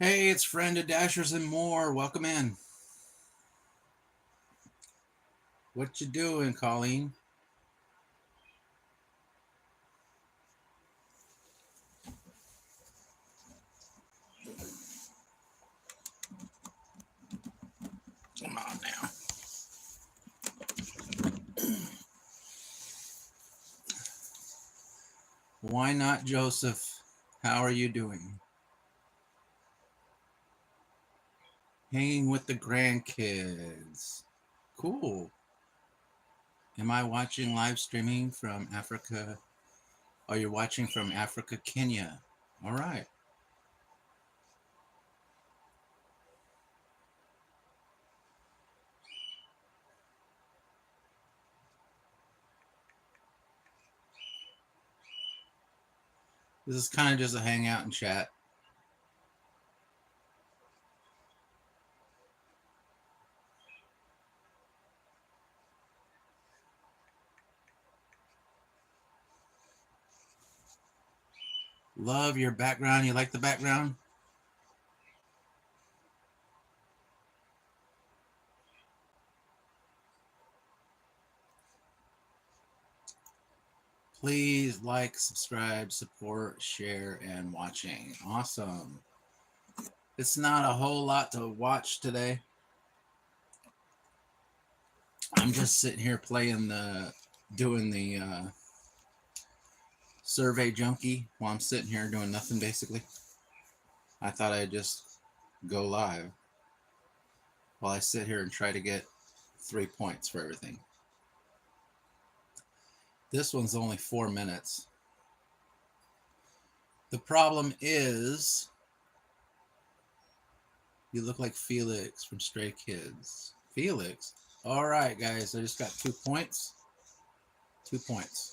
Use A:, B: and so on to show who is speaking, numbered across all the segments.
A: Hey, it's Friend of Dashers and more. Welcome in. What you doing, Colleen? Come on now. Why not, Joseph? How are you doing? Hanging with the grandkids. Cool. Am I watching live streaming from Africa? Oh, you're watching from Africa, Kenya. All right. This is kind of just a hangout and chat. Love your background. You like the background? Please like, subscribe, support, share, and watching. Awesome. It's not a whole lot to watch today. I'm just sitting here doing the survey junkie while I'm sitting here doing nothing basically. I thought I'd just go live while I sit here and try to get 3 points for everything. This one's only 4 minutes. The problem is you look like Felix from Stray Kids. Felix? All right, guys, I just got 2 points. 2 points.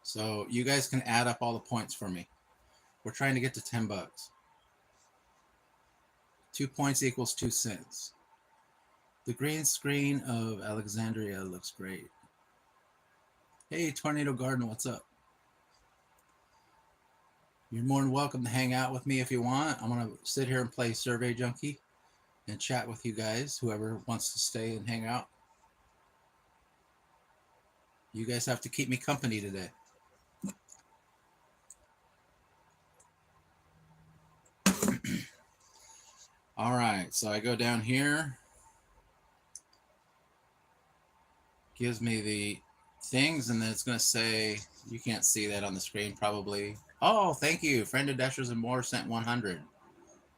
A: So you guys can add up all the points for me. We're trying to get to $10. 2 points equals 2 cents. The green screen of Alexandria looks great. Hey, Tornado Garden, what's up? You're more than welcome to hang out with me if you want. I'm going to sit here and play Survey Junkie and chat with you guys, whoever wants to stay and hang out. You guys have to keep me company today. All right, so I go down here. Gives me the things, and then it's going to say, you can't see that on the screen probably. Oh, thank you. Friend of Dashers and More sent 100.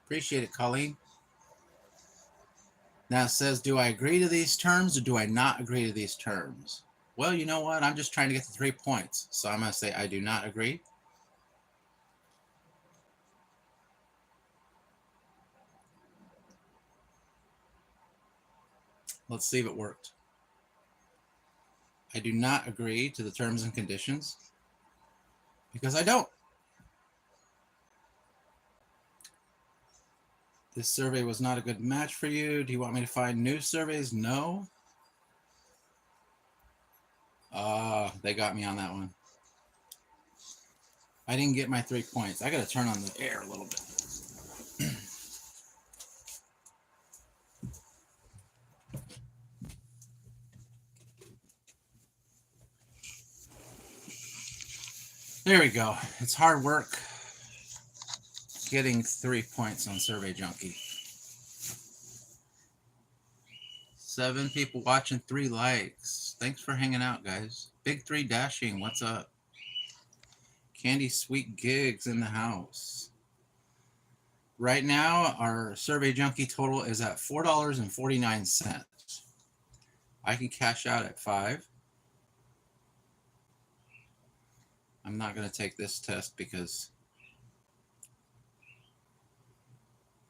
A: Appreciate it, Colleen. Now it says, do I agree to these terms or do I not agree to these terms? Well, you know what? I'm just trying to get the 3 points. So I'm going to say I do not agree. Let's see if it worked. I do not agree to the terms and conditions because I don't. This survey was not a good match for you. Do you want me to find new surveys? No. They got me on that one. I didn't get my 3 points. I got to turn on the air a little bit. There we go. It's hard work getting 3 points on Survey Junkie. 7 people watching, 3 likes. Thanks for hanging out, guys. Big 3 Dashing, what's up? Candy Sweet Gigs in the house. Right now, our Survey Junkie total is at $4.49. I can cash out at 5. I'm not going to take this test because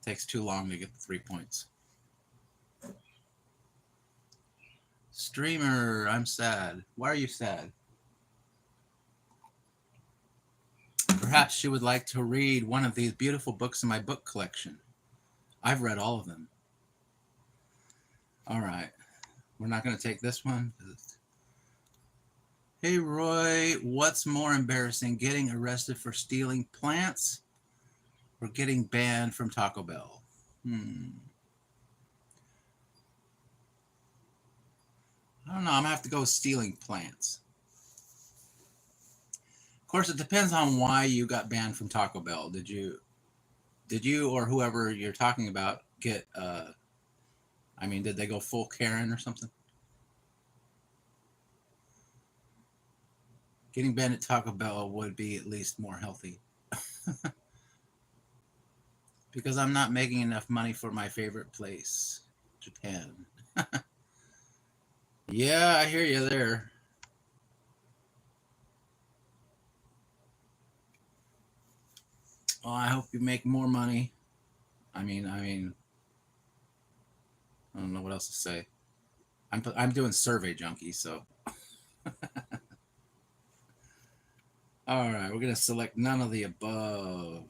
A: it takes too long to get the 3 points. Streamer, I'm sad. Why are you sad? Perhaps she would like to read one of these beautiful books in my book collection. I've read all of them. All right. We're not going to take this one. Hey, Roy, what's more embarrassing, getting arrested for stealing plants for getting banned from Taco Bell? I don't know. I'm going to have to go with stealing plants. Of course, it depends on why you got banned from Taco Bell. Did you or whoever you're talking about get, did they go full Karen or something? Getting banned at Taco Bell would be at least more healthy. Because I'm not making enough money for my favorite place, Japan. Yeah, I hear you there. Well, I hope you make more money. I don't know what else to say. I'm doing Survey Junkie, so. All right, we're gonna select none of the above.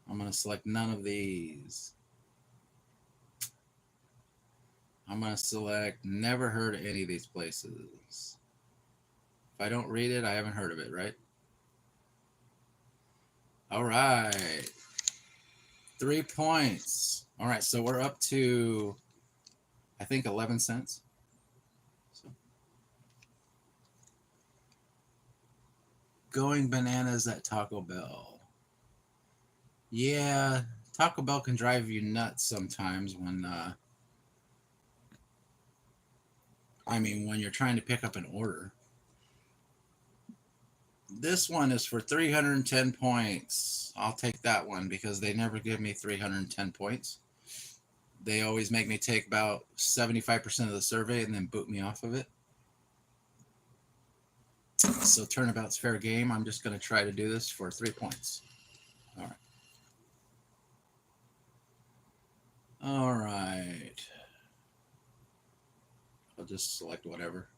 A: I'm gonna select none of these. I'm gonna select never heard of any of these places. If I don't read it, I haven't heard of it, right? All right. 3 points. All right, so we're up to, I think, 11 cents. So. Going bananas at Taco Bell. Yeah, Taco Bell can drive you nuts sometimes when, when you're trying to pick up an order. This one is for 310 points. I'll take that one because they never give me 310 points. They always make me take about 75% of the survey and then boot me off of it. So turnabout's fair game. I'm just going to try to do this for 3 points. All right. All right. I'll just select whatever.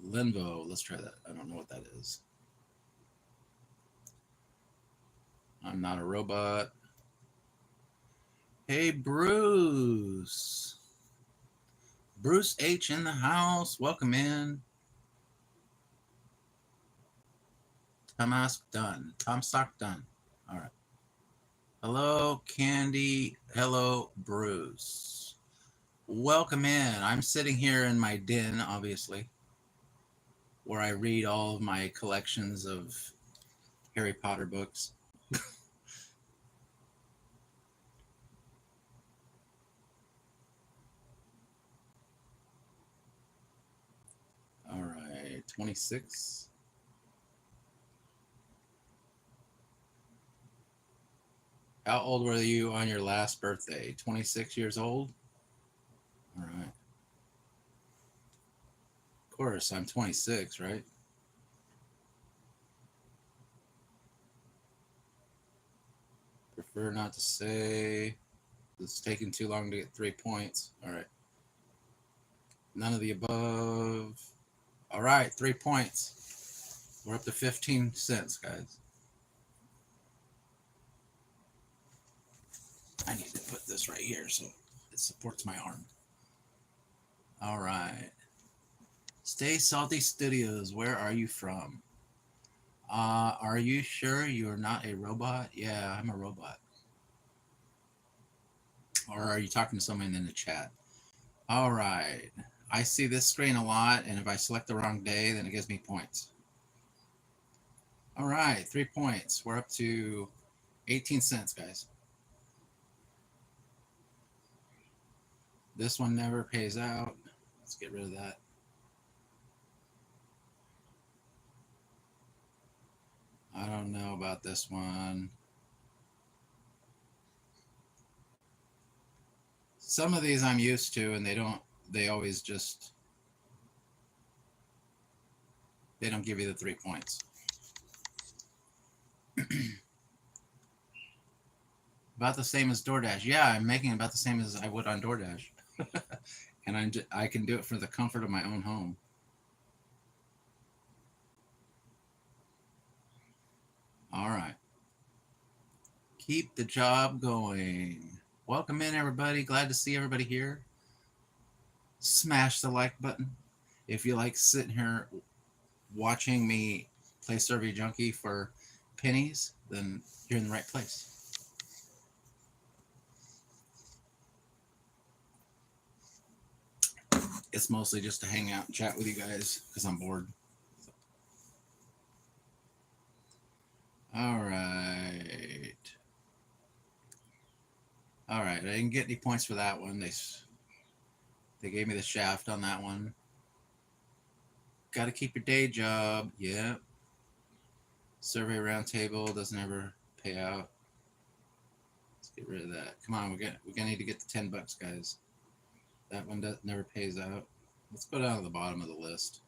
A: Linvo. Let's try that. I don't know what that is. I'm not a robot. Hey, Bruce. Bruce H in the house. Welcome in. Tomstock done. All right. Hello, Candy. Hello, Bruce. Welcome in. I'm sitting here in my den, obviously, where I read all of my collections of Harry Potter books. All right, 26. How old were you on your last birthday? 26 years old? All right. Of course, I'm 26, right? Prefer not to say. It's taking too long to get 3 points. All right. None of the above. All right, 3 points. We're up to 15 cents, guys. I need to put this right here so it supports my arm. All right. Stay Salty Studios, where are you from? Are you sure you're not a robot? Yeah, I'm a robot. Or are you talking to someone in the chat? All right. I see this screen a lot, and if I select the wrong day, then it gives me points. All right, 3 points. We're up to 18 cents, guys. This one never pays out. Let's get rid of that. I don't know about this one. Some of these I'm used to, and they always just, they don't give you the 3 points. About the same as DoorDash. Yeah, I'm making about the same as I would on DoorDash. And I can do it for the comfort of my own home. All right. Keep the job going. Welcome in, everybody. Glad to see everybody here. Smash the like button. If you like sitting here watching me play Survey Junkie for pennies, then you're in the right place. It's mostly just to hang out and chat with you guys because I'm bored. All right. All right. I didn't get any points for that one. They gave me the shaft on that one. Got to keep your day job. Yep. Survey Roundtable doesn't ever pay out. Let's get rid of that. Come on, we're gonna need to get to $10, guys. That one never pays out. Let's go down to the bottom of the list.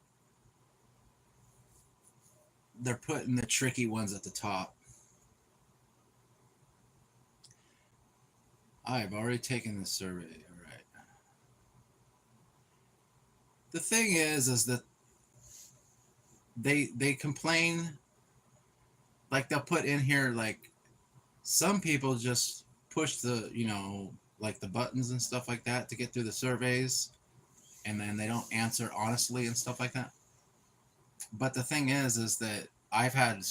A: They're putting the tricky ones at the top. I've already taken the survey. All right. The thing is that they complain, like they'll put in here like some people just push the, like the buttons and stuff like that to get through the surveys, and then they don't answer honestly and stuff like that. But the thing is that I've had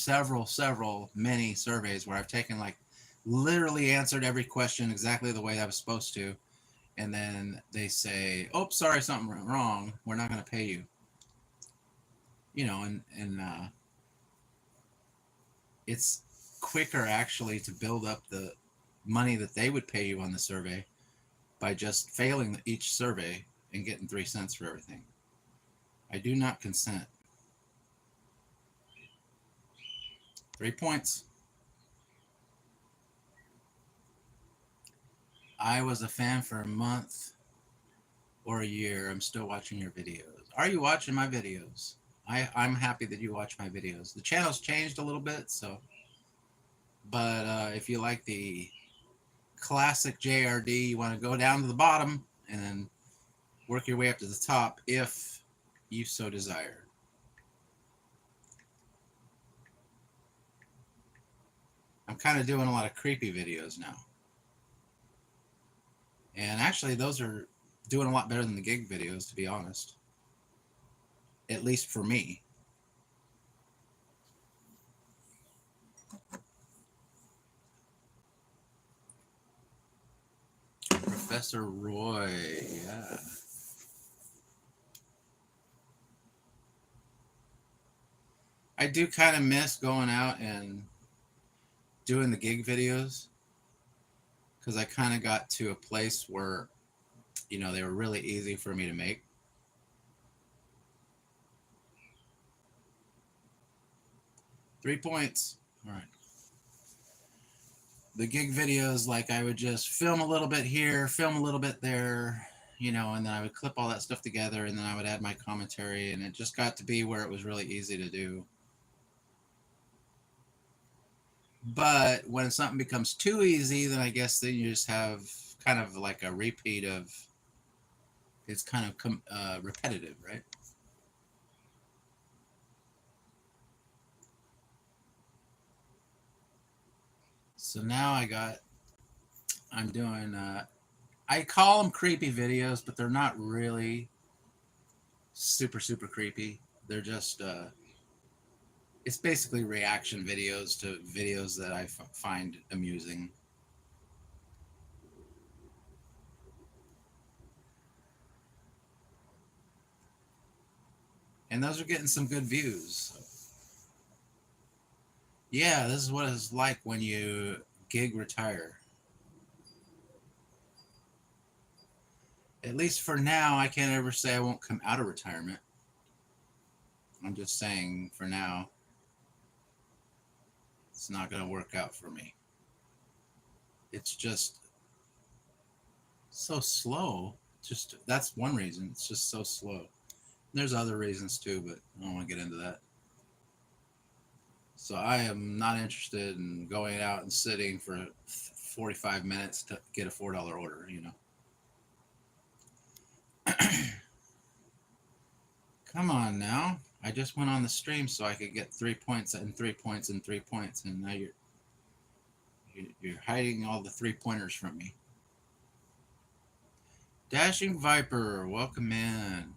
A: many surveys where I've taken like literally answered every question exactly the way I was supposed to, and then they say, "Oh, sorry, something wrong. We're not going to pay you." And it's quicker actually to build up the money that they would pay you on the survey by just failing each survey and getting 3 cents for everything. I do not consent. 3 points. I was a fan for a month or a year. I'm still watching your videos. Are you watching my videos? I'm happy that you watch my videos. The channel's changed a little bit, but if you like the classic JRD, you want to go down to the bottom and then work your way up to the top if you so desire. I'm kind of doing a lot of creepy videos now. And actually, those are doing a lot better than the gig videos, to be honest. At least for me. Professor Roy, yeah. I do kind of miss going out and doing the gig videos, because I kind of got to a place where, they were really easy for me to make. Three points. All right. The gig videos, like I would just film a little bit here, film a little bit there, and then I would clip all that stuff together, and then I would add my commentary, and it just got to be where it was really easy to do. But when something becomes too easy, then I guess then you just have kind of like a repeat of, it's kind of repetitive, right? So now I'm doing, I call them creepy videos, but they're not really super, super creepy. They're just, it's basically reaction videos to videos that I find amusing. And those are getting some good views. Yeah, this is what it's like when you gig retire. At least for now, I can't ever say I won't come out of retirement. I'm just saying for now, it's not going to work out for me. It's just so slow. That's one reason. It's just so slow. There's other reasons too, but I don't want to get into that. So I am not interested in going out and sitting for 45 minutes to get a $4 order, Come on now. I just went on the stream so I could get 3 points and 3 points and 3 points, and now you're hiding all the 3-pointers from me. Dashing Viper, welcome in.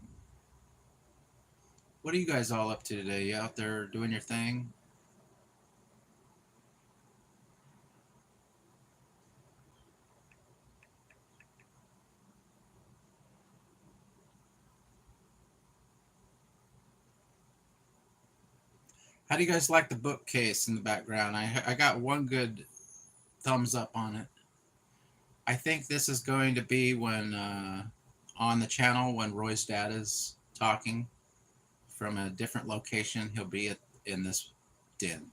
A: What are you guys all up to today? You out there doing your thing? How do you guys like the bookcase in the background? I got one good thumbs up on it. I think this is going to be when on the channel when Roy's dad is talking from a different location. He'll be in this den.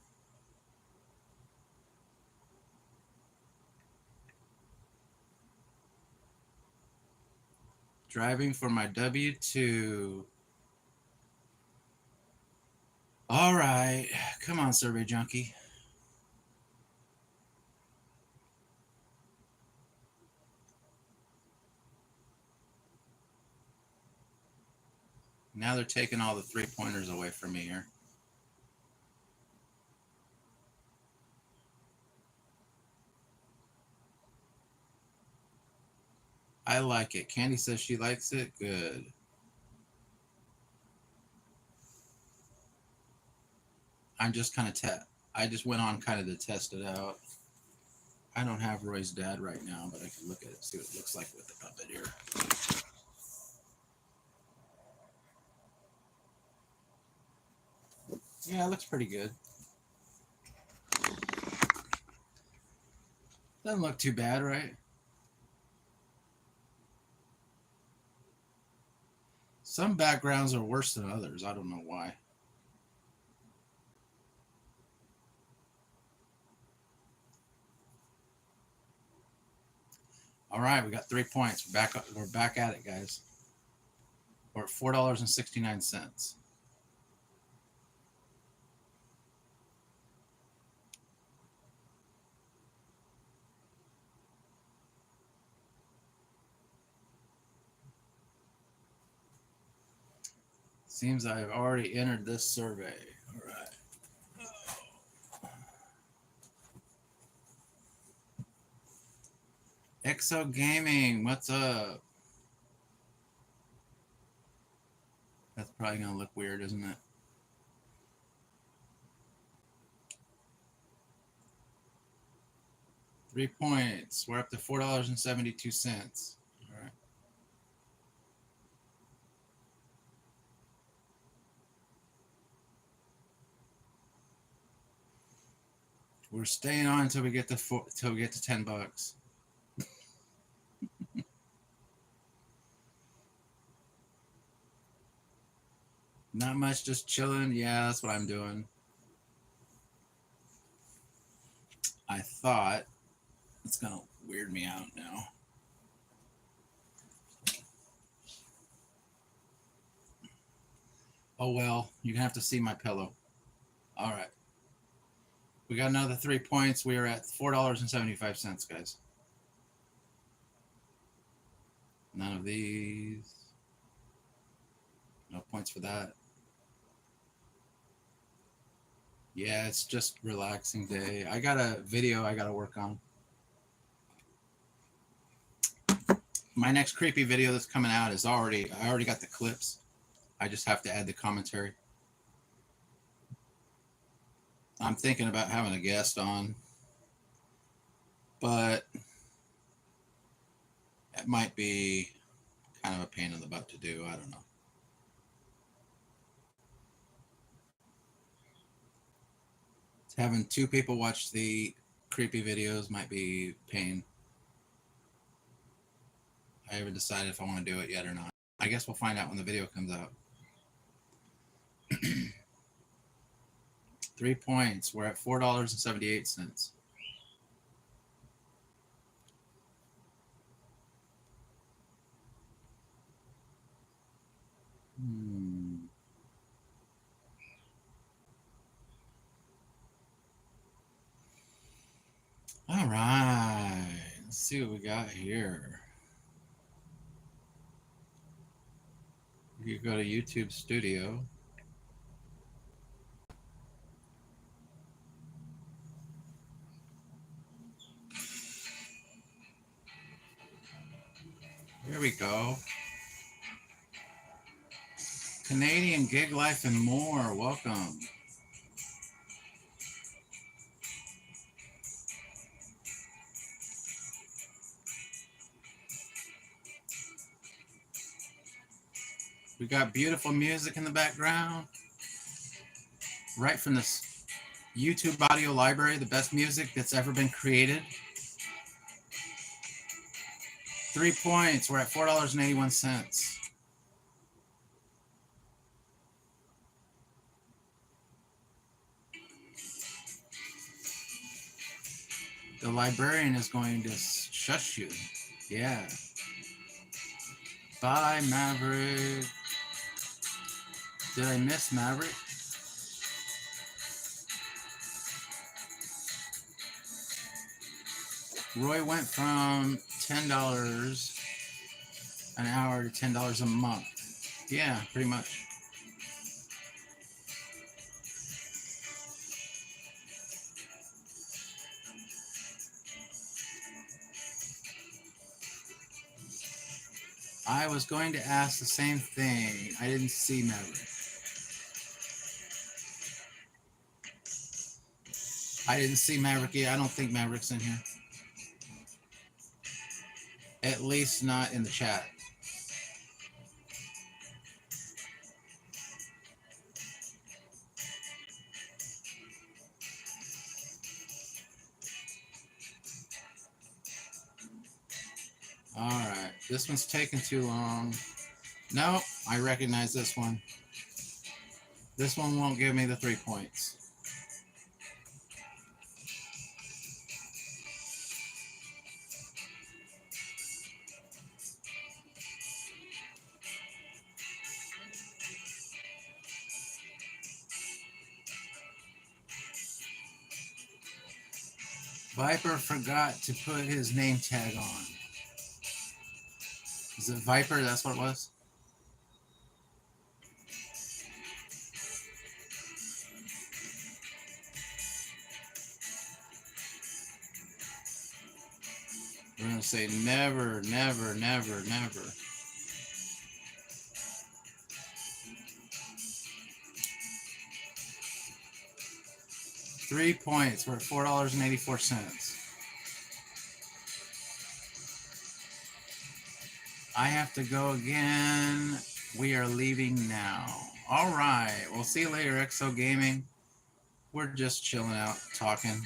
A: Driving for my W-2. All right. Come on, Survey Junkie. Now they're taking all the three-pointers away from me here. I like it. Candy says she likes it. Good. I'm just kind of I just went on kind of to test it out. I don't have Roy's dad right now, but I can look at it, see what it looks like with the puppet here. Yeah, it looks pretty good. Doesn't look too bad, right? Some backgrounds are worse than others. I don't know why. All right, we got 3 points. We're back at it, guys. We're at $4.69. Seems I've already entered this survey. All right. Exo Gaming, what's up? That's probably going to look weird, isn't it? Three points. We're up to $4.72. All right. We're staying on until we get to $10. Not much, just chilling. Yeah, that's what I'm doing. I thought it's gonna weird me out now. Oh well, you're gonna have to see my pillow. All right. We got another 3 points. We are at $4.75, guys. None of these. No points for that. Yeah, it's just relaxing day. I got a video I gotta work on. My next creepy video that's coming out is I already got the clips. I just have to add the commentary. I'm thinking about having a guest on, but it might be kind of a pain in the butt to do. I don't know. Having two people watch the creepy videos might be pain. I haven't decided if I want to do it yet or not. I guess we'll find out when the video comes out. 3 points. We're at $4.78. All right. Let's see what we got here. You go to YouTube Studio. Here we go. Canadian Gig Life and More. Welcome. We got beautiful music in the background. Right from this YouTube audio library, the best music that's ever been created. 3 points. We're at $4.81. The librarian is going to shush you. Yeah. Bye, Maverick. Did I miss Maverick? Roy went from $10 an hour to $10 a month. Yeah, pretty much. I was going to ask the same thing. I didn't see Maverick. I didn't see Maverick yet. I don't think Maverick's in here. At least not in the chat. All right. This one's taking too long. No, I recognize this one. This one won't give me the 3 points. Viper forgot to put his name tag on. Is it Viper? That's what it was? We're going to say never, never, never, never. $3 points. We're at $4.84. I have to go again. We are leaving now. All right. We'll see you later, Exo Gaming. We're just chilling out, talking.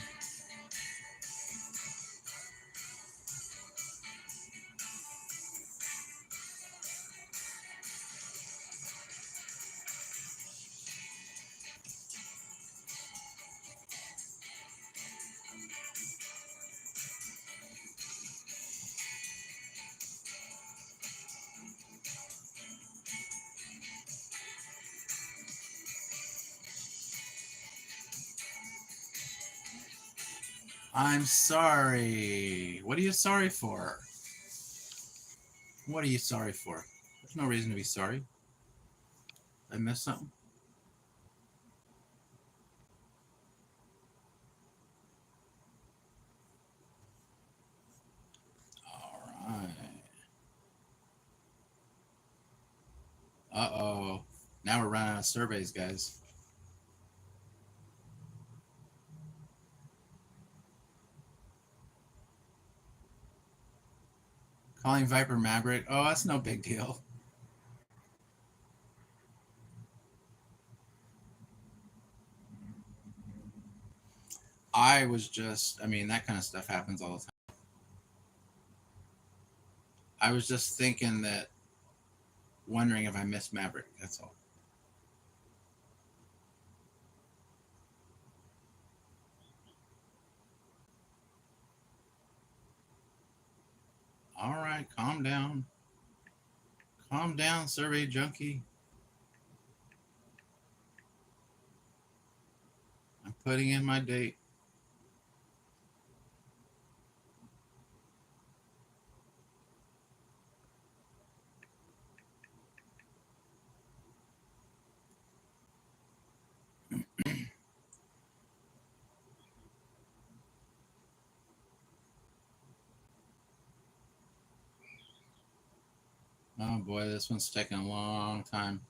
A: I'm sorry. What are you sorry for? What are you sorry for? There's no reason to be sorry. I missed something. All right. Uh-oh. Now we're running out of surveys, guys. Calling Viper Maverick. Oh, that's no big deal. I was just, I mean, that kind of stuff happens all the time. I was just thinking that, wondering if I missed Maverick. That's all. All right, calm down. Calm down, survey junkie. I'm putting in my date. Oh boy, this one's taking a long time.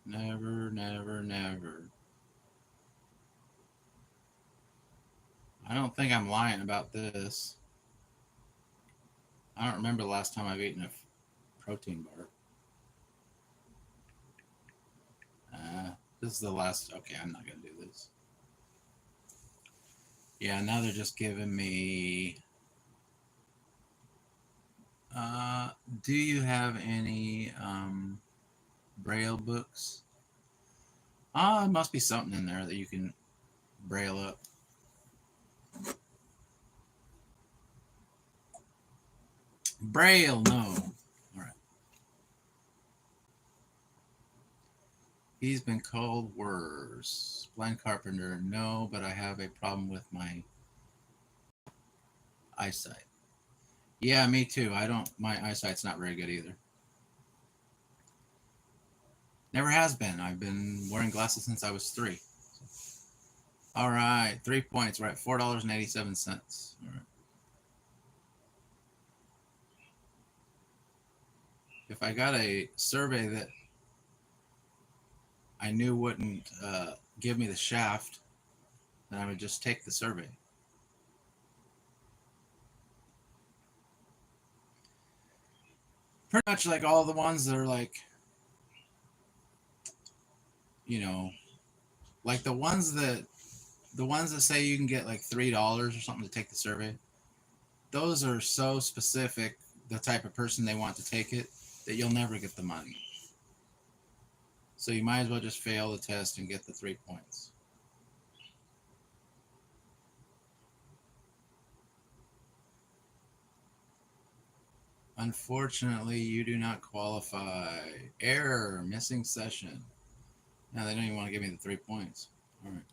A: Never, never, never. I don't think I'm lying about this. I don't remember the last time I've eaten a protein bar. This is the last. Okay, I'm not going to do this. Yeah, now they're just giving me. Do you have any Braille books? It must be something in there that you can Braille up. Braille, no. All right. He's been called worse. Blind carpenter, no, but I have a problem with my eyesight. Yeah, me too. My eyesight's not very good either. Never has been. I've been wearing glasses since I was 3. All right, 3 points. We're at $4.87. All right. If I got a survey that I knew wouldn't give me the shaft, then I would just take the survey. Pretty much like all the ones that are like, you know, like the ones that say you can get like $3 or something to take the survey. Those are so specific, the type of person they want to take it, that you'll never get the money. So you might as well just fail the test and get the 3 points. Unfortunately, you do not qualify. Error, missing session. Now they don't even want to give me the 3 points. All right.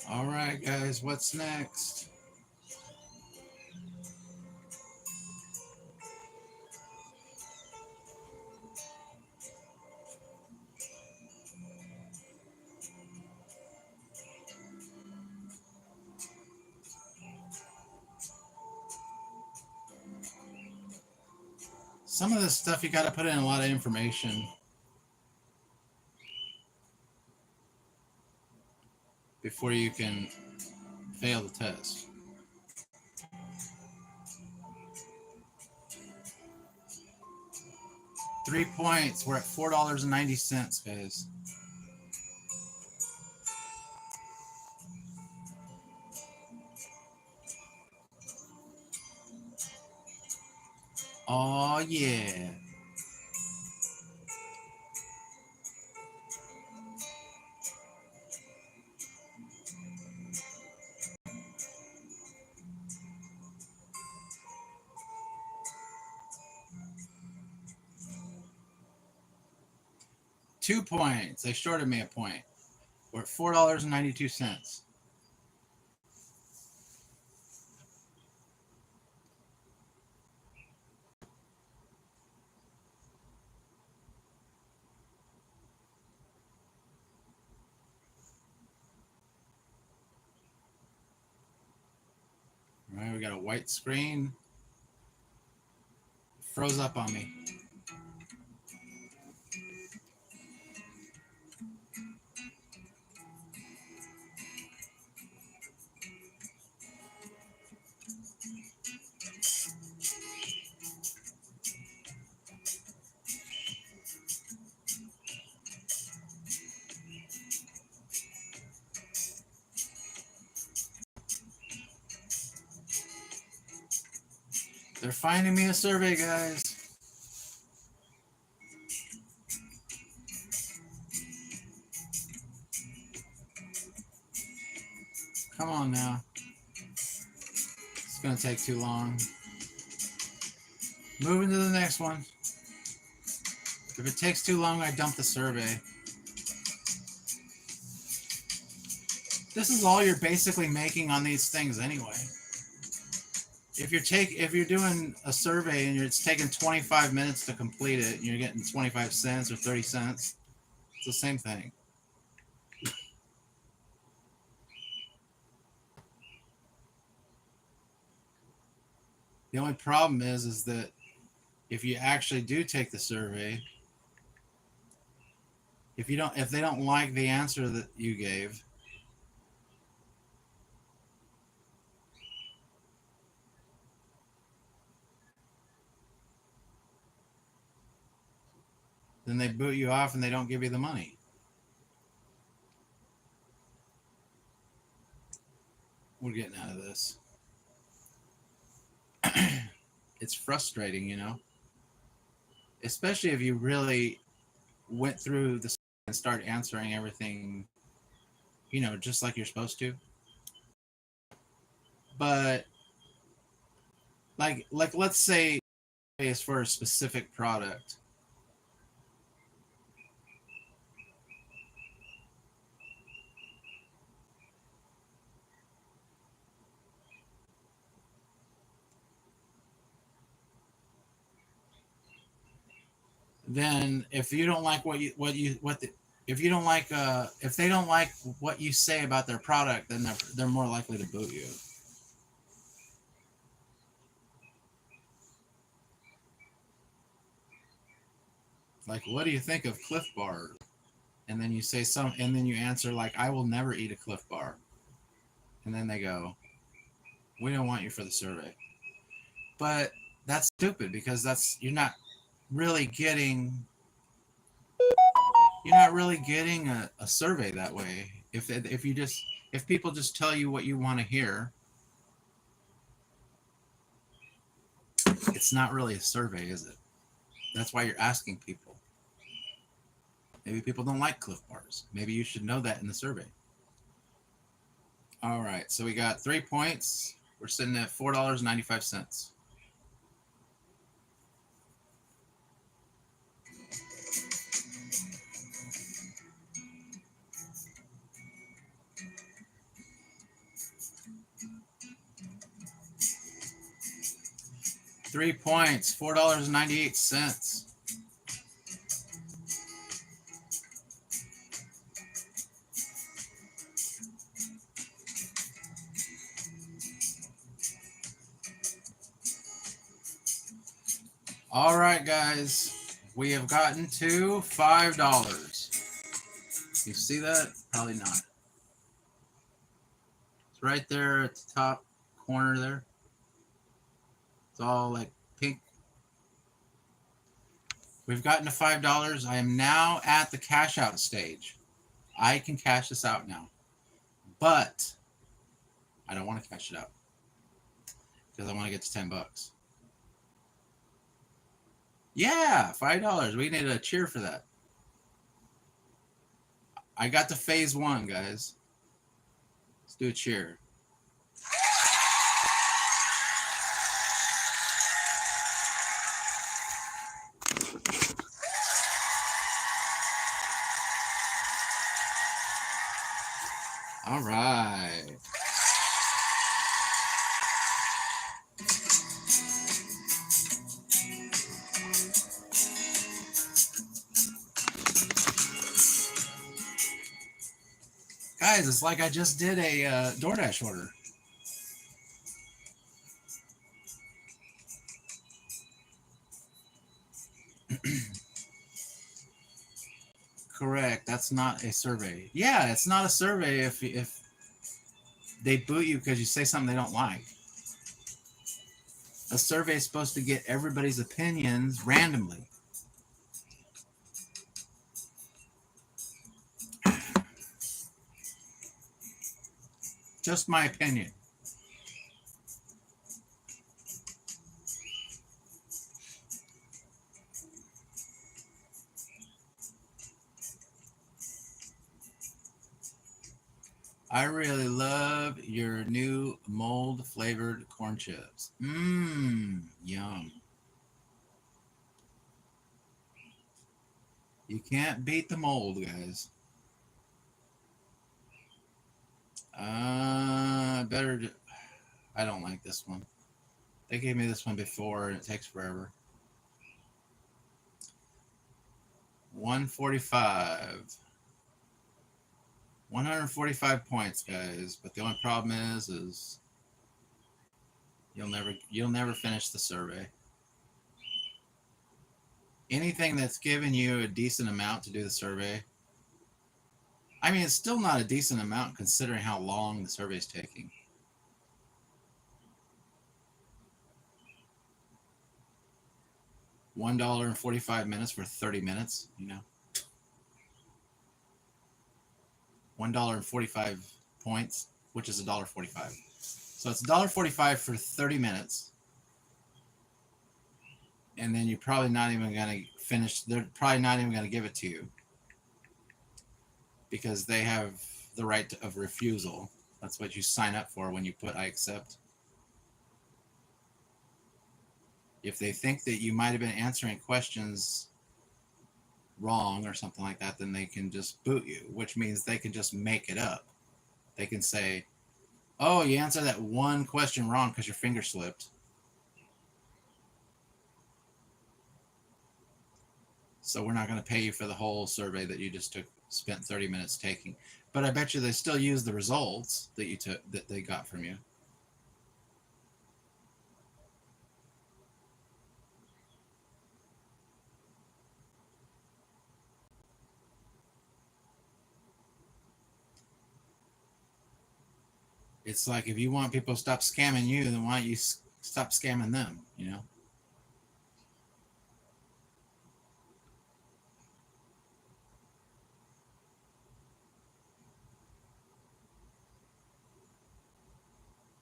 A: All right, guys, what's next? Some of this stuff you got to put in a lot of information before you can fail the test. $3 points. We're at $4.90, guys. Oh yeah. $2 points. They shorted me a point. We're at $4.92. All right, we got a white screen. It froze up on me. They're finding me a survey, guys. Come on now. It's going to take too long. Moving to the next one. If it takes too long, I dump the survey. This is all you're basically making on these things anyway. if you're doing a survey and it's taking 25 minutes to complete it and you're getting 25 cents or 30 cents, it's the same thing. The only problem is that if you actually do take the survey, if they don't like the answer that you gave, then they boot you off and they don't give you the money. We're getting out of this. It's frustrating, you know, especially if you really went through the and start answering everything, you know, just like you're supposed to. But like let's say it's for a specific product. Then if you don't like if you don't like if they don't like what you say about their product, then they're more likely to boot you. Like, what do you think of Cliff Bar? And then you say and then you answer like, I will never eat a Cliff Bar. And then they go, we don't want you for the survey. But that's stupid because really getting you're not really getting a survey that way. If people just tell you what you want to hear, it's not really a survey, is it? That's why you're asking people. Maybe people don't like Cliff Bars. Maybe you should know that in the survey. All right, so we got 3 points. We're sitting at $4.95. $3, $4.98. All right, guys, we have gotten to $5. You see that? Probably not. It's right there at the top corner there. It's all like pink. We've gotten to $5. I am now at the cash out stage. I can cash this out now, but I don't want to cash it out because I want to get to $10. Yeah, $5. We need a cheer for that. I got to phase 1, guys. Let's do a cheer. All right. Guys, it's like I just did a DoorDash order. Correct. That's not a survey. Yeah, it's not a survey if they boot you because you say something they don't like. A survey is supposed to get everybody's opinions randomly. Just my opinion. I really love your new mold flavored corn chips. Yum. You can't beat the mold, guys. I don't like this one. They gave me this one before, and it takes forever. 145. 145 points, guys. But the only problem is you'll never finish the survey. Anything that's given you a decent amount to do the survey. I mean, it's still not a decent amount considering how long the survey is taking. $1.45 for 30 minutes, you know. $1.45 points, which is $1.45. So it's $1.45 for 30 minutes. And then you're probably not even going to finish. They're probably not even going to give it to you because they have the right of refusal. That's what you sign up for when you put I accept. If they think that you might have been answering questions wrong or something like that, then they can just boot you, which means they can just make it up. They can say, oh, you answered that one question wrong because your finger slipped. So we're not going to pay you for the whole survey that you just spent 30 minutes taking. But I bet you they still use the results that you took, that they got from you. It's like if you want people to stop scamming you, then why don't you stop scamming them, you know?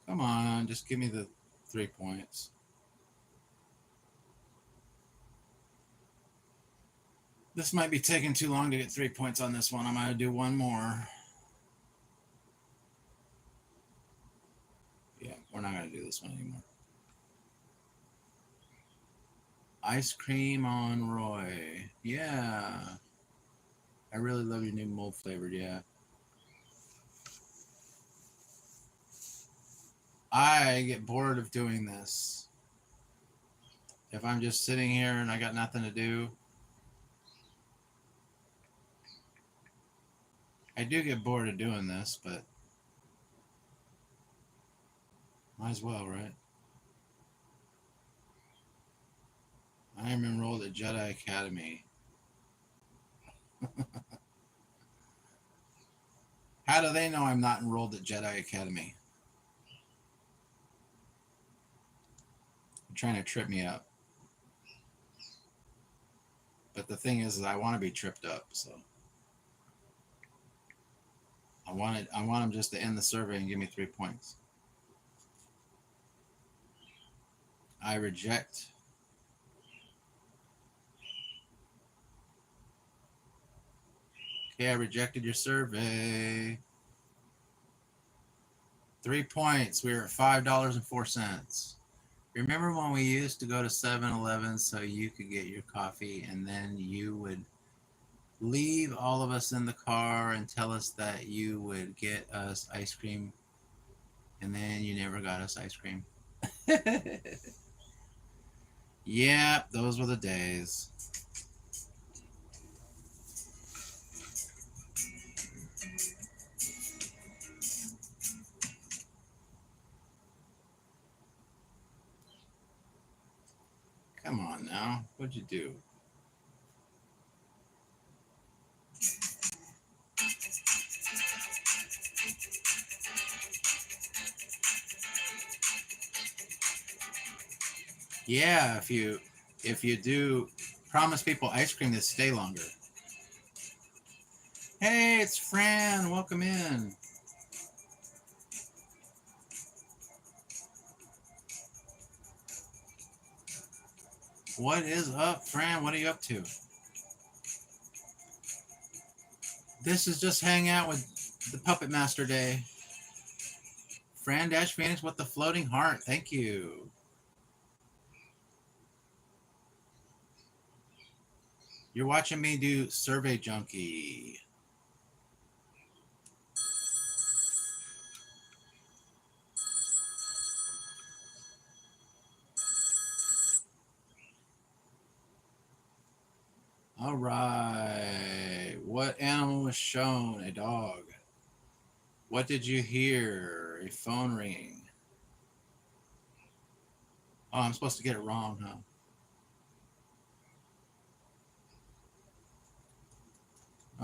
A: Come on, just give me the 3 points. This might be taking too long to get 3 points on this one. I'm going to do one more. Yeah, we're not going to do this one anymore. Ice cream on Roy. Yeah. I really love your new mold flavored, yeah. I get bored of doing this. If I'm just sitting here and I got nothing to do, I do get bored of doing this, but might as well, right? I am enrolled at Jedi Academy. How do they know I'm not enrolled at Jedi Academy? They're trying to trip me up. But the thing is I want to be tripped up, so I want them just to end the survey and give me 3 points. I reject. Okay, I rejected your survey. 3 points. We were at $5.04. Remember when we used to go to 7-Eleven so you could get your coffee and then you would leave all of us in the car and tell us that you would get us ice cream and then you never got us ice cream? Yeah, those were the days. Come on now. What'd you do? Yeah, if you do promise people ice cream, they stay longer. Hey, it's Fran. Welcome in. What is up, Fran? What are you up to? This is just hang out with the Puppet Master Day. Fran Dash Phoenix with the floating heart. Thank you. You're watching me do Survey Junkie. All right. What animal was shown? A dog. What did you hear? A phone ringing. Oh, I'm supposed to get it wrong, huh?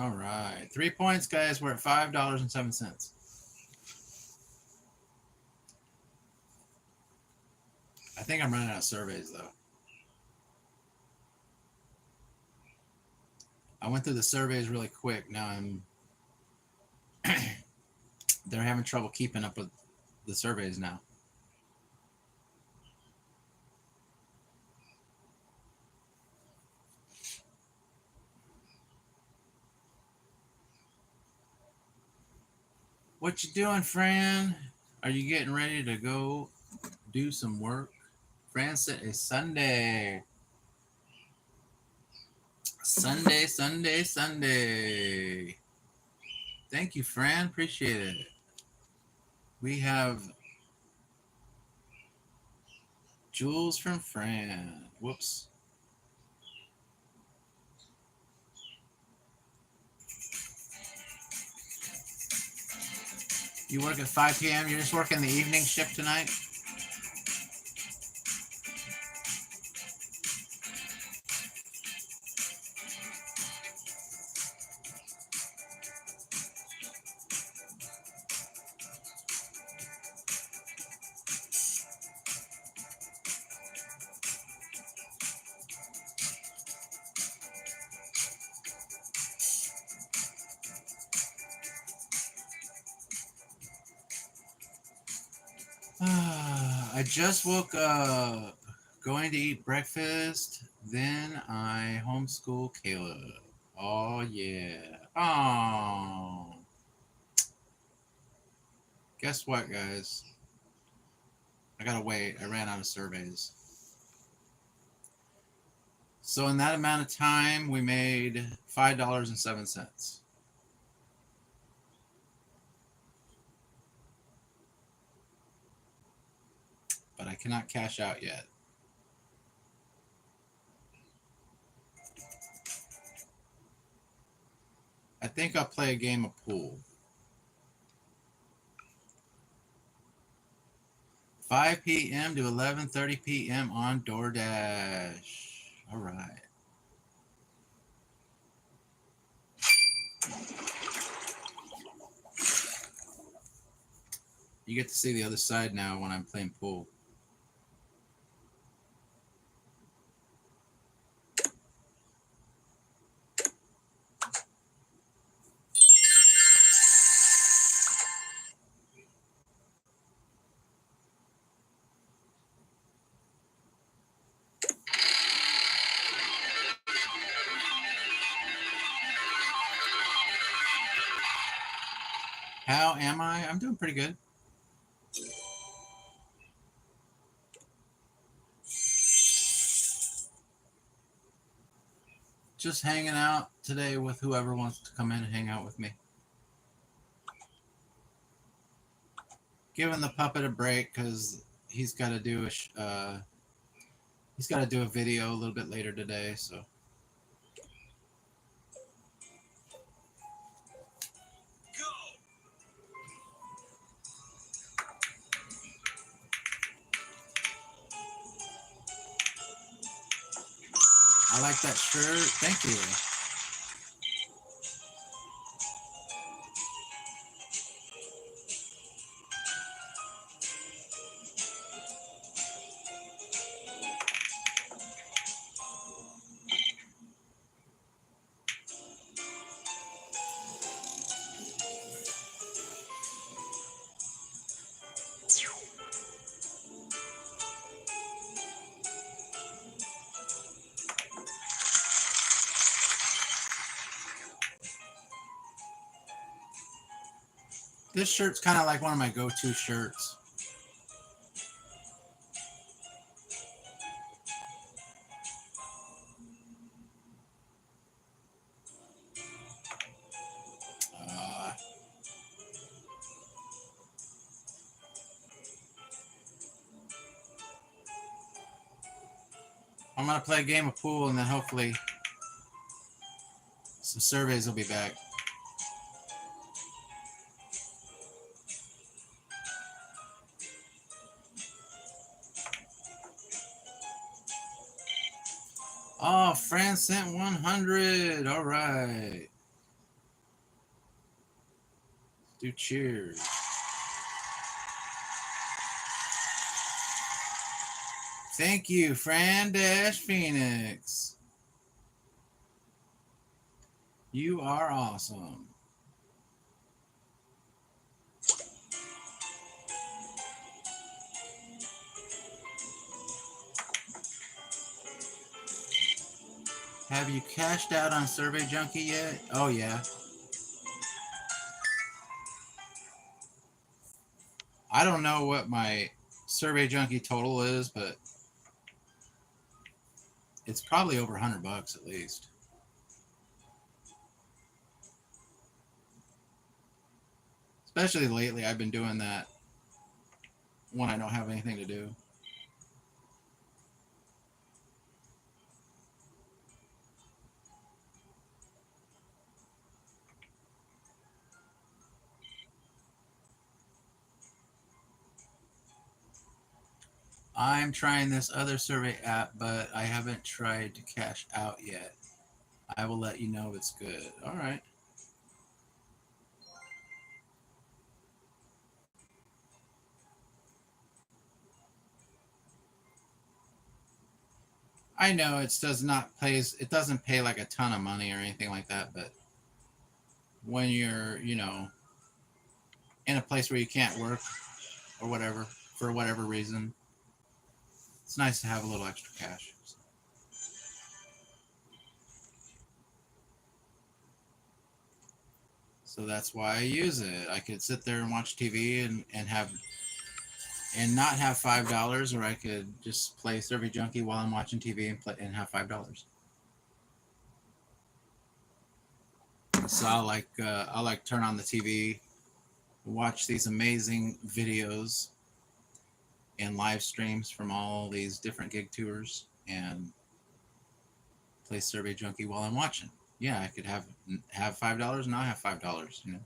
A: All right. 3 points, guys. We're at $5.07. I think I'm running out of surveys, though. I went through the surveys really quick. Now they're having trouble keeping up with the surveys now. What you doing, Fran? Are you getting ready to go do some work? Fran said it's Sunday. Sunday, Sunday, Sunday. Thank you, Fran. Appreciate it. We have Jules from Fran. Whoops. You work at 5 p.m.? You're just working the evening shift tonight? I just woke up, going to eat breakfast, then I homeschool Caleb. Oh, yeah. Oh. Guess what, guys? I gotta wait. I ran out of surveys. So in that amount of time, we made $5.07. But I cannot cash out yet. I think I'll play a game of pool. 5 p.m. to 11:30 p.m. on DoorDash. All right. You get to see the other side now when I'm playing pool. How am I? I'm doing pretty good. Just hanging out today with whoever wants to come in and hang out with me. Giving the puppet a break because he's got to do a video a little bit later today. So. I like that shirt. Thank you. This shirt's kind of like one of my go-to shirts. I'm going to play a game of pool and then hopefully Some surveys will be back. Oh, Fran sent 100. All right. Do cheers. Thank you, Fran Dash Phoenix. You are awesome. Have you cashed out on Survey Junkie yet? Oh, yeah. I don't know what my Survey Junkie total is, but it's probably over $100 at least. Especially lately, I've been doing that when I don't have anything to do. I'm trying this other survey app, but I haven't tried to cash out yet. I will let you know if it's good. All right. I know it doesn't pay like a ton of money or anything like that, but when you're, in a place where you can't work or whatever, for whatever reason, it's nice to have a little extra cash. So that's why I use it. I could sit there and watch TV and not have $5, or I could just play Survey Junkie while I'm watching TV and have $5. So I'll turn on the TV, watch these amazing videos and live streams from all these different gig tours and play Survey Junkie while I'm watching. Yeah, I could have $5 and not have $5,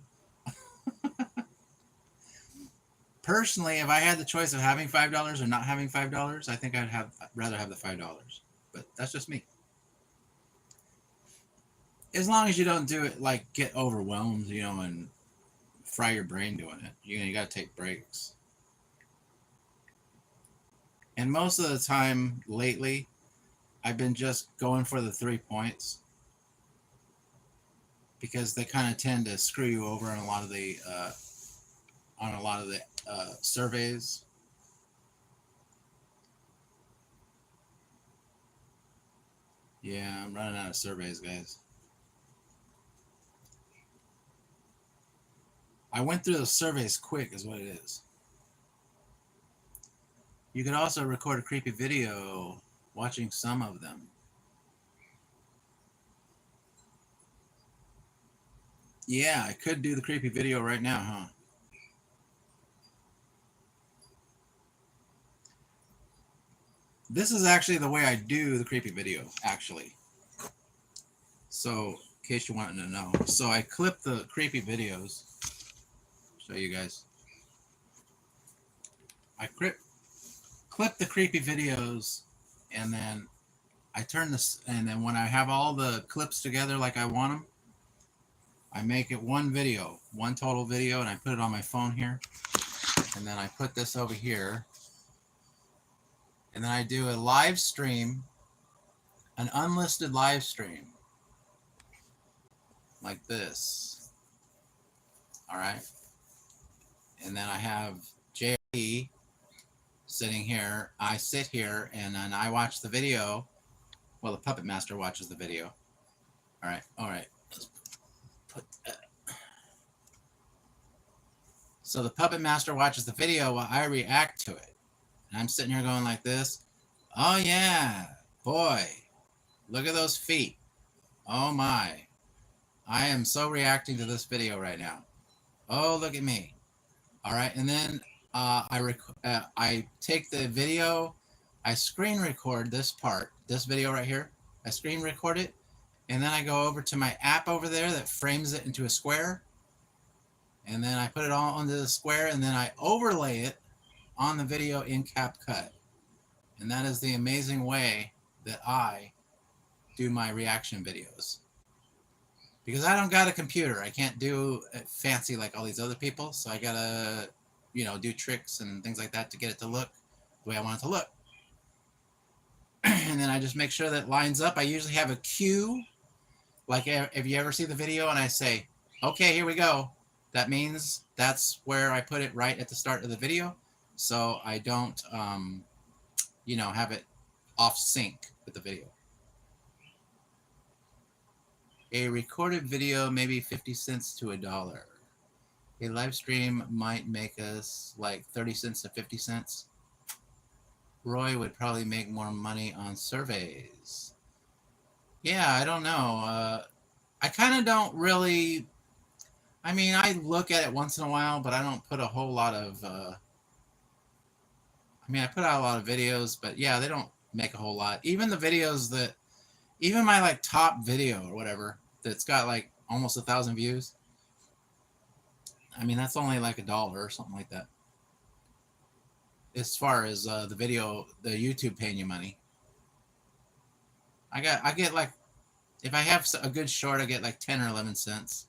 A: Personally, if I had the choice of having $5 or not having $5, I think I'd rather have the $5. But that's just me. As long as you don't do it like get overwhelmed, and fry your brain doing it. You got to take breaks. And most of the time lately, I've been just going for the 3 points because they kind of tend to screw you over on a lot of the surveys. Yeah, I'm running out of surveys, guys. I went through the surveys quick is what it is. You could also record a creepy video watching some of them. Yeah, I could do the creepy video right now, huh? This is actually the way I do the creepy video, actually. So, in case you wanted to know. So I clip the creepy videos. Show you guys. I clip the creepy videos, and then I turn this, and then when I have all the clips together like I want them, I make it one total video, and I put it on my phone here. And then I put this over here. And then I do a live stream, an unlisted live stream, like this. All right. And then I have J.E. sitting here. I sit here, and then I watch the video. Well, the Puppet Master watches the video. All right. Let's put that. So the Puppet Master watches the video while I react to it. And I'm sitting here going like this. Oh, yeah. Boy. Look at those feet. Oh, my. I am so reacting to this video right now. Oh, look at me. All right. And then I take the video. I screen record this part, this video right here. I screen record it. And then I go over to my app over there that frames it into a square. And then I put it all onto the square, and then I overlay it on the video in CapCut. And that is the amazing way that I do my reaction videos. Because I don't got a computer. I can't do it fancy like all these other people. So I gotta, do tricks and things like that to get it to look the way I want it to look. And then I just make sure that it lines up. I usually have a cue. Like if you ever see the video and I say, okay, here we go. That means that's where I put it right at the start of the video. So I don't, have it off sync with the video. A recorded video, maybe 50 cents to $1. A live stream might make us like 30 cents to 50 cents. Roy would probably make more money on surveys. Yeah, I don't know. I kind of don't really. I mean, I look at it once in a while, but I don't put a whole lot of. I put out a lot of videos, but yeah, they don't make a whole lot. Even the videos even my like top video or whatever that's got like almost 1,000 views. I mean, that's only like $1 or something like that. As far as the video, the YouTube paying you money. I get like, if I have a good short, I get like 10 or 11 cents.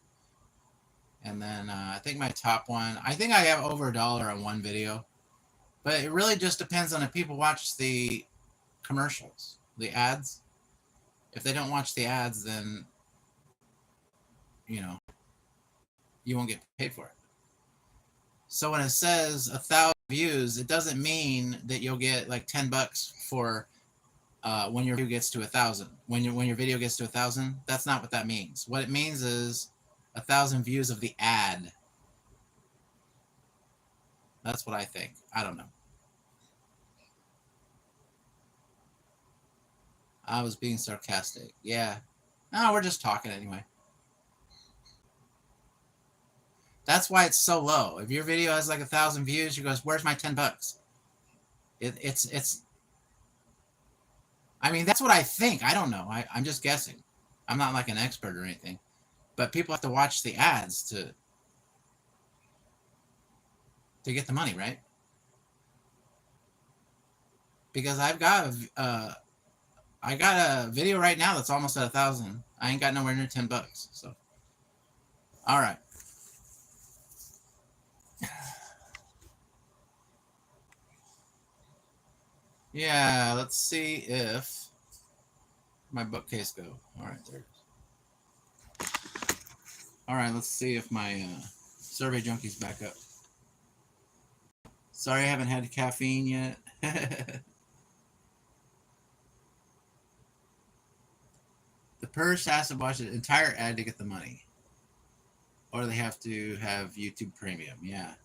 A: And then I think my top one, I think I have over $1 on one video. But it really just depends on if people watch the commercials, the ads. If they don't watch the ads, then, you won't get paid for it. So when it says 1,000 views, it doesn't mean that you'll get like $10 for when your video gets to 1,000. When your video gets to 1,000, that's not what that means. What it means is 1,000 views of the ad. That's what I think. I don't know. I was being sarcastic. Yeah. No, we're just talking anyway. That's why it's so low. If your video has like 1,000 views, you goes, "Where's my $10?" It's. I mean, that's what I think. I don't know. I'm just guessing. I'm not like an expert or anything, but people have to watch the ads to get the money, right? Because I got a video right now that's almost at 1,000. I ain't got nowhere near $10. So, all right. Yeah, let's see if my bookcase go. All right, there it is. All right, let's see if my survey junkie's back up. Sorry, I haven't had caffeine yet. The person has to watch the entire ad to get the money. Or they have to have YouTube Premium, yeah.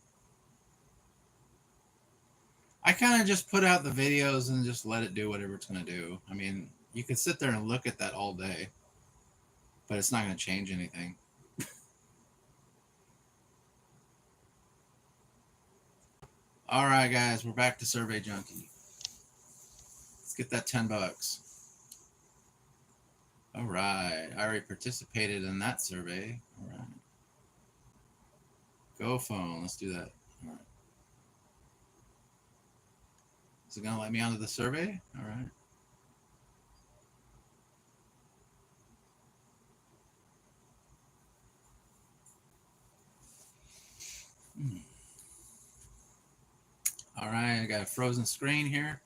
A: I kind of just put out the videos and just let it do whatever it's going to do. I mean, you could sit there and look at that all day, but it's not going to change anything. All right, guys, we're back to Survey Junkie. Let's get that $10. All right, I already participated in that survey. All right. Go phone, let's do that. All right. Is it going to let me onto the survey? All right. All right, I got a frozen screen here.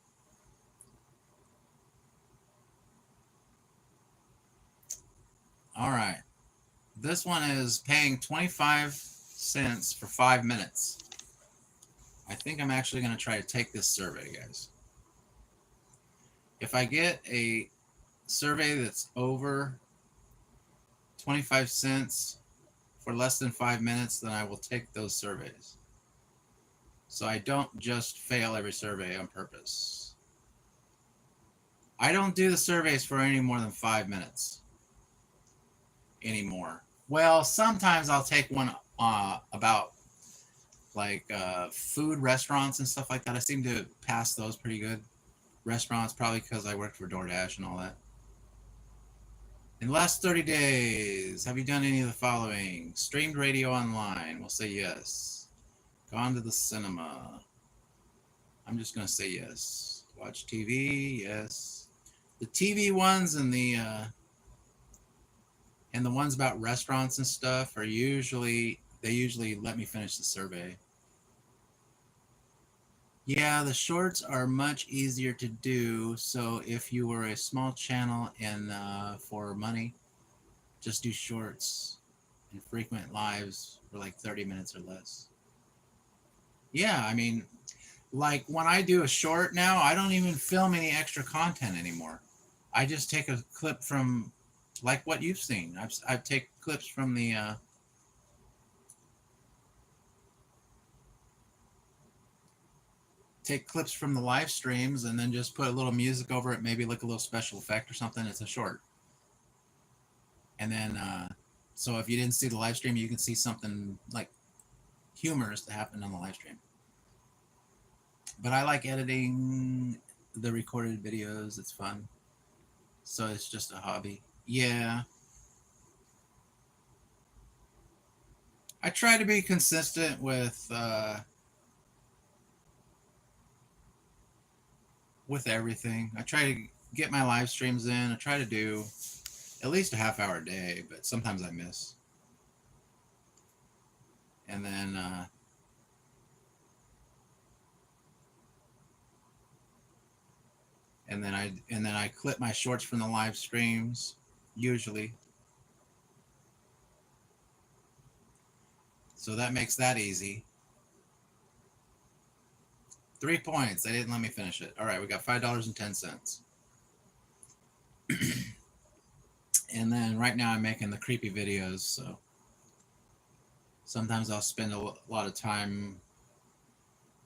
A: All right. This one is paying 25 cents for 5 minutes. I think I'm actually going to try to take this survey, guys. If I get a survey that's over 25 cents for less than 5 minutes, then I will take those surveys. So I don't just fail every survey on purpose. I don't do the surveys for any more than 5 minutes anymore. Well, sometimes I'll take one about like food restaurants and stuff like that. I seem to pass those pretty good. Restaurants, probably because I worked for DoorDash and all that. In the last 30 days, have you done any of the following? Streamed radio online. We'll say yes. Gone to the cinema. I'm just going to say yes. Watch TV. Yes. The TV ones and the ones about restaurants and stuff are usually let me finish the survey. Yeah, the shorts are much easier to do. So if you were a small channel and for money, just do shorts and frequent lives for like 30 minutes or less. Yeah, I mean, like when I do a short now, I don't even film any extra content anymore. I just take a clip from, like what you've seen. I've take clips from the live streams and then just put a little music over it, maybe like a little special effect or something. It's a short. And then, so if you didn't see the live stream, you can see something like humorous that happened on the live stream. But I like editing the recorded videos. It's fun. So it's just a hobby. Yeah. I try to be consistent with everything. I try to get my live streams in. I try to do at least a half hour a day, but sometimes I miss. And then I clip my shorts from the live streams usually. So that makes that easy. 3 points. They didn't let me finish it. All right, we got $5.10. And then right now I'm making the creepy videos, so sometimes I'll spend a lot of time.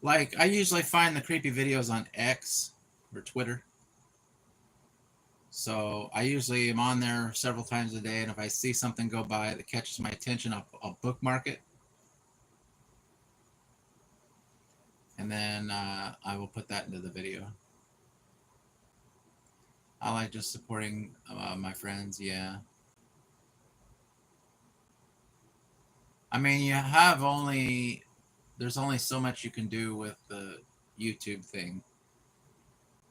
A: Like, I usually find the creepy videos on X or Twitter. So I usually am on there several times a day, and if I see something go by that catches my attention, I'll bookmark it. And then I will put that into the video. I like just supporting my friends, yeah. I mean, there's only so much you can do with the YouTube thing.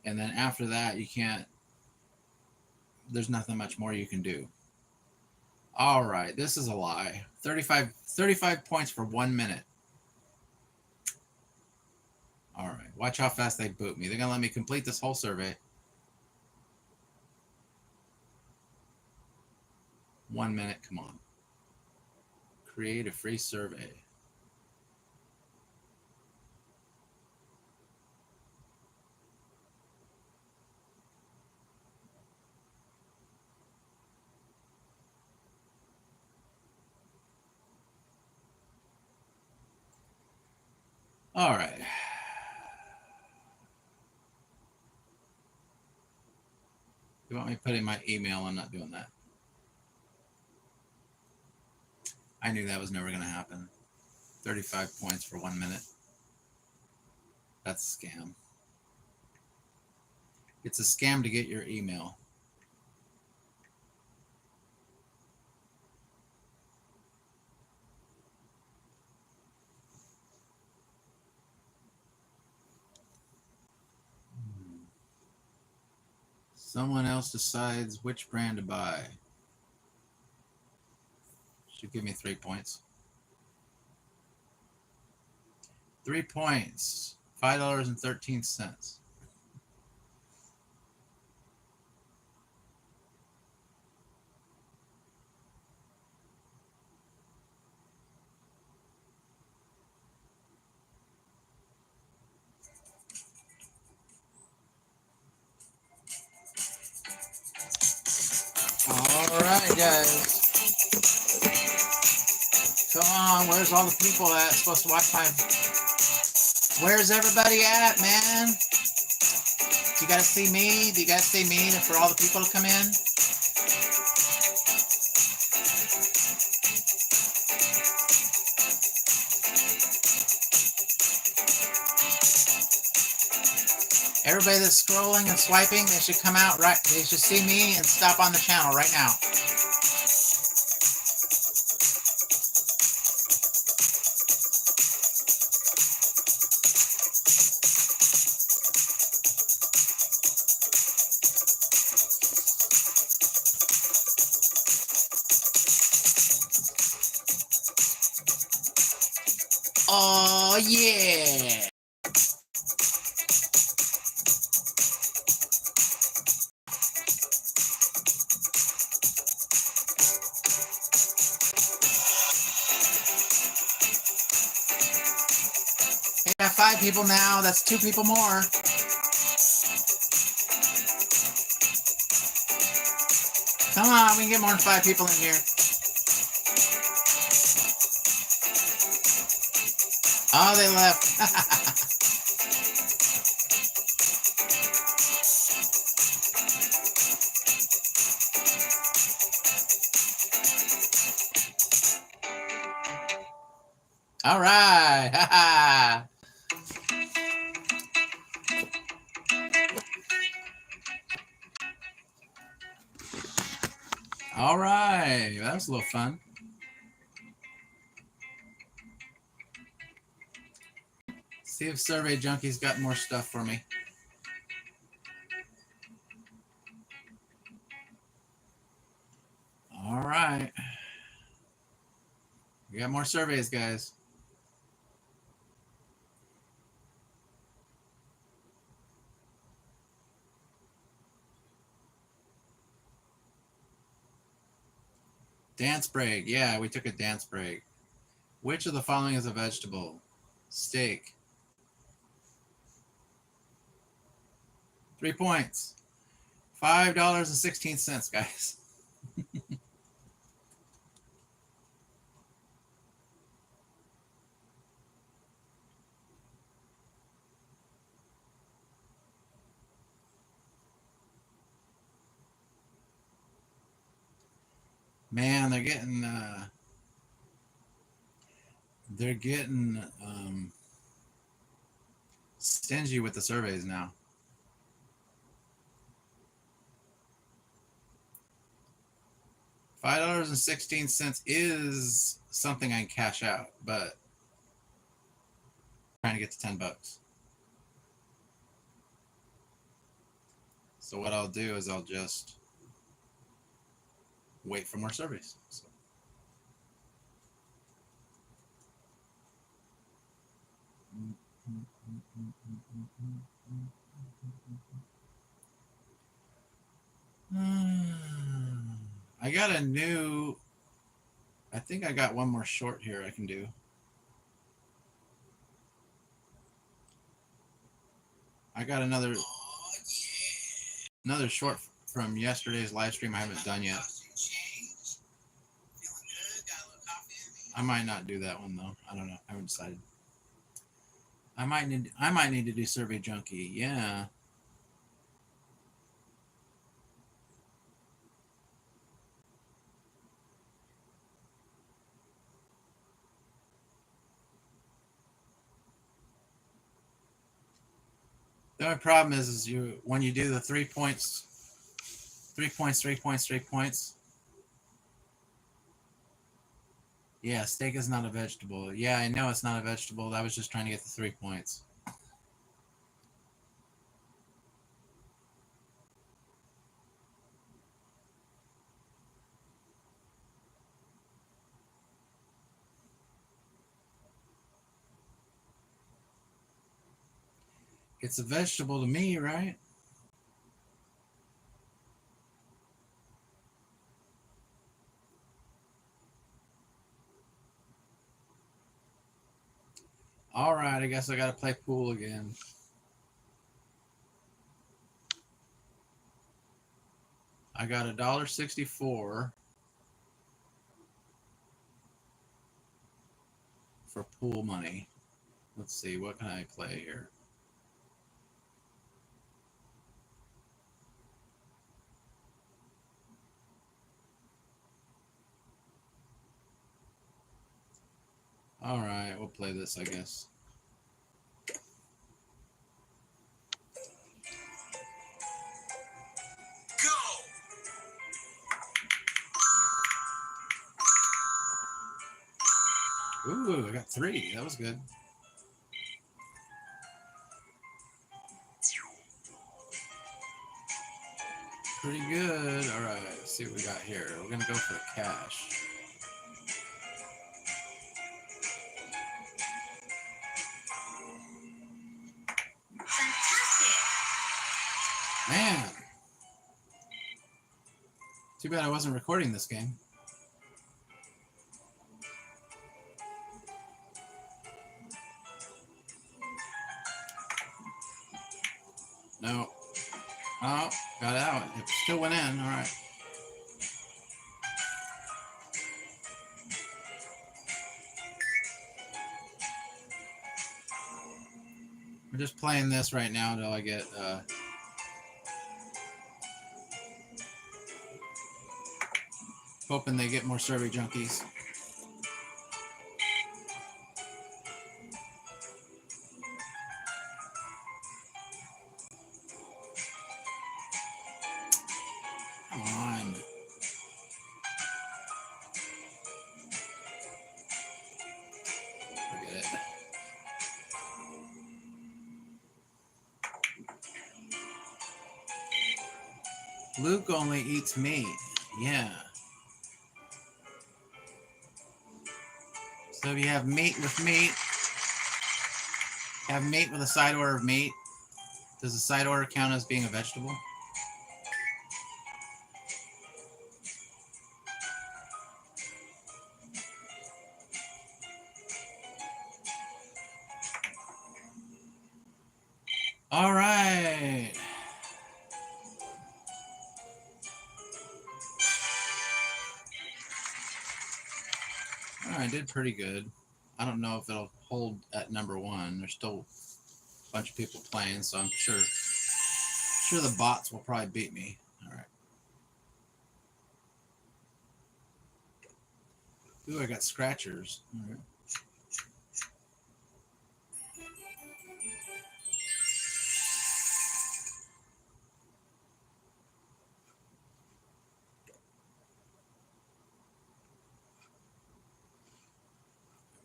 A: And then after that, there's nothing much more you can do. All right, this is a lie. 35 points for 1 minute. All right, watch how fast they boot me. They're going to let me complete this whole survey. 1 minute, come on. Create a free survey. All right. You want me to put in my email? I'm not doing that. I knew that was never going to happen. 35 points for 1 minute. That's a scam. It's a scam to get your email. Someone else decides which brand to buy. Should give me 3 points. 3 points. $5.13. All right, guys. Come on, where's all the people that's supposed to watch my... Where's everybody at, man? Do you guys see me? Do you guys see me for all the people to come in? Everybody that's scrolling and swiping, they should come out right. They should see me and stop on the channel right now. Oh, yeah. We got 5 people now. That's 2 people more. Come on, we can get more than 5 people in here. Oh, they left. All right. All right. That was a little fun. See if Survey Junkie's got more stuff for me. All right. We got more surveys, guys. Dance break. Yeah, we took a dance break. Which of the following is a vegetable? Steak. 3 points. $5.16, guys. Man, they're getting stingy with the surveys now. $5.16 is something I can cash out, but I'm trying to get to $10. So what I'll do is I'll just wait for more surveys. So. I got a new, I think I got one more short here I can do. I got another short from yesterday's live stream I haven't done yet. I might not do that one though. I don't know. I haven't decided. I might need to do Survey Junkie. Yeah. The only problem is when you do the 3 points, 3 points, 3 points, 3 points. Yeah, steak is not a vegetable. Yeah, I know it's not a vegetable. I was just trying to get the 3 points. It's a vegetable to me, right? All right, I guess I got to play pool again. I got $1.64 for pool money. Let's see, what can I play here? All right, we'll play this, I guess. Go! Ooh, I got 3. That was good. Pretty good. All right, let's see what we got here. We're going to go for the cash. Man. Too bad I wasn't recording this game. No. Oh, got out. It still went in. All right. We're just playing this right now until I get... hoping they get more survey junkies. Come on. Forget it. Luke only eats meat. Yeah. So if you have meat with meat, have meat with a side order of meat, does the side order count as being a vegetable? All right. All right, I did pretty good. I don't know if it'll hold at number one. There's still a bunch of people playing, so I'm sure the bots will probably beat me. All right. Ooh, I got scratchers. All right.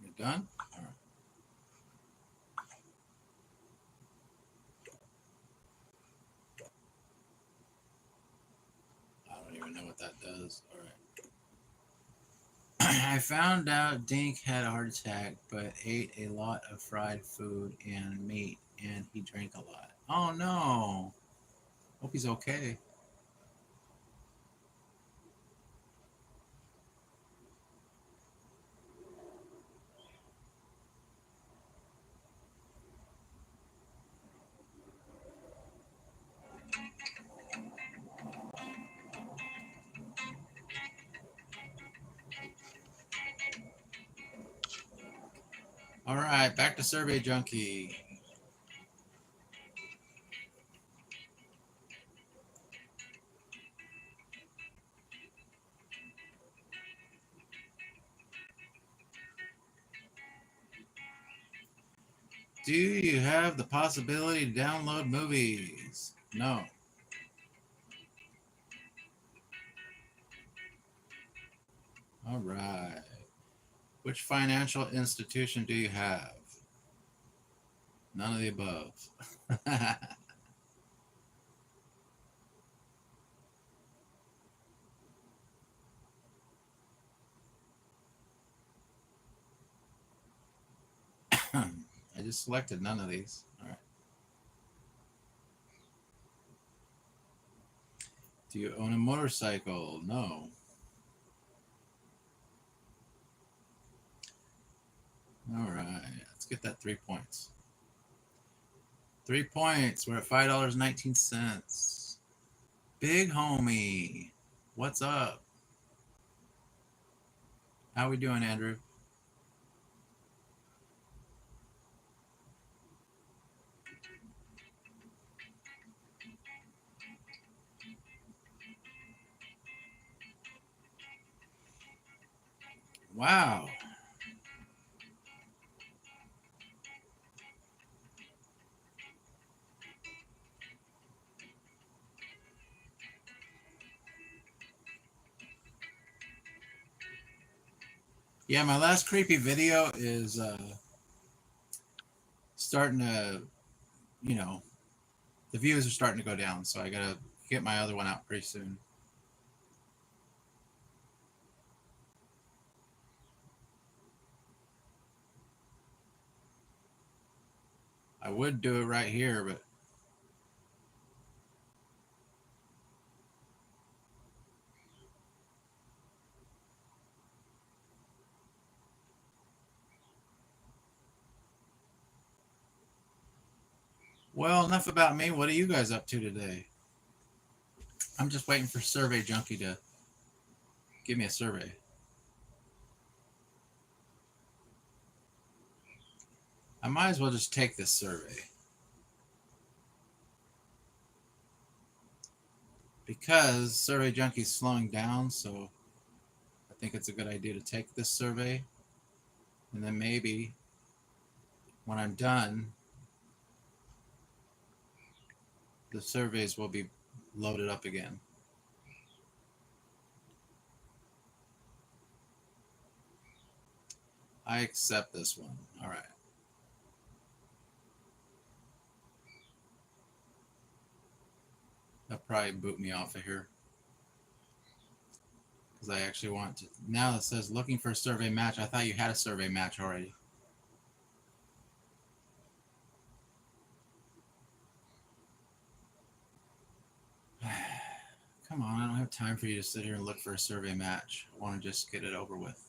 A: You're done? All right. I don't even know what that does. All right. I found out Dink had a heart attack, but ate a lot of fried food and meat, and he drank a lot. Oh no! Hope he's okay. All right, back to Survey Junkie. Do you have the possibility to download movies? No. All right. Which financial institution do you have? None of the above. I just selected none of these. All right. Do you own a motorcycle? No. All right. Let's get that 3 points. 3 points. We're at $5.19. Big homie. What's up? How we doing, Andrew? Wow. Yeah, my last creepy video is starting to, you know, the views are starting to go down, so I gotta get my other one out pretty soon. I would do it right here, but Well, enough about me. What are you guys up to today? I'm just waiting for Survey Junkie to give me a survey. I might as well just take this survey. Because Survey Junkie's slowing down, so I think it's a good idea to take this survey. And then maybe when I'm done, the surveys will be loaded up again. I accept this one. All right. They'll probably boot me off of here. Because I actually want to. Now it says looking for a survey match. I thought you had a survey match already. Come on, I don't have time for you to sit here and look for a survey match. I want to just get it over with.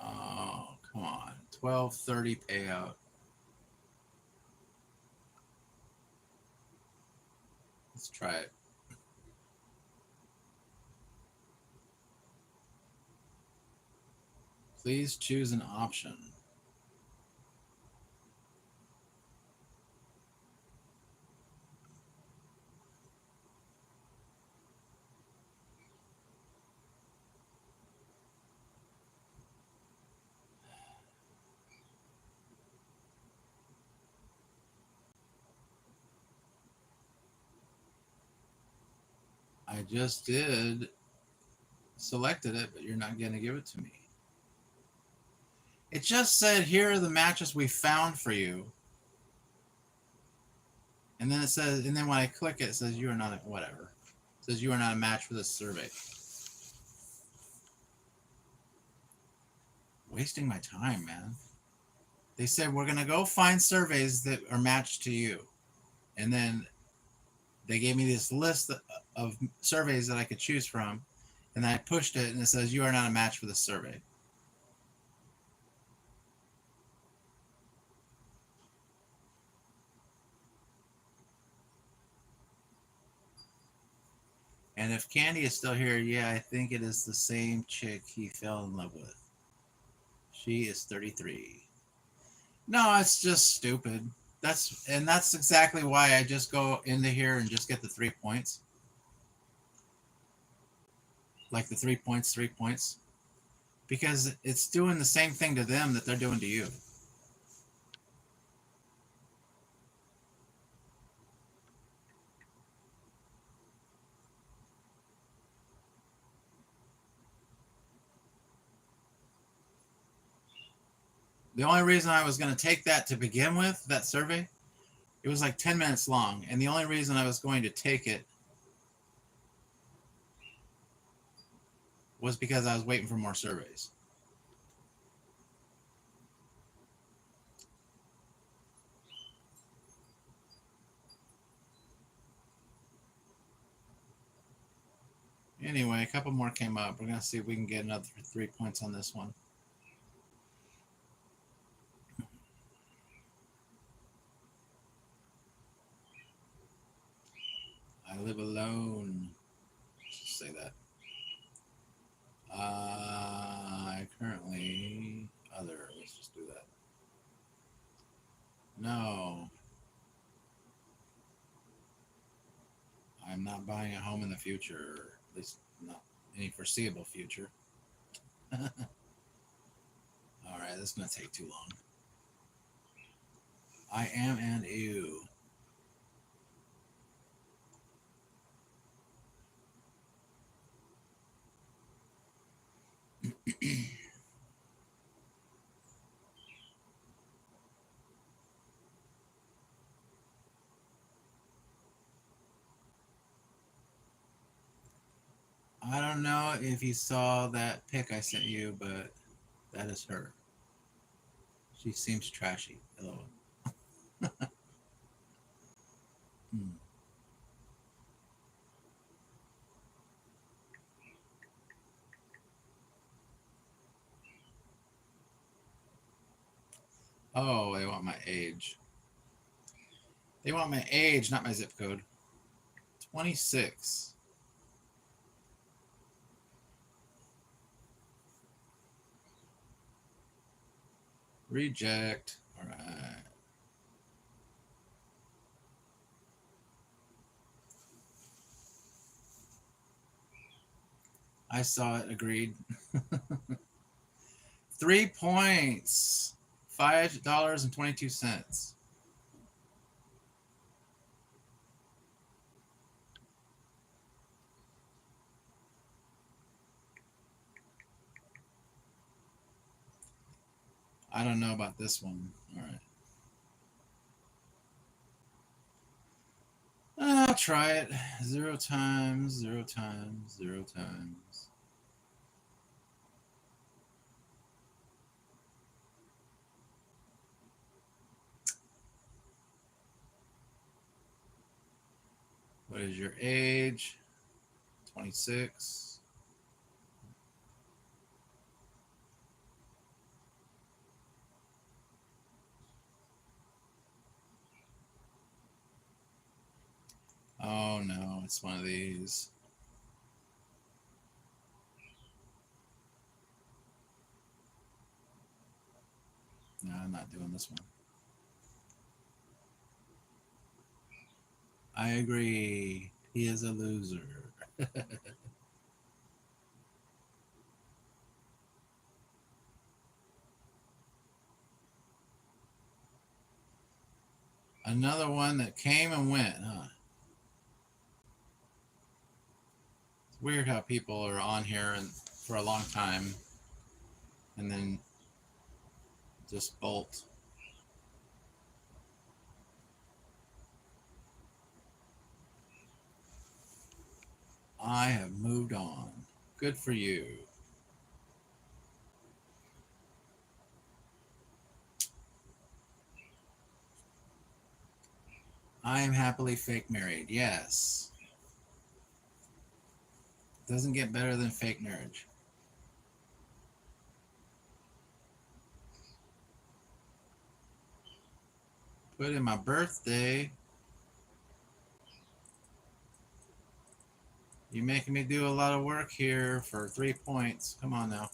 A: Oh, come on. 12.30 payout. Let's try it. Please choose an option. I just did selected it, but you're not going to give it to me. It just said, here are the matches we found for you. And then it says, and then when I click it, it says you are not, whatever. It says you are not a match for this survey. Wasting my time, man. They said, we're going to go find surveys that are matched to you. And then they gave me this list of surveys that I could choose from. And I pushed it, and it says, you are not a match for this survey. And if Candy is still here, yeah, I think it is the same chick he fell in love with. She is 33. No, it's just stupid. That's exactly why I just go into here and just get the 3 points. Like the 3 points, 3 points. Because it's doing the same thing to them that they're doing to you. The only reason I was going to take that to begin with, that survey, it was like 10 minutes long. And the only reason I was going to take it was because I was waiting for more surveys. Anyway, a couple more came up. We're going to see if we can get another 3 points on this one. I live alone. Let's just say that. I currently other. Let's just do that. No. I'm not buying a home in the future. At least not any foreseeable future. All right, this is going to take too long. I am and you. don't know if you saw that pic I sent you, but that is her. She seems trashy. Hello. Hmm. Oh, they want my age. They want my age, not my zip code. 26. Reject. All right. I saw it. Agreed. 3 points. $5.22. I don't know about this one. All right. I'll try it. 0 times, 0 times, 0 times. What is your age? 26. Oh no, it's one of these. No, I'm not doing this one. I agree. He is a loser. Another one that came and went, huh? It's weird how people are on here and for a long time and then just bolt. I have moved on. Good for you. I am happily fake married. Yes. Doesn't get better than fake marriage. Put in my birthday. You're making me do a lot of work here for 3 points. Come on now.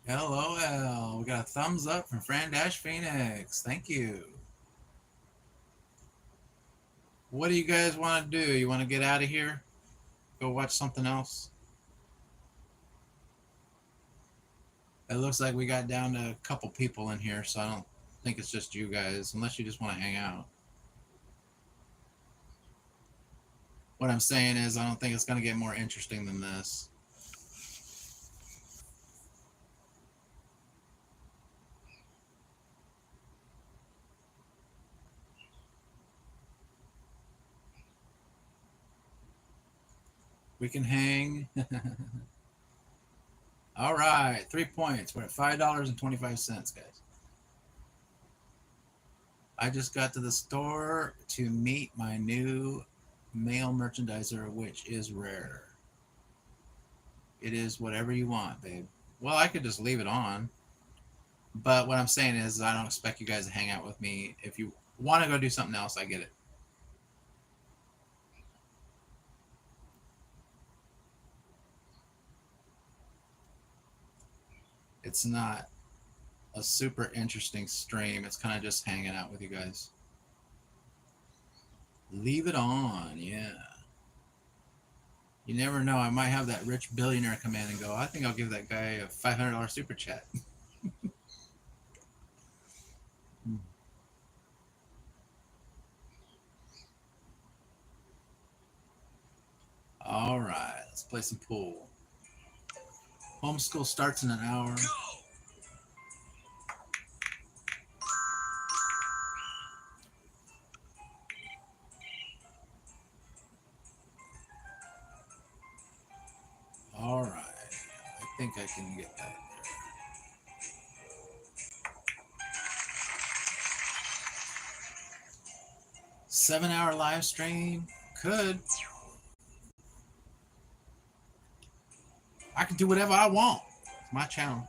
A: LOL. We got a thumbs up from Fran Dash Phoenix. Thank you. What do you guys want to do? You want to get out of here? Go watch something else? It looks like we got down to a couple people in here, so I don't think it's just you guys, unless you just want to hang out. What I'm saying is, I don't think it's going to get more interesting than this. We can hang. All right, 3 points. We're at $5.25, guys. I just got to the store to meet my new male merchandiser, which is rare. It is whatever you want, babe. Well, I could just leave it on. But what I'm saying is, I don't expect you guys to hang out with me. If you want to go do something else, I get it. It's not a super interesting stream. It's kind of just hanging out with you guys. Leave it on, yeah. You never know. I might have that rich billionaire come in and go, I think I'll give that guy a $500 super chat. All right, let's play some pool. Homeschool starts in an hour. All right, I think I can get that there. 7-hour live stream? Could. I can do whatever I want. It's my channel.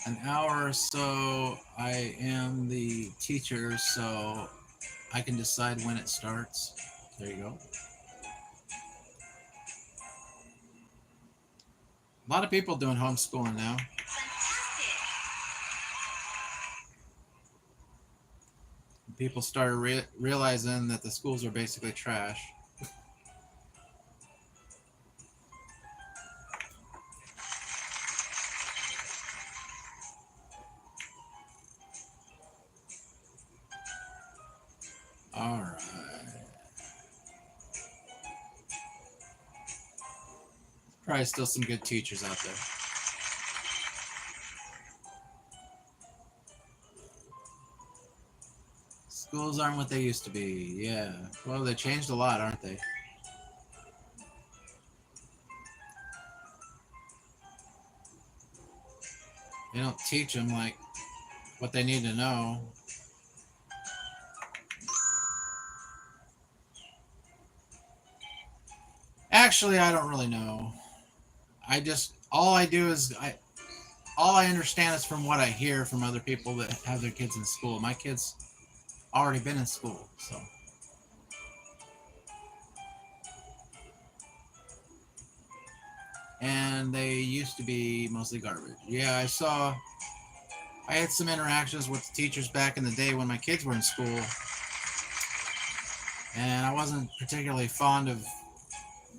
A: An hour or so, I am the teacher, so I can decide when it starts. There you go. A lot of people doing homeschooling now. People started realizing that the schools are basically trash. All right. Probably still some good teachers out there. Schools aren't what they used to be. Yeah. Well, they changed a lot, aren't they? They don't teach them like what they need to know. Actually, I don't really know. All I do is all I understand is from what I hear from other people that have their kids in school. My kids already been in school, so. And they used to be mostly garbage. Yeah, I had some interactions with the teachers back in the day when my kids were in school, and I wasn't particularly fond of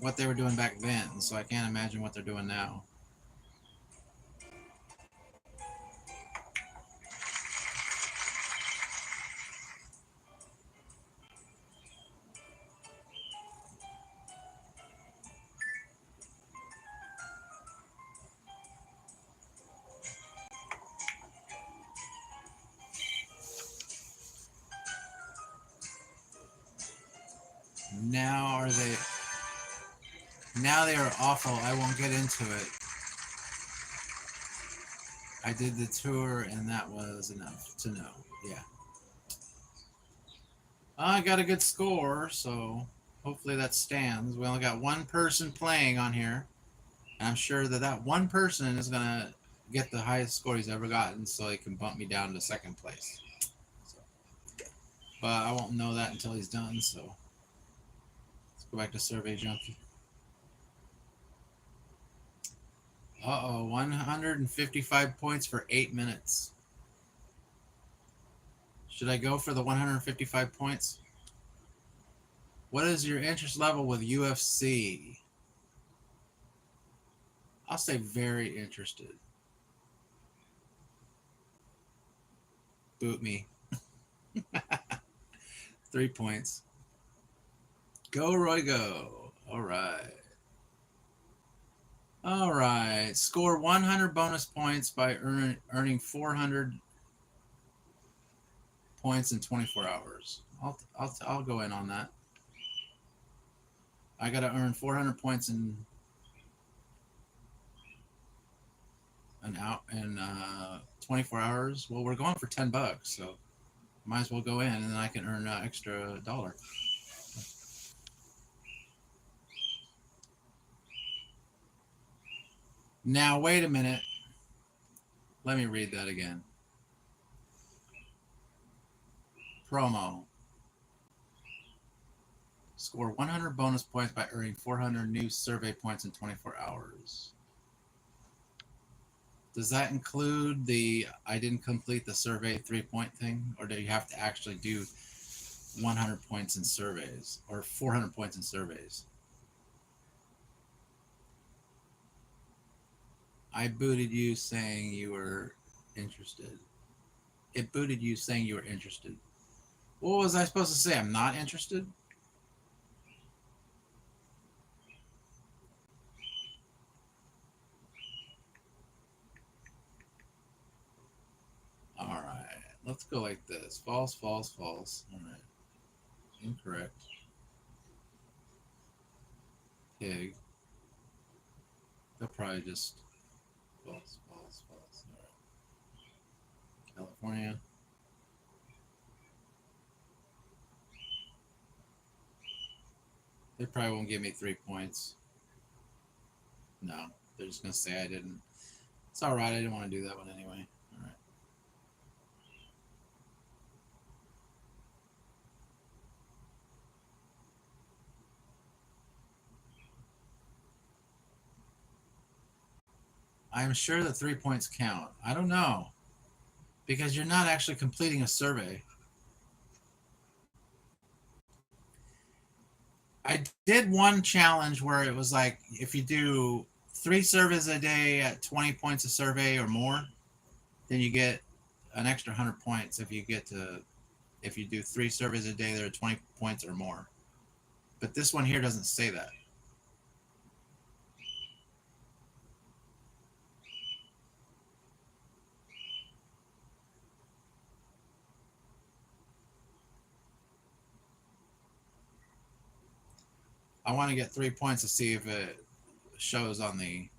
A: what they were doing back then, so I can't imagine what they're doing now. Now they are awful. I won't get into it. I did the tour and that was enough to know. Yeah. I got a good score, so hopefully that stands. We only got one person playing on here. And I'm sure that one person is going to get the highest score he's ever gotten so he can bump me down to second place. So, but I won't know that until he's done, so let's go back to Survey Junkie. Uh-oh, 155 points for 8 minutes. Should I go for the 155 points? What is your interest level with UFC? I'll say very interested. Boot me. 3 points. Go, Roy, go. All right. All right. Score 100 bonus points by earning 400 points in 24 hours. I'll go in on that. I got to earn 400 points in an out in 24 hours. Well, we're going for $10, so might as well go in, and then I can earn an extra $1. Now, wait a minute. Let me read that again. Promo. Score 100 bonus points by earning 400 new survey points in 24 hours. Does that include the I didn't complete the survey 3-point thing? Or do you have to actually do 100 points in surveys or 400 points in surveys? I booted you saying you were interested. It booted you saying you were interested. What was I supposed to say? I'm not interested? All right. Let's go like this. False, false, false. All right. Incorrect. Pig. They'll probably just false, false, false. All right. California. They probably won't give me 3 points. No, they're just gonna say I didn't. It's all right. I didn't want to do that one anyway. All right. I'm sure that 3 points count. I don't know because you're not actually completing a survey. I did one challenge where it was like if you do 3 surveys a day at 20 points a survey or more, then you get an extra 100 points if you do 3 surveys a day that are 20 points or more. But this one here doesn't say that. I want to get 3 points to see if it shows on the.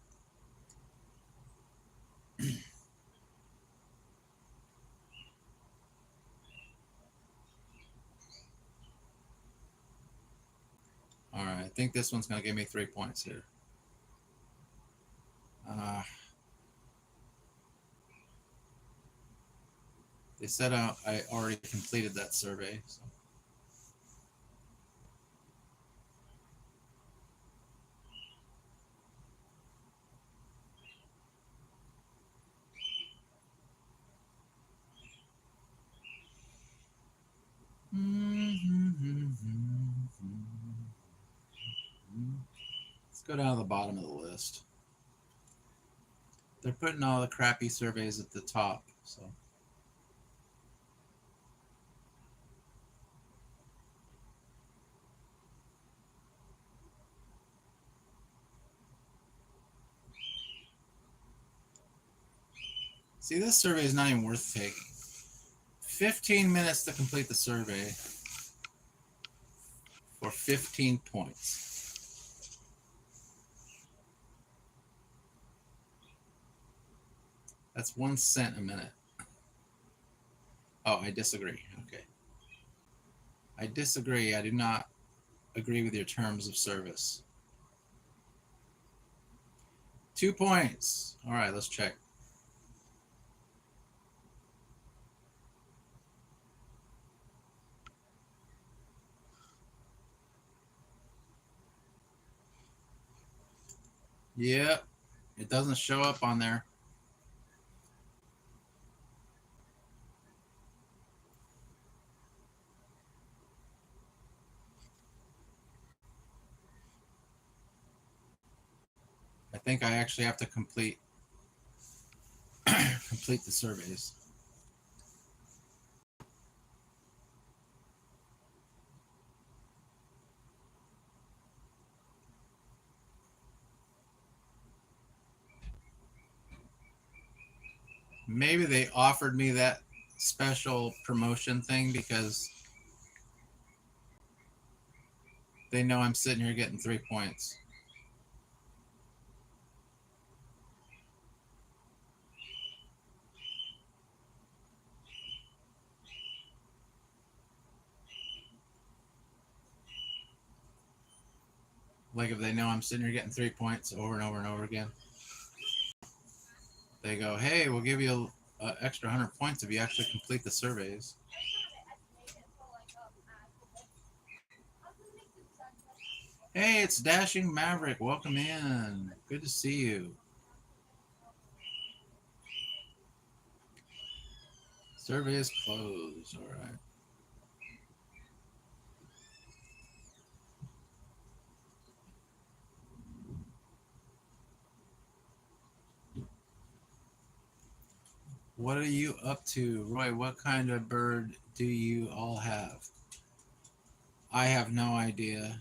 A: All right, I think this one's going to give me 3 points here. They said I already completed that survey. So. Let's go down to the bottom of the list. They're putting all the crappy surveys at the top. So. See, this survey is not even worth taking. 15 minutes to complete the survey for 15 points. That's 1 cent a minute. Oh, I disagree. Okay. I disagree. I do not agree with your terms of service. 2 points. All right, let's check. Yep. It doesn't show up on there. I think I actually have to complete the surveys. Maybe they offered me that special promotion thing because they know I'm sitting here getting 3 points. Like if they know I'm sitting here getting 3 points over and over and over again, they go, "Hey, we'll give you an extra 100 points if you actually complete the surveys." Hey, it's Dashing Maverick. Welcome in. Good to see you. Survey is closed. All right. What are you up to, Roy? What kind of bird do you all have? I have no idea.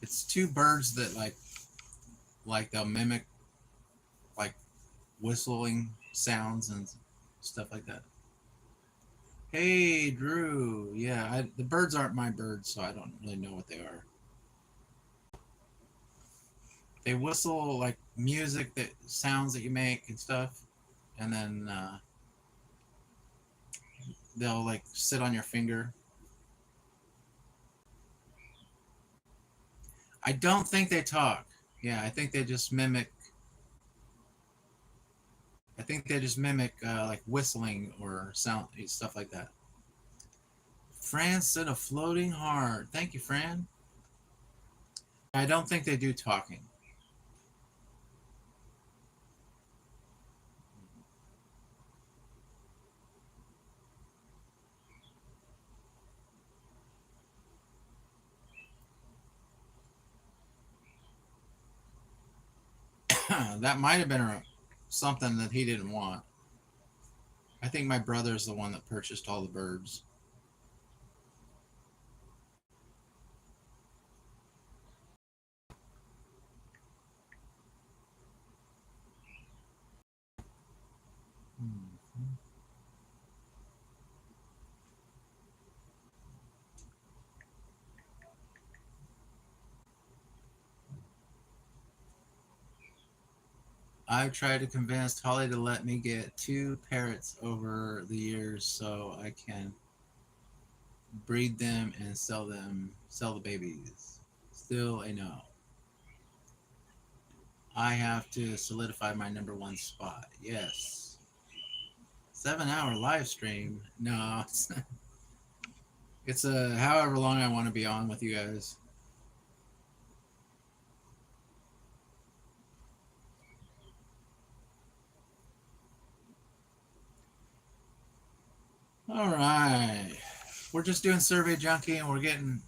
A: It's two birds that like they'll mimic like whistling sounds and stuff like that. Hey, Drew. Yeah, the birds aren't my birds, so I don't really know what they are. They whistle like music, that sounds that you make and stuff, and then they'll like sit on your finger. I don't think they talk. Yeah, I think they just mimic. I think they just mimic like whistling or sound stuff like that. Fran said a floating heart. Thank you, Fran. I don't think they do talking. That might have been something that he didn't want. I think my brother's the one that purchased all the birds. Mhm. I've tried to convince Holly to let me get two parrots over the years so I can breed them and sell the babies. Still a no. I have to solidify my number one spot. Yes. 7 hour live stream. No, it's a however long I want to be on with you guys. All right. We're just doing Survey Junkie and we're getting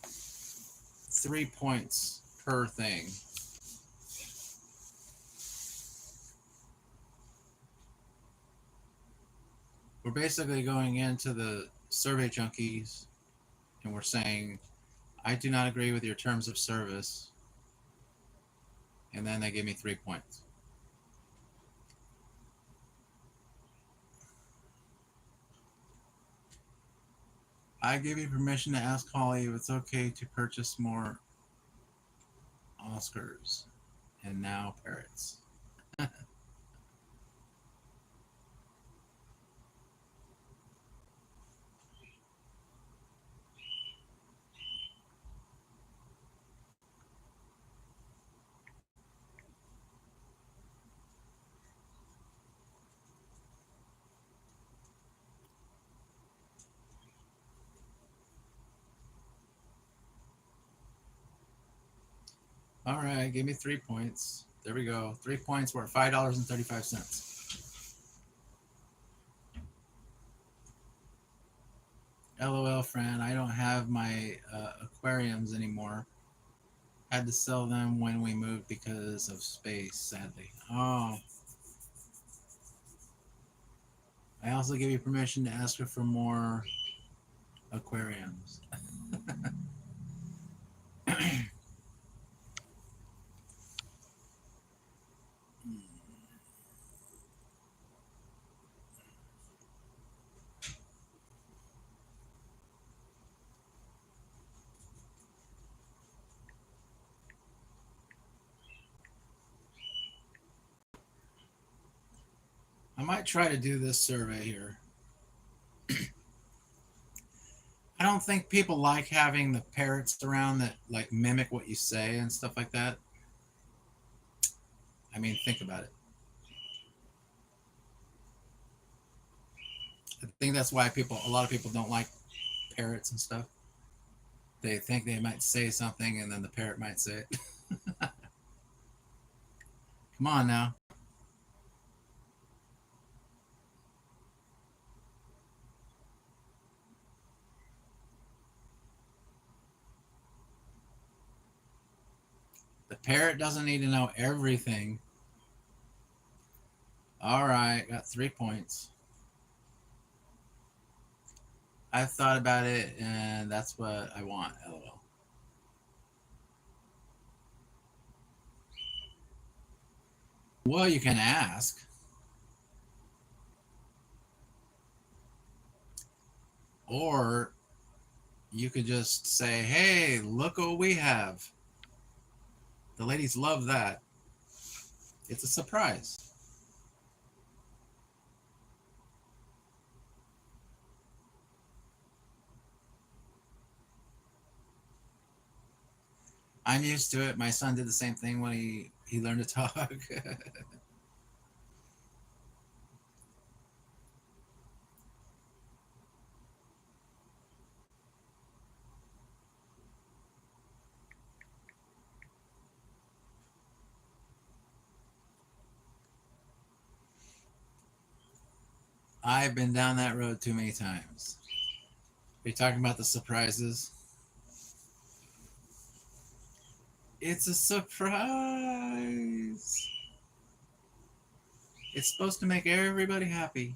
A: 3 points per thing. We're basically going into the Survey Junkies and we're saying, I do not agree with your terms of service. And then they give me 3 points. I give you permission to ask Holly if it's okay to purchase more Oscars and now parrots. All right, give me 3 points. There we go. 3 points. We're at $5.35. LOL, Fran. I don't have my aquariums anymore. Had to sell them when we moved because of space, sadly. Oh. I also give you permission to ask her for more aquariums. I might try to do this survey here. I don't think people like having the parrots around that like mimic what you say and stuff like that. I mean, think about it. I think that's why a lot of people don't like parrots and stuff. They think they might say something and then the parrot might say it. Come on now. The parrot doesn't need to know everything. All right, got 3 points. I've thought about it, and that's what I want. LOL. Well, you can ask. Or you could just say, hey, look what we have. The ladies love that. It's a surprise. I'm used to it. My son did the same thing when he learned to talk. I've been down that road too many times. Are you talking about the surprises? It's a surprise. It's supposed to make everybody happy.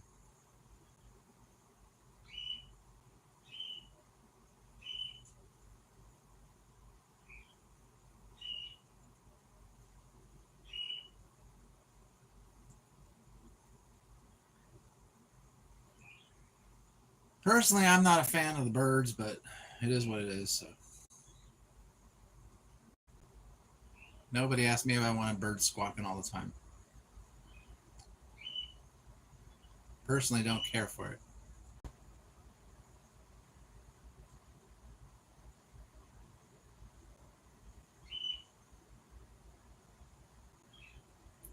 A: Personally, I'm not a fan of the birds, but it is what it is. So nobody asked me if I wanted birds squawking all the time. Personally, don't care for it.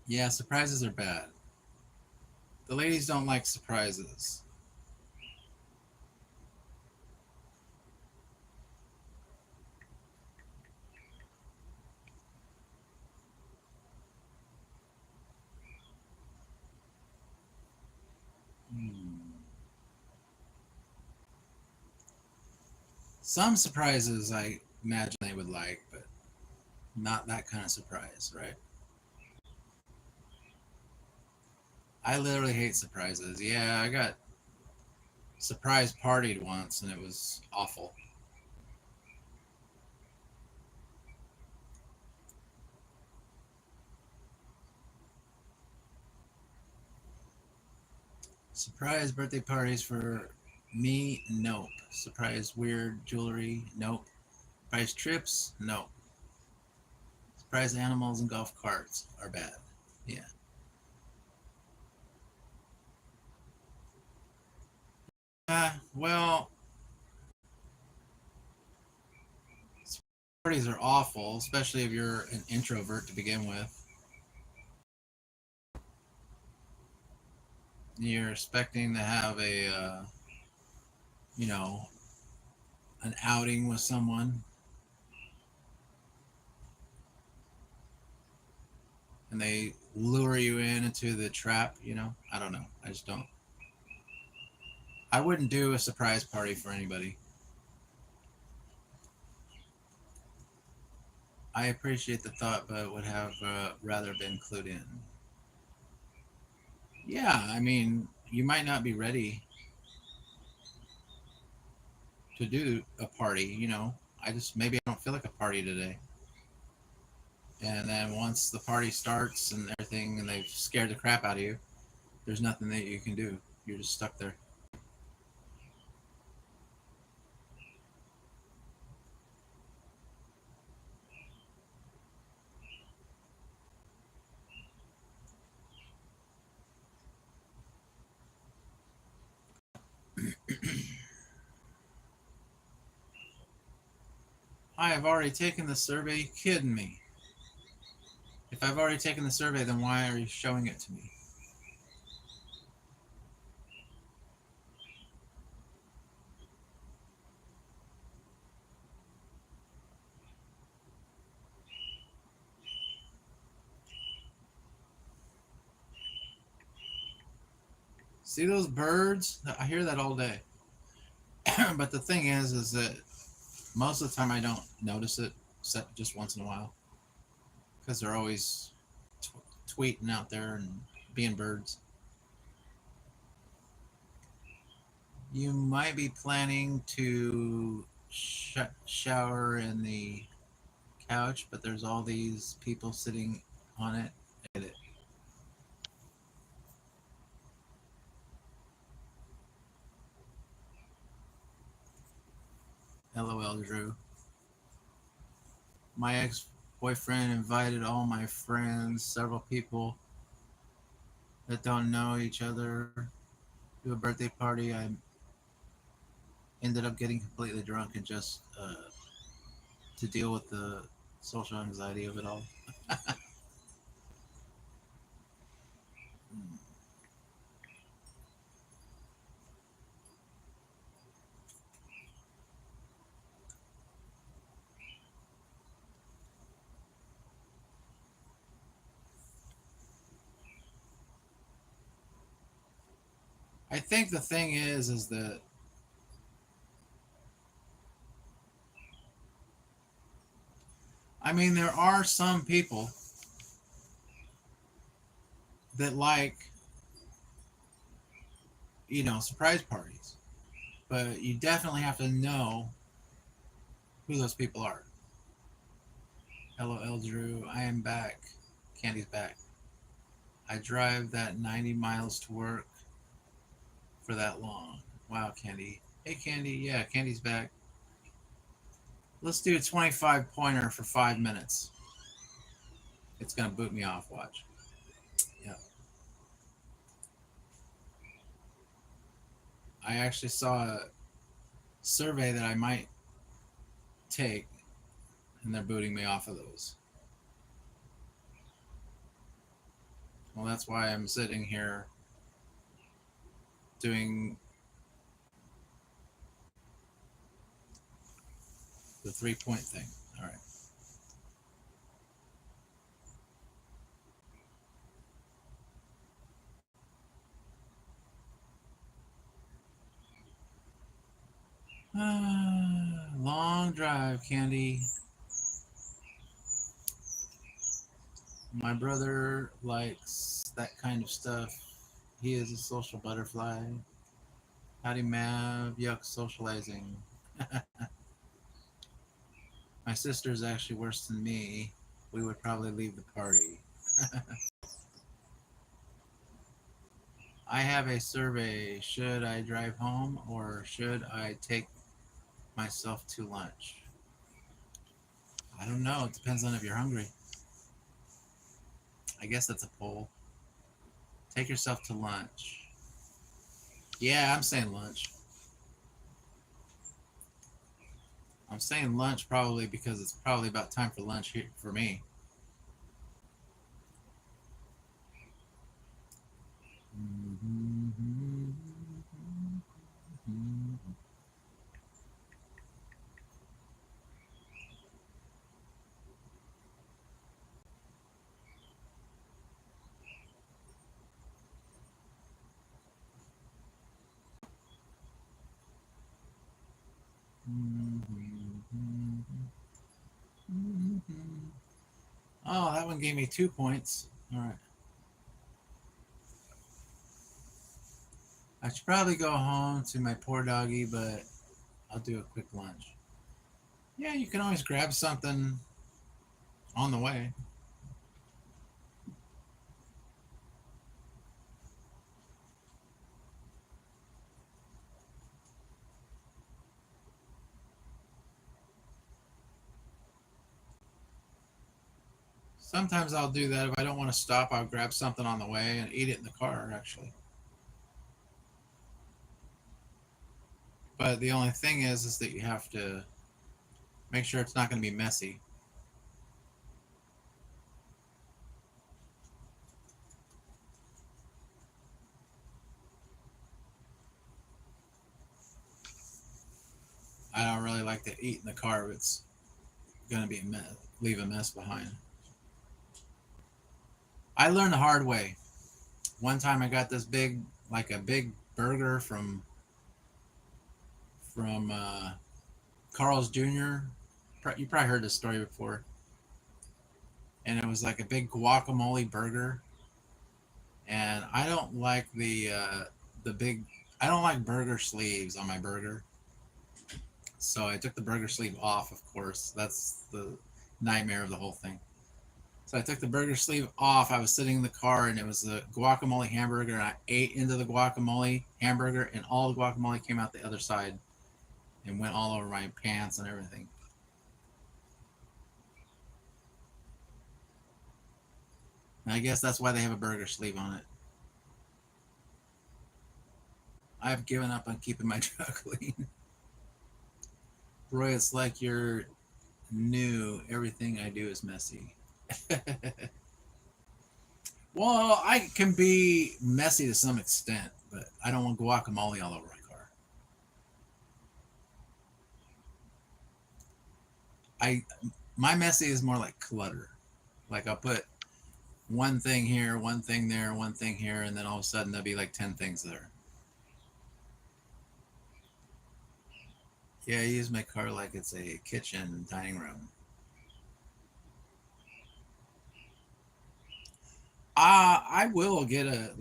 A: Yeah, surprises are bad. The ladies don't like surprises. Some surprises I imagine they would like, but not that kind of surprise, right? I literally hate surprises. Yeah, I got surprise partied once and it was awful. Surprise birthday parties for me? Nope. Surprise weird jewelry? Nope. Surprise trips? Nope. Surprise animals and golf carts are bad. Yeah. Well, parties are awful, especially if you're an introvert to begin with. You're expecting to have you know, an outing with someone, and they lure you into the trap. I don't know. I just don't. I wouldn't do a surprise party for anybody. I appreciate the thought, but would have rather been clued in. Yeah, I mean, you might not be ready to do a party. I just maybe I don't feel like a party today. And then once the party starts and everything, and they've scared the crap out of you, there's nothing that you can do. You're just stuck there. I have already taken the survey. You kidding me? If I've already taken the survey, then why are you showing it to me? See those birds? I hear that all day. But the thing is that most of the time I don't notice it, except just once in a while. because they're always tweeting out there and being birds. You might be planning to shower in the couch, but there's all these people sitting on it. It. LOL, Drew. My ex-boyfriend invited all my friends, several people that don't know each other, to a birthday party. I ended up getting completely drunk and just to deal with the social anxiety of it all. I think the thing is that I mean there are some people that like surprise parties, but you definitely have to know who those people are. LOL, Drew. I am back. Candy's back. I drive that 90 miles to work for that long. Wow, Candy. Hey, Candy. Yeah, Candy's back. Let's do a 25 pointer for 5 minutes. It's going to boot me off. Watch. Yeah. I actually saw a survey that I might take, and they're booting me off of those. Well, that's why I'm sitting here doing the 3-point thing. All right. Long drive, Candy. My brother likes that kind of stuff. He is a social butterfly. Howdy, Mav. Yuck, socializing. My sister is actually worse than me. We would probably leave the party. I have a survey. Should I drive home or should I take myself to lunch? I don't know. It depends on if you're hungry. I guess that's a poll. Take yourself to lunch. Yeah, I'm saying lunch. I'm saying lunch probably because it's probably about time for lunch here for me. Oh, that one gave me 2 points. All right. I should probably go home to my poor doggy, but I'll do a quick lunch. Yeah, you can always grab something on the way. Sometimes I'll do that. If I don't want to stop, I'll grab something on the way and eat it in the car, actually. But the only thing is that you have to make sure it's not going to be messy. I don't really like to eat in the car if it's going to be a mess, leave a mess behind. I learned the hard way. One time I got this big burger from Carl's Jr. You probably heard this story before. and it was like a big guacamole burger. And I don't like the big. I don't like burger sleeves on my burger. So I took the burger sleeve off. Of course, that's the nightmare of the whole thing. So I took the burger sleeve off. I was sitting in the car, and it was the guacamole hamburger, and I ate into the guacamole hamburger, and all the guacamole came out the other side and went all over my pants and everything. And I guess that's why they have a burger sleeve on it. I've given up on keeping my truck clean. Roy, it's like you're new. Everything I do is messy. Well, I can be messy to some extent, but I don't want guacamole all over my car. I my messy is more like clutter. Like I'll put one thing here, one thing there, one thing here, and then all of a sudden there'll be like 10 things there. Yeah, I use my car like it's a kitchen dining room. I will get a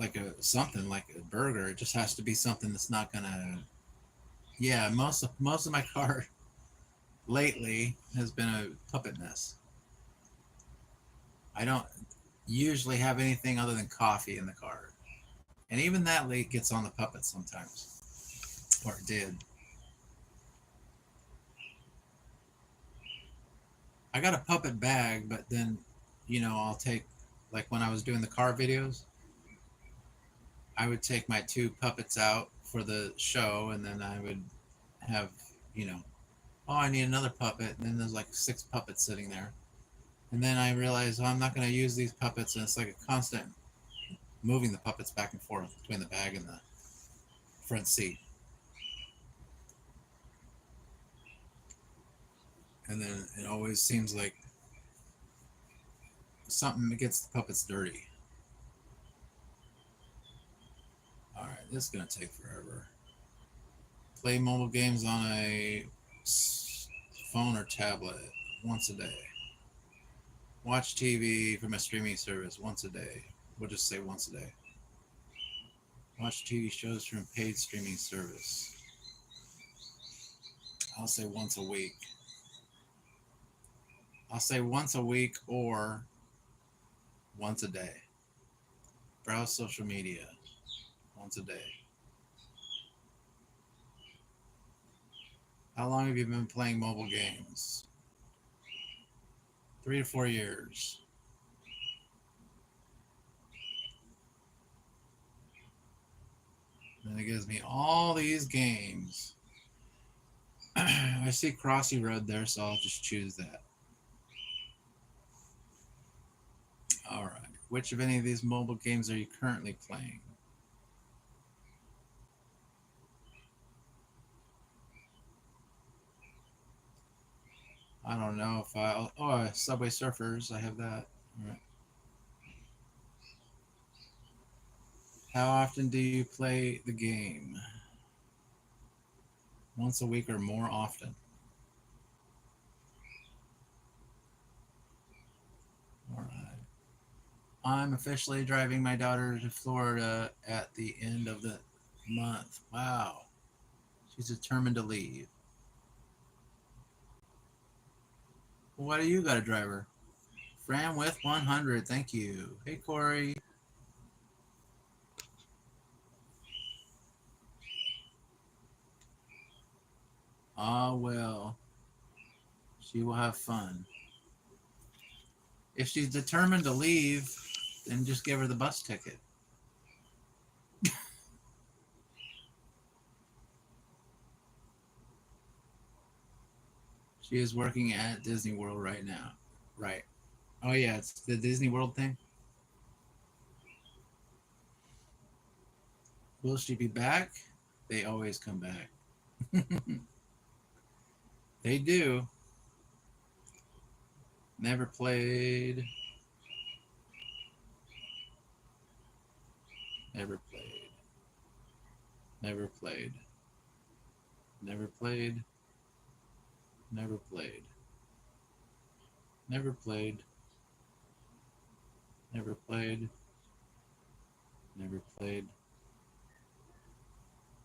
A: something like a burger. It just has to be something that's not gonna. Yeah, most of my car lately has been a puppet mess. I don't usually have anything other than coffee in the car, and even that late gets on the puppet sometimes, or it did. I got a puppet bag, but then, I'll take, like when I was doing the car videos, I would take my two puppets out for the show, and then I would have, you know, oh, I need another puppet, and then there's like six puppets sitting there. And then I realized, oh, I'm not going to use these puppets, and it's like a constant moving the puppets back and forth between the bag and the front seat. And then it always seems like something gets the puppets dirty. All right, this is going to take forever. Play mobile games on a phone or tablet once a day. Watch TV from a streaming service once a day. We'll just say once a day. Watch TV shows from paid streaming service. I'll say once a week. I'll say once a week or once a day. Browse social media once a day. How long have you been playing mobile games? 3 to 4 years. And it gives me all these games. I see Crossy Road there, so I'll just choose that. All right. Which of any of these mobile games are you currently playing? I don't know if I'll. Oh, Subway Surfers. I have that. All right. How often do you play the game? Once a week or more often? All right. I'm officially driving my daughter to Florida at the end of the month. Wow. She's determined to leave. What do you got a driver? Fran with 100. Thank you. Hey, Corey. Ah, well. She will have fun. If she's determined to leave, then just give her the bus ticket. She is working at Disney World right now. Right. Oh, yeah, it's the Disney World thing. Will she be back? They always come back. They do. Never played. Never played. Never played. Never played. Never played. Never played. Never played. Never played.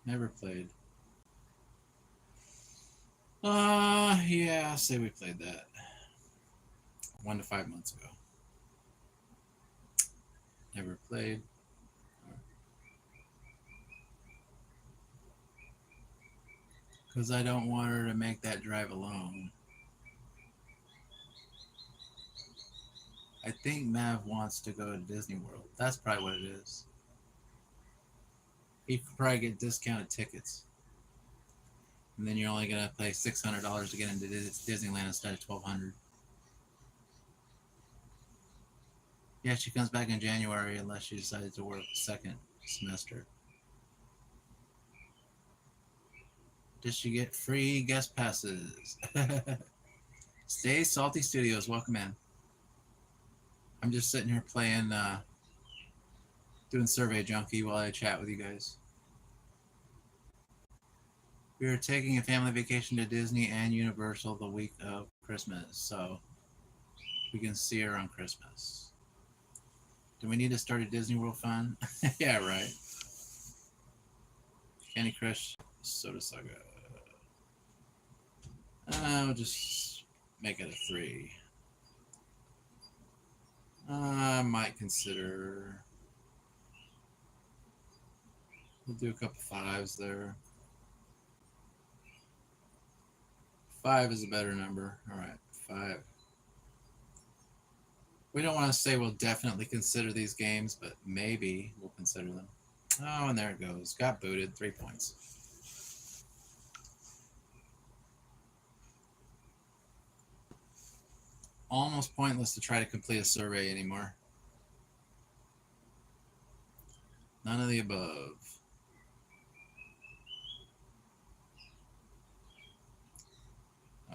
A: Never played. Yeah, say we played that 1 to 5 months ago. Never played. Because I don't want her to make that drive alone. I think Mav wants to go to Disney World. That's probably what it is. He could probably get discounted tickets. And then you're only going to pay $600 to get into Disneyland instead of $1,200. Yeah, she comes back in January unless she decides to work the second semester. Does she get free guest passes? Stay Salty Studios. Welcome in. I'm just sitting here playing, doing Survey Junkie while I chat with you guys. We are taking a family vacation to Disney and Universal the week of Christmas, so we can see her on Christmas. Do we need to start a Disney World fund? Yeah, right. Candy Crush Soda Saga. I'll just make it a 3. I might consider. We'll do a couple 5s there. 5 is a better number. All right, 5. We don't want to say we'll definitely consider these games, but maybe we'll consider them. Oh, and there it goes. Got booted. 3 points. Almost pointless to try to complete a survey anymore. None of the above.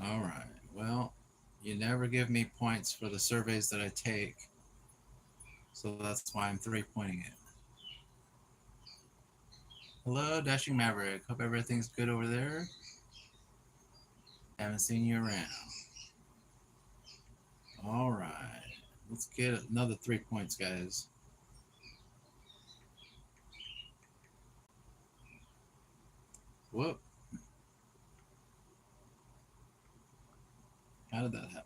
A: All right. Well, you never give me points for the surveys that I take, so that's why I'm 3-pointing it. Hello, Dashing Maverick. Hope everything's good over there. Haven't seen you around. All right. Let's get another 3 points, guys. Whoop. How did that happen?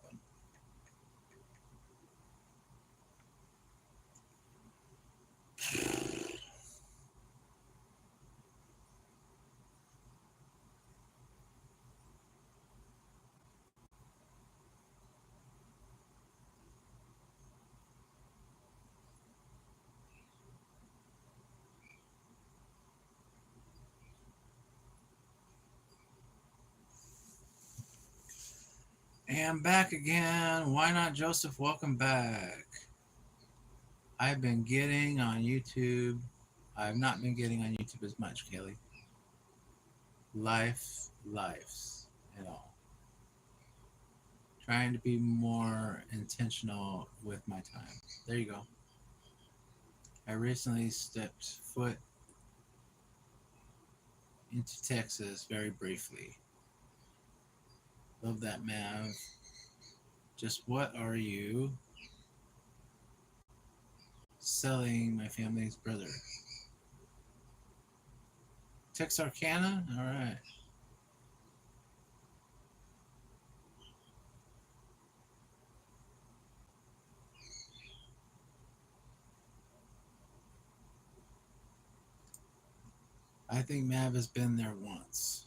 A: And back again. Why not, Joseph? Welcome back. I've been getting on YouTube. I've not been getting on YouTube as much, Kaylee. Life's and all. Trying to be more intentional with my time. There you go. I recently stepped foot into Texas very briefly. Love that, Mav. Just what are you selling my family's brother? Texarkana? All right. I think Mav has been there once.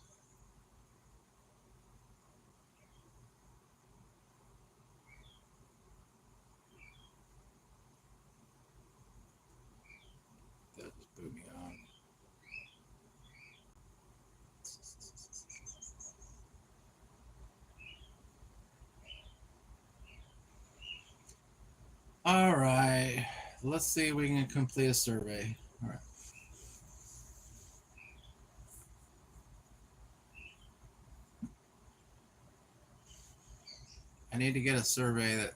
A: That just blew me on. All right. Let's see if we can complete a survey. All right. I need to get a survey that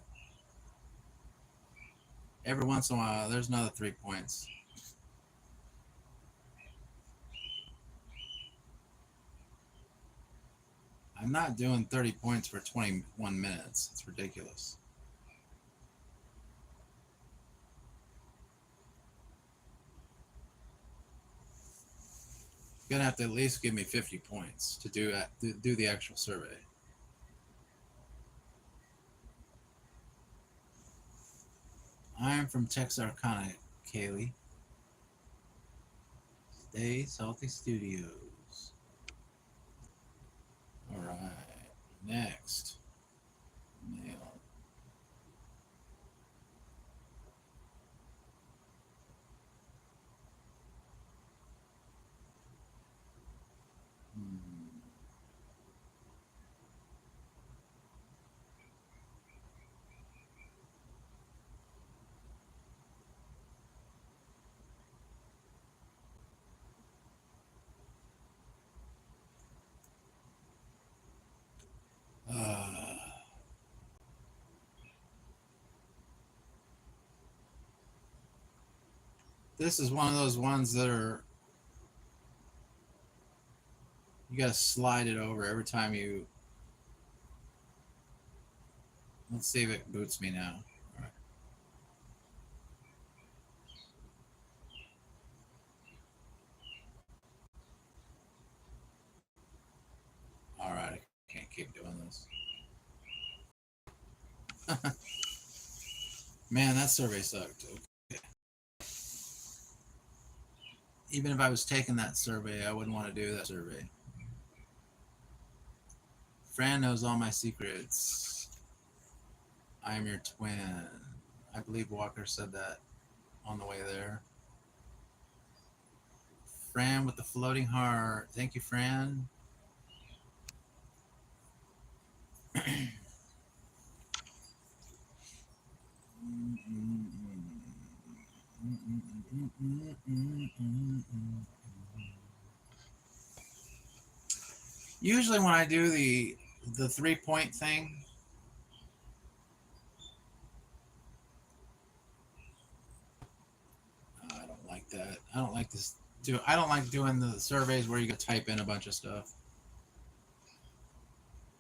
A: every once in a while, there's another 3 points. I'm not doing 30 points for 21 minutes. It's ridiculous. You're gonna have to at least give me 50 points to do the actual survey. I'm from Texarkana, Kaylee. Stay Salty Studios. All right, next. Mail. This is one of those ones that are, you gotta slide it over every time you. Let's see if it boots me now. All right. All right, I can't keep doing this. Man, that survey sucked. Okay. Even if I was taking that survey, I wouldn't want to do that survey. Fran knows all my secrets. I am your twin. I believe Walker said that on the way there. Fran with the floating heart. Thank you, Fran. Usually when I do the 3-point thing, I don't like that. I don't like this. I don't like doing the surveys where you gotta type in a bunch of stuff.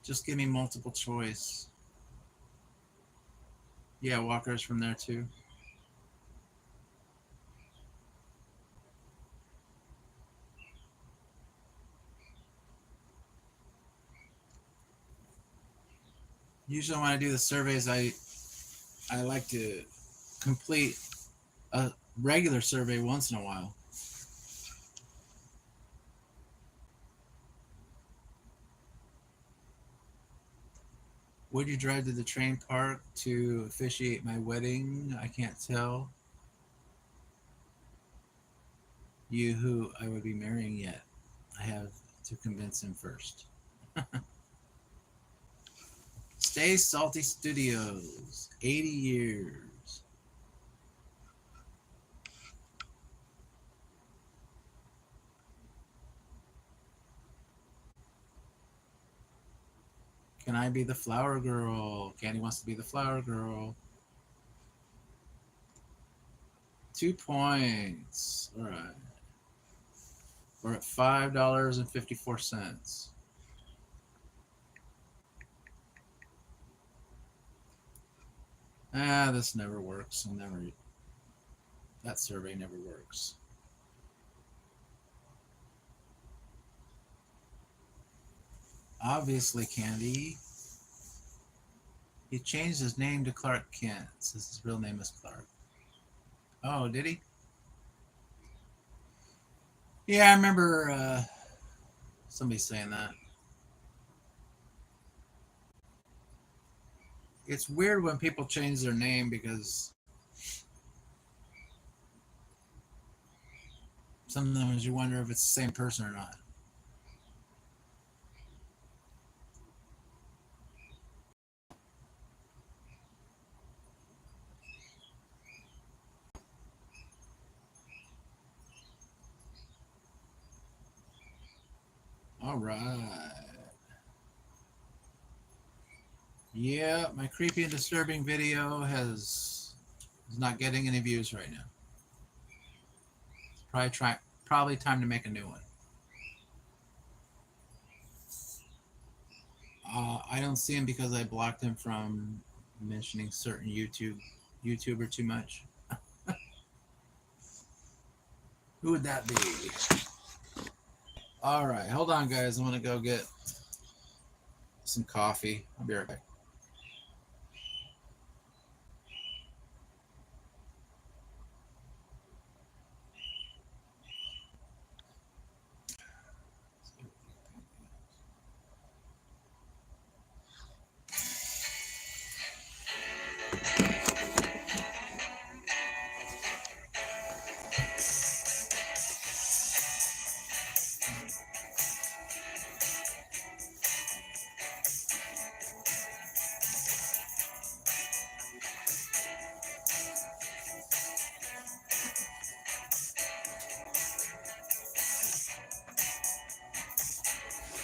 A: Just give me multiple choice. Yeah, Walker's from there too. Usually when I do the surveys, I like to complete a regular survey once in a while. Would you drive to the train park to officiate my wedding? I can't tell you who I would be marrying yet. I have to convince him first. Stay Salty Studios, 80 years. Can I be the flower girl? Candy wants to be the flower girl. 2 points. All right. We're at $5.54. This never works. That survey never works. Obviously, Candy. He changed his name to Clark Kent. Says his real name is Clark. Oh, did he? Yeah, I remember somebody saying that. It's weird when people change their name because sometimes you wonder if it's the same person or not. All right. Yeah, my creepy and disturbing video is not getting any views right now. Probably time to make a new one. I don't see him because I blocked him from mentioning certain YouTuber too much. Who would that be? All right, hold on, guys. I'm gonna go get some coffee. I'll be right back.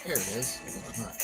A: Here it is. All right.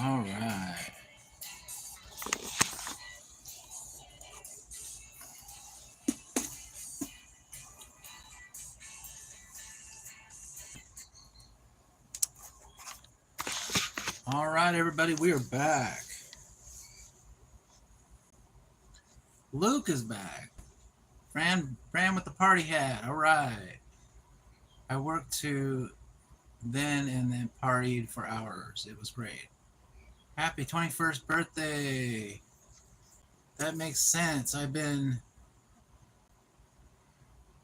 A: All right. All right, everybody, we are back. Luke is back. Fran with the party hat. All right. I worked to then and then partied for hours. It was great. Happy 21st birthday. That makes sense. I've been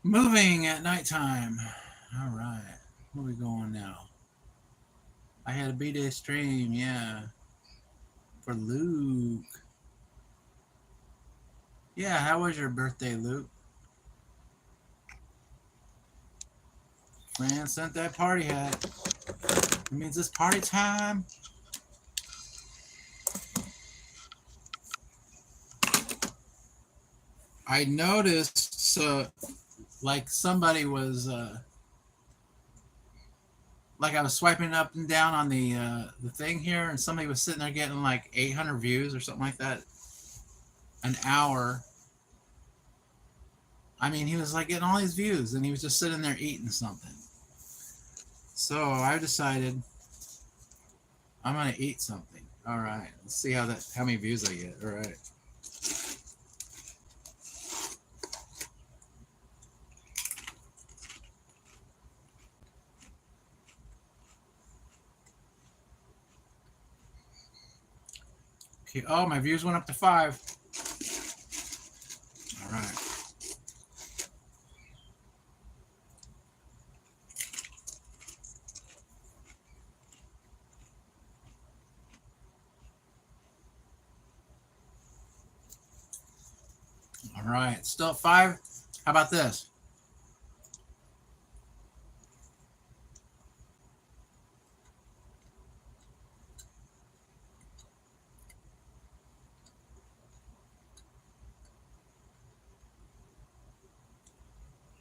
A: moving at nighttime. All right. Where are we going now? I had a B-Day stream, yeah. For Luke. Yeah, how was your birthday, Luke? Fran sent that party hat. It means it's party time. I noticed, like somebody was, like I was swiping up and down on the thing here, and somebody was sitting there getting like 800 views or something like that, an hour. I mean, he was like getting all these views, and he was just sitting there eating something. So I decided I'm gonna eat something. All right, let's see how many views I get. All right. Okay. Oh, my views went up to 5. All right. All right. Still at 5. How about this?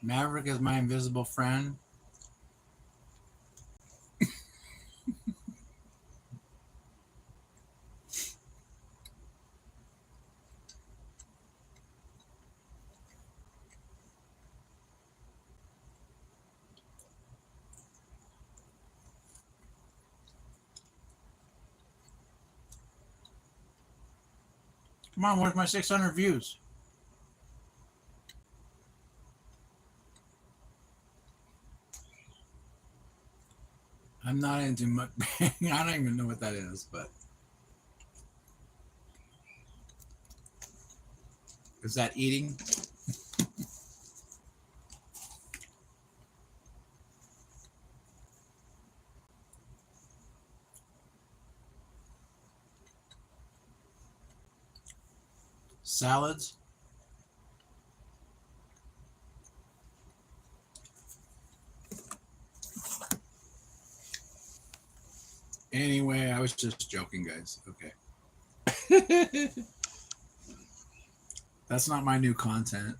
A: Maverick is my invisible friend. Come on, where's my 600 views? I'm not into mukbang. I don't even know what that is, but is that eating? Salads? Anyway, I was just joking, guys. Okay. That's not my new content.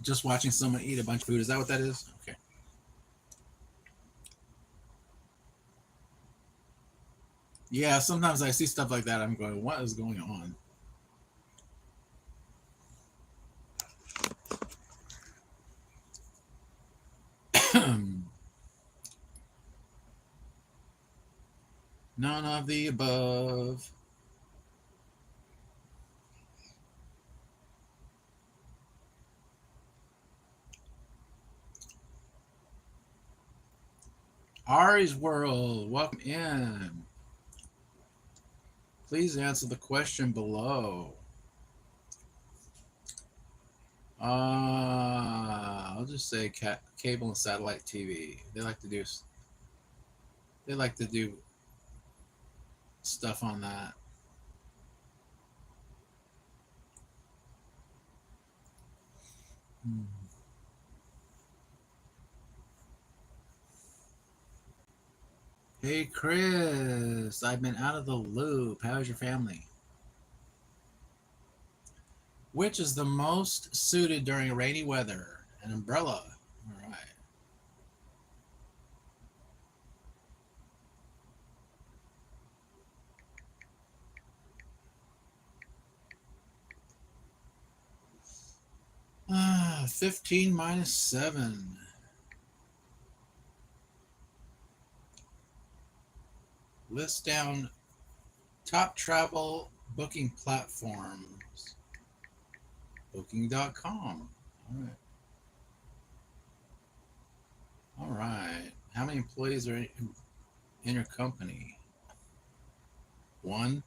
A: Just watching someone eat a bunch of food. Is that what that is? Okay. Yeah, sometimes I see stuff like that. I'm going, what is going on? None of the above. Ari's World, welcome in. Please answer the question below. I'll just say cable and satellite TV. They like to do stuff on that. Hmm. Hey Chris, I've been out of the loop. How's your family? Which is the most suited during rainy weather? An umbrella. All right. 15 minus 7. List down top travel booking platforms. Booking.com. All right. All right. How many employees are in your company? One.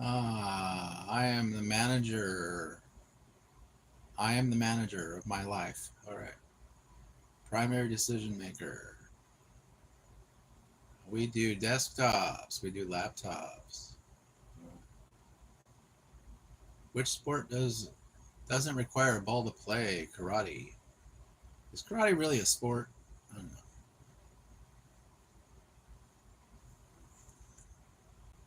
A: I am the manager. I am the manager of my life. All right. Primary decision maker. We do desktops. We do laptops. Which sport doesn't require a ball to play? Karate. Is karate really a sport? I don't know.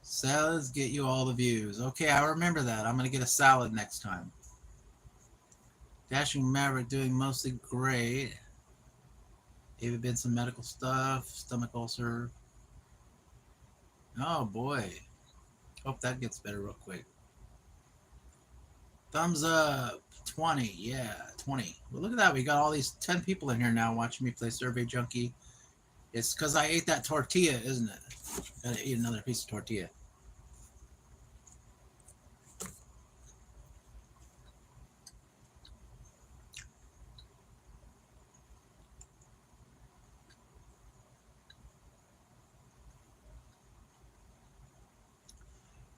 A: Salads get you all the views. Okay, I remember that. I'm gonna get a salad next time. Dashing Maverick doing mostly great. David been some medical stuff, stomach ulcer. Oh boy. Hope that gets better real quick. Thumbs up. 20. Yeah, 20. Well, look at that. We got all these 10 people in here now watching me play Survey Junkie. It's because I ate that tortilla, isn't it? Gotta eat another piece of tortilla.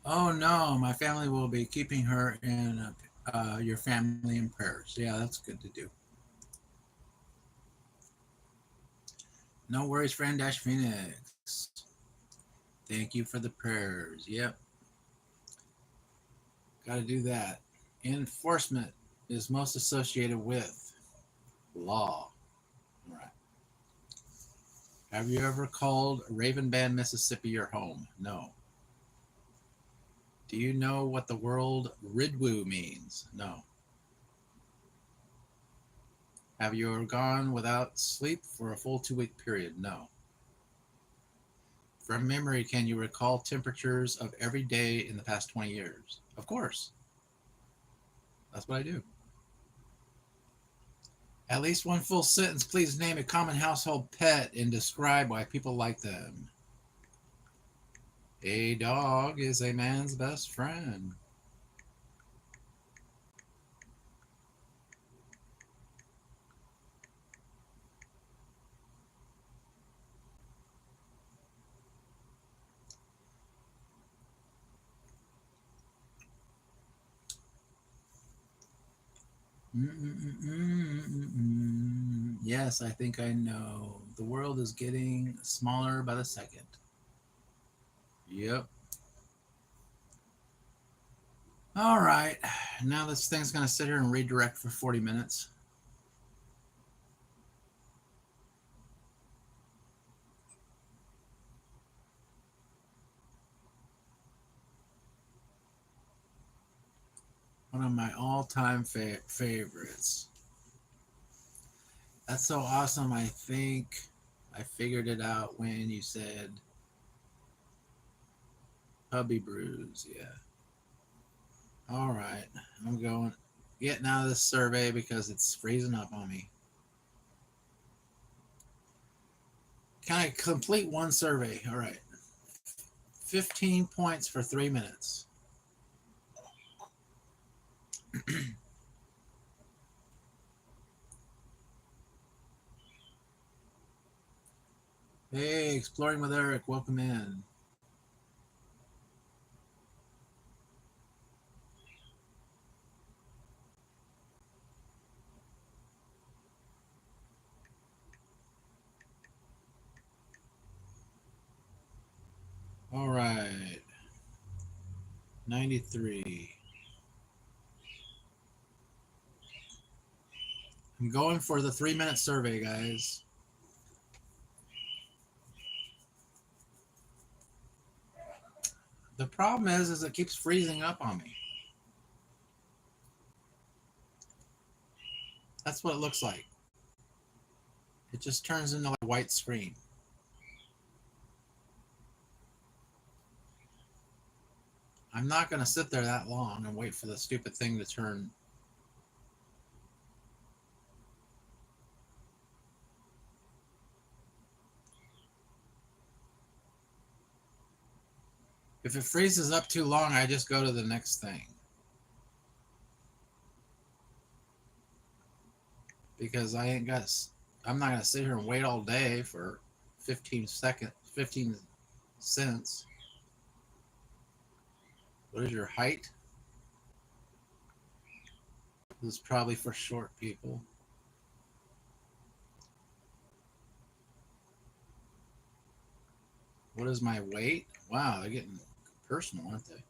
A: Oh no, my family will be keeping her in your family in prayers. Yeah, that's good to do. No worries, friend Dash Phoenix. Thank you for the prayers. Yep, got to do that. Enforcement is most associated with law. All right. Have you ever called Raven Band, Mississippi your home? No. Do you know what the word Ridwoo means? No. Have you ever gone without sleep for a full 2-week period? No. From memory, can you recall temperatures of every day in the past 20 years? Of course. That's what I do. At least one full sentence. Please name a common household pet and describe why people like them. A dog is a man's best friend. Yes, I think I know. The world is getting smaller by the second. Yep. All right. Now this thing's going to sit here and redirect for 40 minutes. One of my all-time favorites. That's so awesome. I think I figured it out when you said Puppy Brews. Yeah. All right. I'm getting out of this survey because it's freezing up on me. Can I complete one survey? All right. 15 points for 3 minutes. Hey, Exploring with Eric, welcome in. All right. 93. I'm going for the 3-minute survey, guys. The problem is it keeps freezing up on me. That's what it looks like. It just turns into like a white screen. I'm not going to sit there that long and wait for the stupid thing to turn. If it freezes up too long, I just go to the next thing. Because I'm not going to sit here and wait all day for 15 cents. What is your height? This is probably for short people. What is my weight? Wow, they're getting personal, aren't they?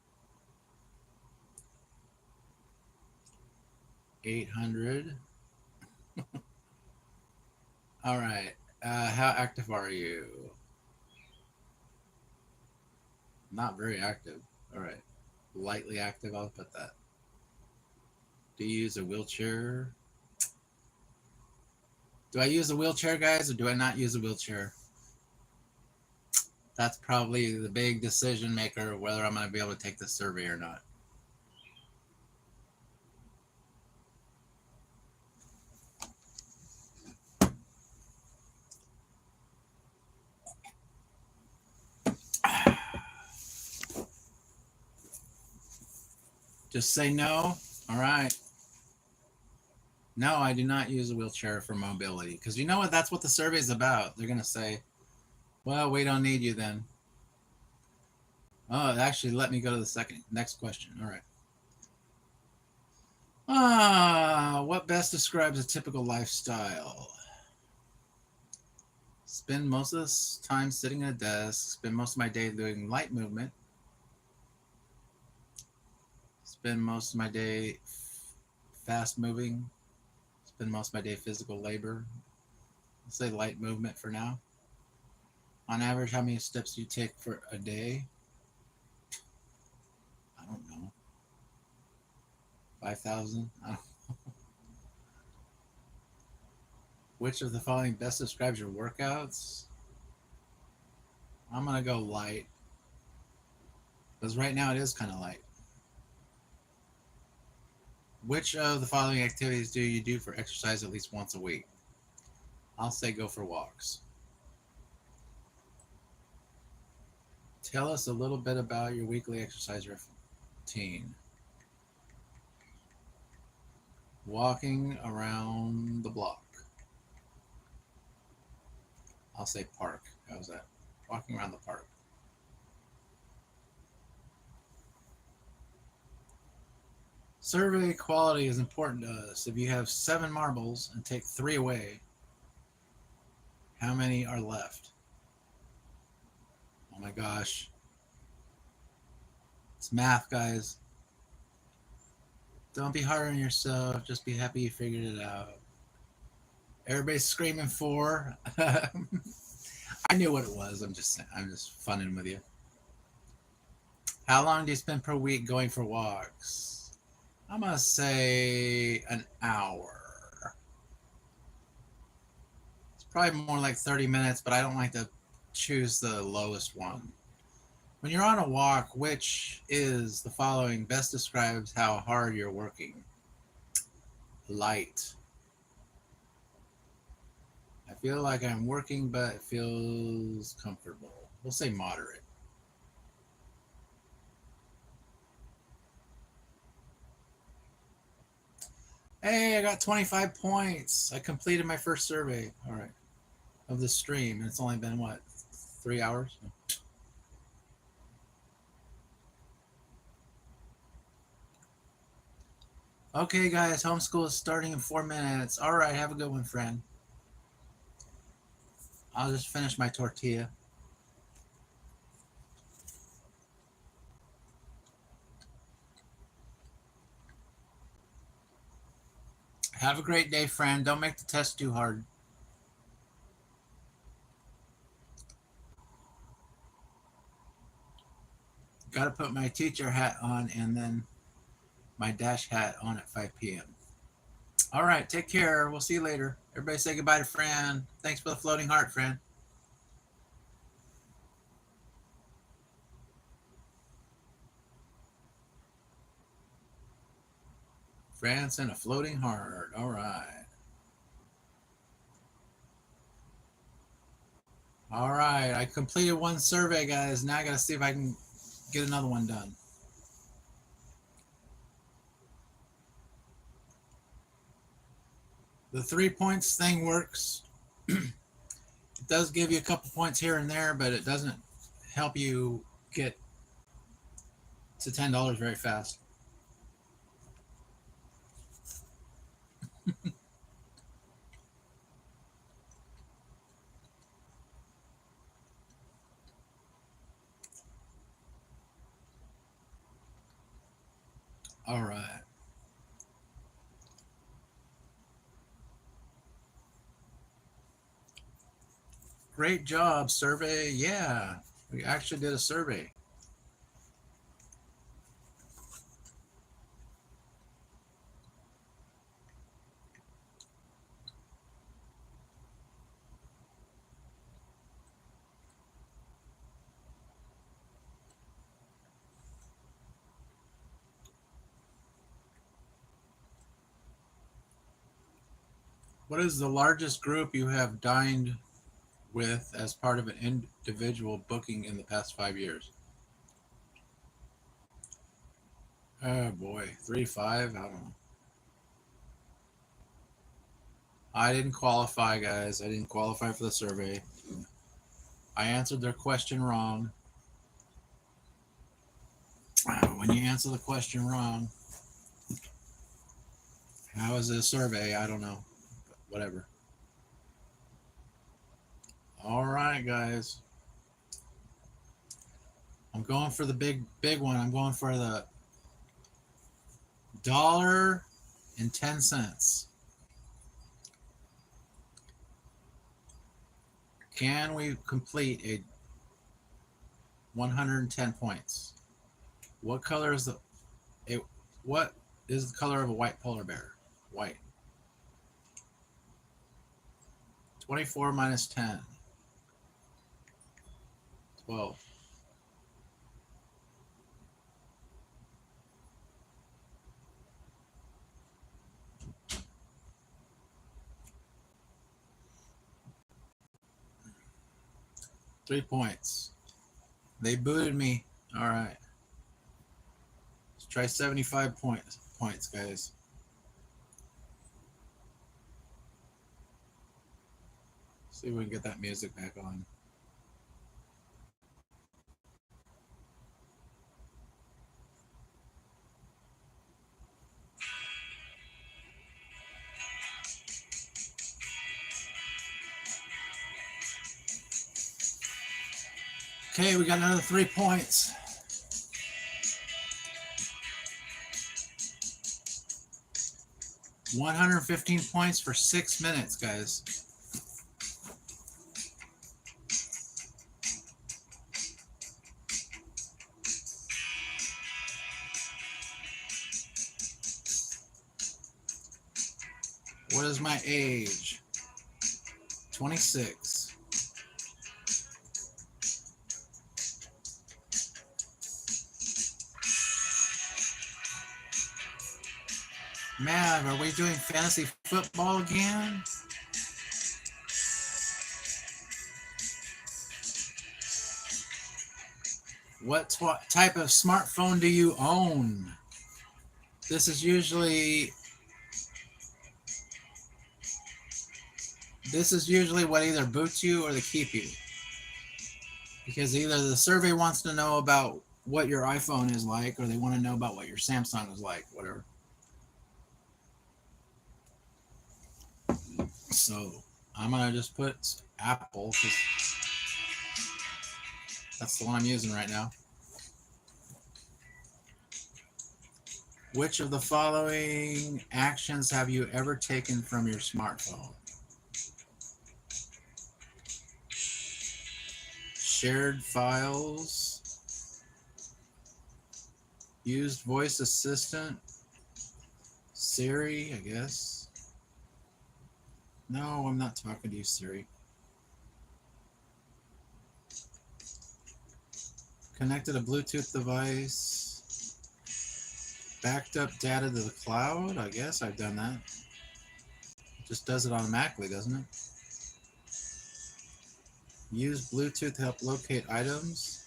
A: 800. All right. How active are you? Not very active. All right. Lightly active, I'll put that. Do you use a wheelchair? Do I use a wheelchair, guys, or do I not use a wheelchair? That's probably the big decision maker of whether I'm going to be able to take this survey or not. Just say no. All right. No, I do not use a wheelchair for mobility because you know what? That's what the survey is about. They're going to say, well, we don't need you then. Oh, actually, let me go to the next question. All right. What best describes a typical lifestyle? Spend most of the time sitting at a desk. Spend most of my day doing light movement. Spend most of my day fast moving. Spend most of my day physical labor. Let's say light movement for now. On average, how many steps do you take for a day? I don't know. 5,000? Which of the following best describes your workouts? I'm going to go light. Because right now it is kind of light. Which of the following activities do you do for exercise at least once a week? I'll say go for walks. Tell us a little bit about your weekly exercise routine. Walking around the block. I'll say park. How's that? Walking around the park. Survey quality is important to us. If you have 7 marbles and take 3 away, how many are left? Oh my gosh. It's math, guys. Don't be hard on yourself. Just be happy you figured it out. Everybody's screaming 4. I knew what it was. I'm just funning with you. How long do you spend per week going for walks? I'm going to say an hour. It's probably more like 30 minutes, but I don't like to choose the lowest one. When you're on a walk, which is the following best describes how hard you're working? Light. I feel like I'm working, but it feels comfortable. We'll say moderate. Hey, I got 25 points. I completed my first survey. All right. Of the stream. And it's only been, what, 3 hours? Okay, guys. Homeschool is starting in 4 minutes. All right. Have a good one, friend. I'll just finish my tortilla. Have a great day, friend. Don't make the test too hard. Got to put my teacher hat on and then my dash hat on at 5 p.m. All right, take care. We'll see you later. Everybody say goodbye to Fran. Thanks for the floating heart, Fran. Fran sent a floating heart. All right. All right, I completed one survey, guys. Now I got to see if I can get another one done. The 3 points thing works. It does give you a couple points here and there, but it doesn't help you get to $10 very fast. All right. Great job, survey. Yeah, we actually did a survey. What is the largest group you have dined with as part of an individual booking in the past 5 years? Oh boy, 3 to 5? I don't know. I didn't qualify, guys. I didn't qualify for the survey. I answered their question wrong. When you answer the question wrong, how is it a survey? I don't know. But whatever. All right, guys. I'm going for the big one. I'm going for the $1.10. Can we complete a 110 points? What color is what is the color of a white polar bear? White. 24 minus 10. 12. Three points. They booted me. All right. Let's try 75 points, guys. See if we can get that music back on. Okay, we got another 3 points. $115 points for 6 minutes, guys. What is my age? 26. Man, are we doing fantasy football again? What type of smartphone do you own? This is usually what either boots you or they keep you. Because either the survey wants to know about what your iPhone is like or they want to know about what your Samsung is like, whatever. So I'm going to just put Apple because that's the one I'm using right now. Which of the following actions have you ever taken from your smartphone? Shared files, used voice assistant, Siri, I guess. No, I'm not talking to you, Siri. Connected a Bluetooth device. Backed up data to the cloud. I guess I've done that. It just does it automatically, doesn't it? Use Bluetooth to help locate items.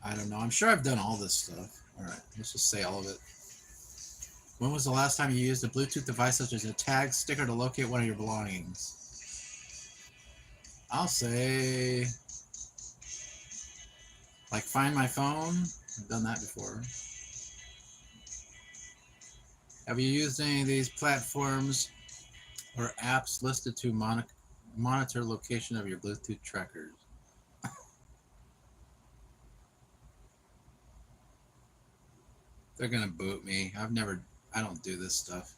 A: I don't know. I'm sure I've done all this stuff. All right, let's just say all of it. When was the last time you used a Bluetooth device such as a tag sticker to locate one of your belongings? I'll say, like, find my phone. I've done that before. Have you used any of these platforms or apps listed to monitor location of your Bluetooth trackers? They're gonna boot me. I don't do this stuff.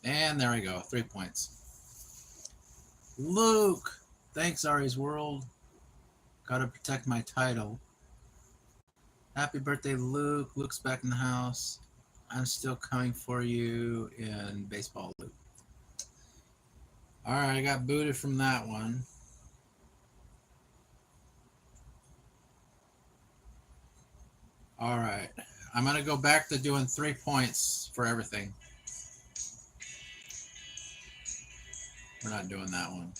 A: And there we go, 3 points. Luke, thanks, Ari's World. Gotta protect my title. Happy birthday, Luke. Luke's back in the house. I'm still coming for you in baseball, Luke. All right, I got booted from that one. All right, I'm gonna go back to doing 3 points for everything. We're not doing that one.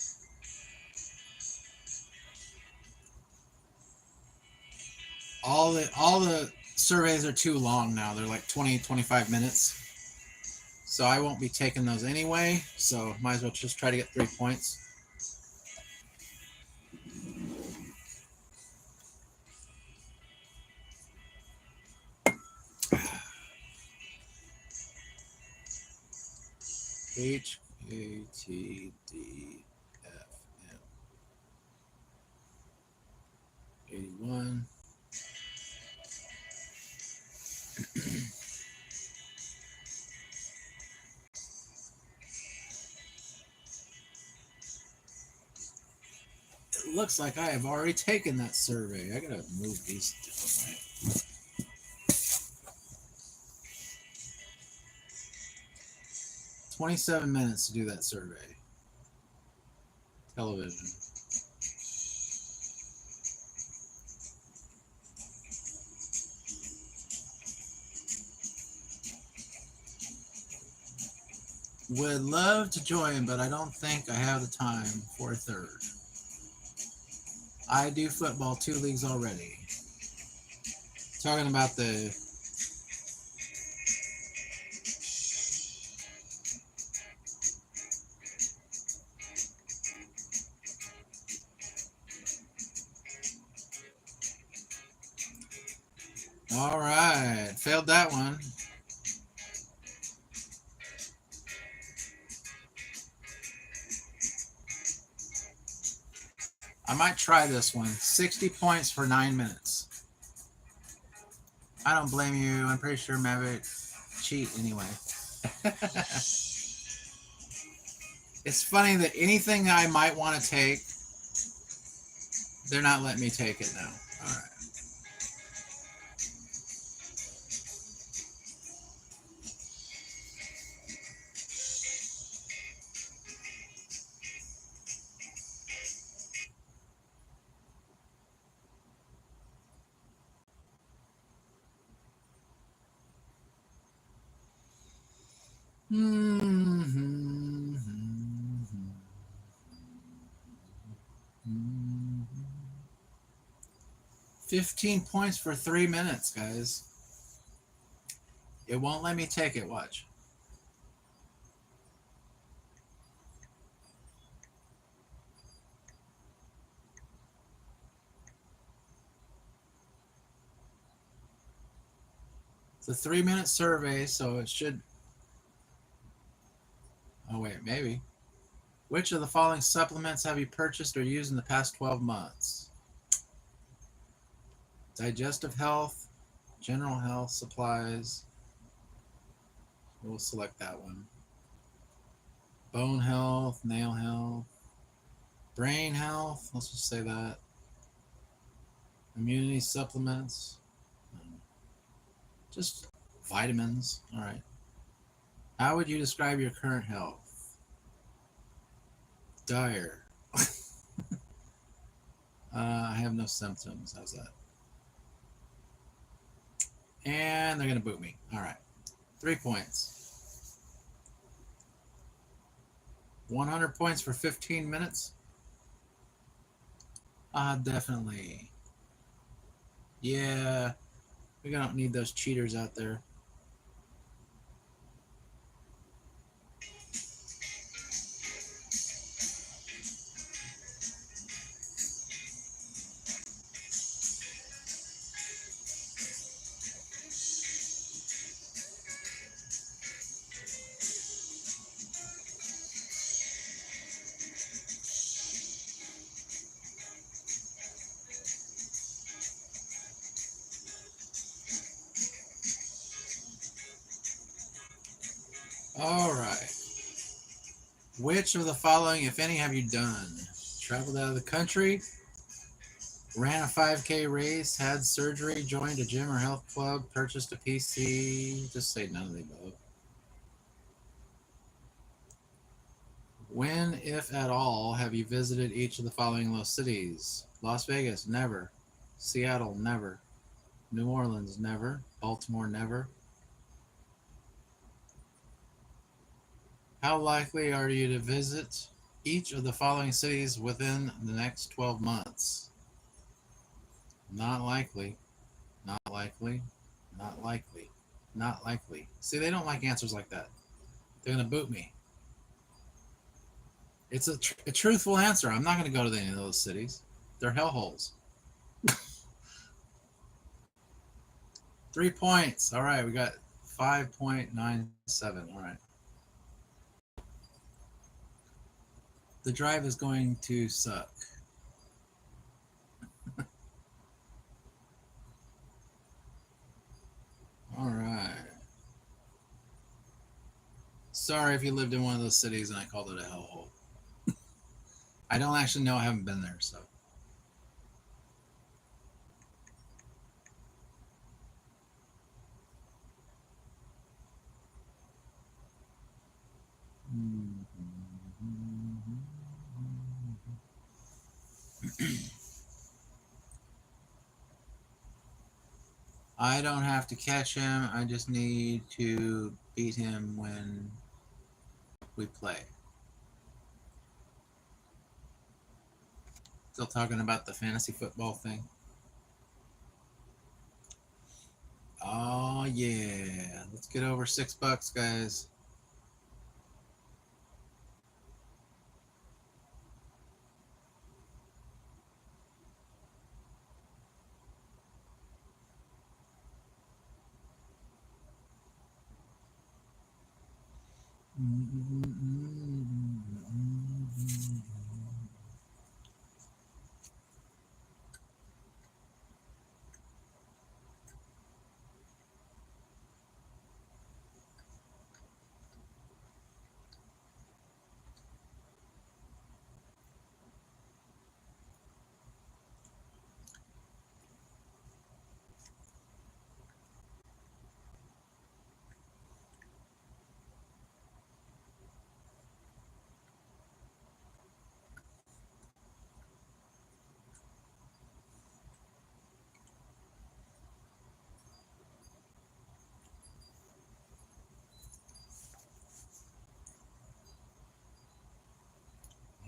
A: All the surveys are too long now. They're like 20, 25 minutes. So I won't be taking those anyway. So might as well just try to get 3 points. H A T D F M 81. It looks like I have already taken that survey. I gotta move these different way. 27 minutes to do that survey. television. Would love to join, but I don't think I have the time for a third. I do football 2 leagues already. Talking about the all right, failed that one. I might try this one. 60 points for 9 minutes. I don't blame you. I'm pretty sure Maverick cheat anyway. It's funny that anything I might want to take, they're not letting me take it now. All right. Mm-hmm. 15 points for 3 minutes, guys. It won't let me take it. Watch. It's a 3-minute survey, so it should. Oh, wait, maybe. Which of the following supplements have you purchased or used in the past 12 months? Digestive health, general health, supplies. We'll select that one. Bone health, nail health, brain health. Let's just say that. Immunity supplements. Just vitamins. All right. How would you describe your current health? Dire. I have no symptoms. How's that? And they're going to boot me. All right. 3 points. 100 points for 15 minutes? Definitely. Yeah. We don't need those cheaters out there. All right. Which of the following, if any, have you done? Traveled out of the country, ran a 5K race, had surgery, joined a gym or health club, purchased a PC. Just say none of the above. When, if at all, have you visited each of the following low cities? Las Vegas, never. Seattle, never. New Orleans, never. Baltimore, never. How likely are you to visit each of the following cities within the next 12 months? Not likely. Not likely. Not likely. Not likely. See, they don't like answers like that. They're going to boot me. It's a truthful answer. I'm not going to go to any of those cities. They're hellholes. 3 points. All right, we got 5.97. All right. The drive is going to suck. All right. Sorry if you lived in one of those cities and I called it a hellhole. I don't actually know. I haven't been there, so. I don't have to catch him. I just need to beat him when we play. Still talking about the fantasy football thing. Oh yeah, let's get over $6, guys.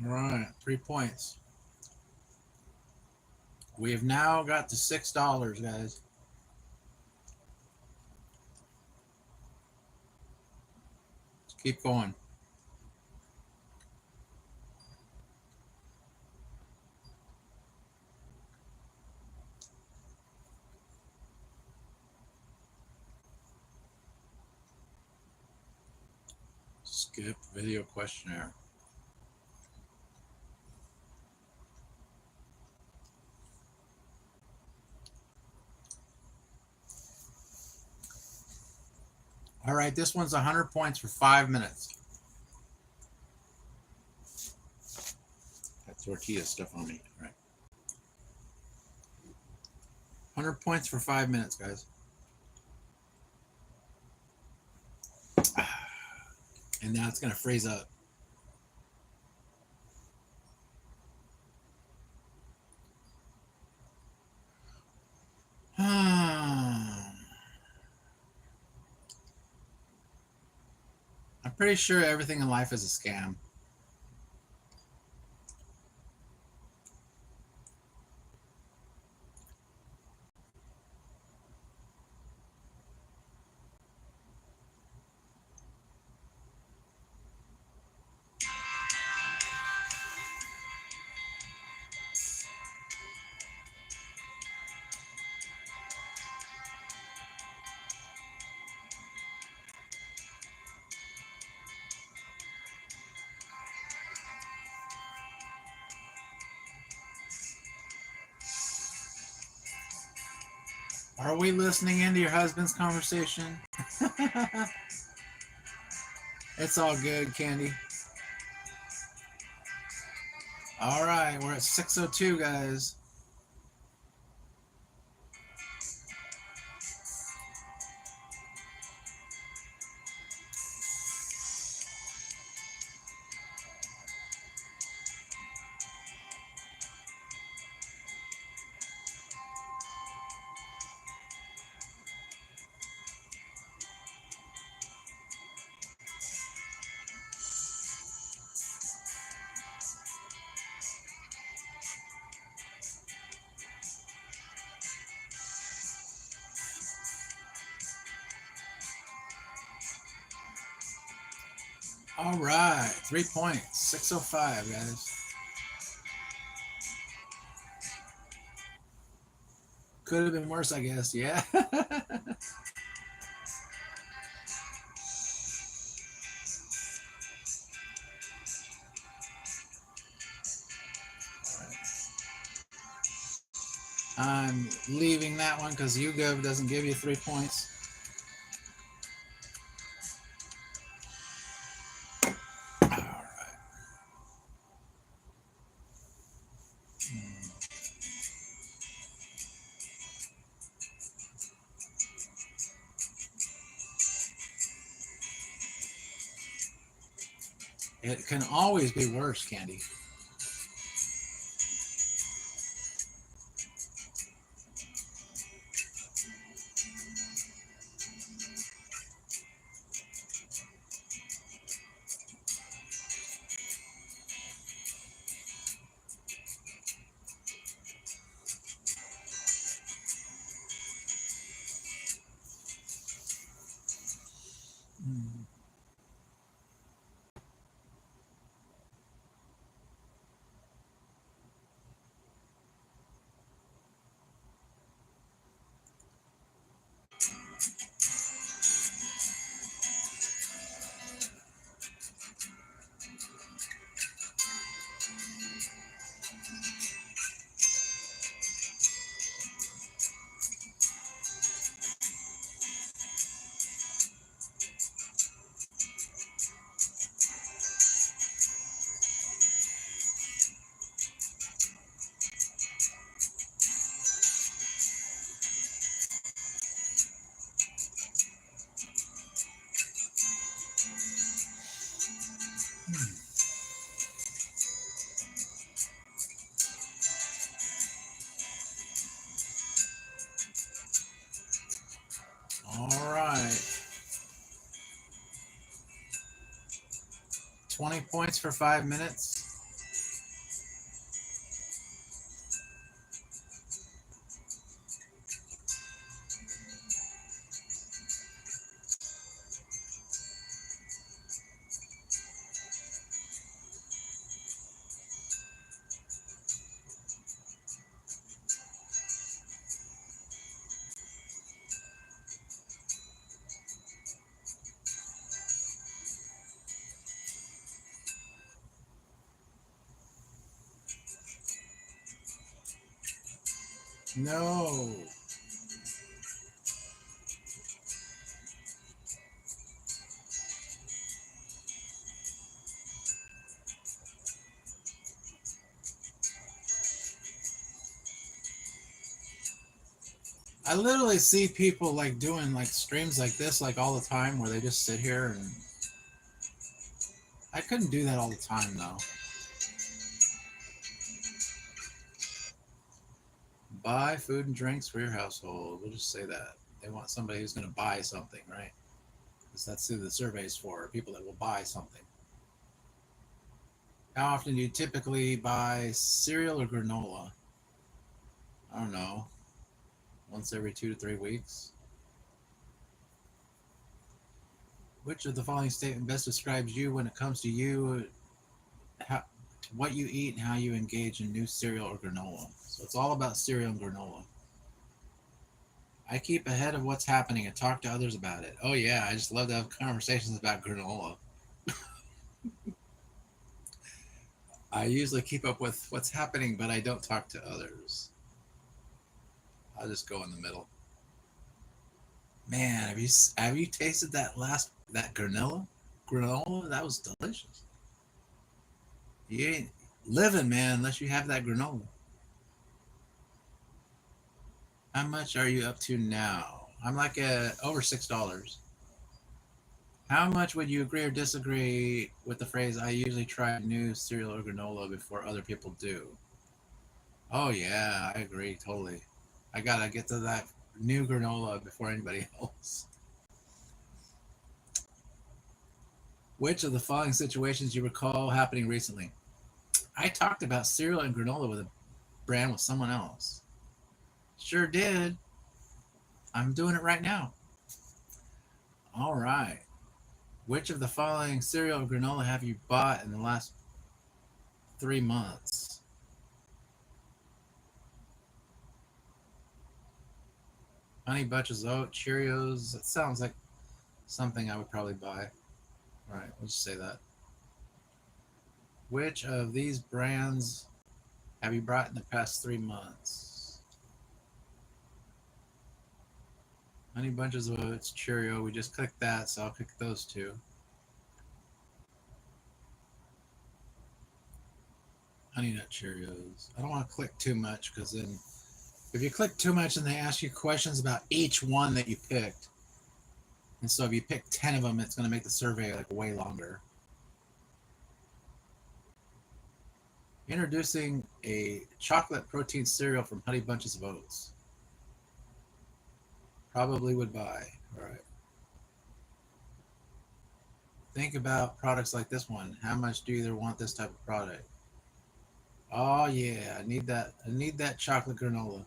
A: All right, 3 points. We have now got to $6, guys. Let's keep going. Skip video questionnaire. All right, this one's 100 points for 5 minutes. Got tortilla stuff on me. All right. 100 points for 5 minutes, guys. And now it's going to freeze up. I'm pretty sure everything in life is a scam. Are we listening into your husband's conversation? It's all good, Candy. All right, we're at 6:02, guys. All right, 3 points, 6:05, guys. Could have been worse, I guess. Yeah. I'm leaving that one because YouGov doesn't give you 3 points. All right. It can always be worse, Candy. 20 points for 5 minutes. No. I literally see people like doing like streams like this like all the time where they just sit here, and I couldn't do that all the time though. Buy food and drinks for your household. We'll just say that. They want somebody who's going to buy something, right? Because that's who the survey's for, people that will buy something. How often do you typically buy cereal or granola? I don't know. Once every 2 to 3 weeks. Which of the following statement best describes you when it comes to you, what you eat, and how you engage in new cereal or granola? So it's all about cereal and granola. I keep ahead of what's happening and talk to others about it. Oh yeah, I just love to have conversations about granola. I usually keep up with what's happening, but I don't talk to others. I'll just go in the middle. Man, have you tasted that granola? Granola, that was delicious. You ain't living, man, unless you have that granola. How much are you up to now? I'm like over $6. How much would you agree or disagree with the phrase, I usually try new cereal or granola before other people do? Oh, yeah, I agree totally. I got to get to that new granola before anybody else. Which of the following situations you recall happening recently? I talked about cereal and granola with a brand with someone else. Sure did. I'm doing it right now. All right. Which of the following cereal or granola have you bought in the last 3 months? Honey Bunches of Oats, Cheerios. That sounds like something I would probably buy. All right, we'll just say that. Which of these brands have you bought in the past 3 months? Honey Bunches of Oats, Cheerio. We just clicked that, so I'll click those two. Honey Nut Cheerios. I don't want to click too much because then if you click too much and they ask you questions about each one that you picked, and so if you pick 10 of them, it's going to make the survey like way longer. Introducing a chocolate protein cereal from Honey Bunches of Oats. Probably would buy. All right. Think about products like this one. How much do you either want this type of product? Oh yeah, I need that. I need that chocolate granola.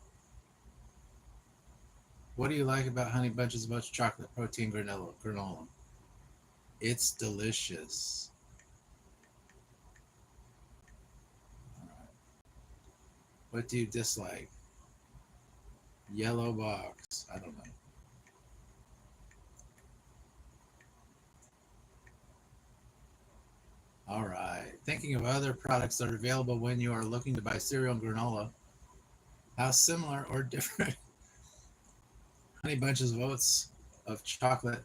A: What do you like about Honey Bunches of Oats chocolate protein granola? It's delicious. All right. What do you dislike? Yellow box. I don't know. All right. Thinking of other products that are available when you are looking to buy cereal and granola. How similar or different? Honey Bunches of Oats of chocolate.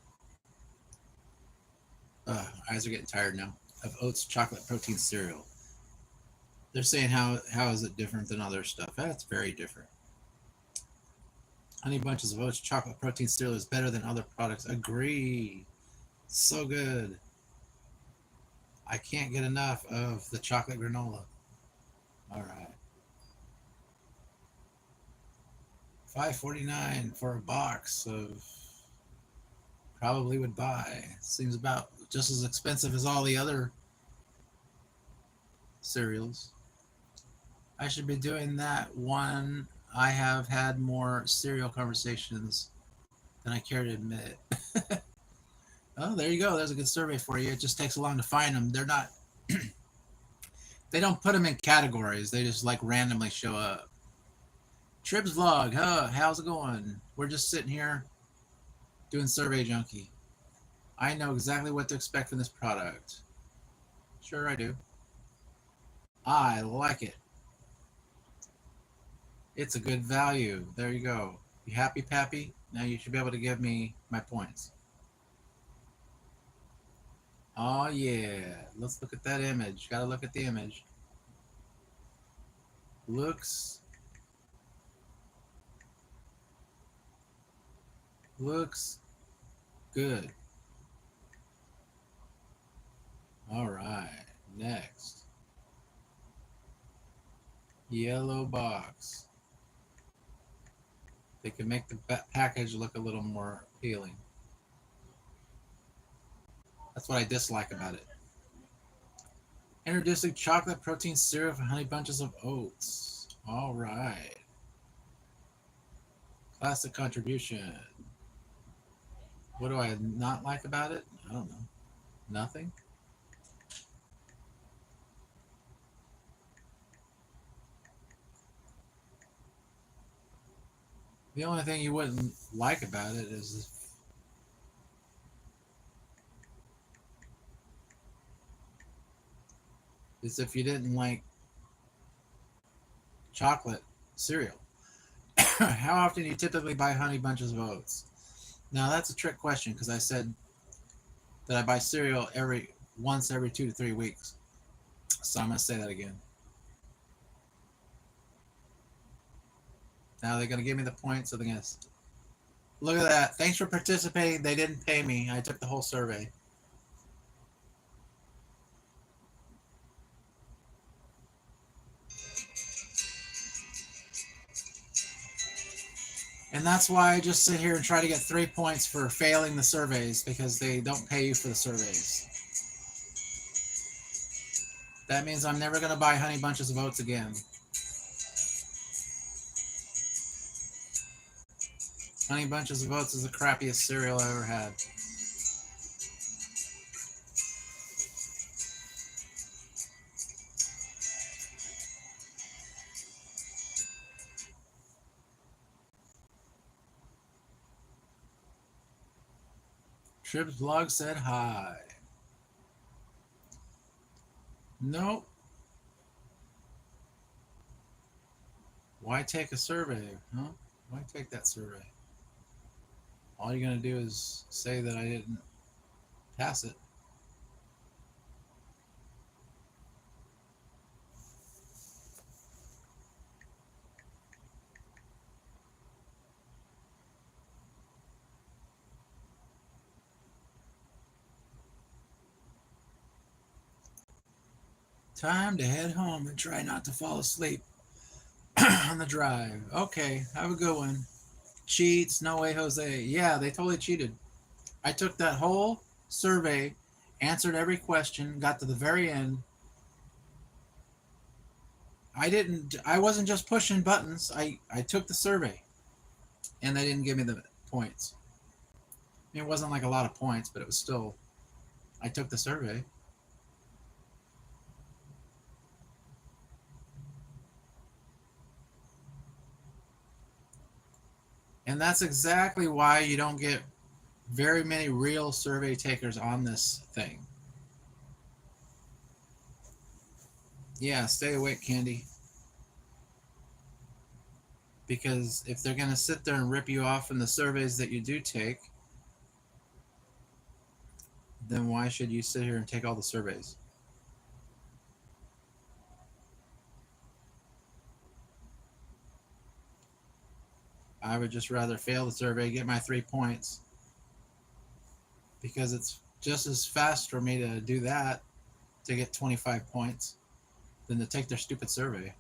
A: Eyes are getting tired now. Of Oats chocolate protein cereal. They're saying how is it different than other stuff? That's very different. Honey Bunches of Oats chocolate protein cereal is better than other products. Agree. So good. I can't get enough of the chocolate granola. All right. $5.49 for a box of probably would buy. Seems about just as expensive as all the other cereals. I should be doing that one. I have had more cereal conversations than I care to admit. Oh, there you go. There's a good survey for you. It just takes a long to find them. They're not, they don't put them in categories. They just like randomly show up. Trib's vlog. Huh? How's it going? We're just sitting here doing Survey Junkie. I know exactly what to expect from this product. Sure, I do. I like it. It's a good value. There you go. You happy, Pappy? Now you should be able to give me my points. Oh, yeah. Let's look at that image. Gotta look at the image. Looks good. All right. Next. Yellow box. They can make the package look a little more appealing. That's what I dislike about it. Introducing chocolate protein cereal for honey bunches of oats. All right. Classic contribution. What do I not like about it? I don't know. Nothing? The only thing you wouldn't like about it is if you didn't like chocolate cereal. How often do you typically buy honey bunches of oats? Now that's a trick question because I said that I buy cereal once every 2 to 3 weeks. So I'm going to say that again. Now they're going to give me the points. So they're going to look at that. Thanks for participating. They didn't pay me. I took the whole survey. And that's why I just sit here and try to get 3 points for failing the surveys because they don't pay you for the surveys. That means I'm never going to buy honey bunches of oats again. Honey bunches of oats is the crappiest cereal I ever had. Trip's blog said hi. Nope. Why take a survey? Huh? Why take that survey? All you're going to do is say that I didn't pass it. Time to head home and try not to fall asleep on the drive. Okay, have a good one. Cheats? No way, Jose. Yeah, they totally cheated. I took that whole survey, answered every question, got to the very end. I wasn't just pushing buttons. I took the survey and they didn't give me the points. I mean, it wasn't like a lot of points, but it was still, I took the survey. And that's exactly why you don't get very many real survey takers on this thing. Yeah, stay awake, Candy. Because if they're going to sit there and rip you off in the surveys that you do take, then why should you sit here and take all the surveys? I would just rather fail the survey, get my 3 points, because it's just as fast for me to do that to get 25 points than to take their stupid survey.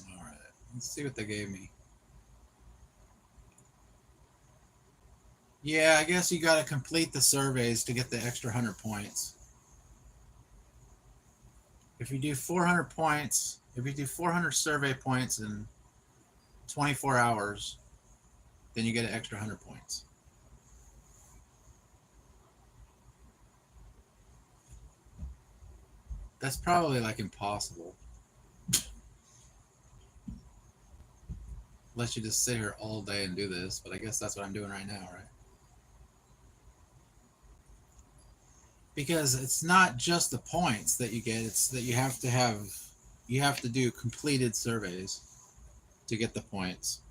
A: All right. Let's see what they gave me. Yeah, I guess you got to complete the surveys to get the extra 100 points. If you do 400 points, if you do 400 survey points in 24 hours, then you get an extra 100 points. That's probably like impossible. Unless you just sit here all day and do this, but I guess that's what I'm doing right now, right? Because it's not just the points that you get, it's that you have to do completed surveys to get the points.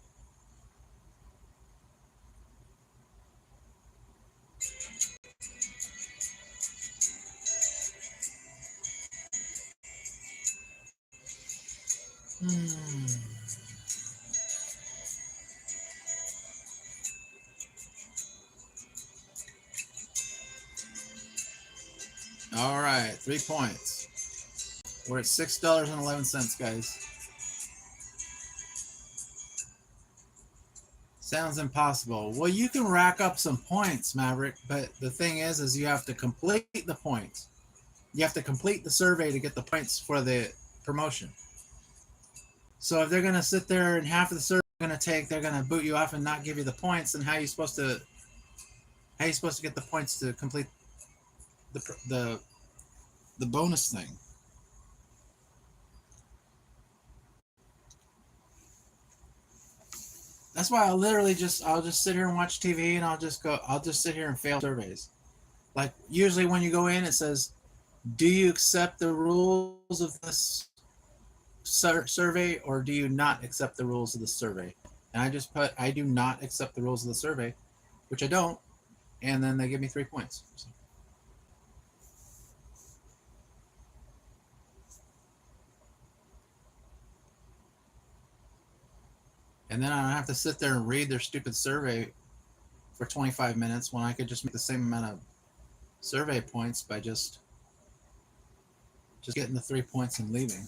A: All right, 3 points. We're at $6.11, guys. Sounds impossible. Well, you can rack up some points, Maverick, but the thing is you have to complete the points. You have to complete the survey to get the points for the promotion. So if they're going to sit there and half of the survey they're going to take, they're going to boot you off and not give you the points, then how are you supposed to get the points to complete the bonus thing? That's why I'll just sit here and watch TV, and I'll just sit here and fail surveys. Like usually when you go in, it says, do you accept the rules of this survey or do you not accept the rules of the survey? And I just put, I do not accept the rules of the survey, which I don't. And then they give me 3 points. So. And then I don't have to sit there and read their stupid survey for 25 minutes when I could just make the same amount of survey points by just getting the 3 points and leaving.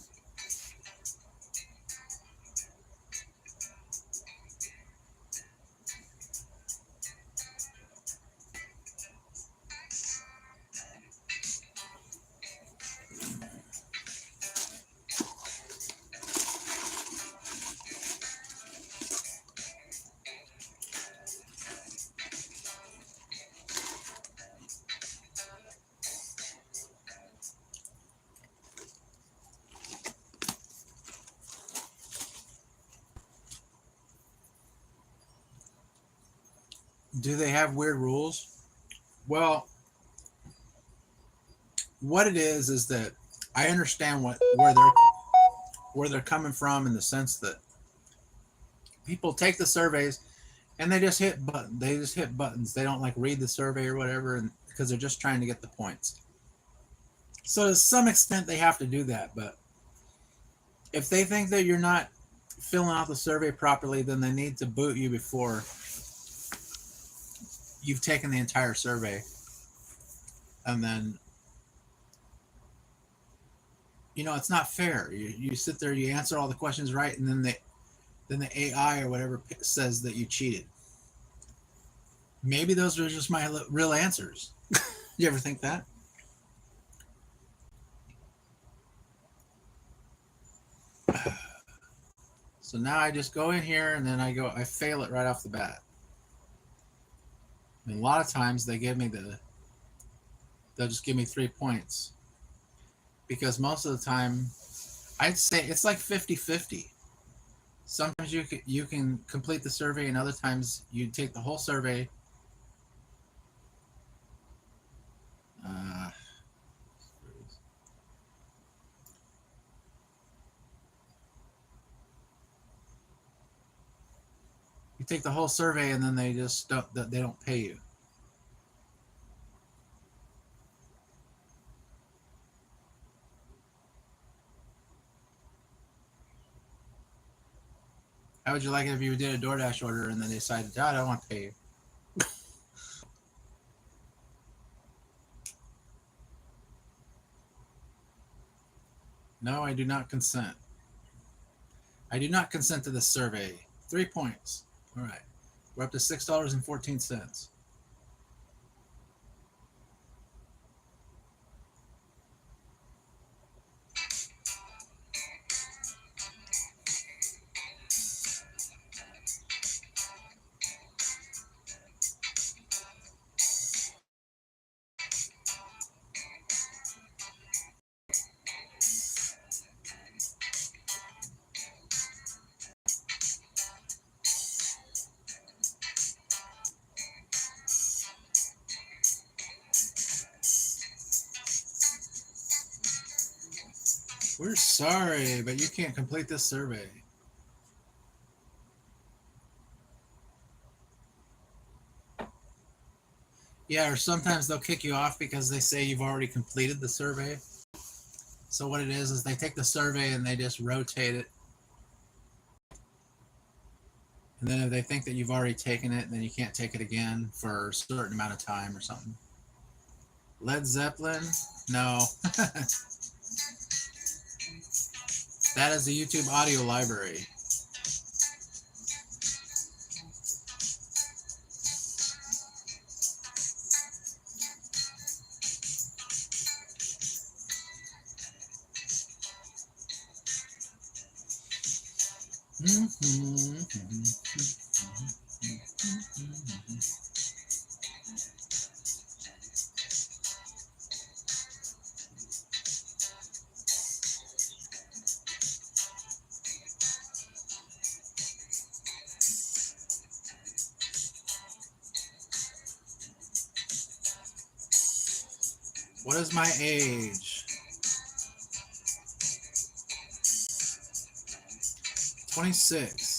A: Do they have weird rules? Well, what it is that I understand where they're coming from in the sense that people take the surveys and they just hit buttons. They don't like read the survey or whatever, and because they're just trying to get the points. So to some extent they have to do that, but if they think that you're not filling out the survey properly, then they need to boot you before you've taken the entire survey. And then, it's not fair. You sit there, you answer all the questions right, and then the AI or whatever says that you cheated. Maybe those are just my real answers. You ever think that? So now I just go in here and then I fail it right off the bat. And a lot of times they'll just give me 3 points. Because most of the time, I'd say it's like 50-50. Sometimes you can complete the survey, and other times you take the whole survey. You take the whole survey, and then they don't pay you. How would you like it if you did a DoorDash order and then they decided, I don't want to pay you? No, I do not consent. I do not consent to this survey. 3 points. All right. We're up to $6.14. We're sorry, but you can't complete this survey. Yeah, or sometimes they'll kick you off because they say you've already completed the survey. So what it is they take the survey and they just rotate it. And then if they think that you've already taken it, then you can't take it again for a certain amount of time or something. Led Zeppelin? No. That is the YouTube audio library. What is my age? 26.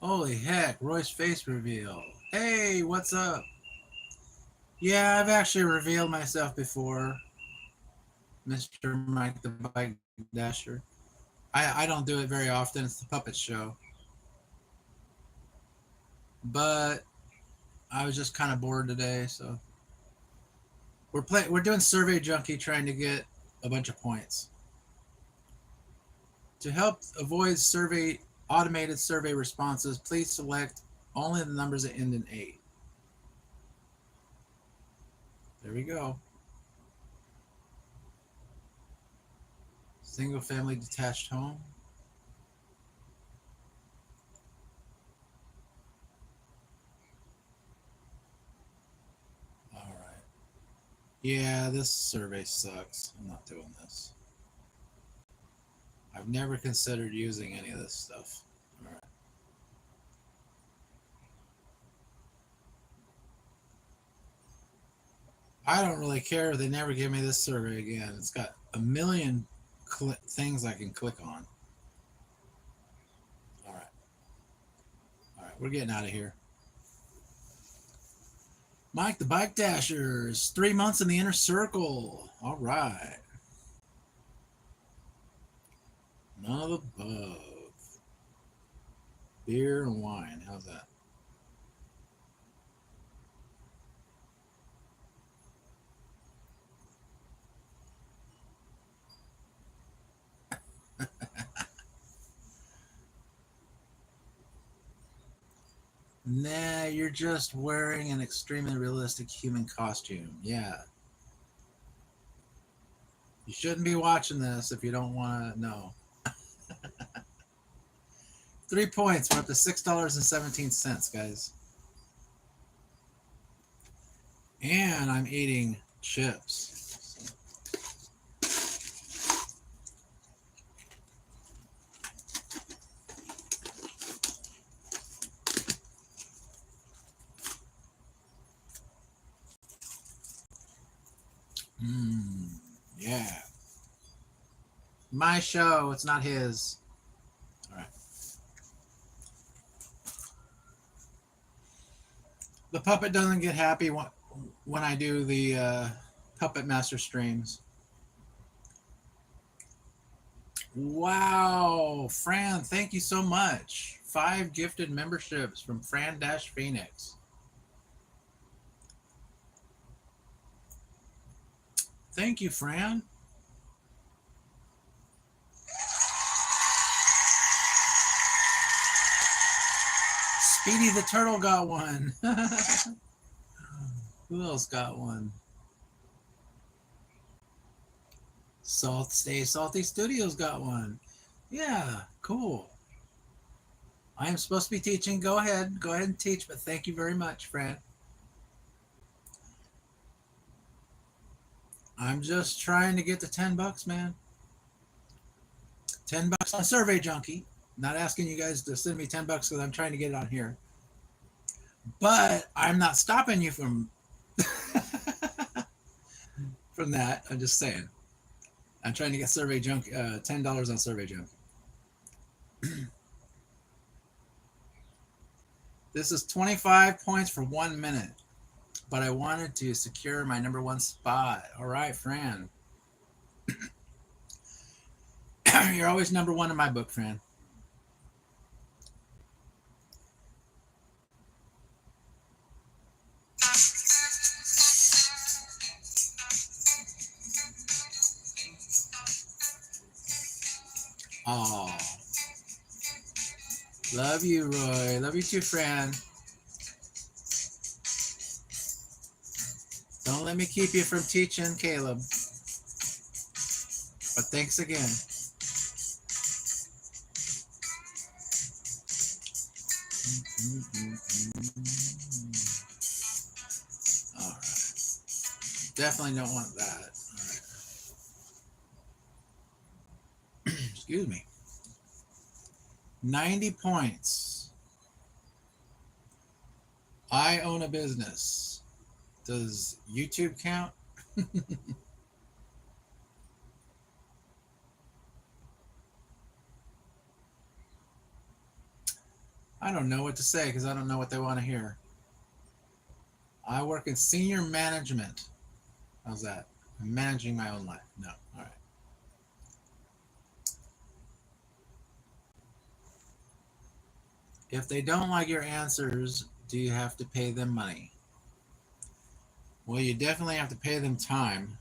A: Holy heck, Roy's face reveal. Hey, what's up? Yeah, I've actually revealed myself before, Mr. Mike the Bike Dasher. I don't do it very often. It's the puppet show. But I was just kind of bored today, so we're doing Survey Junkie, trying to get a bunch of points. To help avoid automated survey responses, please select only the numbers that end in 8. There we go. Single family detached home. All right. Yeah, this survey sucks. I'm not doing this. I've never considered using any of this stuff. All right. I don't really care. They never give me this survey again. It's got a million things I can click on. All right. All right. We're getting out of here. Mike the Bike Dashers, 3 months in the inner circle. All right. None of the above. Beer and wine. How's that? Nah, you're just wearing an extremely realistic human costume. Yeah. You shouldn't be watching this if you don't want to know. 3 points. We're up to $6.17, guys. And I'm eating chips. Yeah. My show. It's not his. All right. The puppet doesn't get happy when I do the Puppet Master streams. Wow, Fran, thank you so much. 5 gifted memberships from Fran Phoenix. Thank you, Fran. Speedy the Turtle got one. Who else got one? Stay Salty Studios got one. Yeah, cool. I am supposed to be teaching. Go ahead and teach, but thank you very much, Fran. I'm just trying to get to $10, man. $10 on Survey Junkie. Not asking you guys to send me $10 because I'm trying to get it on here. But I'm not stopping you from from that. I'm just saying. I'm trying to get Survey Junkie $10 on Survey Junkie. This is 25 points for 1 minute, but I wanted to secure my #1 spot. All right, Fran. You're always #1 in my book, Fran. Oh, love you, Roy. Love you too, Fran. Don't let me keep you from teaching, Caleb. But thanks again. All right. Definitely don't want that. All right. Excuse me. 90 points. I own a business. Does YouTube count? I don't know what to say because I don't know what they want to hear. I work in senior management. How's that? I'm managing my own life. No. All right. If they don't like your answers, do you have to pay them money? Well, you definitely have to pay them time.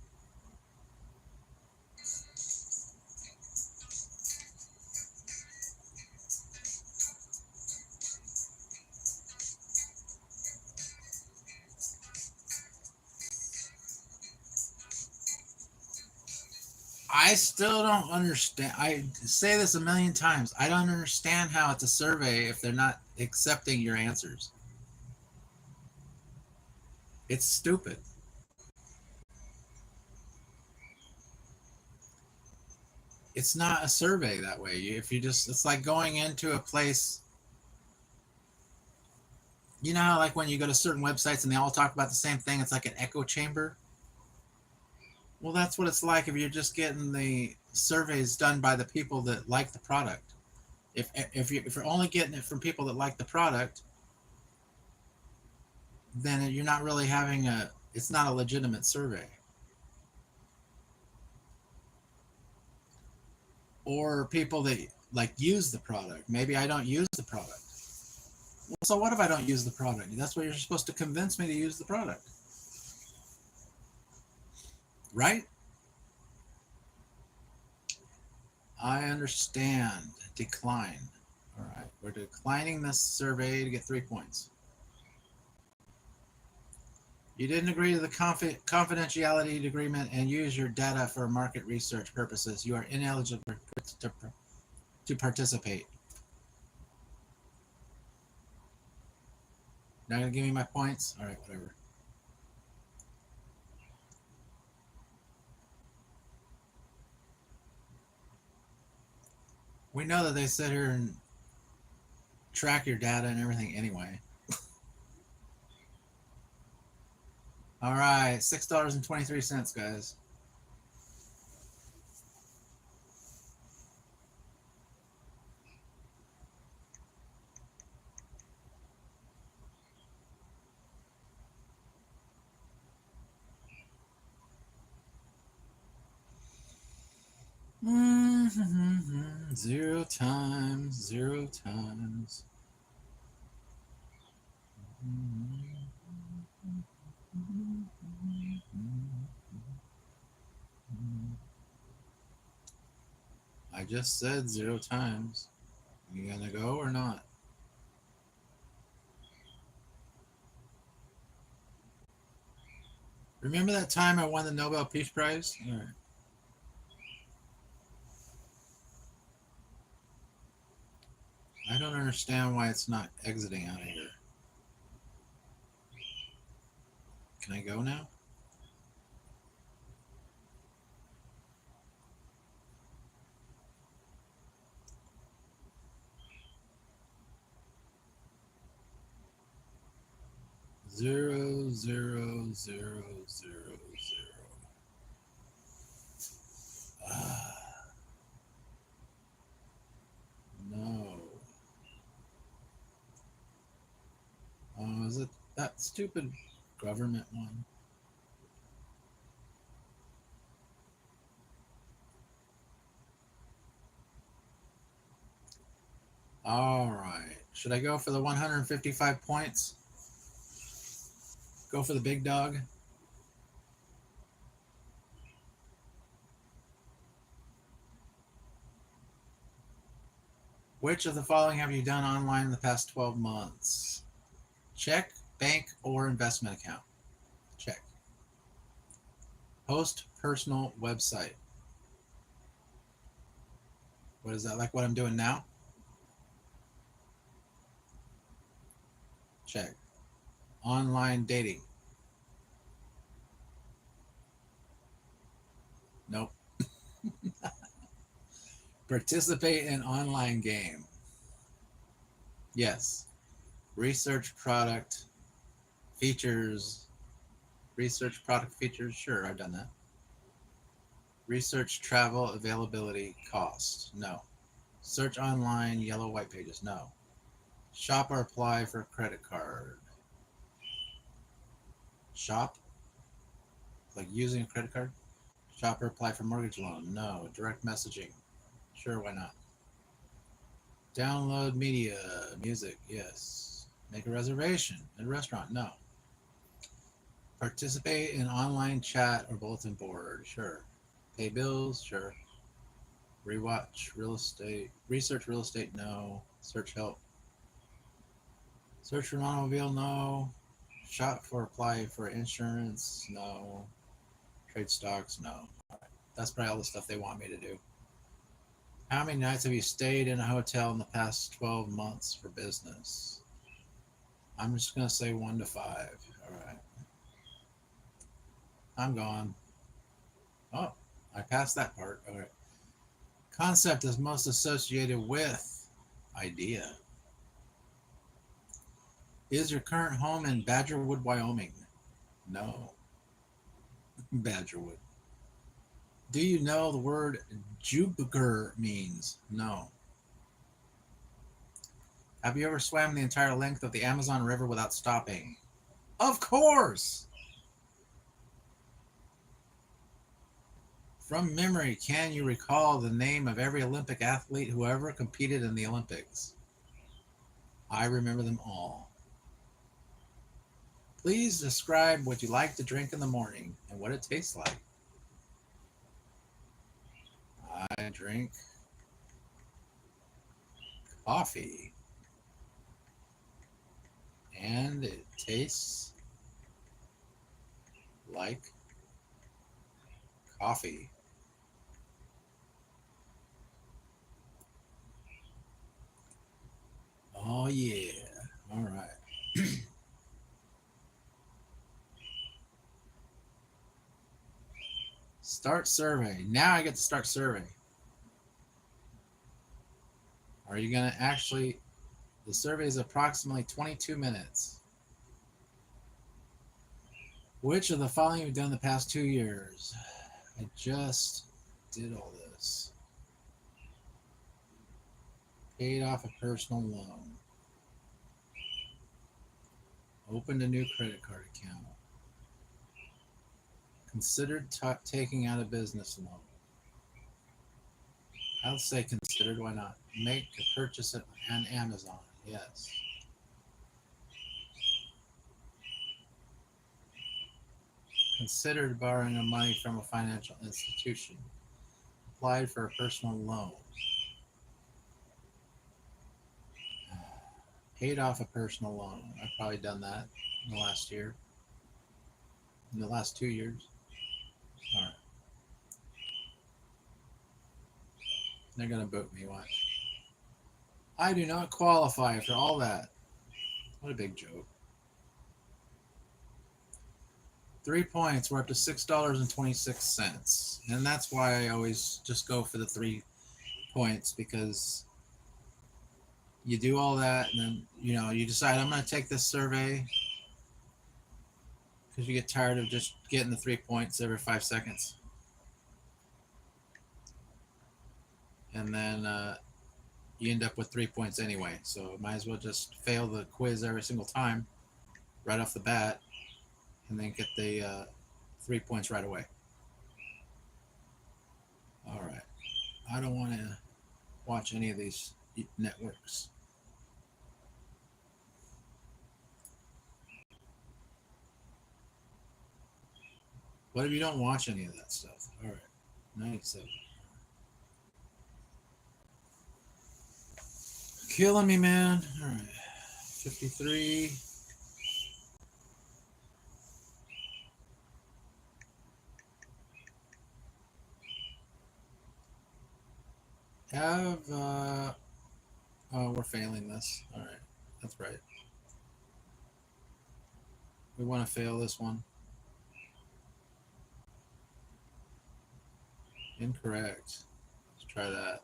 A: I still don't understand. I say this a million times. I don't understand how it's a survey if they're not accepting your answers. It's stupid. It's not a survey that way. If you just, it's like going into a place. You know how, like, when you go to certain websites and they all talk about the same thing, it's like an echo chamber. Well, that's what it's like if you're just getting the surveys done by the people that like the product. If you're only getting it from people that like the product, then you're not really having it's not a legitimate survey. Or people that like use the product. Maybe I don't use the product. Well, so what if I don't use the product? That's what you're supposed to convince me to use the product. Right? I understand. Decline. All right. We're declining this survey to get 3 points. You didn't agree to the confidentiality agreement and use your data for market research purposes. You are ineligible to participate. Not going to give me my points? All right, whatever. We know that they sit here and track your data and everything anyway. All right, $6.23, guys. Zero times, zero times. I just said zero times. You gonna go or not? Remember that time I won the Nobel Peace Prize? All right. I don't understand why it's not exiting out of here. Can I go now? Zero, zero, zero, zero, zero. Ah, no. Oh, is it that stupid government one? All right. Should I go for the 155 points? Go for the big dog? Which of the following have you done online in the past 12 months? Check, bank, or investment account? Check. Host personal website. What is that, like what I'm doing now? Check. Online dating. Nope. Participate in online game. Yes. Research product features. Research product features. Sure, I've done that. Research travel availability cost. No. Search online yellow white pages. No. Shop or apply for a credit card. Shop? Like using a credit card? Shop or apply for mortgage loan? No. Direct messaging? Sure, why not? Download media, music? Yes. Make a reservation at a restaurant? No. Participate in online chat or bulletin board? Sure. Pay bills? Sure. Rewatch real estate? Research real estate? No. Search help? Search for an automobile? No. Shop for apply for insurance? No. Trade stocks? No. That's probably all the stuff they want me to do. How many nights have you stayed in a hotel in the past 12 months for business? I'm just going to say 1 to 5. All right. I'm gone. Oh, I passed that part. All right. Concept is most associated with idea. Is your current home in Badgerwood, Wyoming? No. Badgerwood. Do you know the word Jupiter means? No. Have you ever swam the entire length of the Amazon River without stopping? Of course! From memory, can you recall the name of every Olympic athlete who ever competed in the Olympics? I remember them all. Please describe what you like to drink in the morning and what it tastes like. I drink coffee and it tastes like coffee. Oh, yeah. All right. Start survey. Now I get to start survey. Are you going to actually? The survey is approximately 22 minutes. Which of the following you've done the past 2 years? I just did all this. Paid off a personal loan. Opened a new credit card account. Considered taking out a business loan. I'll say considered. Why not? Make a purchase on Amazon. Yes. Considered borrowing money from a financial institution. Applied for a personal loan. Paid off a personal loan. I've probably done that in the last year. In the last 2 years. All right. They're going to boot me. Watch. I do not qualify for all that. What a big joke. 3 points. We're up to $6.26. And that's why I always just go for the 3 points, because you do all that and then, you decide I'm going to take this survey because you get tired of just getting the 3 points every 5 seconds. And then you end up with 3 points anyway. So might as well just fail the quiz every single time right off the bat and then get the 3 points right away. All right. I don't want to watch any of these networks. What if you don't watch any of that stuff? All right. 97. Killing me, man. All right. 53. We're failing this. All right. That's right. We want to fail this one. Incorrect. Let's try that.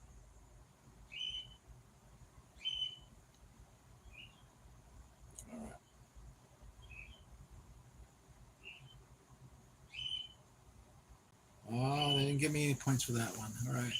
A: All right. Oh, they didn't give me any points for that one. All right.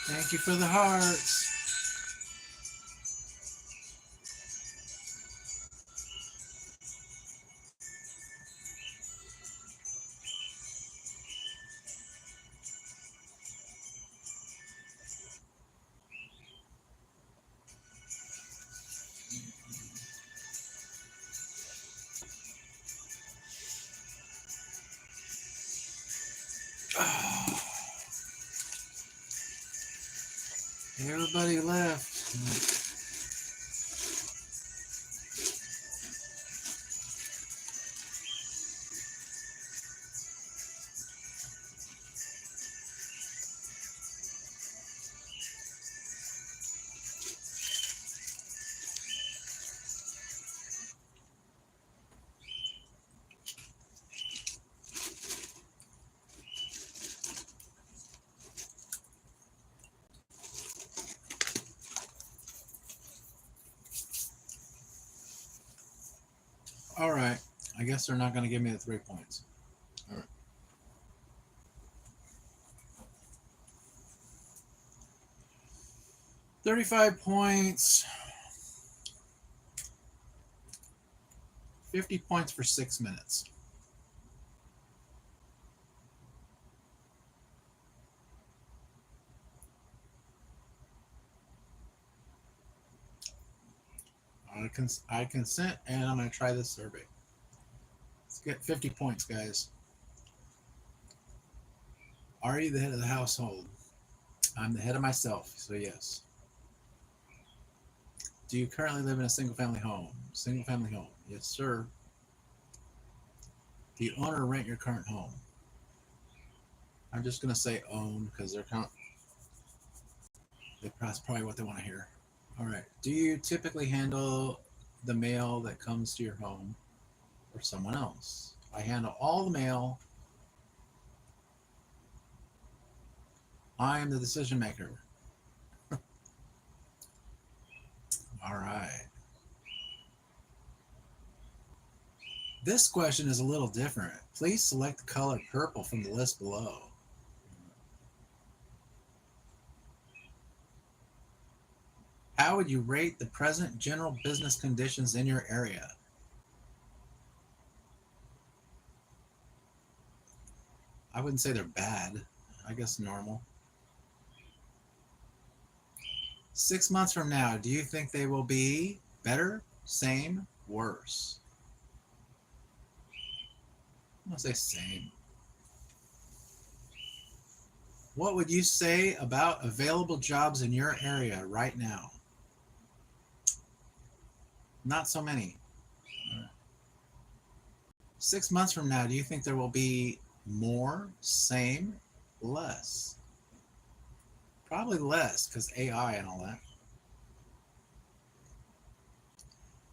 A: Thank you for the hearts. Oh, everybody left. All right. I guess they're not going to give me the 3 points. All right. $35 points. 50 points for 6 minutes. I consent, and I'm going to try this survey. Let's get 50 points, guys. Are you the head of the household? I'm the head of myself, so yes. Do you currently live in a single-family home? Single-family home. Yes, sir. Do you own or rent your current home? I'm just going to say own because that's probably what they want to hear. All right. Do you typically handle the mail that comes to your home or someone else. I handle all the mail. I am the decision maker. All right. This question is a little different. Please select the color purple from the list below. How would you rate the present general business conditions in your area? I wouldn't say they're bad. I guess normal. 6 months from now, do you think they will be better, same, worse? I'm going to say same. What would you say about available jobs in your area right now? Not so many. 6 months from now, do you think there will be more, same, less? Probably less because AI and all that.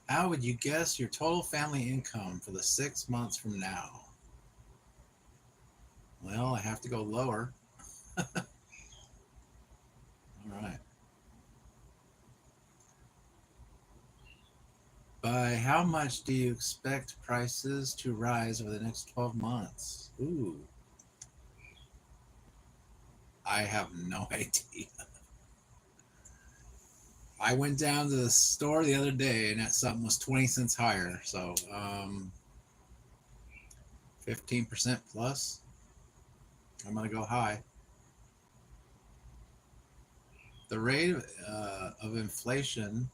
A: How would you guess your total family income for the 6 months from now? Well, I have to go lower. All right. By how much do you expect prices to rise over the next 12 months? Ooh. I have no idea. I went down to the store the other day and that something was 20 cents higher. So 15% plus. I'm going to go high. The rate of inflation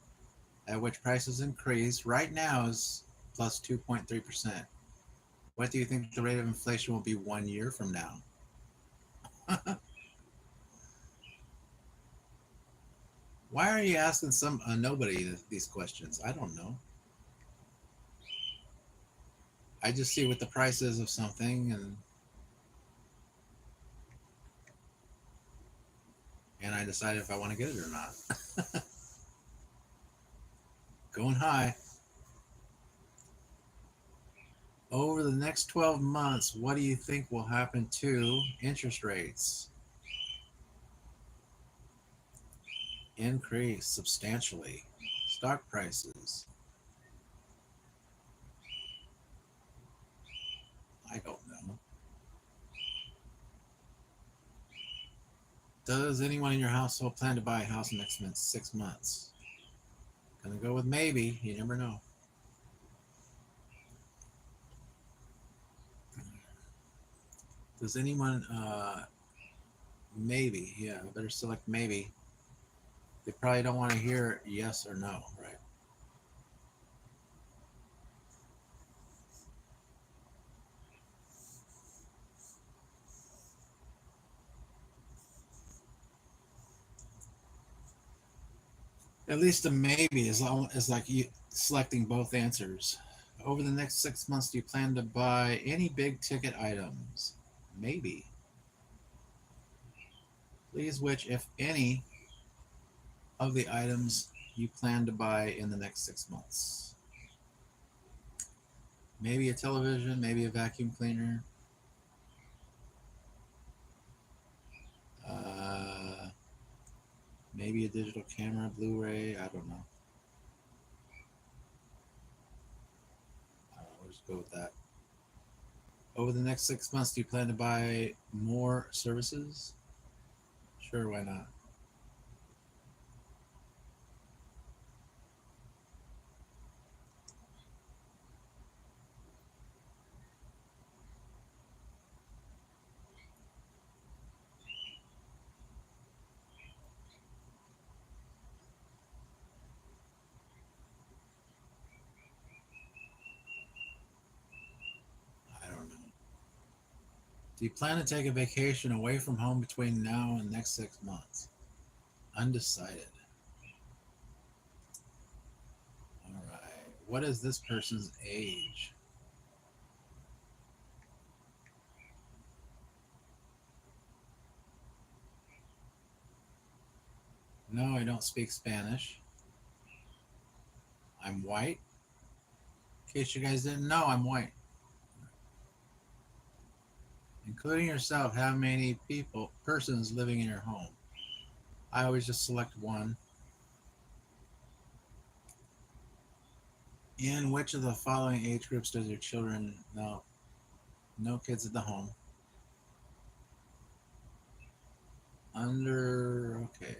A: at which prices increase right now is plus 2.3%. What do you think the rate of inflation will be 1 year from now? Why are you asking some nobody these questions? I don't know. I just see what the price is of something and I decide if I want to get it or not. Going high. Over the next 12 months, what do you think will happen to interest rates? Increase substantially. Stock prices. I don't know. Does anyone in your household plan to buy a house in the next 6 months? Gonna go with maybe. You never know. Does anyone maybe? Yeah, I better select maybe. They probably don't want to hear yes or no, right? At least a maybe is like you selecting both answers. Over the next 6 months, do you plan to buy any big ticket items? Maybe. Please, which, if any, of the items you plan to buy in the next 6 months? Maybe a television, maybe a vacuum cleaner. Uh, Maybe a digital camera, Blu-ray. I don't know. We'll just go with that. Over the next 6 months, do you plan to buy more services? Sure, why not? I don't know. Do you plan to take a vacation away from home between now and the next 6 months? Undecided. All right. What is this person's age? No, I don't speak Spanish. I'm white. In case you guys didn't know, I'm white. Including yourself, how many persons living in your home? I always just select one. In which of the following age groups does your children know? No kids at the home. Okay,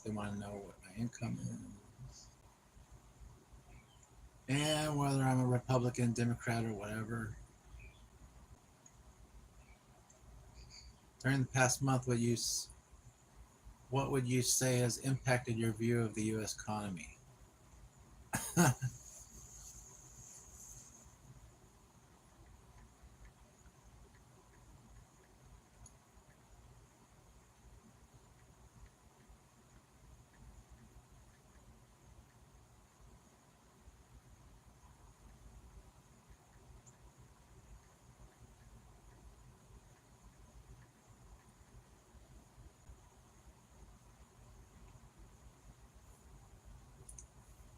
A: they want to know what my income is. And whether I'm a Republican, Democrat, or whatever. During the past month, what would you say has impacted your view of the U.S. economy?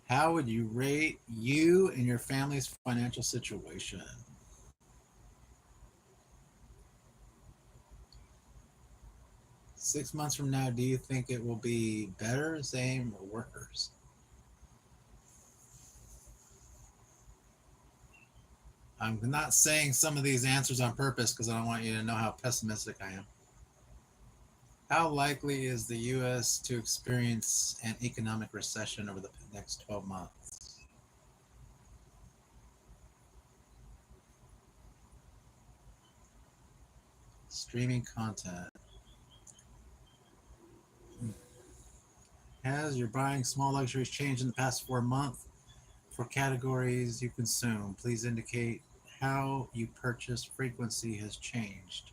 A: How would you rate you and your family's financial situation? 6 months from now, do you think it will be better, same, or worse? I'm not saying some of these answers on purpose because I don't want you to know how pessimistic I am. How likely is the U.S. to experience an economic recession over the next 12 months? Streaming content. Has your buying small luxuries changed in the past 4 months? For categories you consume, please indicate how you purchase frequency has changed.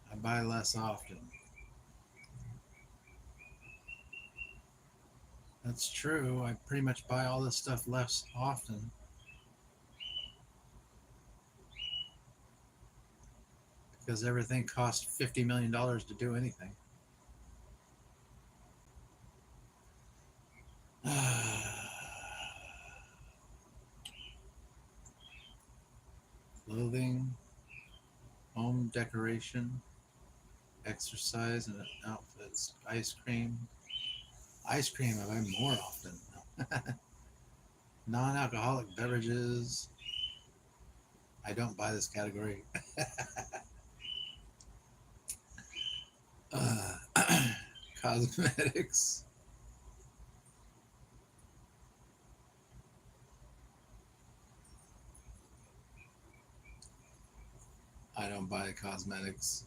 A: I buy less often. That's true. I pretty much buy all this stuff less often because everything costs $50 million to do anything. Clothing, home decoration, exercise and outfits, ice cream. Ice cream I buy more often. Non-alcoholic beverages. I don't buy this category. uh, Cosmetics. I don't buy cosmetics.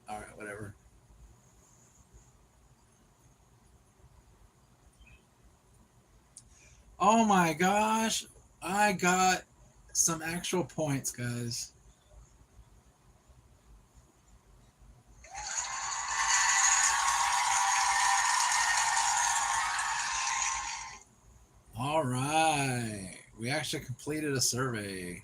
A: All right, whatever. Oh my gosh, I got some actual points, guys. All right, we actually completed a survey.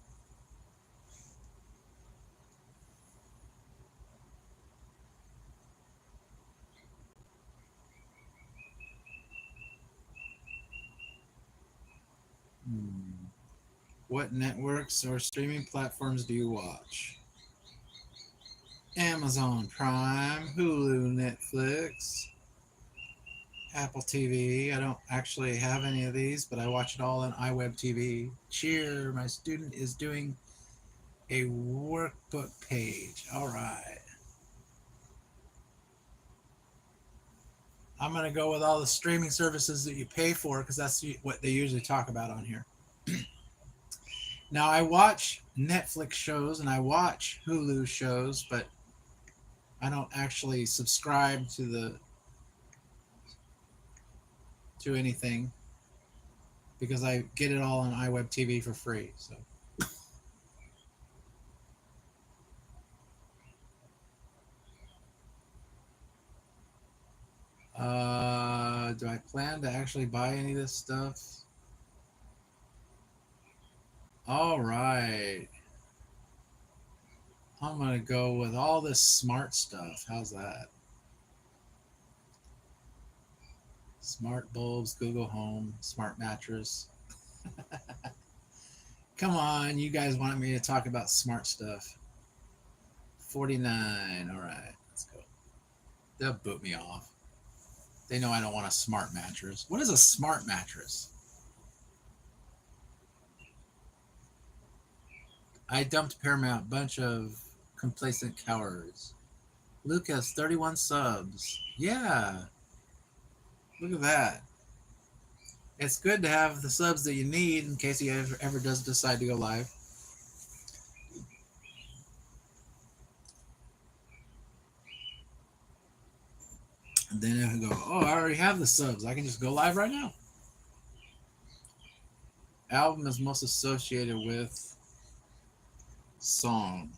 A: What networks or streaming platforms do you watch? Amazon Prime, Hulu, Netflix, Apple TV. I don't actually have any of these, but I watch it all on iWeb TV. Cheer, my student is doing a workbook page. All right. I'm going to go with all the streaming services that you pay for because that's what they usually talk about on here. Now, I watch Netflix shows and I watch Hulu shows, but I don't actually subscribe to anything because I get it all on iWeb TV for free. So, do I plan to actually buy any of this stuff? All right. I'm going to go with all this smart stuff. How's that? Smart bulbs, Google Home, smart mattress. Come on, you guys wanted me to talk about smart stuff. 49. All right, let's go. They'll boot me off. They know I don't want a smart mattress. What is a smart mattress? I dumped Paramount. Bunch of complacent cowards. Lucas, 31 subs. Yeah, look at that. It's good to have the subs that you need in case he ever does decide to go live. And then I go, oh, I already have the subs. I can just go live right now. Album is most associated with song.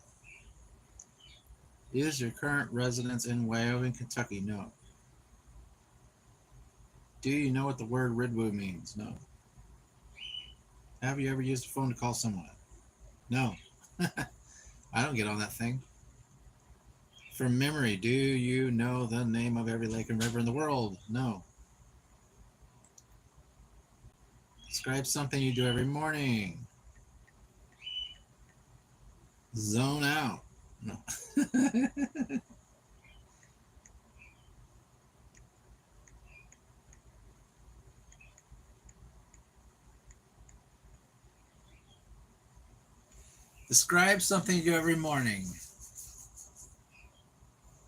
A: Is your current residence in Wyoming, Kentucky? No. Do you know what the word Ridwoo means? No. Have you ever used a phone to call someone? No. I don't get on that thing. From memory, do you know the name of every lake and river in the world? No. Describe something you do every morning. Zone out. No. Describe something you do every morning.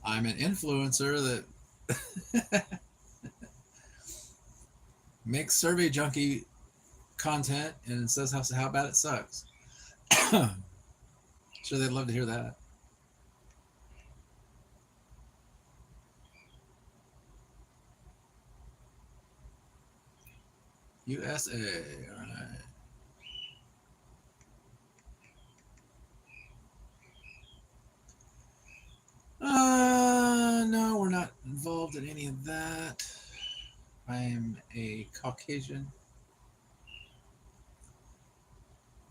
A: I'm an influencer that makes Survey Junkie content and says how bad it sucks. Sure, they'd love to hear that. USA. All right. No, we're not involved in any of that. I am a Caucasian.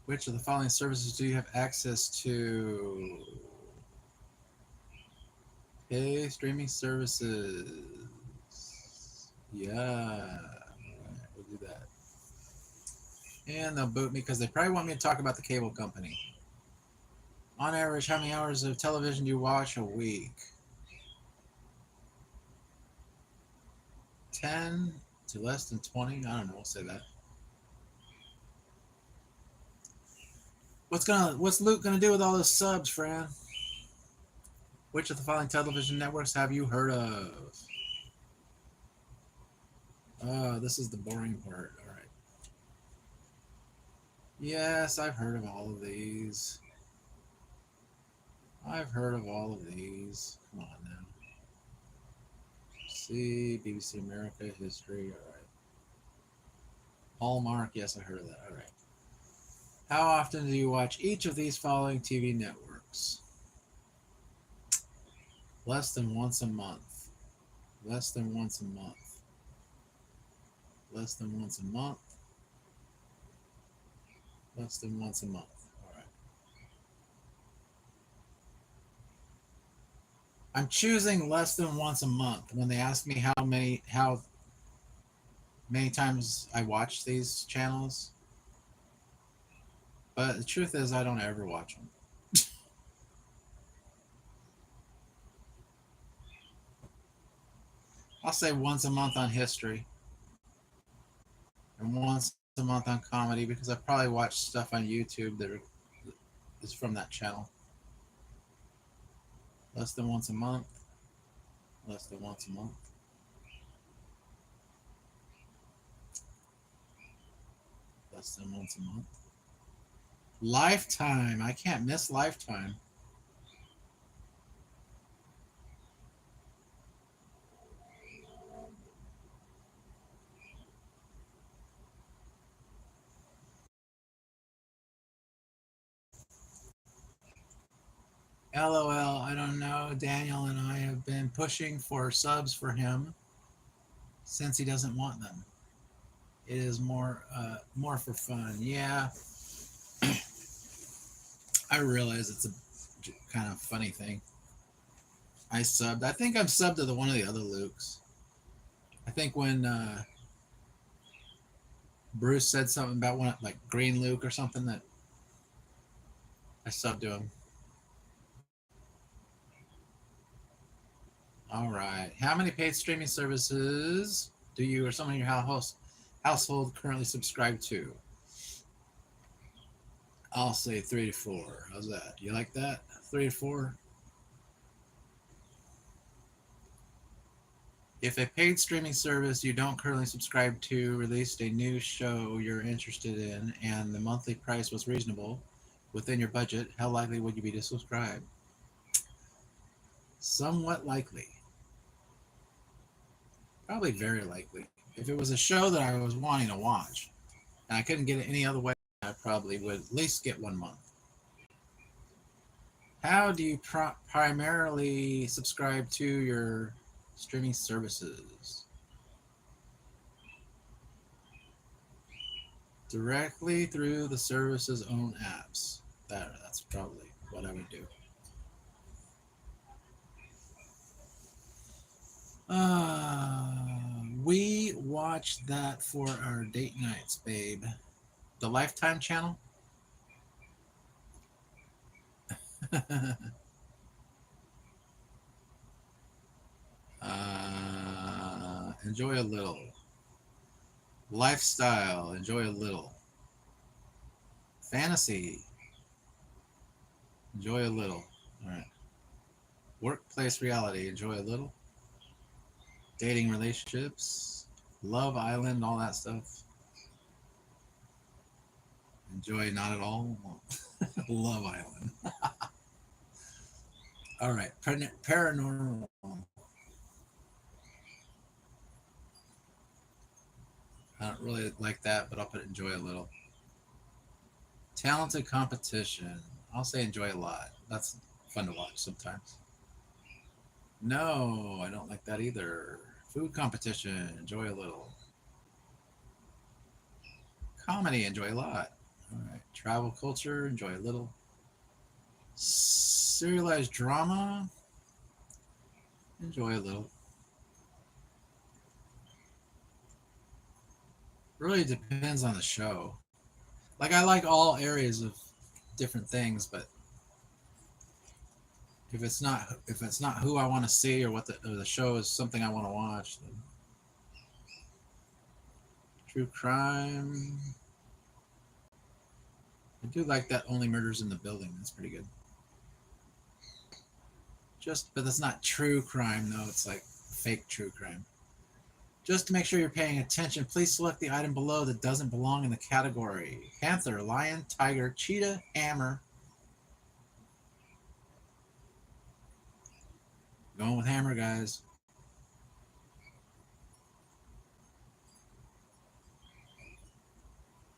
A: Which of the following services do you have access to? Okay, streaming services. Yeah, we'll do that. And they'll boot me because they probably want me to talk about the cable company. On average, how many hours of television do you watch a week? 10 to less than 20? I don't know, we'll say that. What's Luke gonna do with all those subs, Fran? Which of the following television networks have you heard of? Oh, this is the boring part. All right. Yes, I've heard of all of these. I've heard of all of these. Come on now. See, BBC America, History. All right. Hallmark. Yes, I heard of that. All right. How often do you watch each of these following TV networks? Less than once a month. Less than once a month. Less than once a month. Less than once a month. All right. I'm choosing less than once a month. When they ask me how many times I watch these channels, but the truth is I don't ever watch them. I'll say once a month on history and once a month on comedy because I probably watch stuff on YouTube that is from that channel. Less than once a month. Less than once a month. Less than once a month. Lifetime. I can't miss Lifetime. LOL. I don't know. Daniel and I have been pushing for subs for him since he doesn't want them. It is more for fun. Yeah. I realize it's a kind of funny thing. I think I'm subbed to one of the other Lukes. I think when Bruce said something about one like Green Luke or something that I subbed to him. All right. How many paid streaming services do you or someone in your household currently subscribe to? I'll say 3 to 4. How's that? You like that? 3 to 4? If a paid streaming service you don't currently subscribe to released a new show you're interested in and the monthly price was reasonable within your budget, how likely would you be to subscribe? Somewhat likely. Probably very likely. If it was a show that I was wanting to watch and I couldn't get it any other way, I probably would at least get 1 month. How do you primarily subscribe to your streaming services? Directly through the service's own apps. That's probably what I would do. We watched that for our date nights, babe. The Lifetime channel? Enjoy a little. Lifestyle, enjoy a little. Fantasy, enjoy a little. All right. Workplace reality, enjoy a little. Dating relationships, Love Island, all that stuff. Enjoy not at all. Love Island. All right. Paranormal. I don't really like that, but I'll put enjoy a little. Talented competition. I'll say enjoy a lot. That's fun to watch sometimes. No, I don't like that either. Food competition. Enjoy a little. Comedy. Enjoy a lot. All right. Travel culture. Enjoy a little. Serialized drama. Enjoy a little. Really depends on the show. Like I like all areas of different things, but if it's not who I want to see or or the show is something I want to watch, then true crime. I do like that Only Murders in the Building. That's pretty good. But that's not true crime though. It's like fake true crime. Just to make sure you're paying attention, please select the item below that doesn't belong in the category. Panther, lion, tiger, cheetah, hammer. Going with hammer, guys.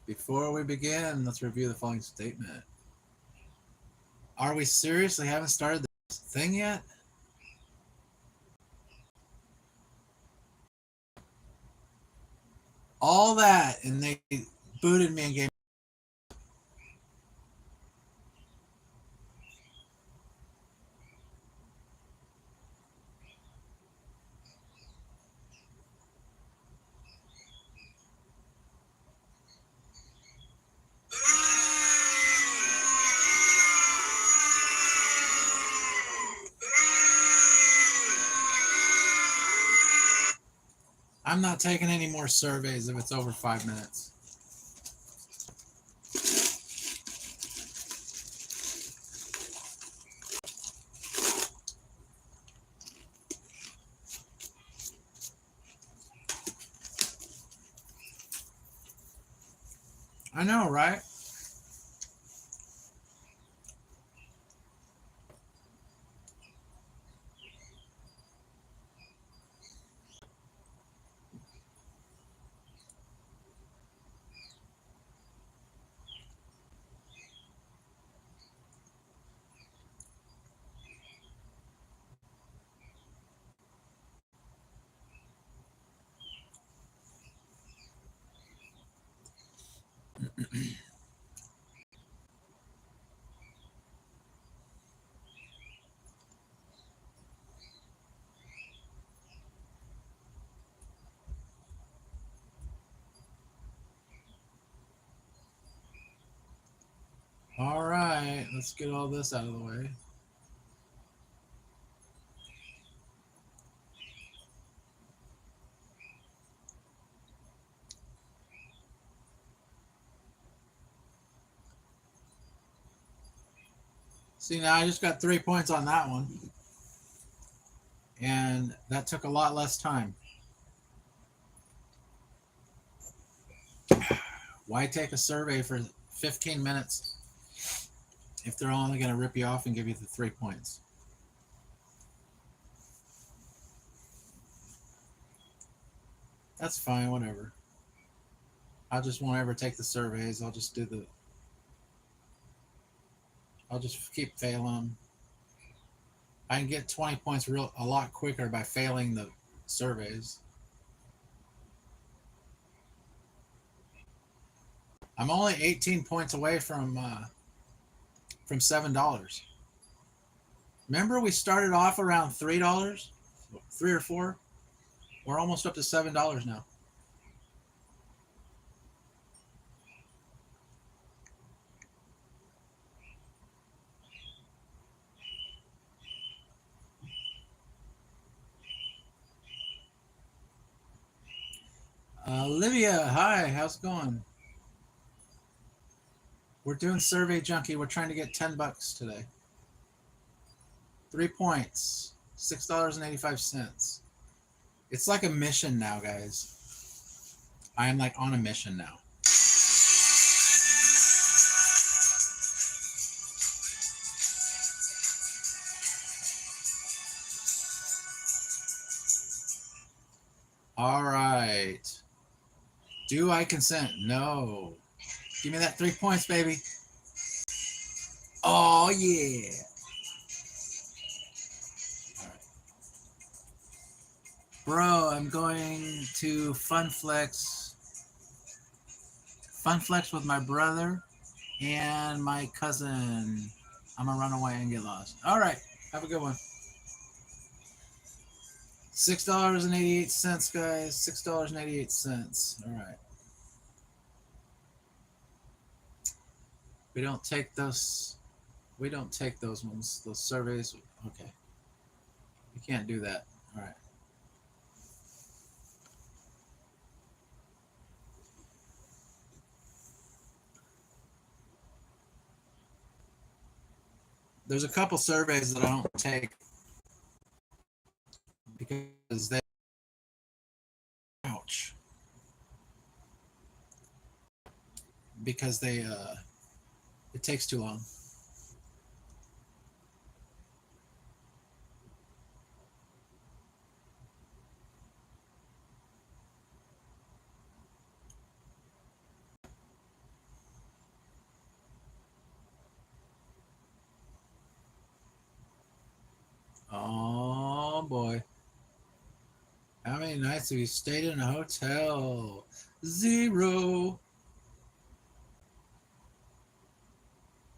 A: Before we begin, let's review the following statement. Are we seriously haven't started this thing yet? All that, and they booted me and gave. I'm not taking any more surveys if it's over 5 minutes. I know, right? All right, let's get all this out of the way. See, now I just got 3 points on that one. And that took a lot less time. Why take a survey for 15 minutes if they're only going to rip you off and give you the 3 points? That's fine, whatever. I just won't ever take the surveys. I'll just keep failing. I can get 20 points a lot quicker by failing the surveys. I'm only 18 points away from $7. Remember, we started off around $3, 3 or 4. We're almost up to $7 now. Olivia, hi, how's it going? We're doing Survey Junkie. We're trying to get $10 today. 3 points, $6.85. It's like a mission now, guys. I am like on a mission now. All right. Do I consent? No. Give me that 3 points, baby. Oh, yeah. All right. Bro, I'm going to Funflex with my brother and my cousin. I'm going to run away and get lost. All right. Have a good one. $6.88, guys. $6.88. All right. We don't take those ones, those surveys. Okay. You can't do that. All right. There's a couple surveys that I don't take because they ouch. Because they it takes too long. Oh boy. How many nights have you stayed in a hotel? 0.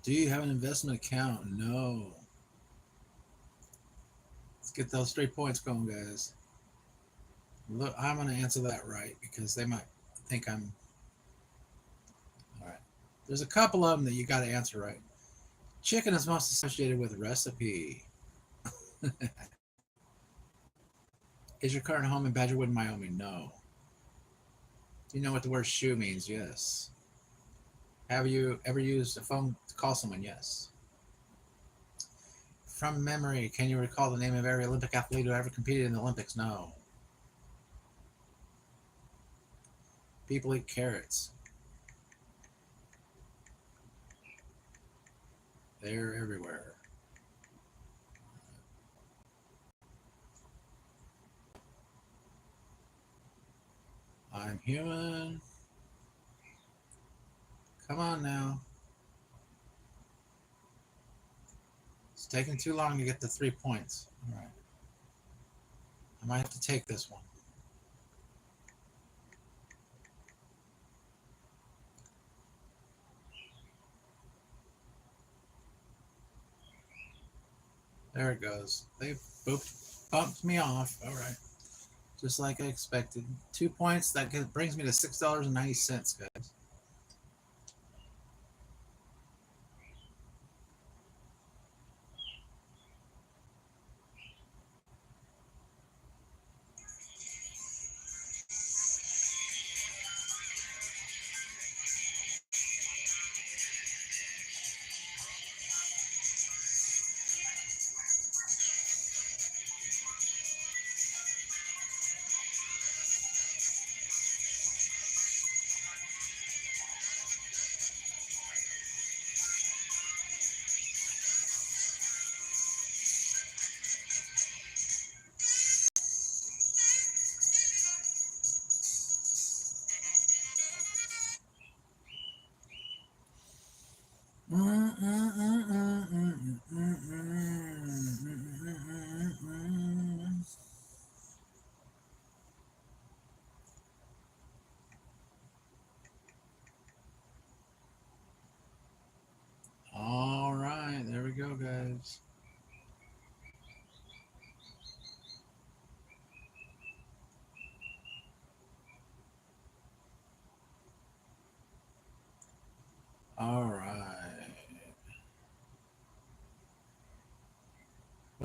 A: Do you have an investment account? No. Let's get those 3 points going, guys. Look, I'm going to answer that right because they might think I'm. All right. There's a couple of them that you got to answer right. Chicken is most associated with recipe. Is your current home in Badgerwood, Wyoming? No. Do you know what the word shoe means? Yes. Have you ever used a phone to call someone? Yes. From memory, can you recall the name of every Olympic athlete who ever competed in the Olympics? No. People eat carrots. They're everywhere. I'm human. Come on now. It's taking too long to get the 3 points. All right. I might have to take this one. There it goes. They bumped me off. All right. Just like I expected. 2 points. That brings me to $6.90, guys.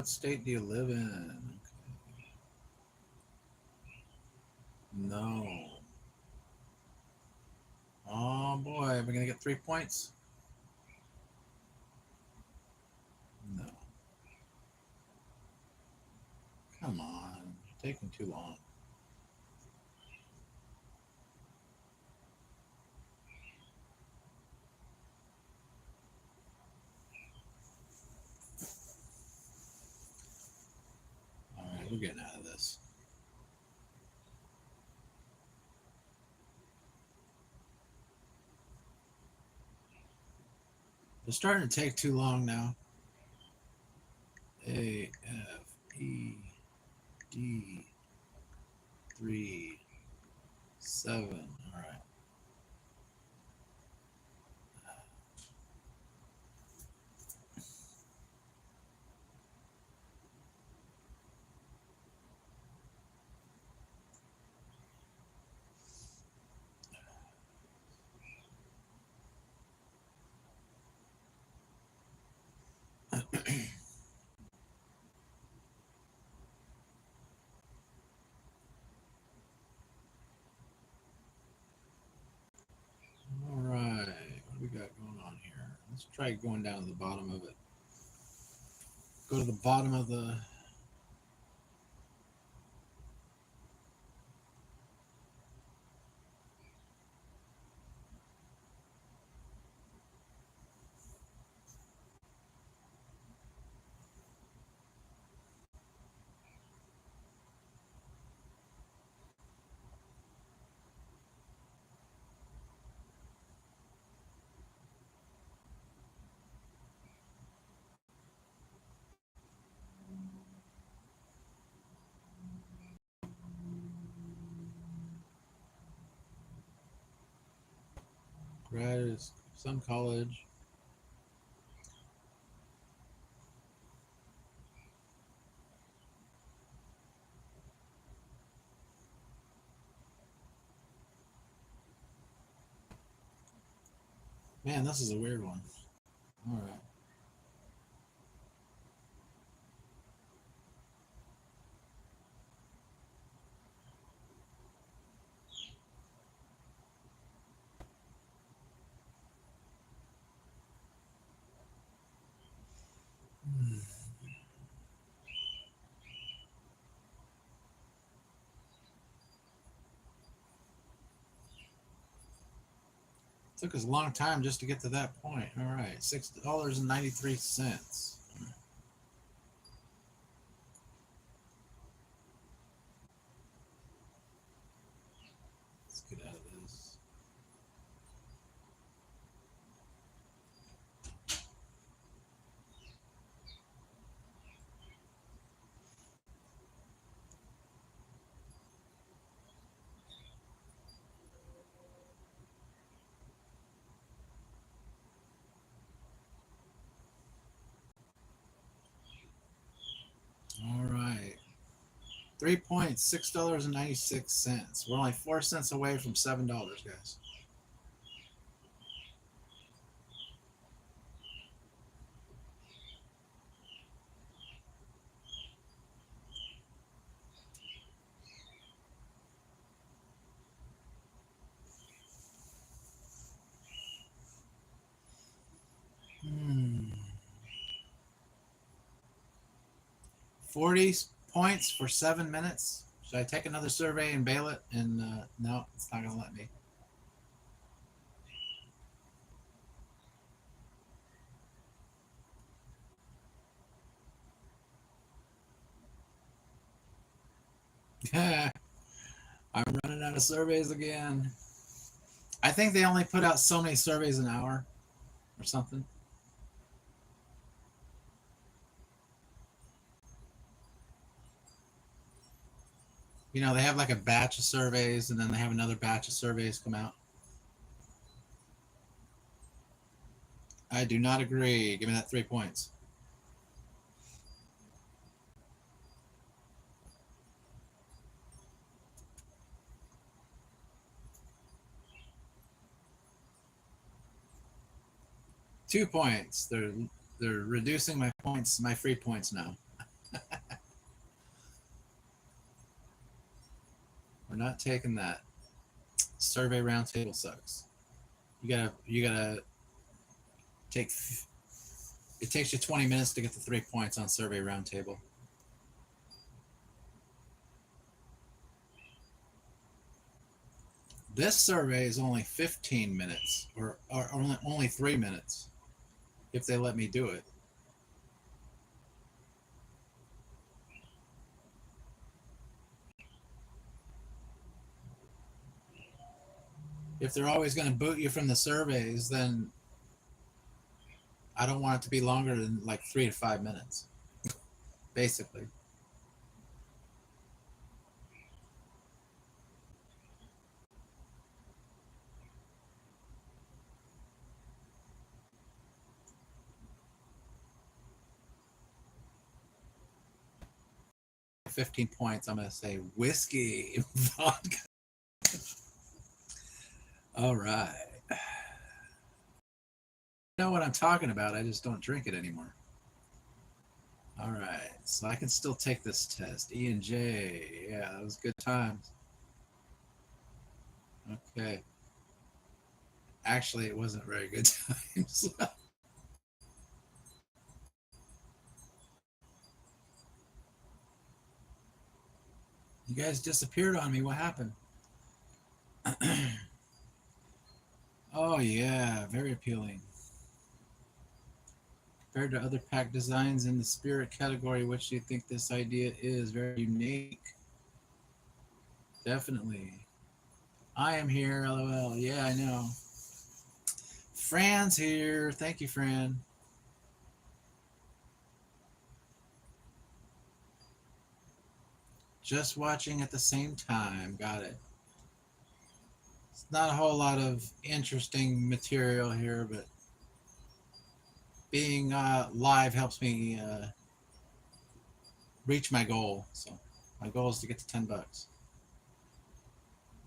A: What state do you live in? Okay. No. Oh boy, are we gonna get 3 points? No. Come on, you're taking too long. All right, we're getting out of this. They're starting to take too long now. A, F, E, D, 3, 7. All right. All right. What do we got going on here? Let's try going down to the bottom of it. Go to the bottom of the. Grad some college. Man, this is a weird one. All right. Took us a long time just to get to that point. All right, $6.93. Let's get out of this. All right. 3 points, $6.96. We're only 4 cents away from $7, guys. Hmm. 40 points for 7 minutes. Should I take another survey and bail it? And no, it's not going to let me. I'm running out of surveys again. I think they only put out so many surveys an hour or something. You know, they have like a batch of surveys and then they have another batch of surveys come out. I do not agree. Give me that 3 points. $2 points. They're reducing my points, my free points now. We're not taking that. Survey roundtable sucks. You gotta take. It takes you 20 minutes to get the 3 points on survey roundtable. This survey is only 15 minutes, or only 3 minutes, if they let me do it. If they're always going to boot you from the surveys, then I don't want it to be longer than like 3 to 5 minutes, basically. $15 points, I'm going to say whiskey, vodka. All right. I know what I'm talking about. I just don't drink it anymore. All right. So I can still take this test. E and J. Yeah, that was good times. Okay. Actually, it wasn't very good times. You guys disappeared on me. What happened? Oh, yeah. Very appealing. Compared to other pack designs in the spirit category, which do you think this idea is? Very unique. Definitely. I am here, LOL. Yeah, I know. Fran's here. Thank you, Fran. Just watching at the same time. Got it. It's not a whole lot of interesting material here, but being live helps me reach my goal. So my goal is to get to $10.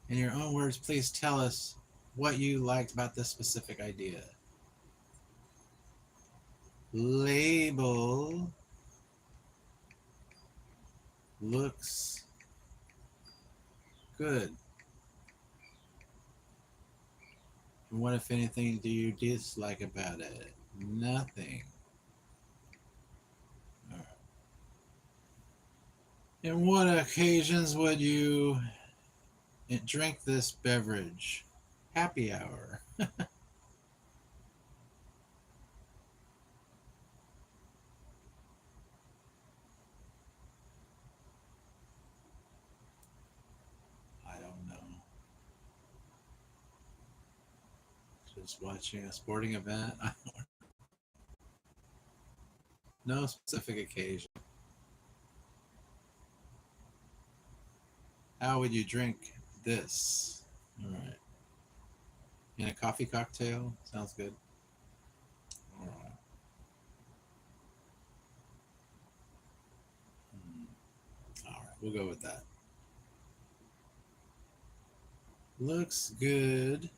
A: In your own words, please tell us what you liked about this specific idea. Label looks good. And what, if anything, do you dislike about it? Nothing. All right. In what occasions would you drink this beverage? Happy hour. I don't know. Just watching a sporting event. No specific occasion. How would you drink this? All right. In a coffee cocktail? Sounds good. All right. All right. We'll go with that. Looks good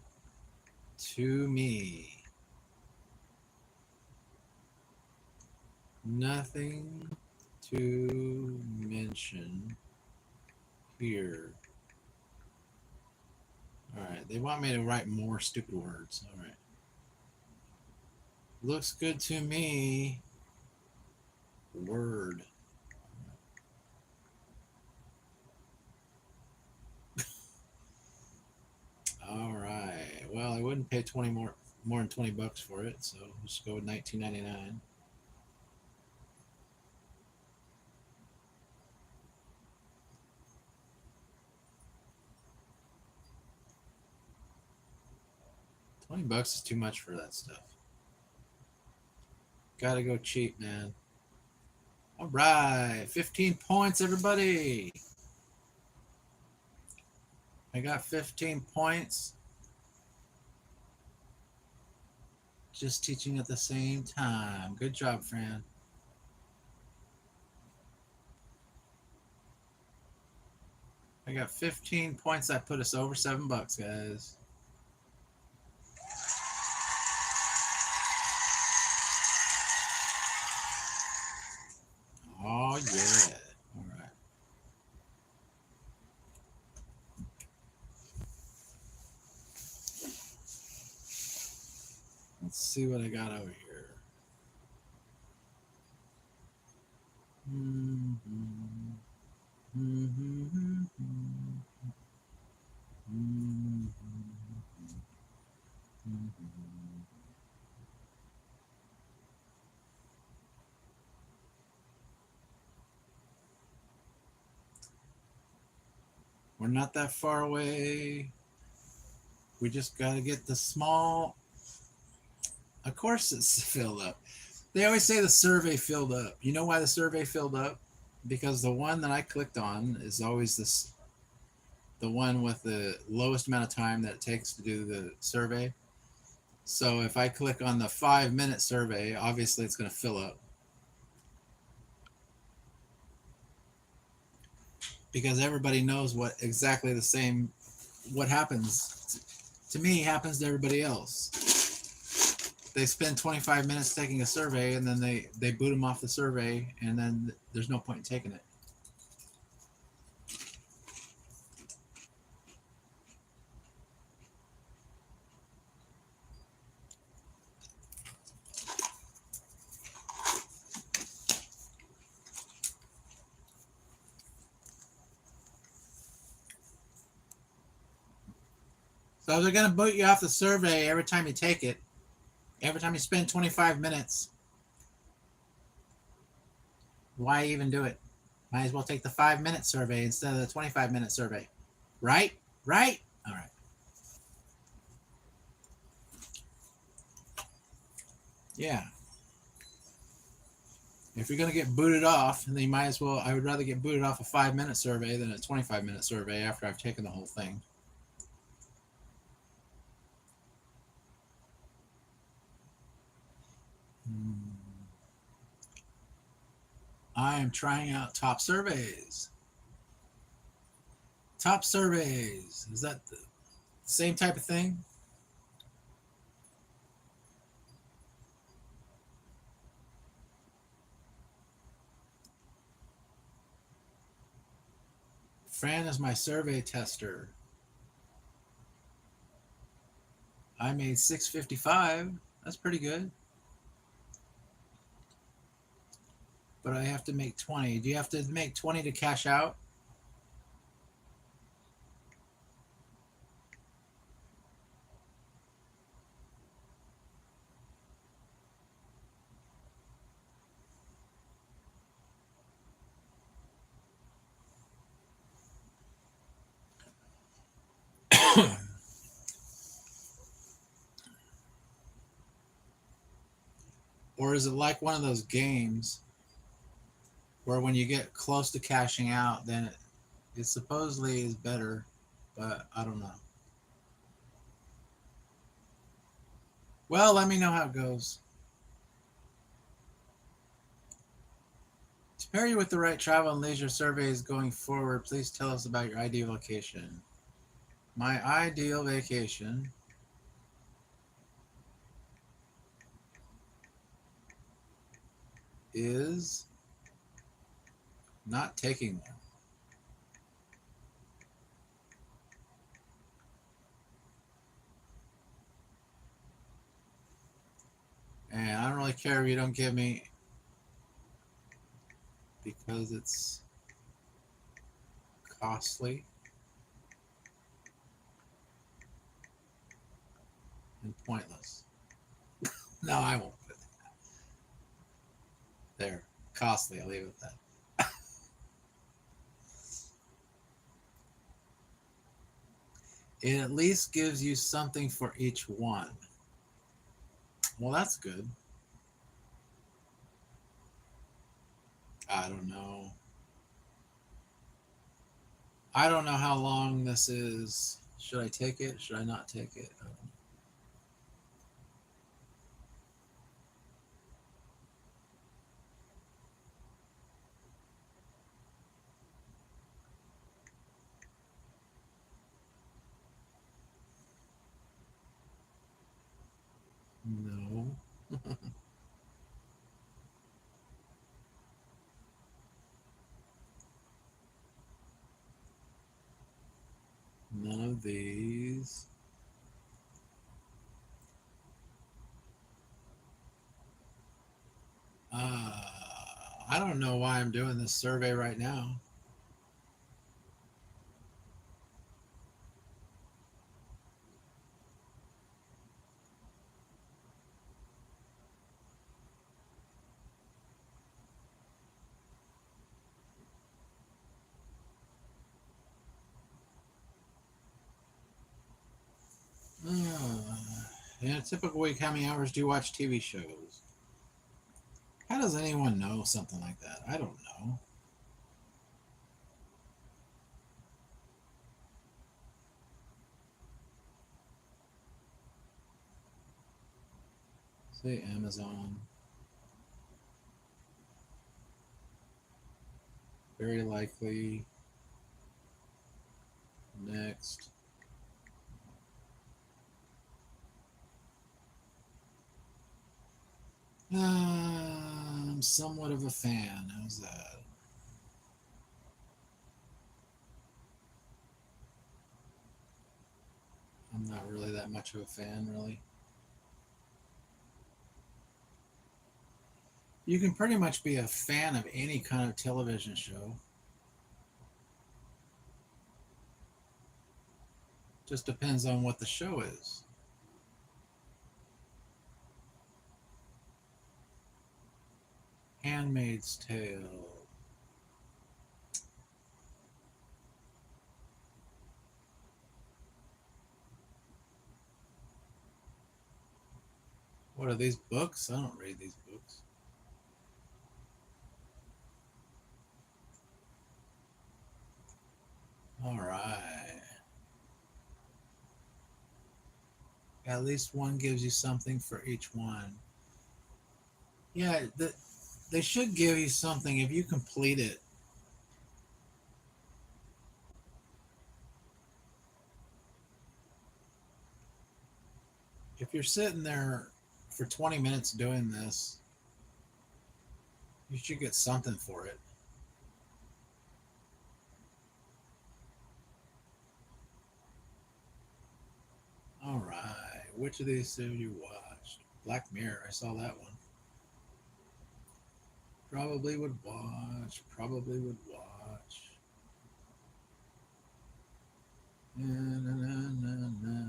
A: to me. Nothing to mention here. All right. They want me to write more stupid words. All right. Looks good to me. Word. All right. Well, I wouldn't pay 20 more than $20 for it, so we'll just go with $19.99. $20 is too much for that stuff. Gotta go cheap, man. All right, 15 points, everybody. I got 15 points. Just teaching at the same time. Good job, Fran. I got 15 points. That put us over $7, guys. Oh, yeah. All right. see what I got over here. Mm-hmm. Mm-hmm. Mm-hmm. Mm-hmm. We're not that far away. We just got to get the small. Of course, it's filled up. They always say the survey filled up. You know why the survey filled up? Because the one that I clicked on is always the one with the lowest amount of time that it takes to do the survey. So if I click on the 5-minute survey, obviously it's going to fill up. Because everybody knows what exactly the same, what happens to me happens to everybody else. They spend 25 minutes taking a survey and then they boot them off the survey and then there's no point in taking it. So if they're going to boot you off the survey every time you take it, every time you spend 25 minutes, why even do it? Might as well take the 5-minute survey instead of the 25-minute survey. Right? Right? All right. Yeah. If you're going to get booted off, then you might as well, I would rather get booted off a 5-minute survey than a 25-minute survey after I've taken the whole thing. I am trying out top surveys. Top surveys. Is that the same type of thing? Fran is my survey tester. I made 655. That's pretty good. But I have to make 20. Do you have to make 20 to cash out? Or is it like one of those games where when you get close to cashing out, then it supposedly is better, but I don't know. Well, let me know how it goes. To pair you with the right travel and leisure surveys going forward, please tell us about your ideal vacation. My ideal vacation is not taking one. And I don't really care if you don't give me, because it's costly and pointless. No, I won't put that. There. Costly, I'll leave it at that. It at least gives you something for each one. Well, that's good. I don't know. I don't know how long this is. Should I take it? Should I not take it? No. None of these.
B: don't know why I'm doing this survey right now. Uh, in a typical week, how many hours do you watch TV shows? How does anyone know something like that? I don't know. Say Amazon. Very likely. Next. I'm somewhat of a fan. How's that? I'm not really that much of a fan, really. You can pretty much be a fan of any kind of television show. Just depends on what the show is. Handmaid's Tale. What are these books? I don't read these books. All right. At least one gives you something for each one. Yeah, they should give you something if you complete it. If you're sitting there for 20 minutes doing this, you should get something for it. All right. Which of these have you watched? Black Mirror. I saw that one. Probably would watch. Probably would watch. Na, na, na, na, na.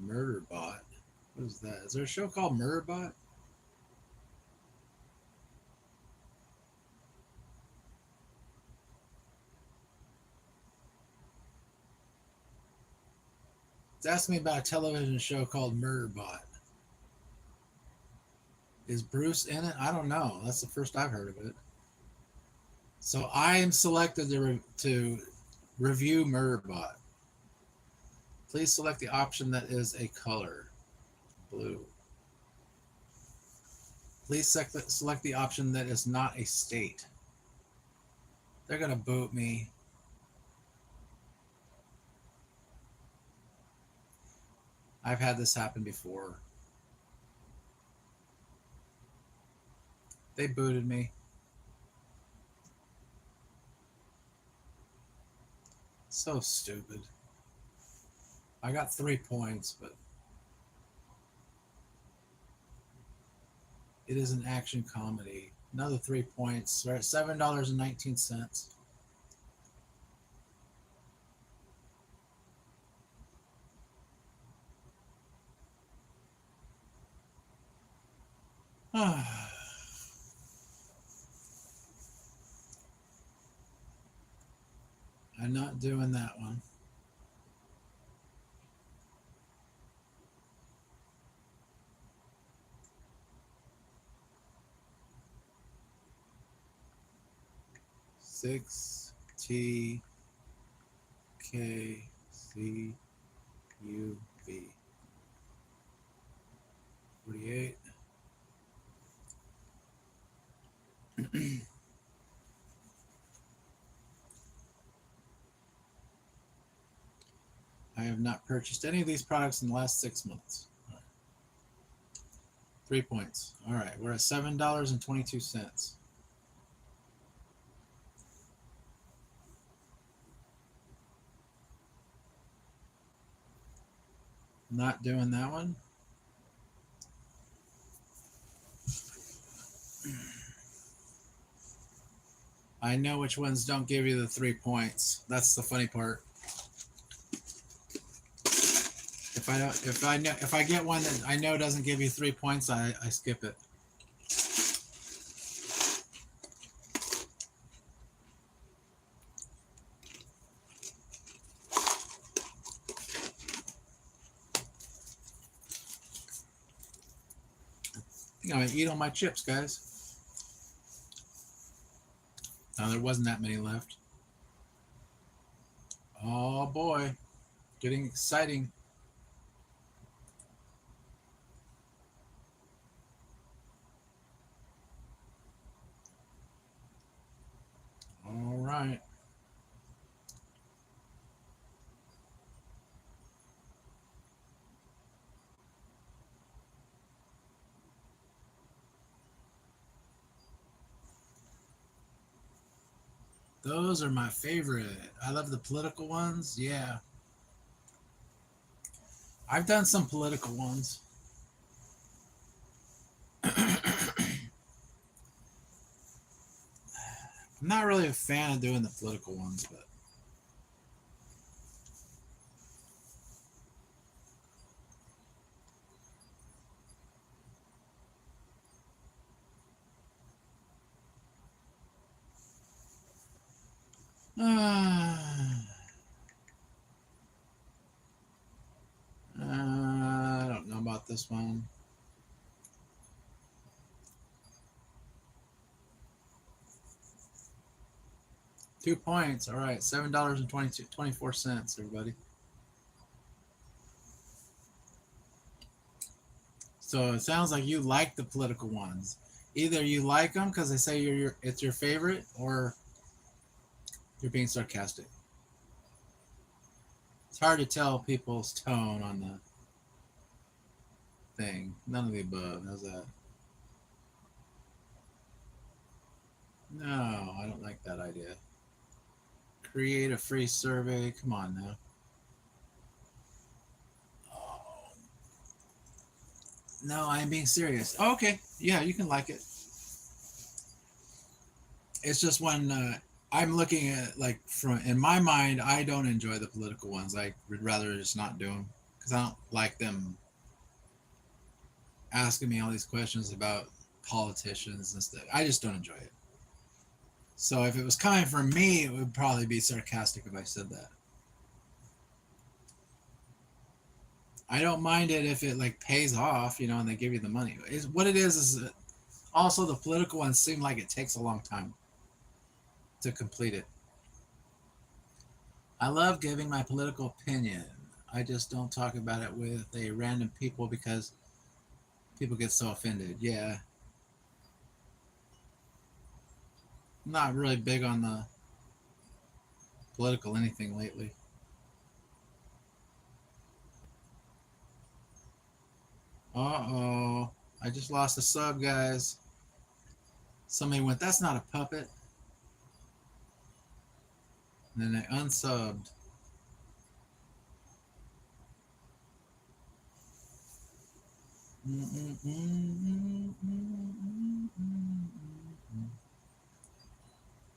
B: Murderbot. What is that? Is there a show called Murderbot? It's asking me about a television show called Murderbot. Is Bruce in it? I don't know. That's the first I've heard of it. So I am selected to review Murderbot. Please select the option that is a color. Blue. Please select the option that is not a state. They're going to boot me. I've had this happen before. They booted me. So stupid. I got 3 points, but it is an action comedy. Another 3 points. We're at $7.19. I'm not doing that one. Six TKCUV 48. I have not purchased any of these products in the last 6 months. 3 points. All right, we're at $7.22. Not doing that one. I know which ones don't give you the 3 points. That's the funny part. If I get one that I know doesn't give you 3 points, I skip it. I think I'm gonna eat all my chips, guys. No, there wasn't that many left. Oh boy, getting exciting. All right. Those are my favorite. I love the political ones. Yeah. I've done some political ones. I'm not really a fan of doing the political ones, but I don't know about this one. Two points. All right, $7.24, everybody. So it sounds like you like the political ones. Either you like them because they say it's your favorite, or you're being sarcastic. It's hard to tell people's tone on the thing. None of the above. How's that? No, I don't like that idea. Create a free survey. Come on now. Oh, no, I'm being serious. Oh, okay. Yeah, you can like it. It's just when I'm looking at, like, from in my mind, I don't enjoy the political ones. I would rather just not do them because I don't like them asking me all these questions about politicians and stuff. I just don't enjoy it. So if it was coming from me, it would probably be sarcastic if I said that. I don't mind it if it like pays off, and they give you the money. What it is also the political ones seem like it takes a long time to complete it. I love giving my political opinion. I just don't talk about it with a random people because people get so offended. Yeah. I'm not really big on the political anything lately. Uh-oh. I just lost a sub, guys. Somebody went, that's not a puppet. And then they unsubbed.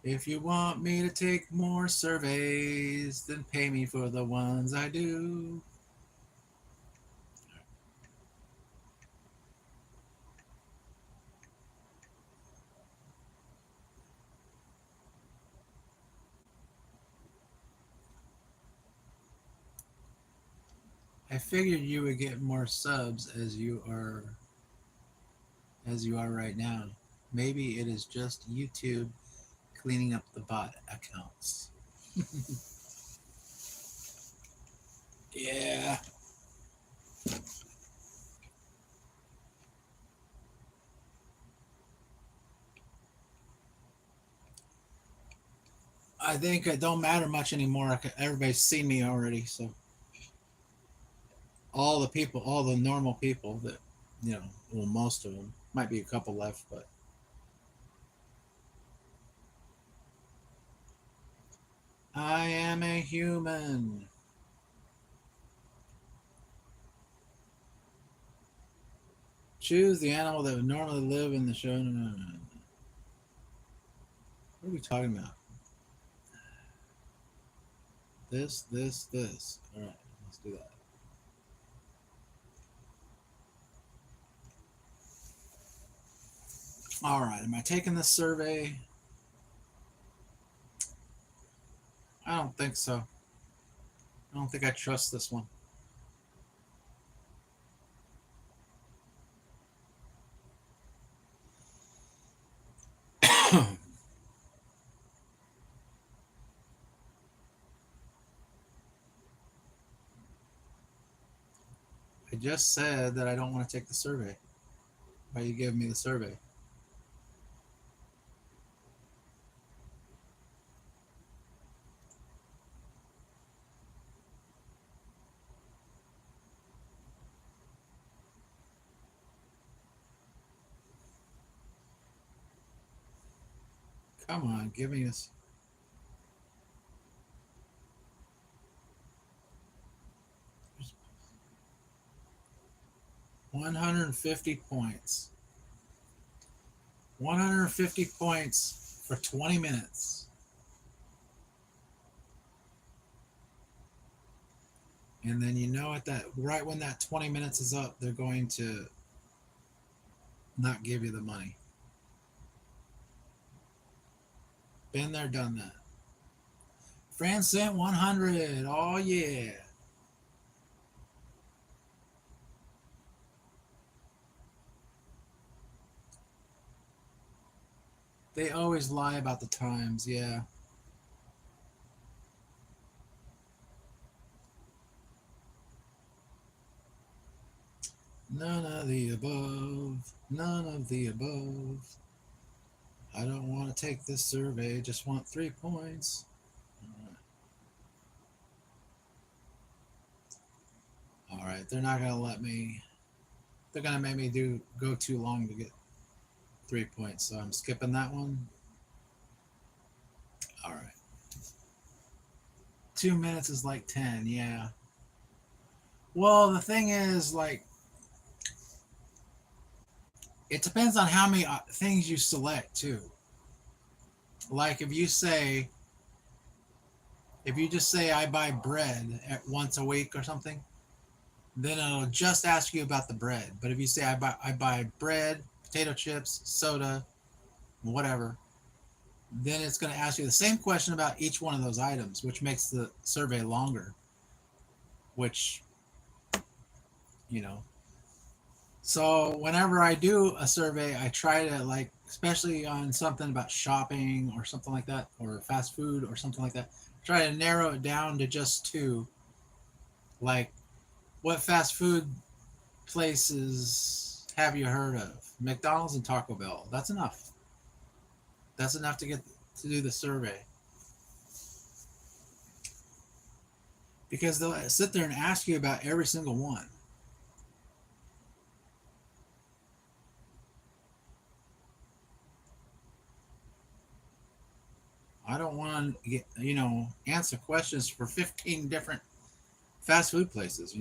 B: If you want me to take more surveys, then pay me for the ones I do. I figured you would get more subs as you are right now. Maybe it is just YouTube cleaning up the bot accounts. Yeah. I think it don't matter much anymore. Everybody's seen me already, so all the normal people that, well, most of them, might be a couple left, but I am a human. Choose the animal that would normally live in the show. What are we talking about? This. All right, let's do that. All right, am I taking this survey? I don't think so. I don't think I trust this one. I just said that I don't want to take the survey. Why are you giving me the survey? Come on, give me this. 150 points. 150 points for 20 minutes. And then you know at that right when that 20 minutes is up, they're going to not give you the money. Been there, done that. Fran sent 100. Oh yeah. They always lie about the times, yeah. None of the above. None of the above. I don't want to take this survey. Just want 3 points. All right. They're not gonna let me. They're gonna make me go too long to get 3 points. So I'm skipping that one. All right. 2 minutes is like 10. Yeah. Well, the thing is, like, it depends on how many things you select too. Like if you just say I buy bread once a week or something, then it'll just ask you about the bread. But if you say I buy bread, potato chips, soda, whatever, then it's going to ask you the same question about each one of those items, which makes the survey longer. Which, you know. So whenever I do a survey, I try to, like, especially on something about shopping or something like that, or fast food or something like that, try to narrow it down to just two. Like, what fast food places have you heard of? McDonald's and Taco Bell. That's enough. That's enough to get to do the survey. Because they'll sit there and ask you about every single one. I don't want to get, answer questions for 15 different fast food places,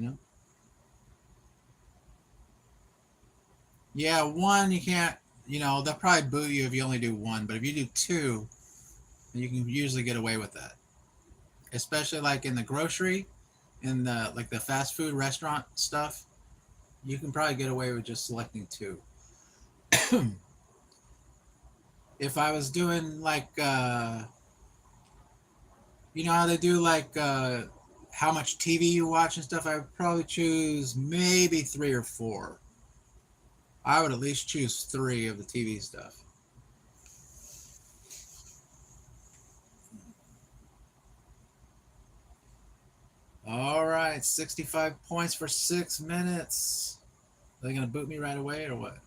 B: Yeah, one you can't, they'll probably boo you if you only do one, but if you do two, you can usually get away with that. Especially like in the grocery, in the fast food restaurant stuff, you can probably get away with just selecting two. If I was doing like how they do like how much TV you watch and stuff, I would probably choose maybe 3 or 4. I would at least choose 3 of the TV stuff. All right, 65 points for 6 minutes. Are they going to boot me right away or what?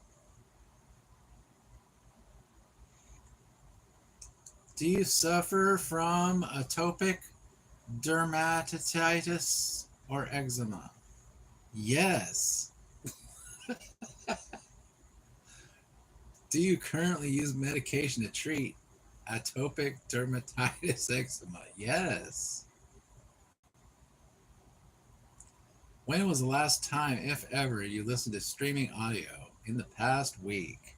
B: Do you suffer from atopic dermatitis or eczema? Yes. Do you currently use medication to treat atopic dermatitis eczema? Yes. When was the last time, if ever, you listened to streaming audio? In the past week.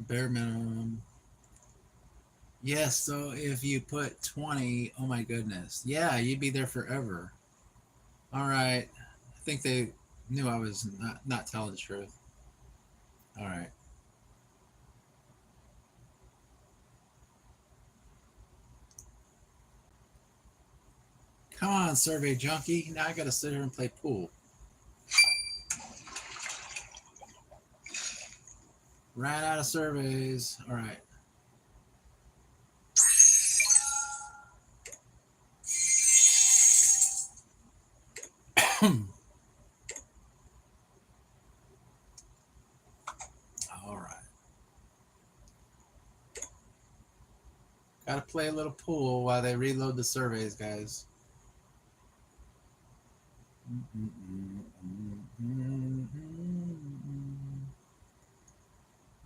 B: bare minimum. Yes, so if you put 20, oh my goodness. Yeah, you'd be there forever. All right. I think they knew I was not telling the truth. All right. Come on, survey junkie. Now I got to sit here and play pool. Ran out of surveys. All right. All right. Got to play a little pool while they reload the surveys, guys.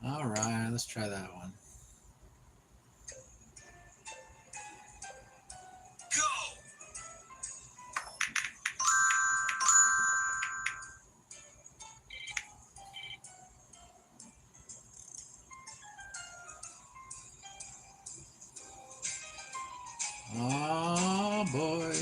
B: All right, let's try that one. Oh boy.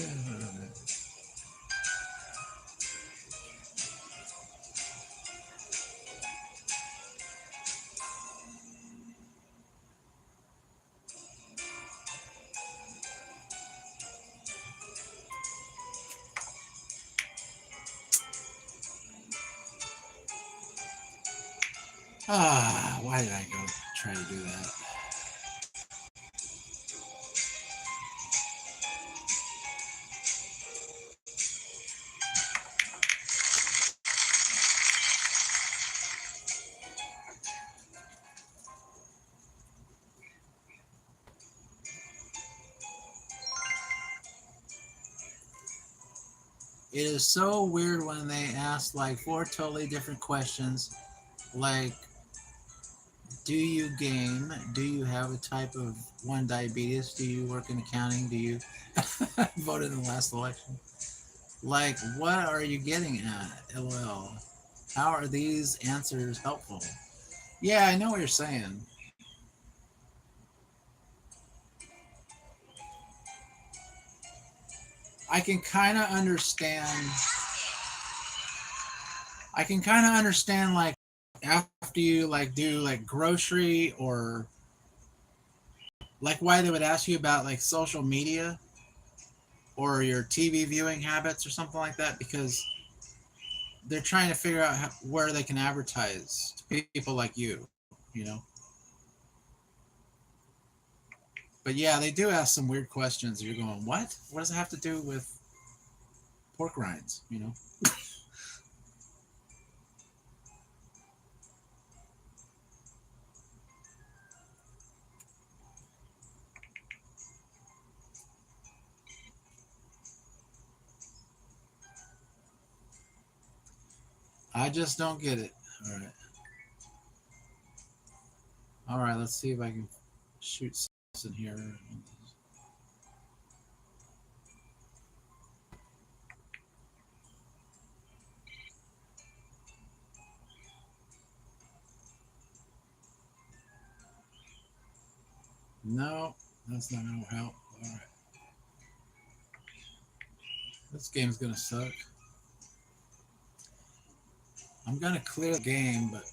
B: Why did I go try to do that? It is so weird when they ask like 4 totally different questions, like, do you game? Do you have a type of 1 diabetes? Do you work in accounting? Do you vote in the last election? Like, what are you getting at? LOL. How are these answers helpful? Yeah, I know what you're saying. I can kind of understand. Like after you like do like grocery or like why they would ask you about like social media or your TV viewing habits or something like that, because they're trying to figure out where they can advertise to people like you know. But yeah, they do ask some weird questions. You're going, what? What does it have to do with pork rinds? You know. I just don't get it. All right. All right. Let's see if I can shoot in here. No, that's not gonna help. All right. This game's gonna suck. I'm gonna clear the game, but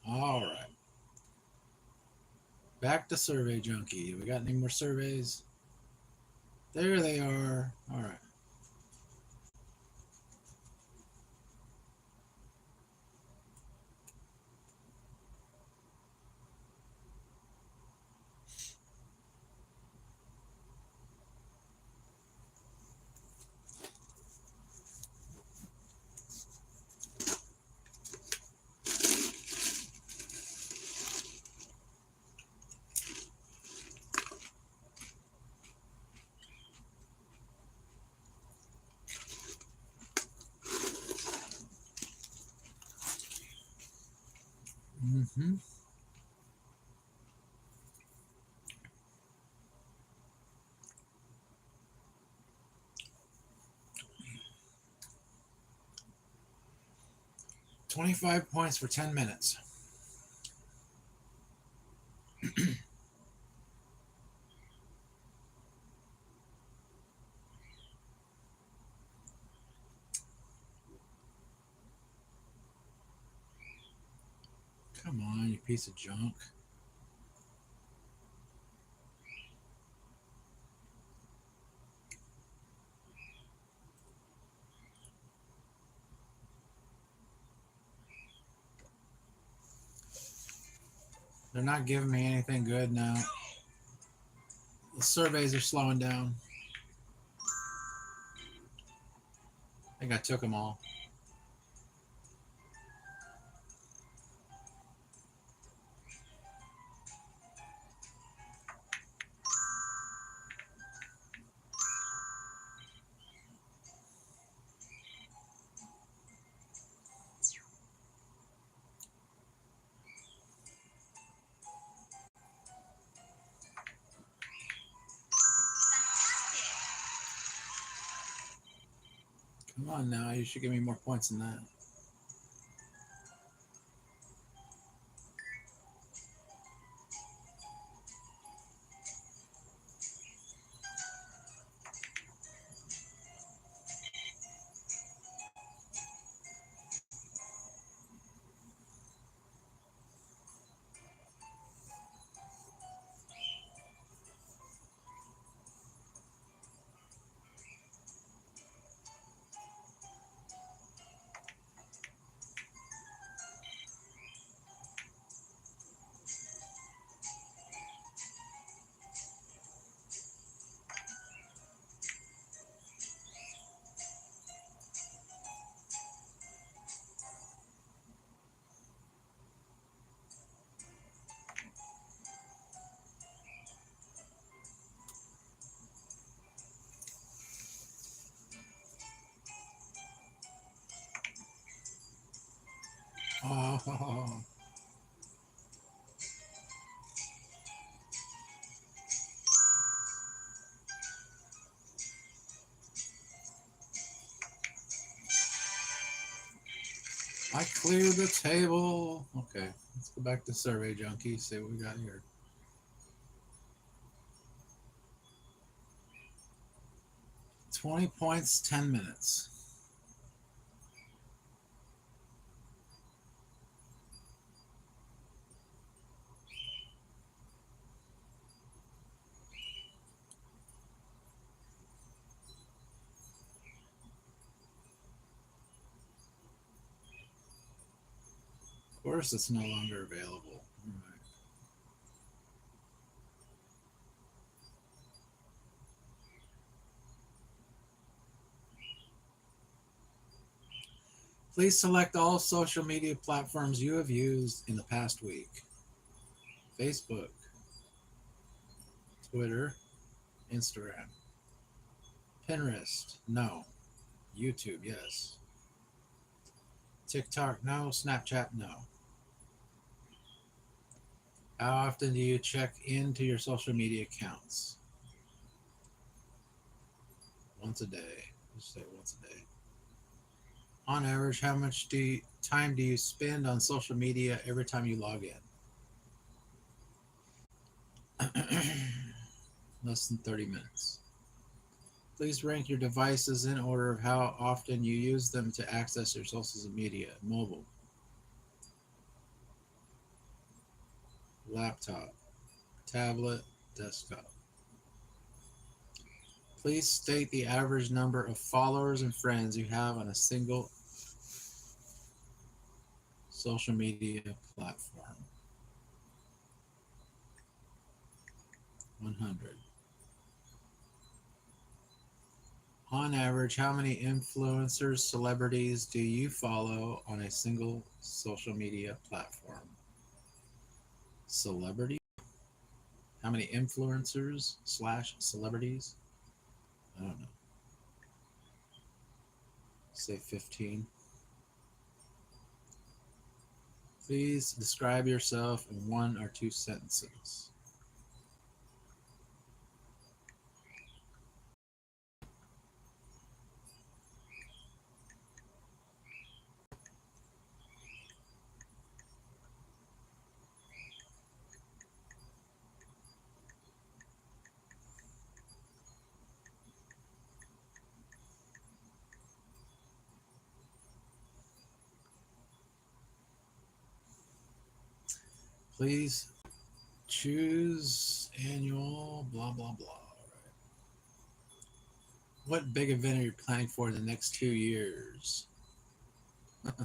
B: all right. Back to Survey Junkie. We got any more surveys? There they are. All right. 25 points for 10 minutes. Come on, you piece of junk. They're not giving me anything good now. The surveys are slowing down. I think I took them all. Come on now, you should give me more points than that. Oh, I cleared the table. Okay, let's go back to Survey Junkie, see what we got here. $20 points, 10 minutes. Of course, it's no longer available. All right. Please select all social media platforms you have used in the past week. Facebook, Twitter, Instagram, Pinterest, no. YouTube, yes. TikTok, no. Snapchat, no. How often do you check into your social media accounts? Once a day. Just say once a day. On average, how much time do you spend on social media every time you log in? Less than 30 minutes. Please rank your devices in order of how often you use them to access your social media. Mobile, laptop, tablet, desktop. Please state the average number of followers and friends you have on a single social media platform. 100. On average, how many influencers, celebrities do you follow on a single social media platform? Celebrity? How many influencers / celebrities? I don't know. Say 15. Please describe yourself in 1 or 2 sentences. Please choose annual blah blah blah. All right. What big event are you planning for in the next 2 years? Hmm.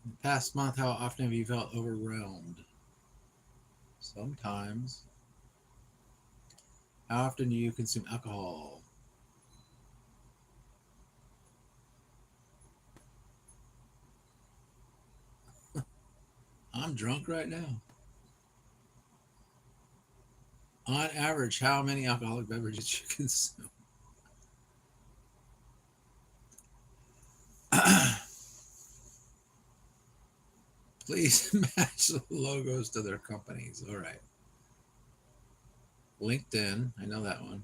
B: In the past month, how often have you felt overwhelmed? Sometimes. How often do you consume alcohol? I'm drunk right now. On average, how many alcoholic beverages you consume? Please match the logos to their companies. All right. LinkedIn, I know that one.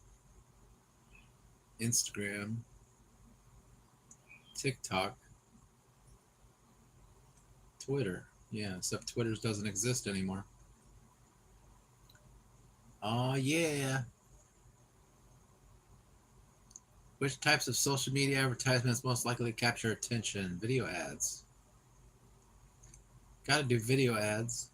B: Instagram, TikTok, Twitter. Yeah, except Twitter's doesn't exist anymore. Oh, yeah. Which types of social media advertisements most likely to capture attention? Video ads. Gotta do video ads.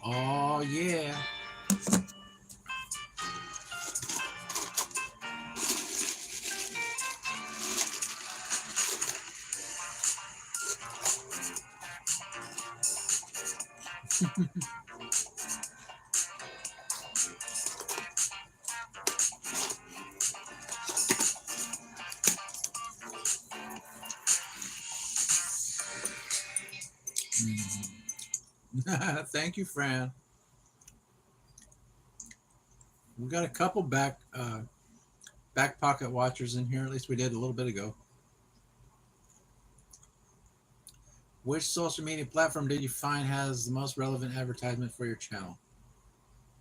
B: Oh, yeah. Thank you, Fran. We got a couple back pocket watchers in here. At least we did a little bit ago. Which social media platform did you find has the most relevant advertisement for your channel?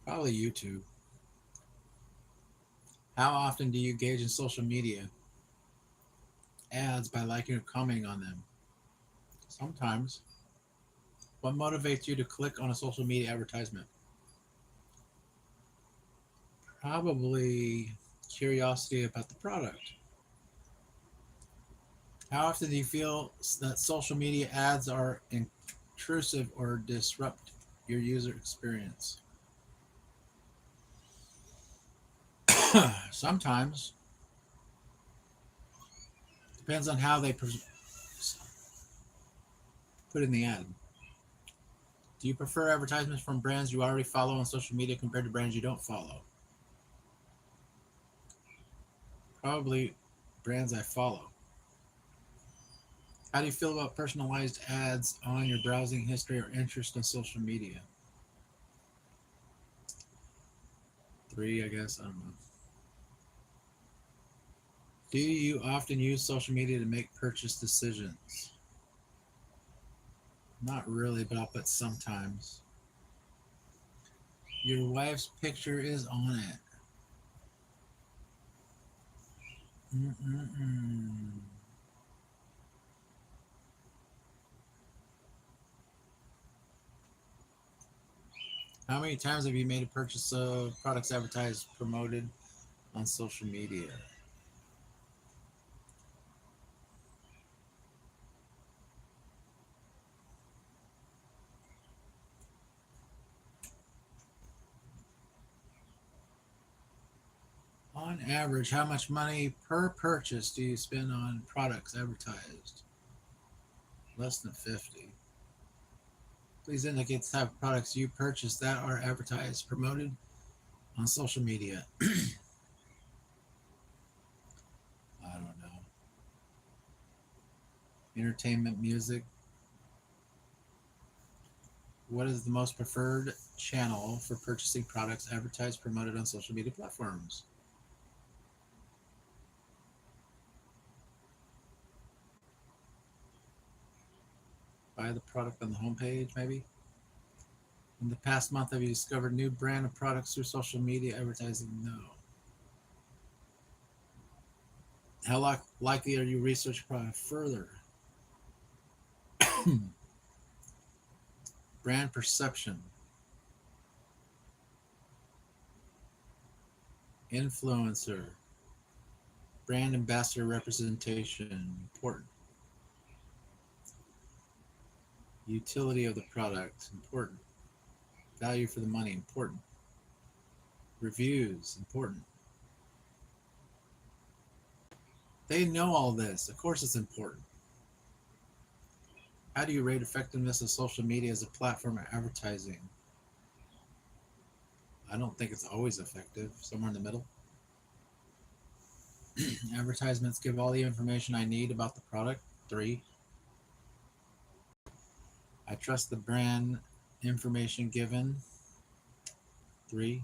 B: Probably YouTube. How often do you engage in social media ads by liking or commenting on them? Sometimes. What motivates you to click on a social media advertisement? Probably curiosity about the product. How often do you feel that social media ads are intrusive or disrupt your user experience? Sometimes. Depends on how they put in the ad. Do you prefer advertisements from brands you already follow on social media compared to brands you don't follow? Probably brands I follow. How do you feel about personalized ads on your browsing history or interest in social media? 3, I guess. I don't know. Do you often use social media to make purchase decisions? Not really, but I'll put sometimes. Your wife's picture is on it. Mm-mm-mm. How many times have you made a purchase of products advertised, promoted on social media? On average, how much money per purchase do you spend on products advertised? Less than 50. Please indicate the type of products you purchase that are advertised, promoted on social media. I don't know. Entertainment, music. What is the most preferred channel for purchasing products advertised, promoted on social media platforms? Buy the product on the homepage, maybe? In the past month, have you discovered new brand of products through social media advertising? No. How likely are you research a product further? Brand perception. Influencer. Brand ambassador representation. Important. Utility of the product. Important. Value for the money. Important. Reviews. Important. They know all this. Of course it's important. How do you rate effectiveness of social media as a platform of advertising? I don't think it's always effective. Somewhere in the middle. Advertisements give all the information I need about the product. 3. I trust the brand information given. 3.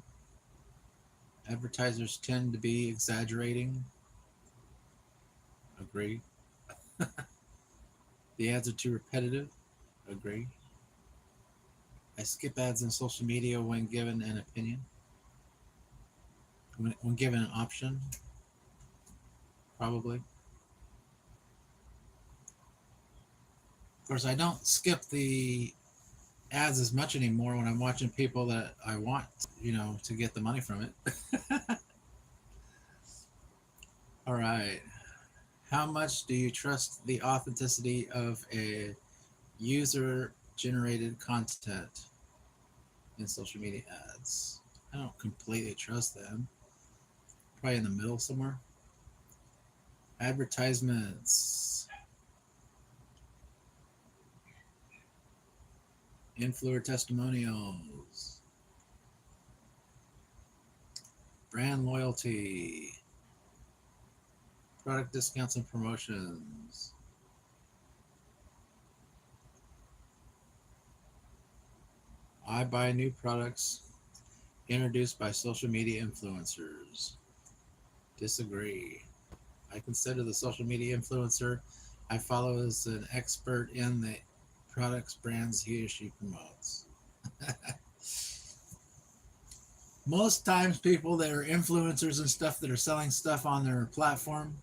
B: Advertisers tend to be exaggerating. Agree. The ads are too repetitive. Agree. I skip ads on social media when given an opinion. When given an option. Probably. Of course, I don't skip the ads as much anymore when I'm watching people that I want, to get the money from it. All right. How much do you trust the authenticity of a user-generated content in social media ads? I don't completely trust them. Probably in the middle somewhere. Advertisements. Influencer testimonials. Brand loyalty. Product discounts and promotions. I buy new products introduced by social media influencers. Disagree. I consider the social media influencer I follow as an expert in the products, brands he or she promotes. Most times people that are influencers and stuff that are selling stuff on their platform,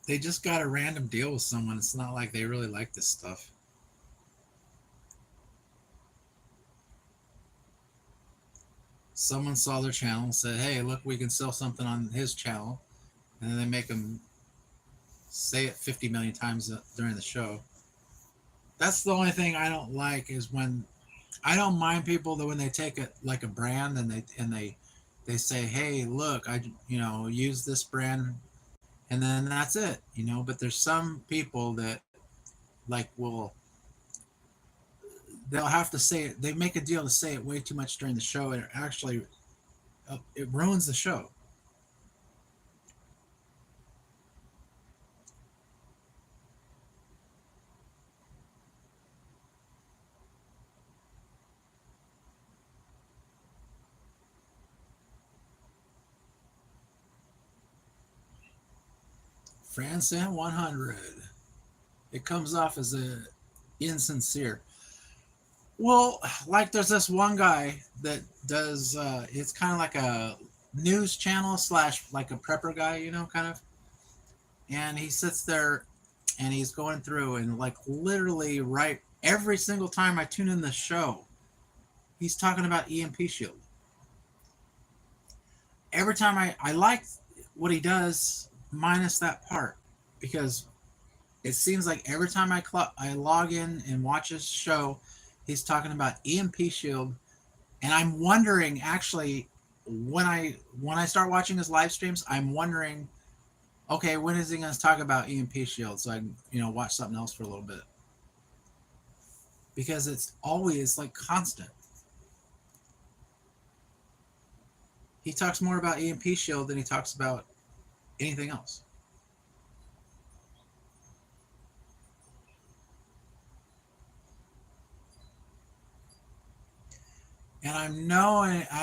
B: they just got a random deal with someone. It's not like they really like this stuff. Someone saw their channel and said, hey, look, we can sell something on his channel. And then they make them say it 50 million times during the show. That's the only thing I don't like, is when I don't mind people that when they take it like a brand and they say, hey, look, I use this brand, and then that's it, but there's some people that they'll have to say it. They make a deal to say it way too much during the show, and it ruins the show. Francent 100. It comes off as insincere. Well, like there's this one guy that does, it's kind of like a news channel / like a prepper guy, kind of. And he sits there and he's going through and like literally right every single time I tune in the show, he's talking about EMP Shield. Every time I like what he does, minus that part, because it seems like every time I log in and watch his show, he's talking about EMP Shield, and I'm wondering, actually, when I start watching his live streams, I'm wondering, okay, when is he going to talk about EMP Shield so I can watch something else for a little bit, because it's always like constant. He talks more about EMP Shield than he talks about anything else. And I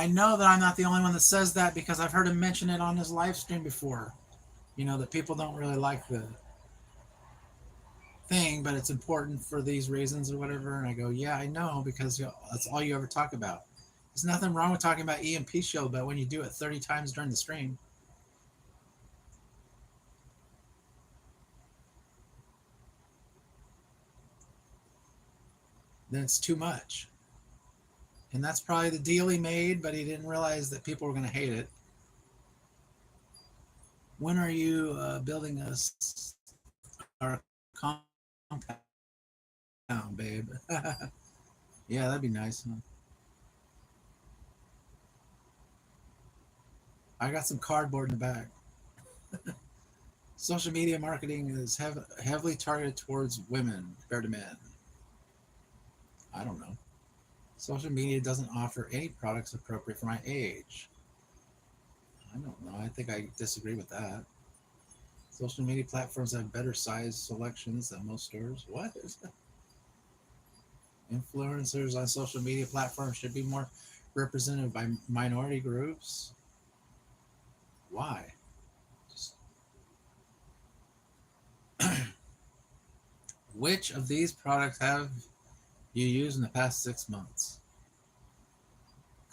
B: know that I'm not the only one that says that, because I've heard him mention it on his live stream before. That people don't really like the thing, but it's important for these reasons or whatever. And I go, yeah, I know, because that's all you ever talk about. There's nothing wrong with talking about EMP Shield, but when you do it 30 times during the stream. then it's too much. And that's probably the deal he made, but he didn't realize that people were going to hate it. When are you building us our compound, babe? Yeah, that'd be nice. Huh? I got some cardboard in the back. Social media marketing is heavily targeted towards women compared to men. I don't know. Social media doesn't offer any products appropriate for my age. I don't know. I think I disagree with that. Social media platforms have better size selections than most stores. What? Influencers on social media platforms should be more represented by minority groups. Why? Just which of these products have you used in the past 6 months?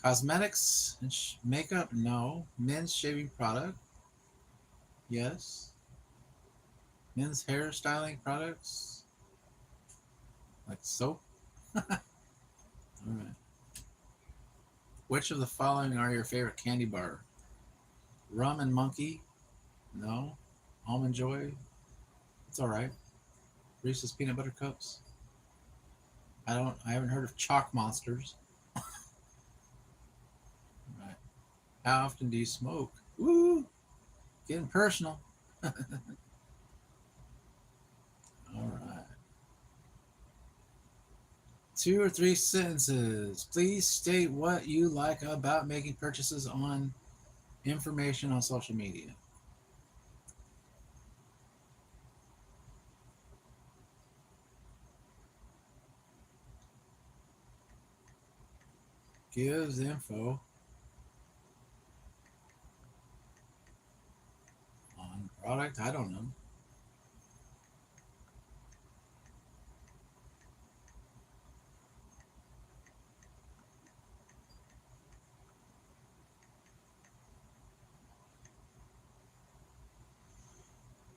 B: Cosmetics and makeup? No. Men's shaving product? Yes. Men's hair styling products? Like soap? All right. Which of the following are your favorite candy bar? Rum and Monkey? No. Almond Joy? It's all right. Reese's Peanut Butter Cups? I haven't heard of Chalk Monsters. Right. How often do you smoke? Woo! Getting personal. All right. 2 or 3 sentences. Please state what you like about making purchases on information on social media. Gives info on product. I don't know.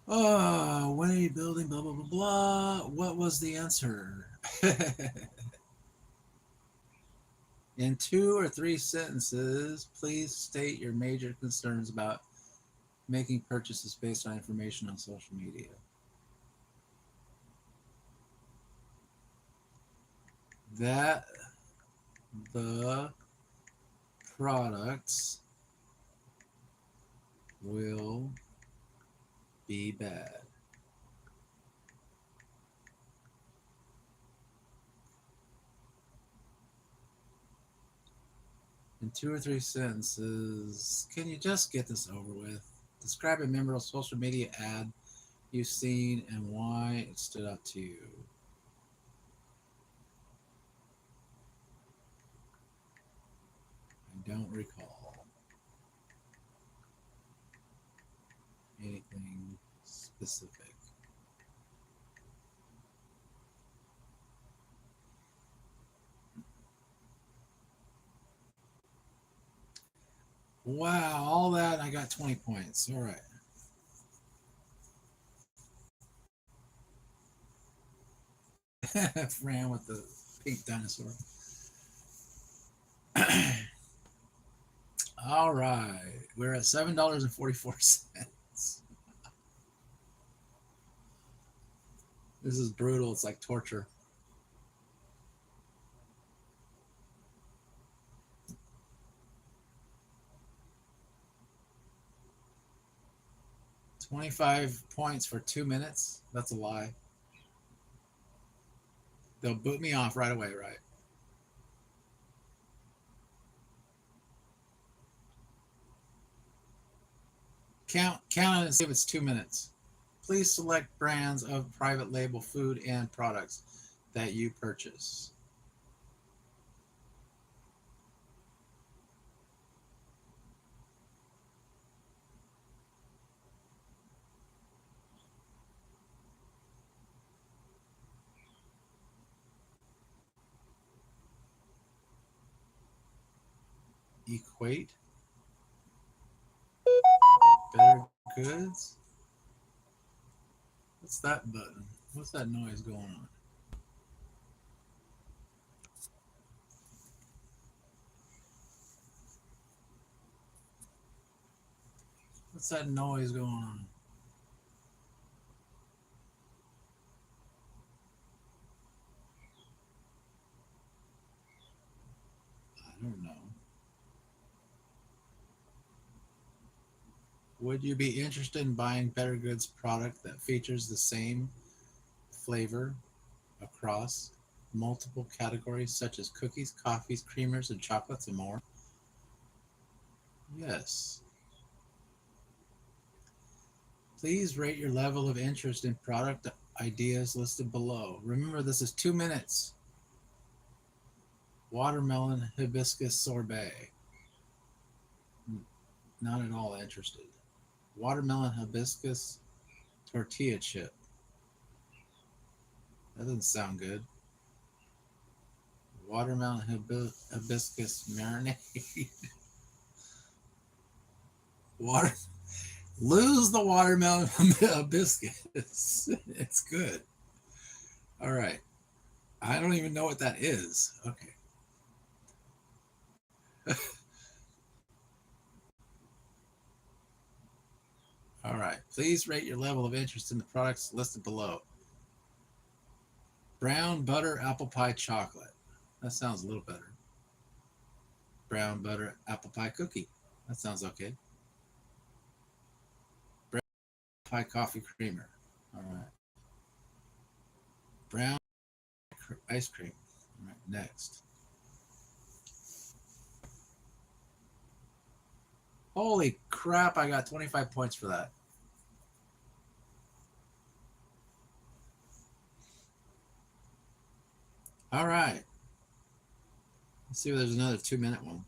B: Oh, when are you building? Blah, blah, blah, blah. What was the answer? In 2 or 3 sentences, please state your major concerns about making purchases based on information on social media. That the products will be bad. In 2 or 3 sentences, can you just get this over with? Describe a memorable social media ad you've seen and why it stood out to you. I don't recall anything specific. Wow, all that, I got 20 points. All right. Fran with the pink dinosaur. All right. We're at $7.44. This is brutal. It's like torture. $25 points for 2 minutes. That's a lie. They'll boot me off right away, right? Count it and see if it's 2 minutes. Please select brands of private label food and products that you purchase. Equate. Better goods. What's that button? What's that noise going on? What's that noise going on? I don't know. Would you be interested in buying Better Goods product that features the same flavor across multiple categories such as cookies, coffees, creamers, and chocolates and more? Yes. Please rate your level of interest in product ideas listed below. Remember, this is 2 minutes. Watermelon hibiscus sorbet. Not at all interested. Watermelon hibiscus tortilla chip. That doesn't sound good. Watermelon hibiscus marinade. Water. Lose the watermelon hibiscus. It's good. All right. I don't even know what that is. Okay. All right. Please rate your level of interest in the products listed below. Brown butter apple pie chocolate. That sounds a little better. Brown butter apple pie cookie. That sounds okay. Brown pie coffee creamer. All right. Brown ice cream. All right. Next. Holy crap, I got 25 points for that. All right. Let's see if there's another 2-minute one.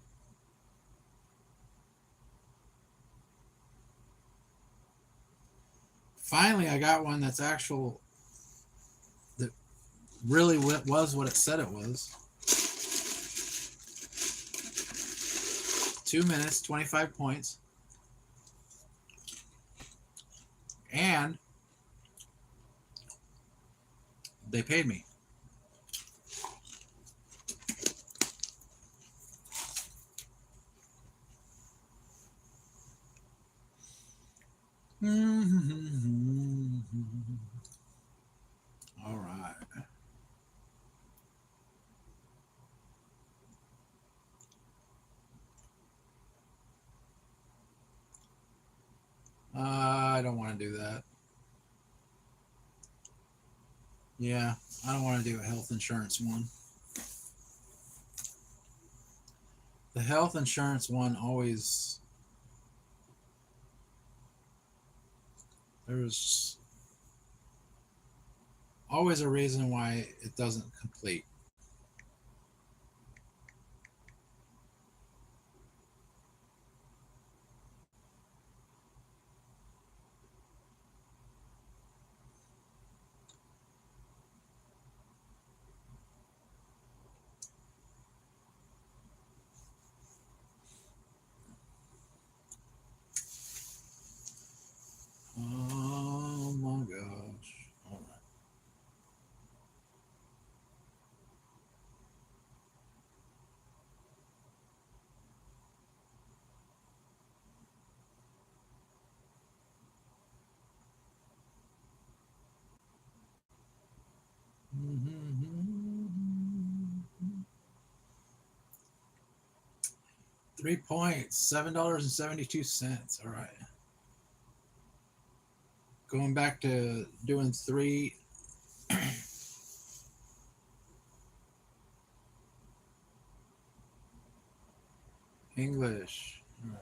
B: Finally, I got one that's actual, that really was what it said it was. 2 minutes, 25 points. And they paid me. All right. I don't want to do that. Yeah, I don't want to do a health insurance one. The health insurance one always, there's always a reason why it doesn't complete. Oh my gosh. All right. Mm-hmm. 3 points, $7.72. All right. Going back to doing 3. English. All right.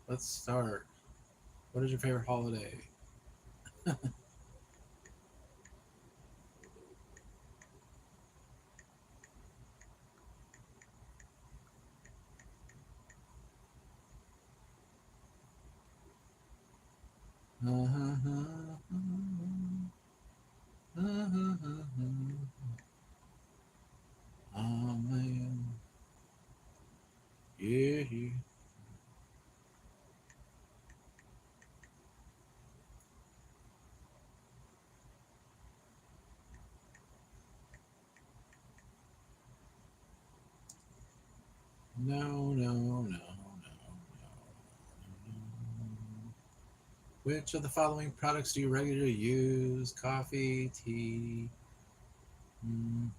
B: Let's start. What is your favorite holiday? Oh man. Yeah. No, no, no, no, no, Which of the following products do you regularly use? Coffee, tea. Mm-hmm.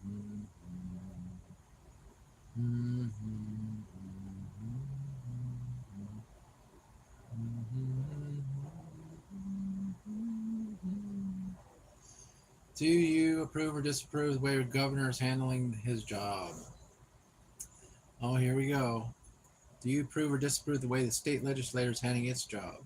B: Mm-hmm. Do you approve or disapprove the way the governor is handling his job? Oh, here we go. Do you approve or disapprove the way the state legislature is handling its job?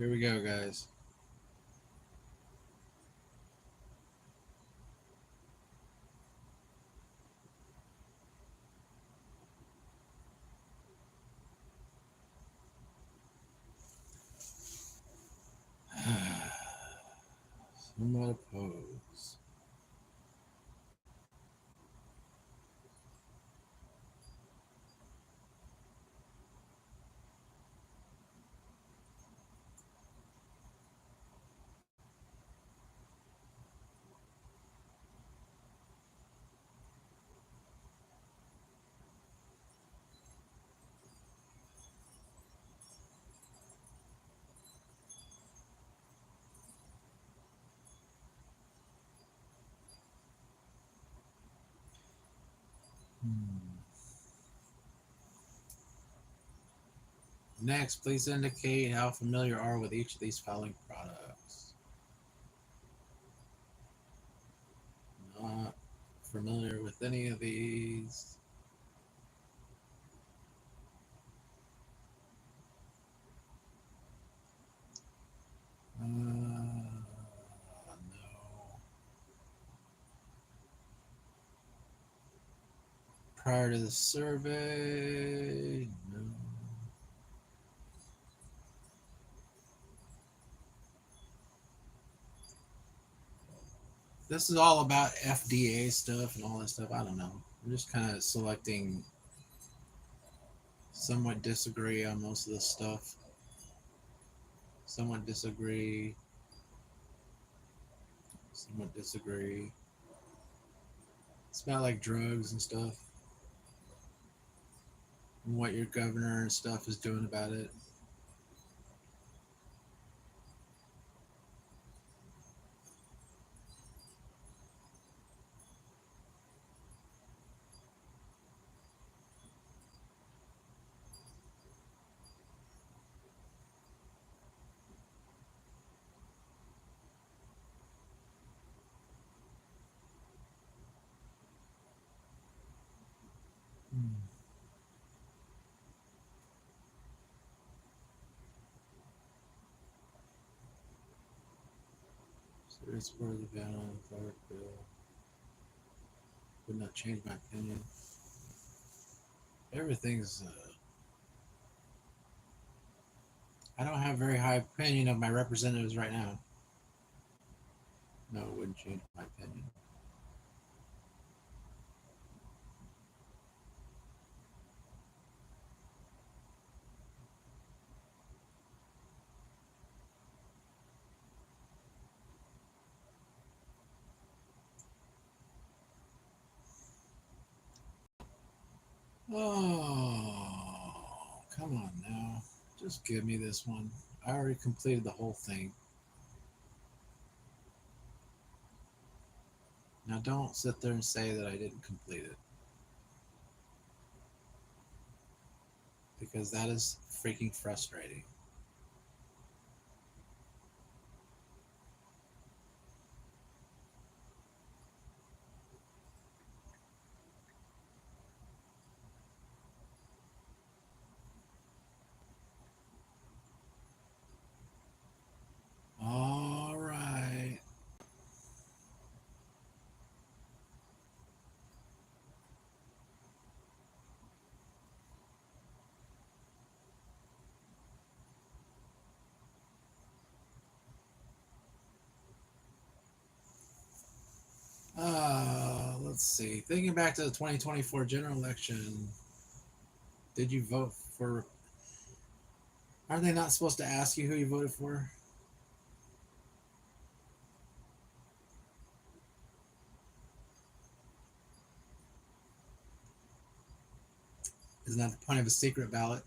B: Here we go, guys. Somewhat oppose. Next, please indicate how familiar you are with each of these following products. Not familiar with any of these. No. Prior to the survey, no. This is all about FDA stuff and all that stuff. I don't know. I'm just kind of selecting somewhat disagree on most of this stuff. Somewhat disagree. Somewhat disagree. It's about like drugs and stuff. And what your governor and stuff is doing about it. So it's for the ban on the Clark bill. Would not change my opinion. Everything's. I don't have a very high opinion of my representatives right now. No, it wouldn't change my opinion. Oh, come on now. Just give me this one. I already completed the whole thing. Now don't sit there and say that I didn't complete it. Because that is freaking frustrating. All right. Let's see. Thinking back to the 2024 general election, did you vote for? Are they not supposed to ask you who you voted for? Isn't that the point of a secret ballot?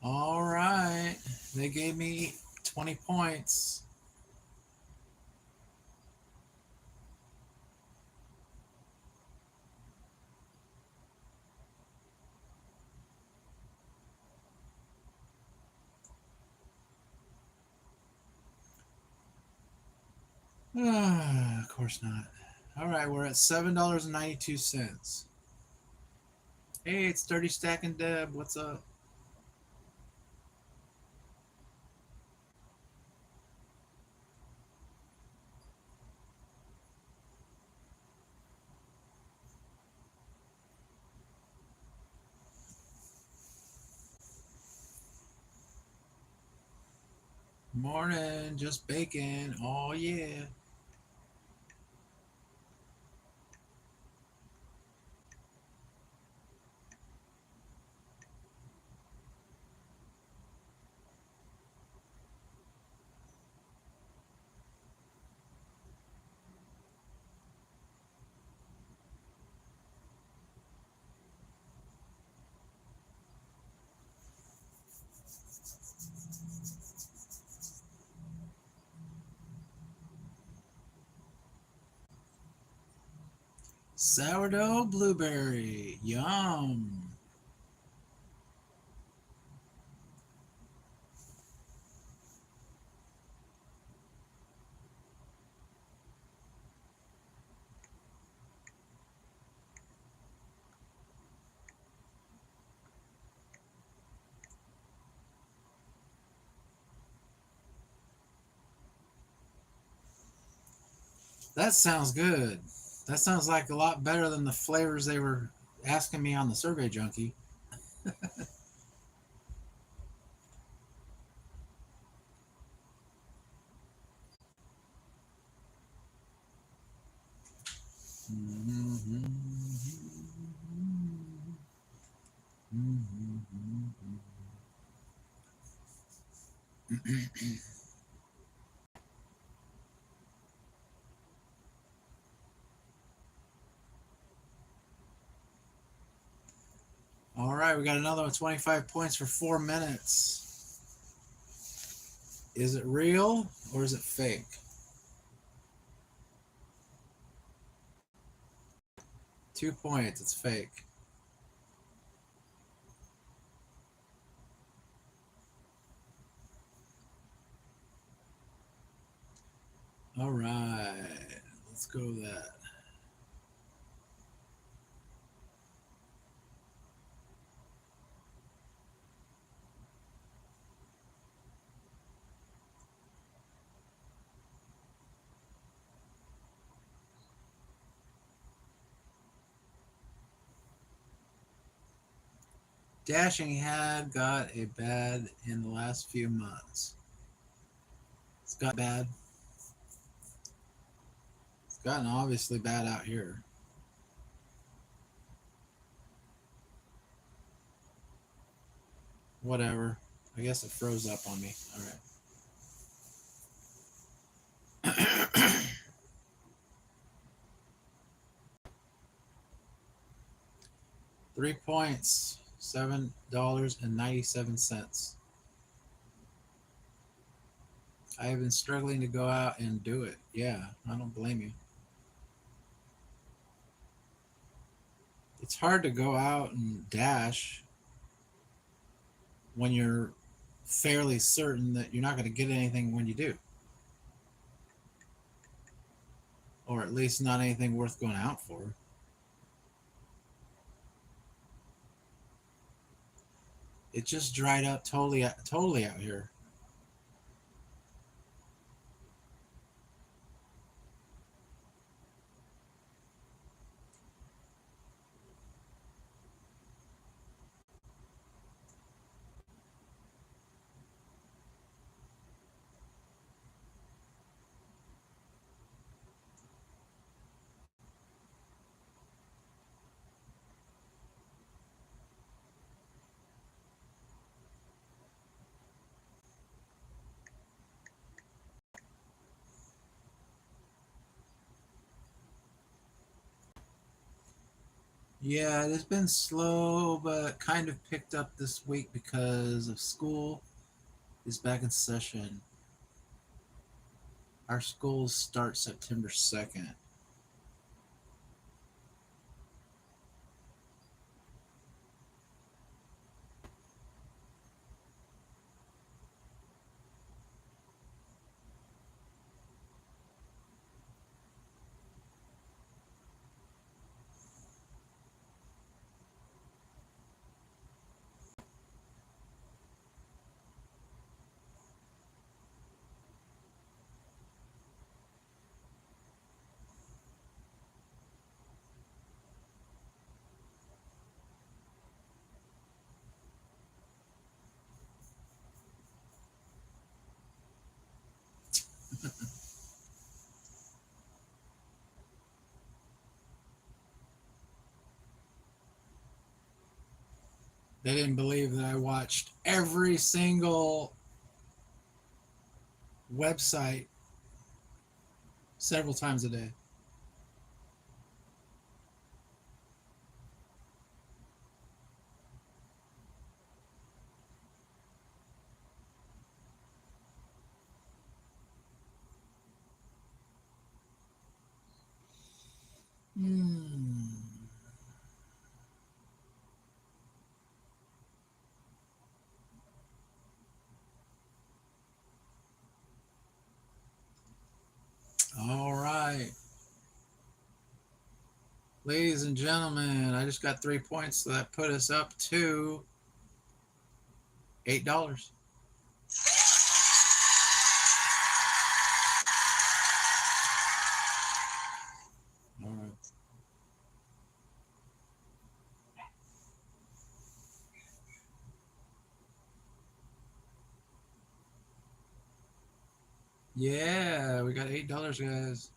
B: All right. They gave me 20 points. Of course not. All right, we're at $7.92. Hey, it's 30 Stack and Deb. What's up? Morning, just bacon. Oh, yeah. Sourdough blueberry. Yum. That sounds good. That sounds like a lot better than the flavors they were asking me on the Survey Junkie. All right, we got another one, 25 points for 4 minutes. Is it real or is it fake? Two points, it's fake. All right, let's go with that. Dashing had got a bad in the last few months. It's got bad. It's gotten obviously bad out here. Whatever. I guess it froze up on me. All right. 3 points. $7.97. I have been struggling to go out and do it. Yeah, I don't blame you. It's hard to go out and dash when you're fairly certain that you're not going to get anything when you do. Or at least not anything worth going out for. It just dried up totally out here. Yeah, it has been slow, but kind of picked up this week because of school is back in session. Our schools start September 2nd. They didn't believe that I watched every single website several times a day. Hmm. All right. Ladies and gentlemen, I just got 3 points, so that put us up to $8. All right. Yeah, we got $8, guys.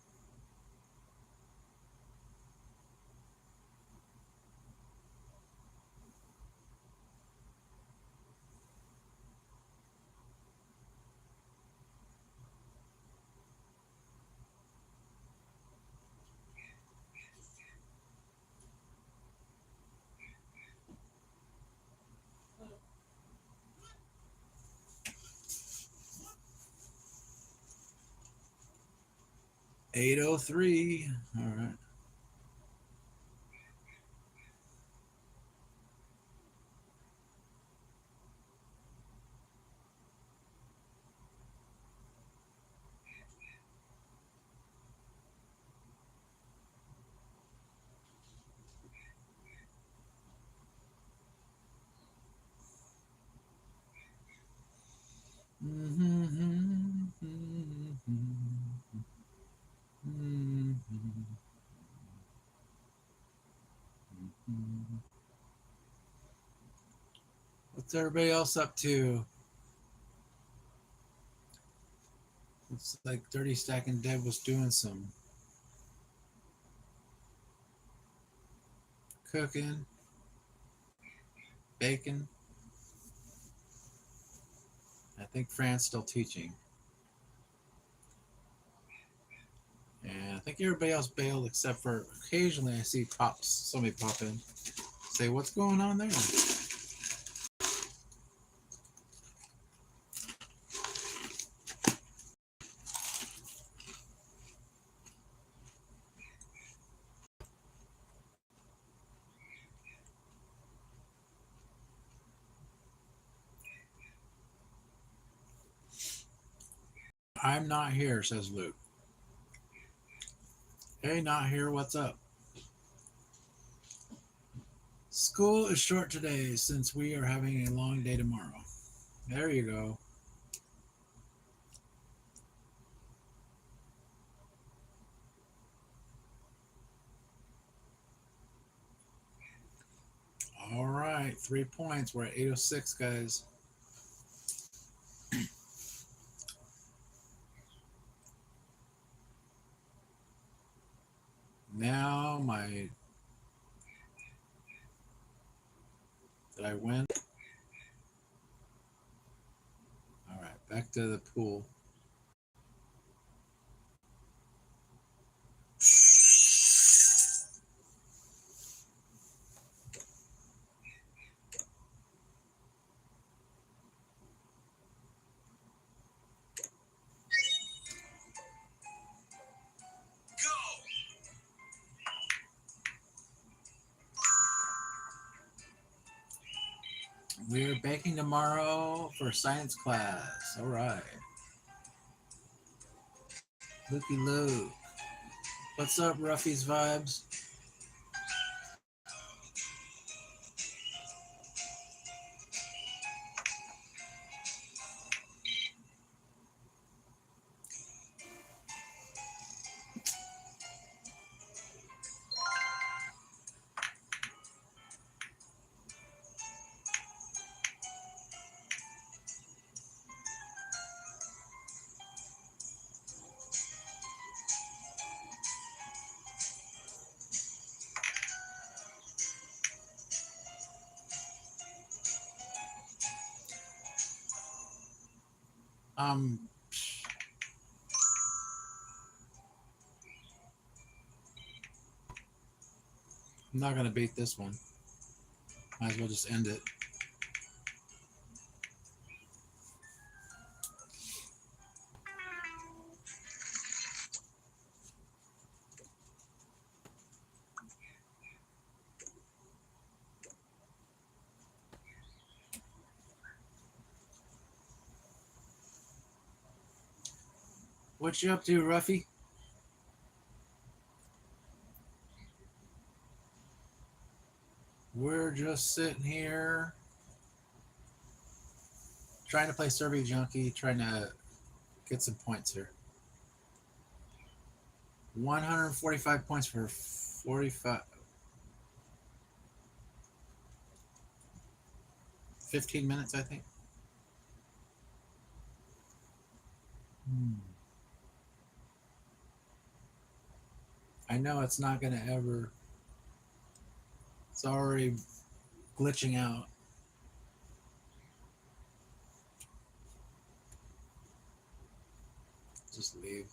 B: $8.03. All right. What's everybody else up to? Looks like Dirty Stack and Deb was doing some cooking, baking. I think Fran's still teaching. And I think everybody else bailed except for occasionally I see somebody pop in. Say, what's going on there? I'm not here, says Luke. Hey, not here, what's up? School is short today since we are having a long day tomorrow. There you go. All right, 3 points. We're at 806, guys. Now did I win? All right, back to the pool. We're baking tomorrow for science class. All right. Looky Luke. What's up, Ruffy's Vibes? I'm not gonna beat this one. Might as well just end it. What you up to, Ruffy? We're just sitting here trying to play Survey Junkie, trying to get some points here. 145 points for 45. 15 minutes, I think. I know it's not going to ever. It's already glitching out. Just leave.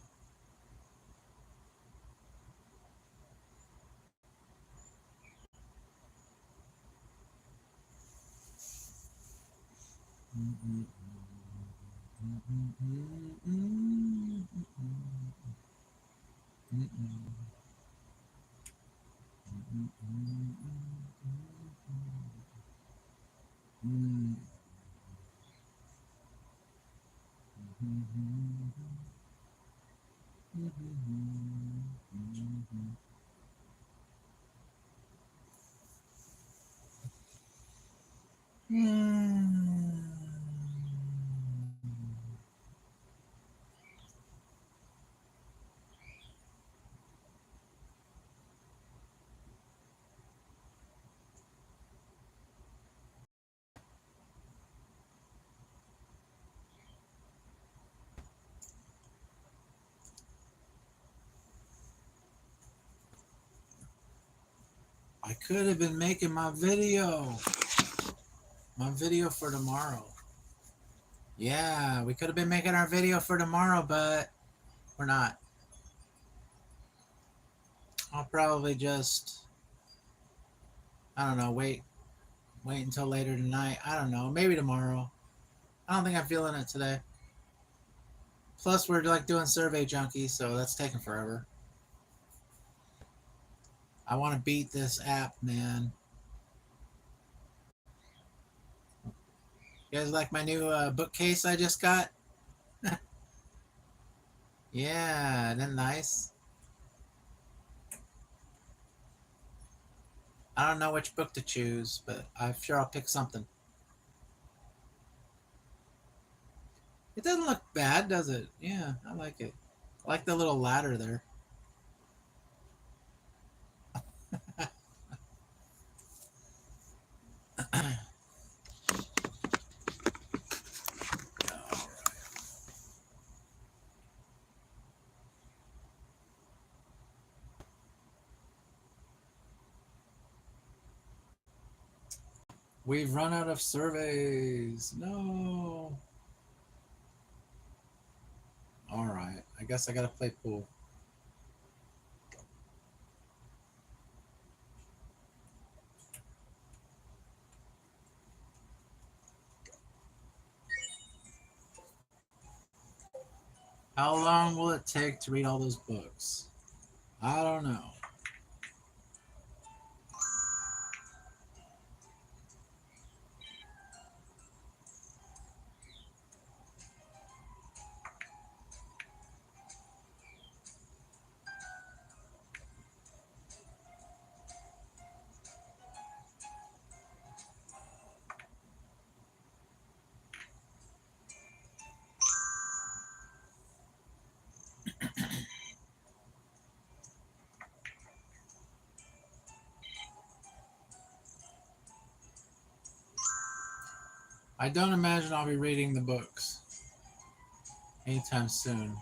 B: I could have been making my video for tomorrow. Yeah, we could have been making our video for tomorrow, but we're not. I'll probably just, I don't know, wait until later tonight. I don't know, maybe tomorrow. I don't think I'm feeling it today. Plus, we're like doing Survey Junkie, so that's taking forever. I want to beat this app, man. You guys like my new bookcase I just got? Yeah, isn't that nice? I don't know which book to choose, but I'm sure I'll pick something. It doesn't look bad, does it? Yeah, I like it. I like the little ladder there. We've run out of surveys. No. All right. I guess I got to play pool. How long will it take to read all those books? I don't know. I don't imagine I'll be reading the books anytime soon.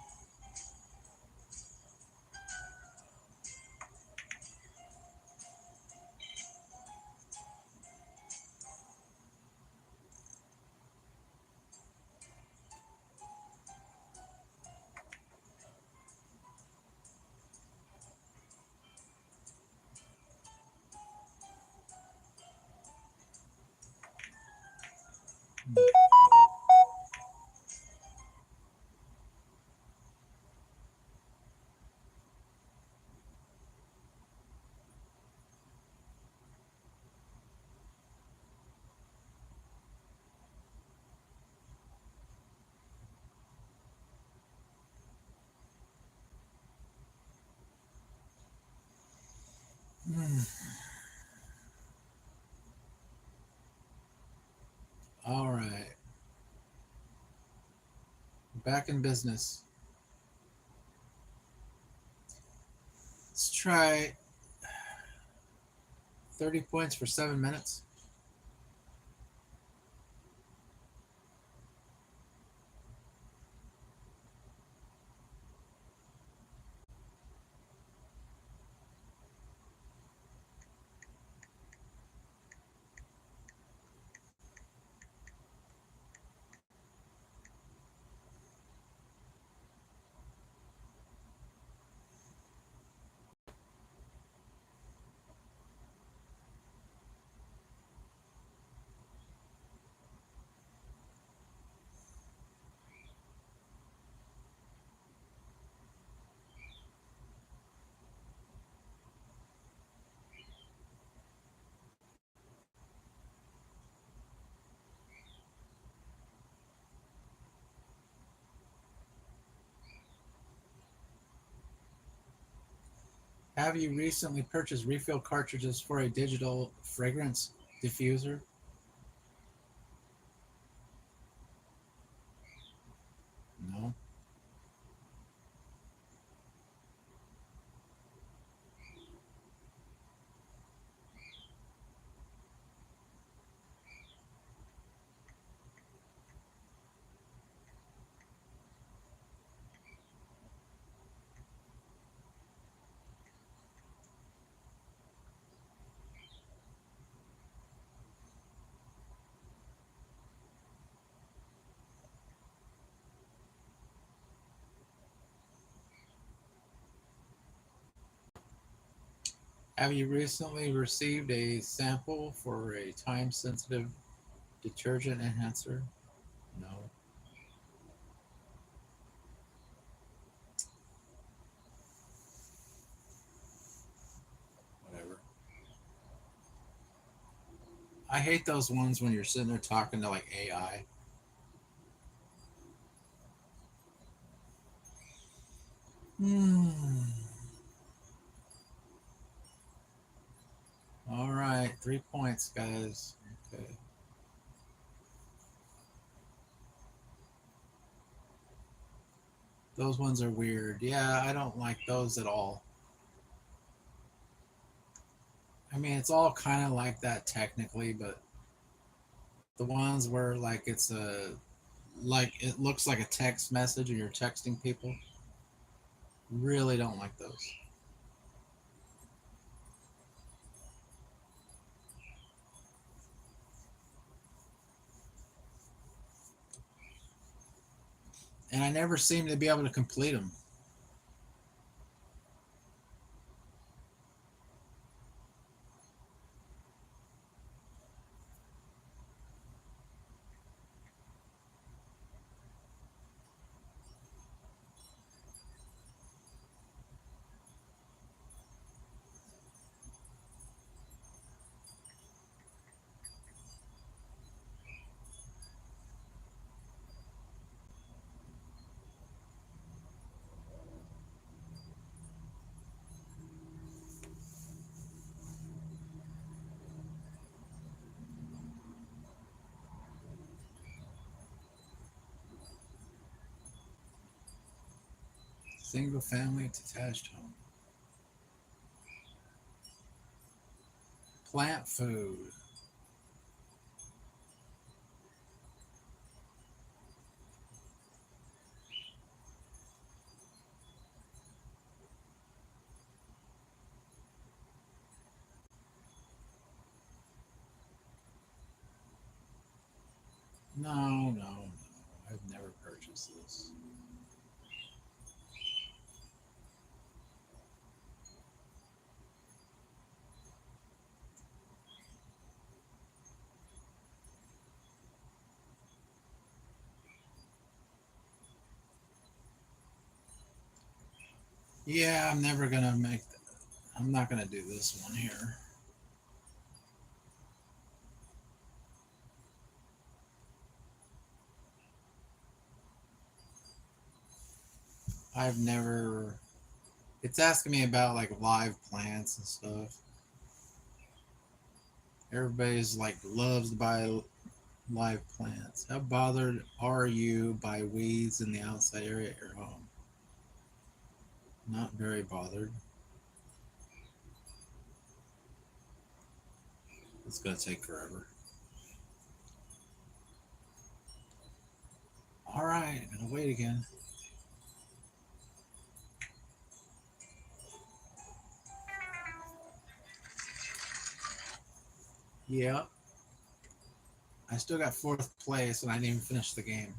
B: All right. Back in business. Let's try 30 points for 7 minutes. Have you recently purchased refill cartridges for a digital fragrance diffuser? No. Have you recently received a sample for a time sensitive detergent enhancer? No. Whatever. I hate those ones when you're sitting there talking to like AI. Hmm. All right, 3 points, guys. Okay. Those ones are weird. Yeah, I don't like those at all. I mean, it's all kind of like that technically, but the ones where like it's a like it looks like a text message and you're texting people, really don't like those. And I never seem to be able to complete them. Single family detached home. Plant food. is this? Yeah, I'm never gonna make. I'm not gonna do this one here. I've never. It's asking me about like live plants and stuff. Everybody's like loves to buy live plants. How bothered are you by weeds in the outside area at your home? Not very bothered. It's gonna take forever. All right, gonna wait again. Yep. I still got fourth place and I didn't even finish the game.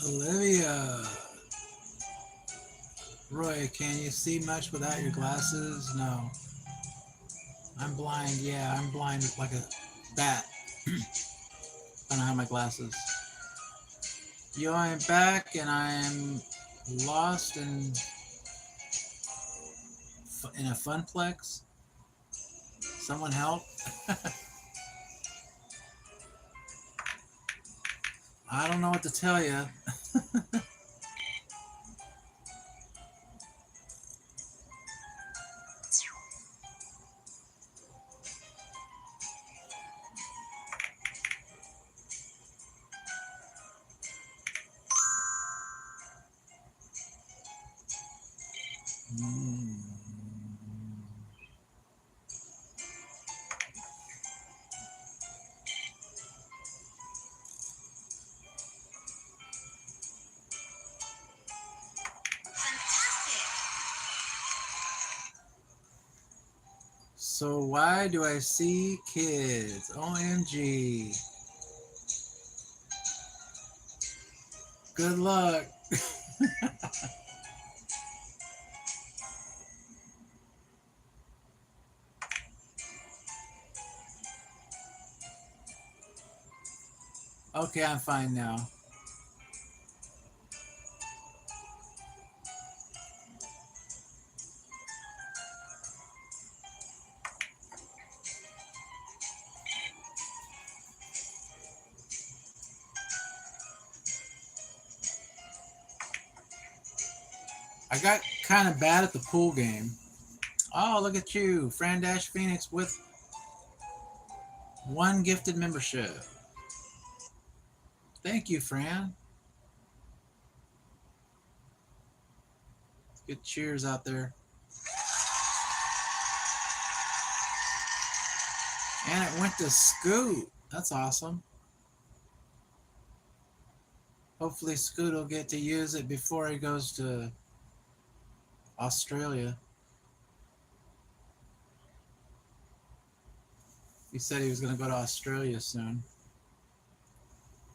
B: Olivia. Roy, can you see much without your glasses? No. I'm blind. Yeah, I'm blind like a bat. I don't have my glasses. Yo, I'm back and I'm lost in a funplex. Someone help. I don't know what to tell you. So why do I see kids? OMG. Good luck. Okay, I'm fine now. I got kind of bad at the pool game. Oh, look at you. Fran Dash Phoenix with one gifted membership. Thank you, Fran. Good cheers out there. And it went to Scoot. That's awesome. Hopefully Scoot will get to use it before he goes to Australia. He said he was going to go to Australia soon.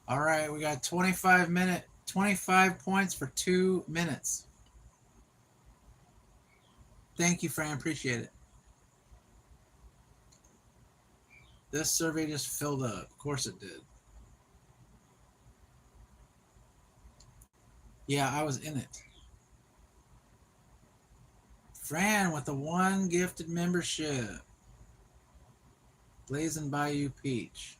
B: All right, we got 25 points for 2 minutes. Thank you, Fran. Appreciate it. This survey just filled up. Of course it did. Yeah, I was in it. Fran with the 1 gifted membership. Blazing Bayou Peach.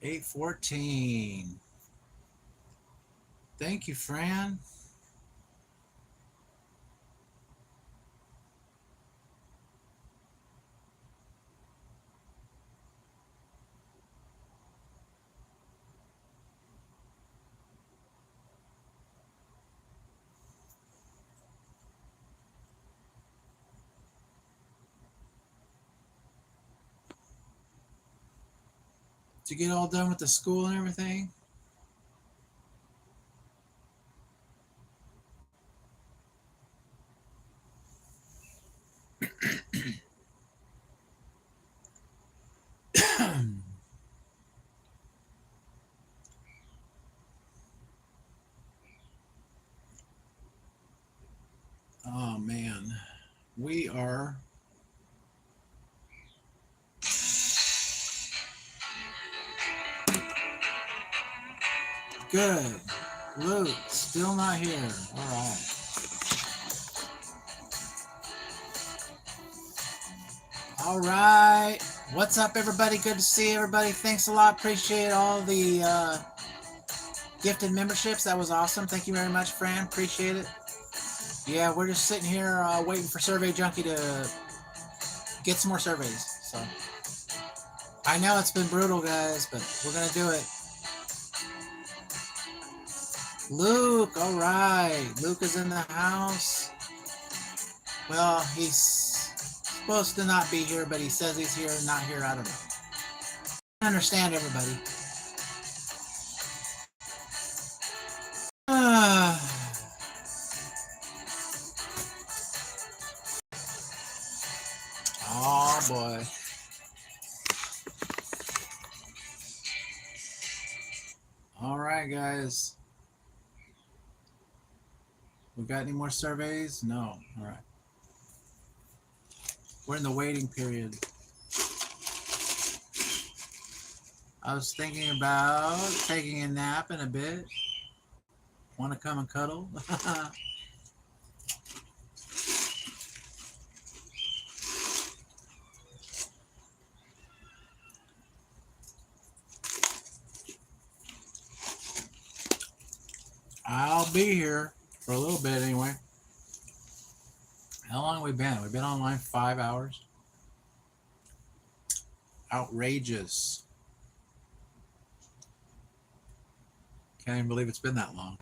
B: $8.14. Thank you, Fran. Did you get all done with the school and everything? Oh man, we are good. Luke, still not here. All right. All right. What's up, everybody? Good to see everybody. Thanks a lot. Appreciate all the gifted memberships. That was awesome. Thank you very much, Fran. Appreciate it. Yeah, we're just sitting here waiting for Survey Junkie to get some more surveys. So I know it's been brutal, guys, but we're going to do it. Luke, all right. Luke is in the house. Well, he's supposed to not be here, but he says he's here and not here. I don't know. I understand everybody. Oh boy. All right, guys. We got any more surveys? No. All right. We're in the waiting period. I was thinking about taking a nap in a bit. Want to come and cuddle? I'll be here for a little bit anyway. How long have we been? We've been online 5 hours. Outrageous. Can't even believe it's been that long.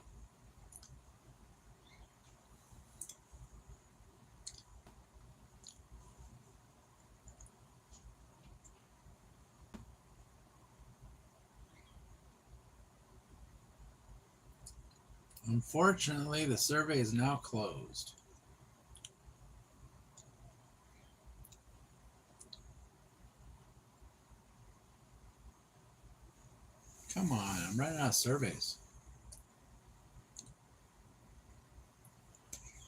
B: Unfortunately, the survey is now closed. Come on, I'm running out of surveys.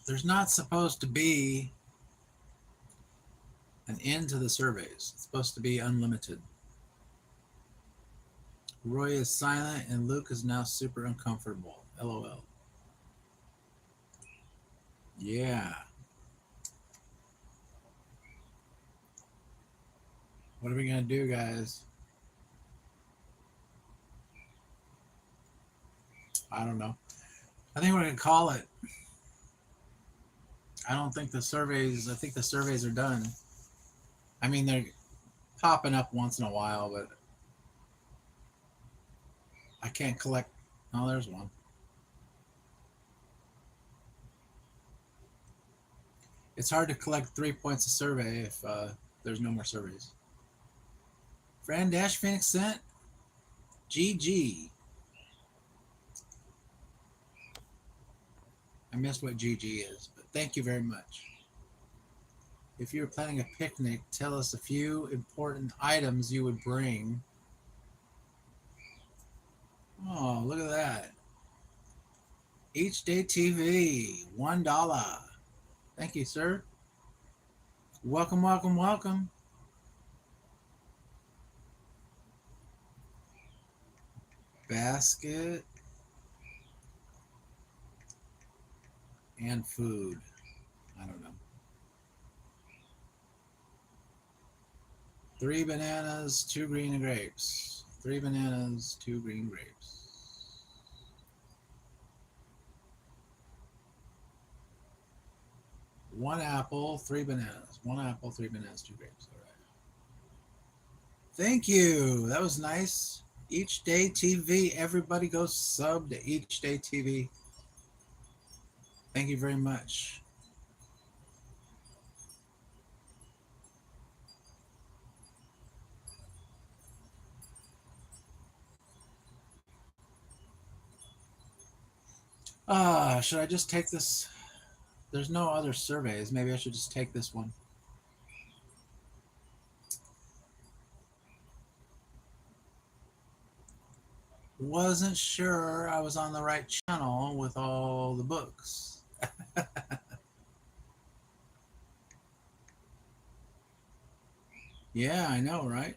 B: There's not supposed to be an end to the surveys. It's supposed to be unlimited. Roy is silent and Luke is now super uncomfortable. LOL. Yeah. What are we going to do, guys? I don't know. I think we're going to call it. I don't think the surveys, I think the surveys are done. I mean, they're popping up once in a while, but I can't collect. Oh, there's one. It's hard to collect 3 points a survey if there's no more surveys. Fran Dash Phoenix sent. GG. I missed what GG is, but thank you very much. If you were planning a picnic, tell us a few important items you would bring. Oh, look at that. Each Day TV, $1. Thank you, sir. Welcome, welcome, welcome. Basket and food. I don't know. 3 bananas, 2 green grapes. 3 bananas, 2 green grapes. One apple, 3 bananas. 1 apple, 3 bananas, 2 grapes. All right. Thank you. That was nice. Each Day TV. Everybody go sub to Each Day TV. Thank you very much. Should I just take this? There's no other surveys. Maybe I should just take this one. Wasn't sure I was on the right channel with all the books. Yeah, I know, right?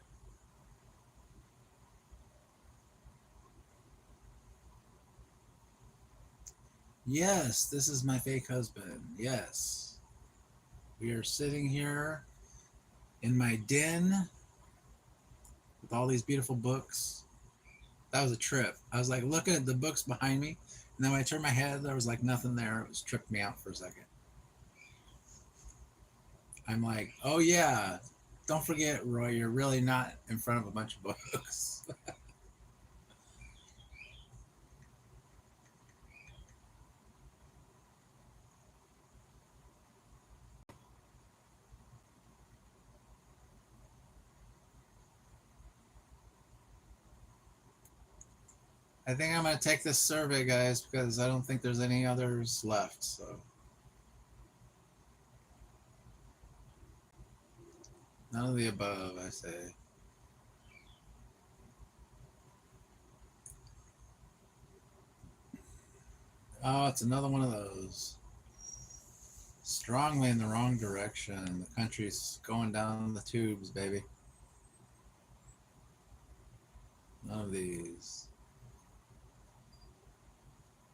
B: Yes, this is my fake husband. Yes. We are sitting here in my den with all these beautiful books. That was a trip. I was like looking at the books behind me, and then when I turned my head, there was like nothing there. It was tripped me out for a second. I'm like, oh yeah, don't forget, Roy, you're really not in front of a bunch of books. I think I'm going to take this survey, guys, because I don't think there's any others left. So none of the above, I say. Oh, it's another one of those. Strongly in the wrong direction. The country's going down the tubes, baby. None of these.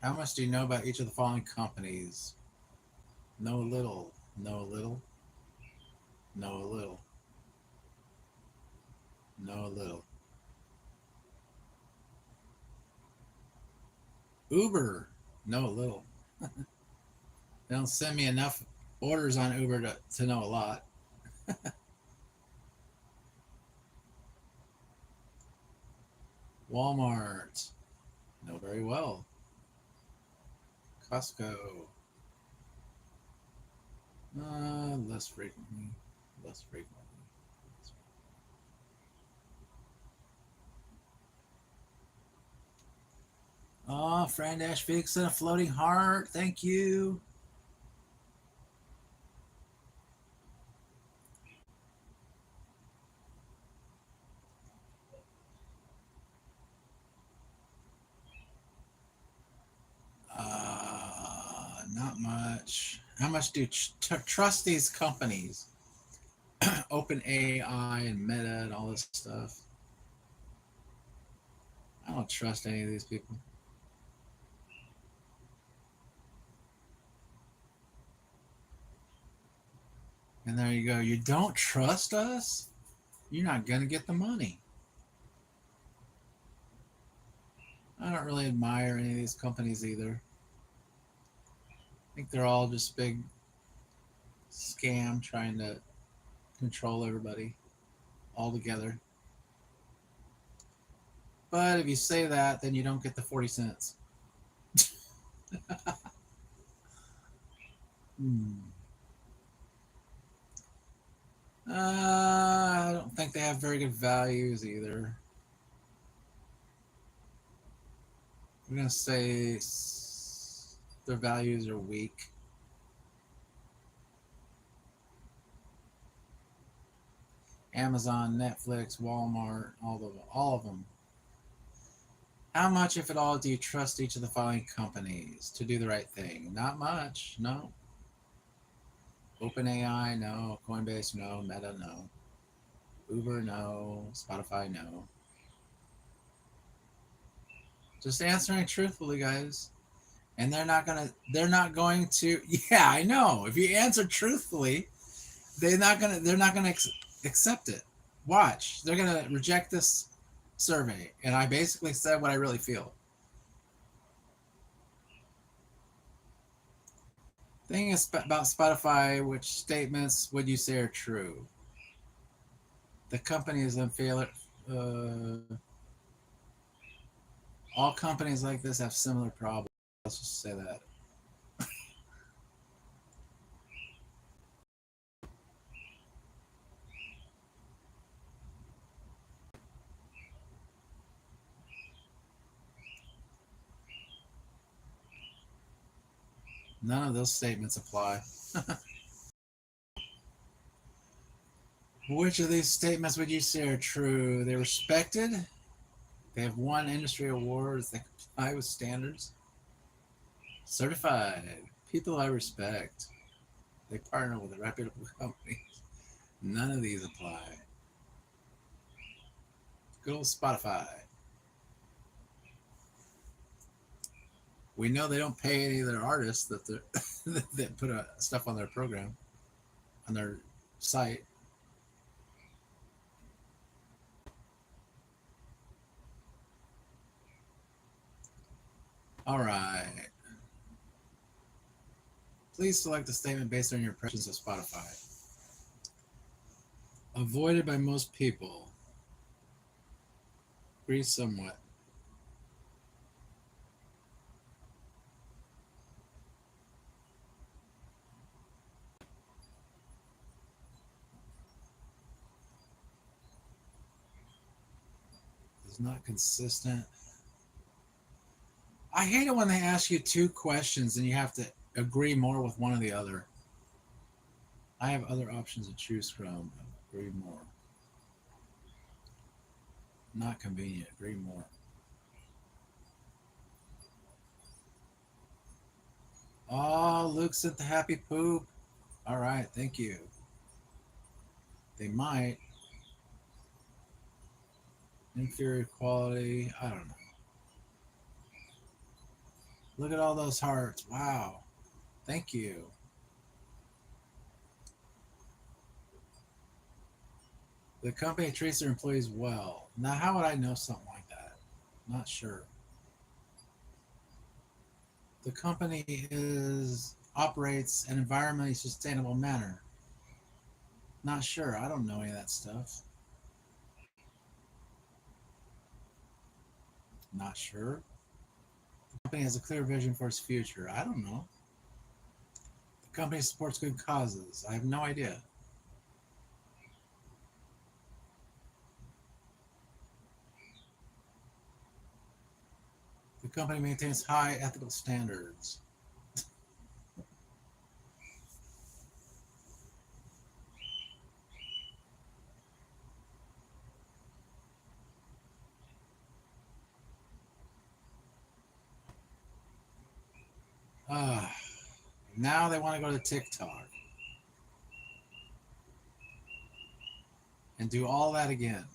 B: How much do you know about each of the following companies? Know a little. Know a little. Know a little. Know a little. Uber. Know a little. They don't send me enough orders on Uber to know a lot. Walmart. Know very well. Costco. Less frequently. Less frequently. Oh, Fran Dash Felix and a floating heart. Thank you. Not much. How much do you trust these companies? Open AI and Meta and all this stuff. I don't trust any of these people. And there you go. You don't trust us? You're not going to get the money. I don't really admire any of these companies either. I think they're all just big scam trying to control everybody all together. But if you say that, then you don't get the 40 cents. I don't think they have very good values either. We're gonna say their values are weak. Amazon, Netflix, Walmart, all of them. How much, if at all, do you trust each of the following companies to do the right thing? Not much. No. OpenAI, no. Coinbase, no. Meta, no. Uber, no. Spotify, no. Just answering truthfully, guys. And they're not going to yeah, I know. If you answer truthfully, they're not gonna accept it. Watch. They're gonna reject this survey. And I basically said what I really feel. Thing is about Spotify, which statements would you say are true? The company is unfair. All companies like this have similar problems. Let's just say that. None of those statements apply. Which of these statements would you say are true? They're respected. They have won industry awards. They comply with standards. Certified. People I respect. They partner with reputable companies. None of these apply. Good old Spotify. We know they don't pay any of their artists that that put stuff on their program, on their site. All right. Please select a statement based on your impressions of Spotify. Avoided by most people. Agree somewhat. It's not consistent. I hate it when they ask you two questions and you have to agree more with one or the other. I have other options to choose from. Agree more. Not convenient. Agree more. Oh, Luke sent the happy poop. All right, thank you. They might. Inferior quality. I don't know. Look at all those hearts. Wow. Thank you. The company treats their employees well. Now, how would I know something like that? Not sure. The company operates an environmentally sustainable manner. Not sure. I don't know any of that stuff. Not sure. The company has a clear vision for its future. I don't know. The company supports good causes. I have no idea. The company maintains high ethical standards. Ah, now they want to go to TikTok and do all that again.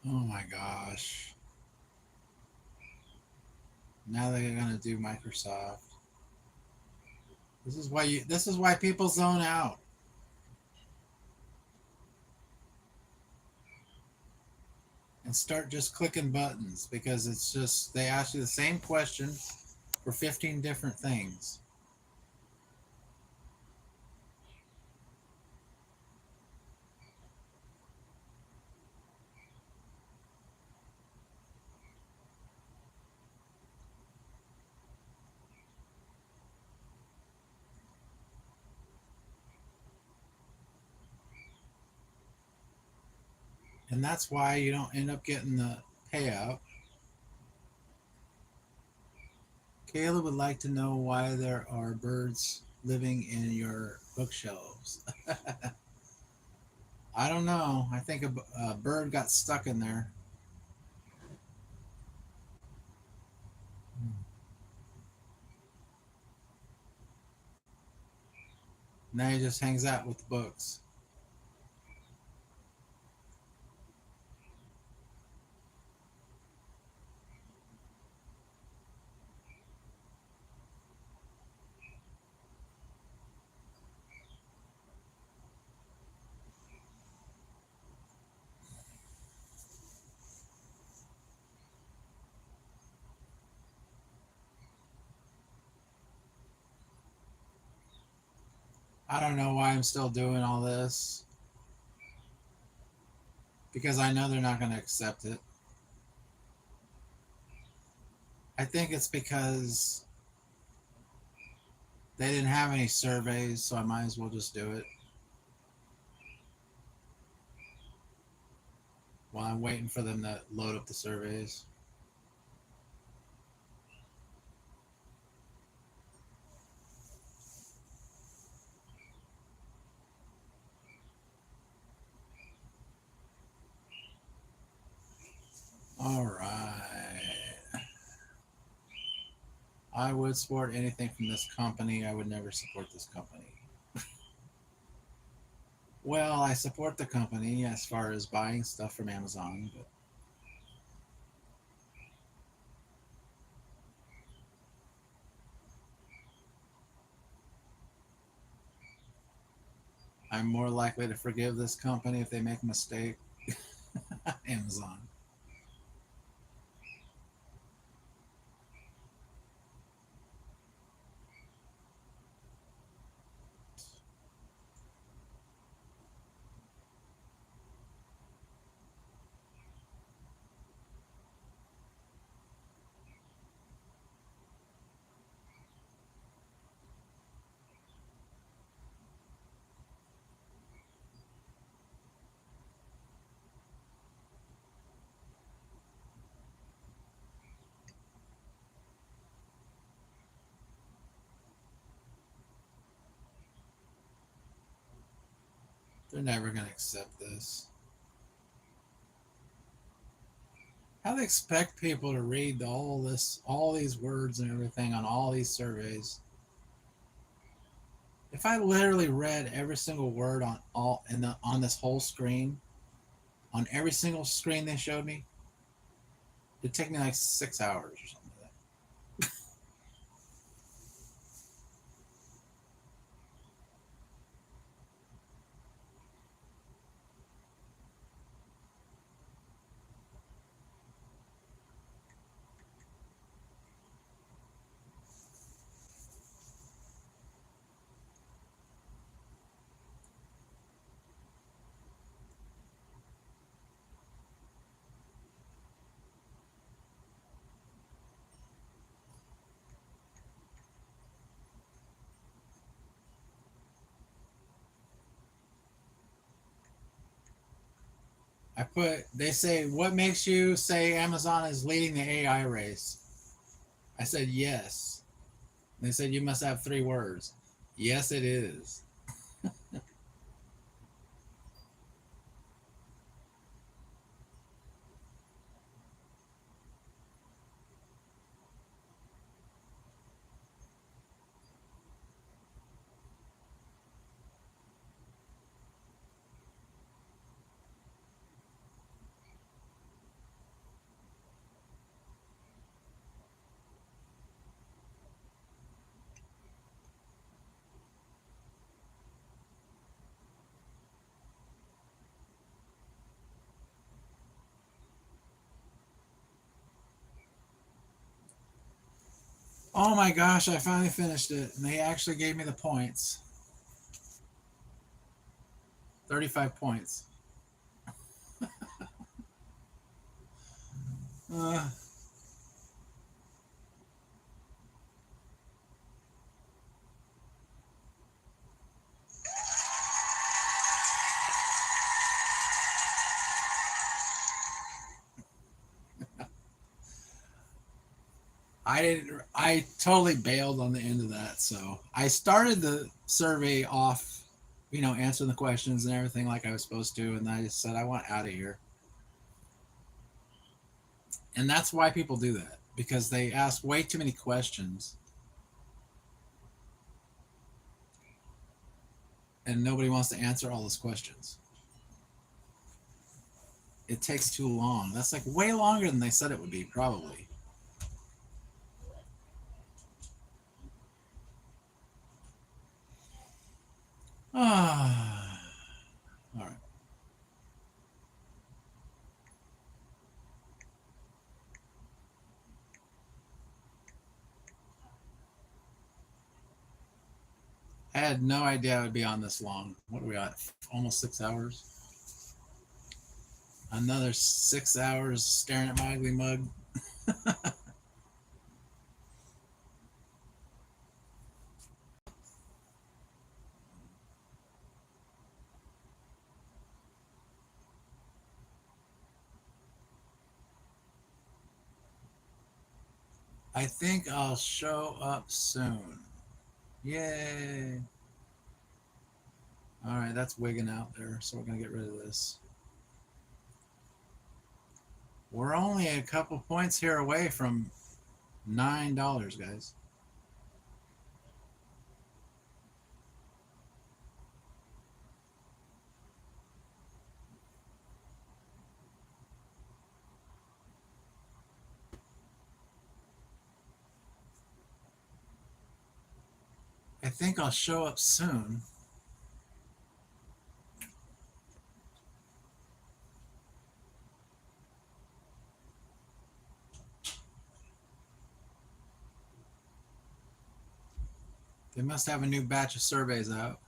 B: Oh my gosh. Now they're going to do Microsoft. This is why people zone out. And start just clicking buttons because it's just they ask you the same question for 15 different things. And that's why you don't end up getting the payout. Kayla would like to know why there are birds living in your bookshelves. I don't know. I think a bird got stuck in there. Now he just hangs out with the books. I don't know why I'm still doing all this because I know they're not going to accept it. I think it's because they didn't have any surveys, so I might as well just do it while I'm waiting for them to load up the surveys. All right. I would support anything from this company. I would never support this company. Well, I support the company as far as buying stuff from Amazon, but I'm more likely to forgive this company if they make a mistake. Amazon. They're never going to accept this. How they expect people to read all these words and everything on all these surveys? If I literally read every single word on this whole screen, on every single screen they showed me, it'd take me like 6 hours or something like that. They say, what makes you say Amazon is leading the AI race? I said, yes. They said, you must have 3 words. Yes, it is. Oh my gosh, I finally finished it, and they actually gave me the points. 35 points. Uh, I totally bailed on the end of that. So I started the survey off, answering the questions and everything like I was supposed to. And I just said, I want out of here. And that's why people do that, because they ask way too many questions and nobody wants to answer all those questions. It takes too long. That's like way longer than they said it would be, probably. Ah, all right. I had no idea I would be on this long. What are we at? Almost 6 hours. Another 6 hours staring at my ugly mug. I think I'll show up soon. Yay. All right, that's wigging out there, so we're going to get rid of this. We're only a couple points here away from $9, guys. I think I'll show up soon. They must have a new batch of surveys out.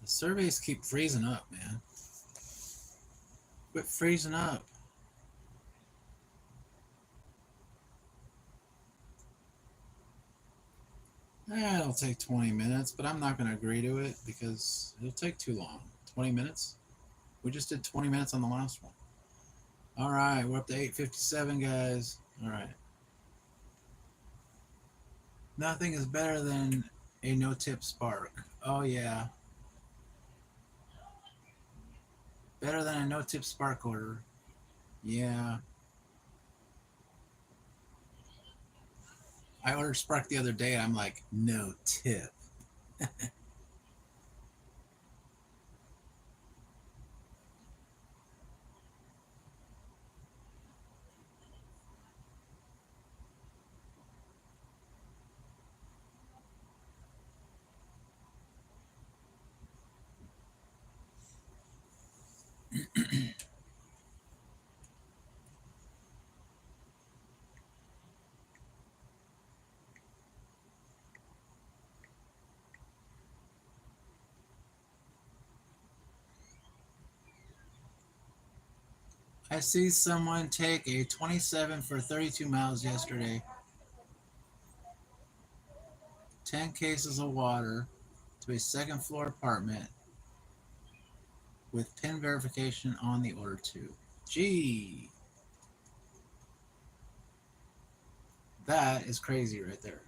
B: The surveys keep freezing up, man. Quit freezing up. It'll take 20 minutes, but I'm not going to agree to it because it'll take too long. 20 minutes? We just did 20 minutes on the last one. All right, we're up to 8:57, guys. All right. Nothing is better than a no-tip spark. Oh, yeah. Better than a no-tip spark order. Yeah. I ordered spark the other day, and I'm like, no tip. I see someone take a 27 for 32 miles yesterday. 10 cases of water to a second floor apartment with PIN verification on the order too. Gee, that is crazy right there.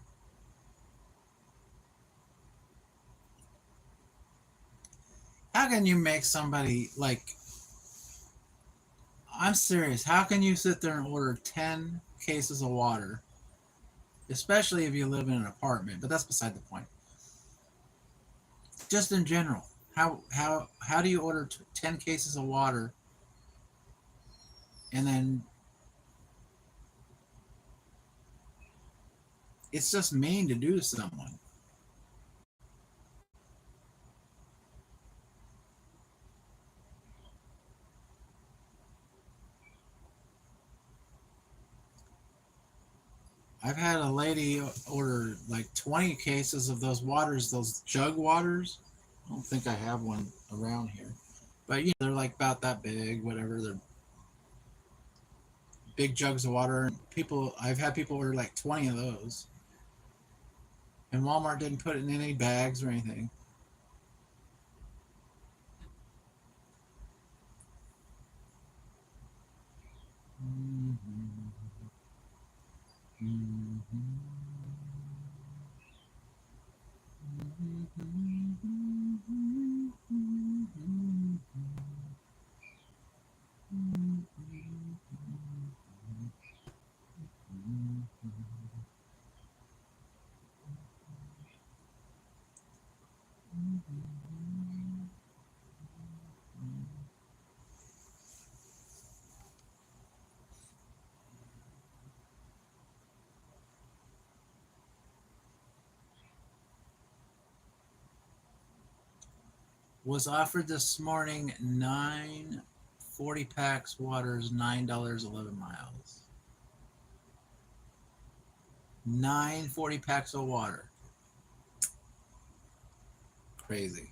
B: How can you make somebody like, I'm serious, how can you sit there and order 10 cases of water, especially if you live in an apartment, but that's beside the point. Just in general, how do you order 10 cases of water and then it's just mean to do to someone. I've had a lady order like 20 cases of those waters, those jug waters. I don't think I have one around here, but you know, they're like about that big, whatever. They're big jugs of water. And people, I've had people order like 20 of those, and Walmart didn't put it in any bags or anything. Was offered this morning 9 40 packs waters, $9 11 miles. 9 40 packs of water. Crazy.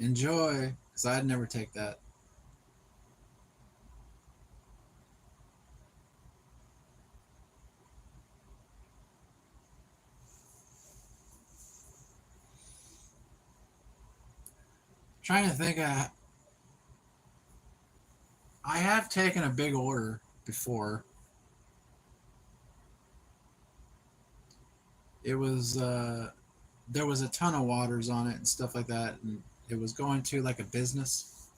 B: Enjoy, because I'd never take that. Trying to think, I have taken a big order before. It was there was a ton of waters on it and stuff like that, and it was going to like a business.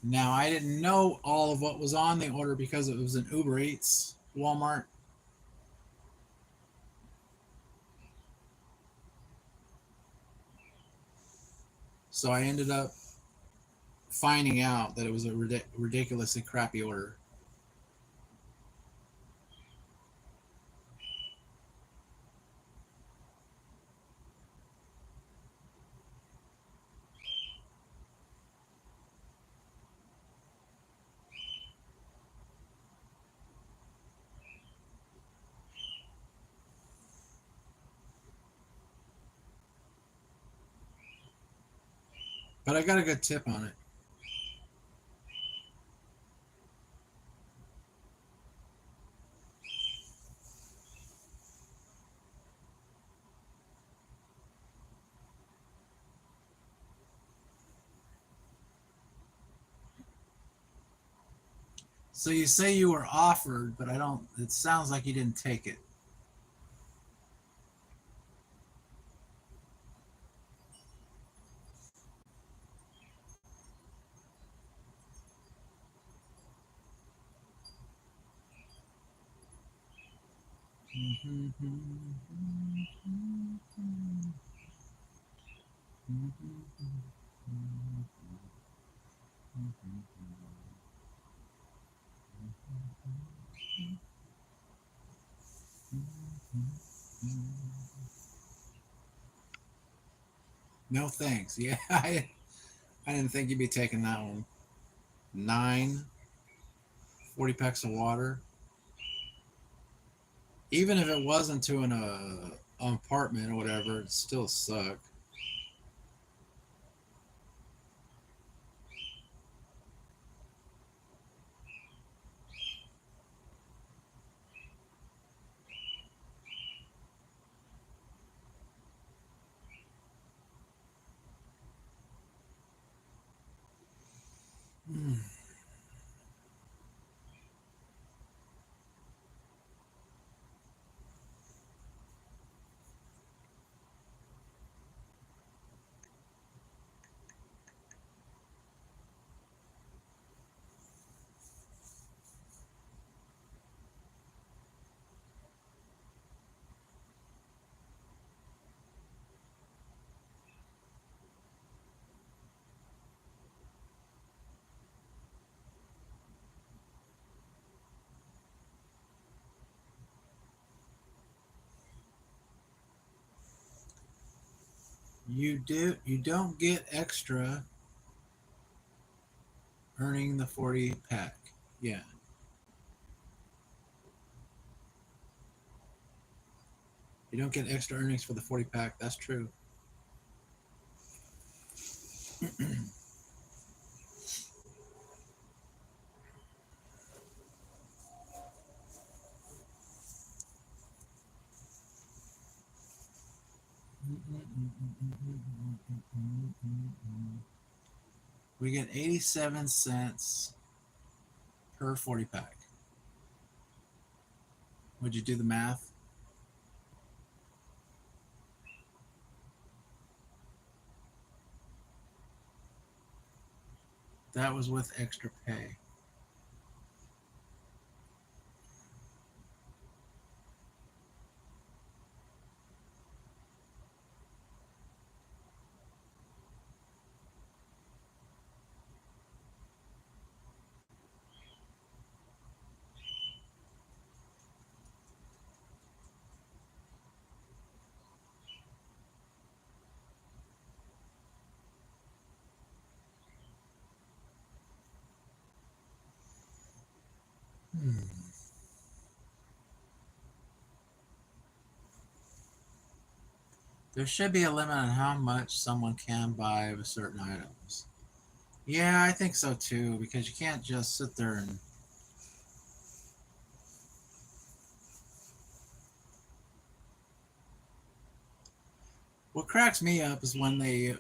B: Now I didn't know all of what was on the order because it was an Uber Eats Walmart. So I ended up finding out that it was a ridiculously crappy order. But I got a good tip on it. So you say you were offered, but I don't. It sounds like you didn't take it. No thanks. Yeah, I didn't think you'd be taking that one. 9 40 packs of water. Even if it wasn't to an apartment or whatever, it still suck. Mm. You don't get extra earning the 40 pack. Yeah. You don't get extra earnings for the 40 pack. That's true. We get 87 cents per 40 pack. Would you do the math? That was with extra pay. There should be a limit on how much someone can buy of certain items. Yeah, I think so too, because you can't just sit there and. What cracks me up is when they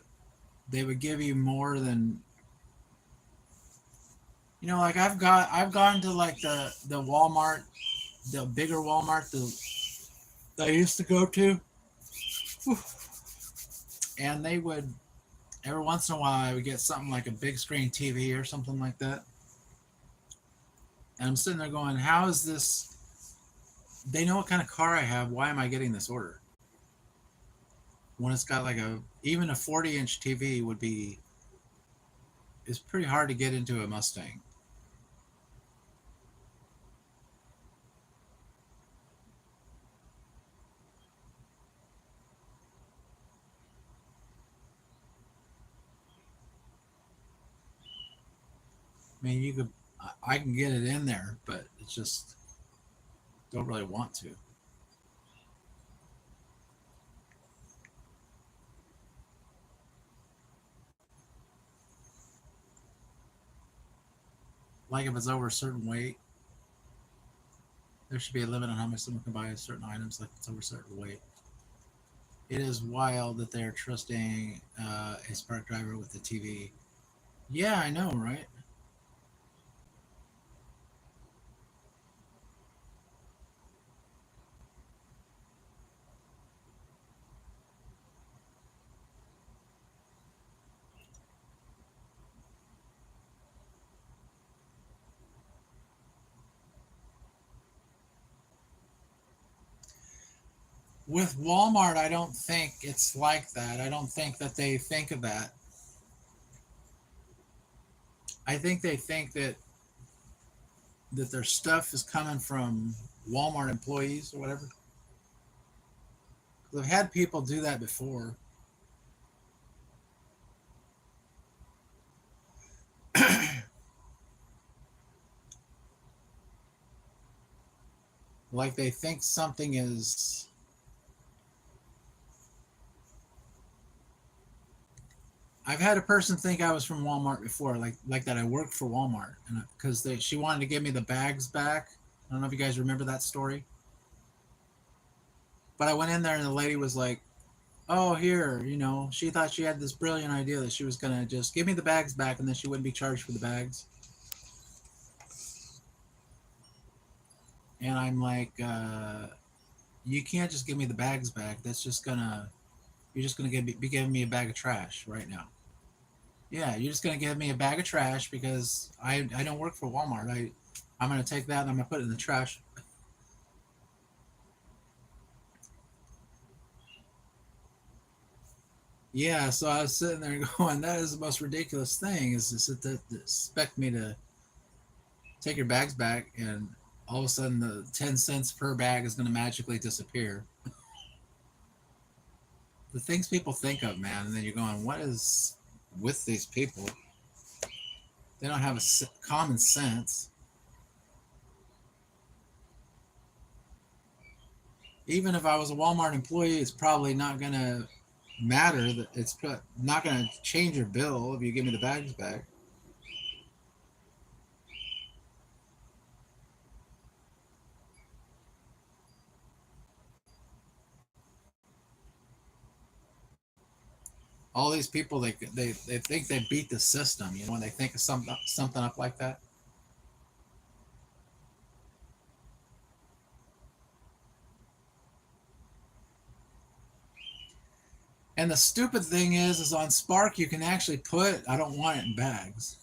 B: would give you more than, like I've gone to like the Walmart, the bigger Walmart that I used to go to, and they would every once in a while I would get something like a big screen TV or something like that, and I'm sitting there going, how is this? They know what kind of car I have. Why am I getting this order? When it's got like even a 40-inch TV would be, it's pretty hard to get into a Mustang. I mean, I can get it in there, but it's just don't really want to. Like if it's over a certain weight, there should be a limit on how much someone can buy certain items. Like if it's over a certain weight. It is wild that they're trusting a spark driver with the TV. Yeah, I know, right? With Walmart, I don't think it's like that. I don't think that they think of that. I think they think that their stuff is coming from Walmart employees or whatever. 'Cause I've had people do that before. Like they think something is. I've had a person think I was from Walmart before, like that I worked for Walmart, and because she wanted to give me the bags back. I don't know if you guys remember that story, but I went in there and the lady was like, "Oh, here, she thought she had this brilliant idea that she was gonna just give me the bags back, and then she wouldn't be charged for the bags." And I'm like, "You can't just give me the bags back. That's just gonna You're just gonna be giving me a bag of trash right now." Yeah, you're just gonna give me a bag of trash because I don't work for Walmart. I'm gonna take that and I'm gonna put it in the trash. Yeah, so I was sitting there going, that is the most ridiculous thing is to expect me to take your bags back and all of a sudden the 10 cents per bag is gonna magically disappear. The things people think of, man, and then you're going, what is with these people? They don't have common sense. Even if I was a Walmart employee, it's probably not going to matter. That it's not going to change your bill if you give me the bags back. All these people, they think they beat the system. You know, when they think of something up like that. And the stupid thing is on Spark you can actually put I don't want it in bags.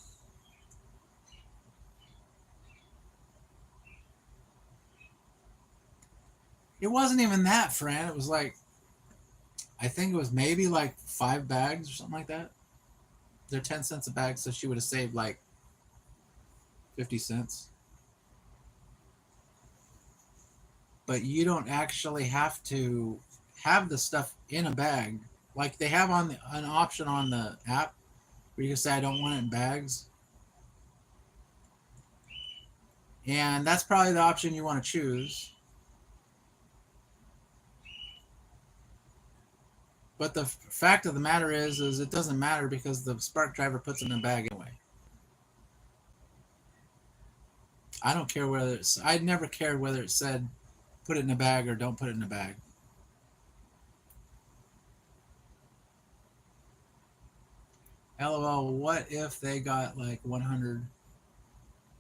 B: It wasn't even that, Fran. It was like I think it was maybe like 5 bags or something like that. They're 10 cents a bag, so she would have saved like 50 cents. But you don't actually have to have the stuff in a bag. Like they have an option on the app where you can say I don't want it in bags. And that's probably the option you want to choose. But the fact of the matter is it doesn't matter because the Spark driver puts it in a bag anyway. I don't care whether I'd never cared whether it said put it in a bag or don't put it in a bag. LOL, what if they got like 100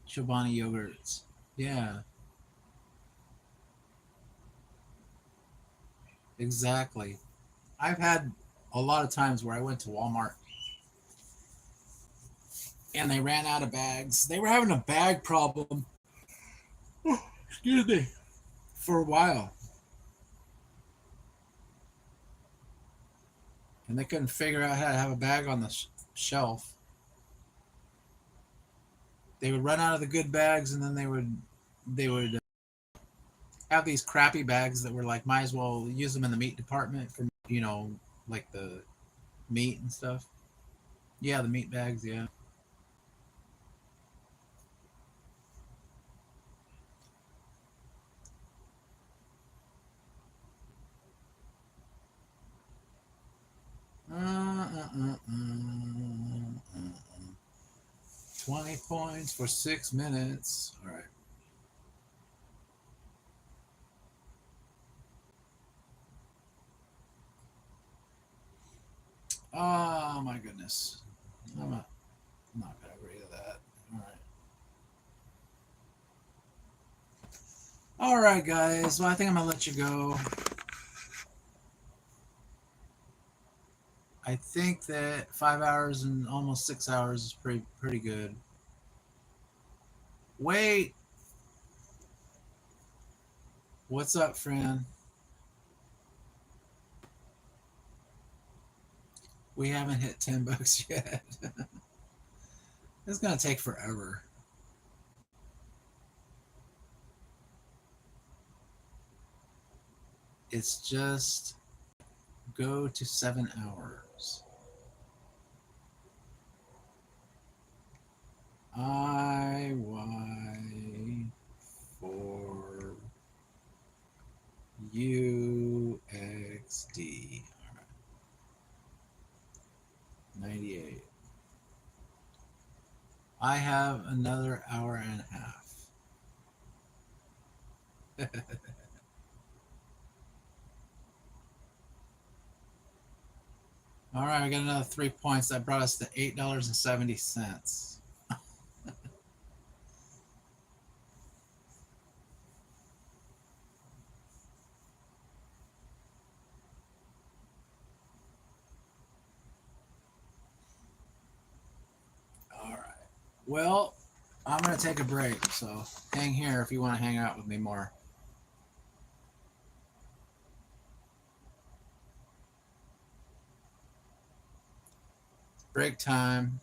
B: Chobani yogurts? Yeah. Exactly. I've had a lot of times where I went to Walmart and they ran out of bags. They were having a bag problem. Excuse me. For a while. And they couldn't figure out how to have a bag on the shelf. They would run out of the good bags and then they would have these crappy bags that were like might as well use them in the meat department for like the meat and stuff. Yeah, the meat bags, yeah. Uh, uh, uh, uh, uh. 20 points for 6 minutes. All right. Oh my goodness. I'm not gonna agree to that. All right. All right, guys. Well, I think I'm gonna let you go. I think that 5 hours and almost 6 hours is pretty good. Wait. What's up, Fran? We haven't hit $10 yet. It's gonna take forever. It's just go to 7 hours. IY for UXD. All right. 98. I have another hour and a half. All right, we got another 3 points. That brought us to $8.70. All right. Well, I'm going to take a break, so hang here if you want to hang out with me more. Break time.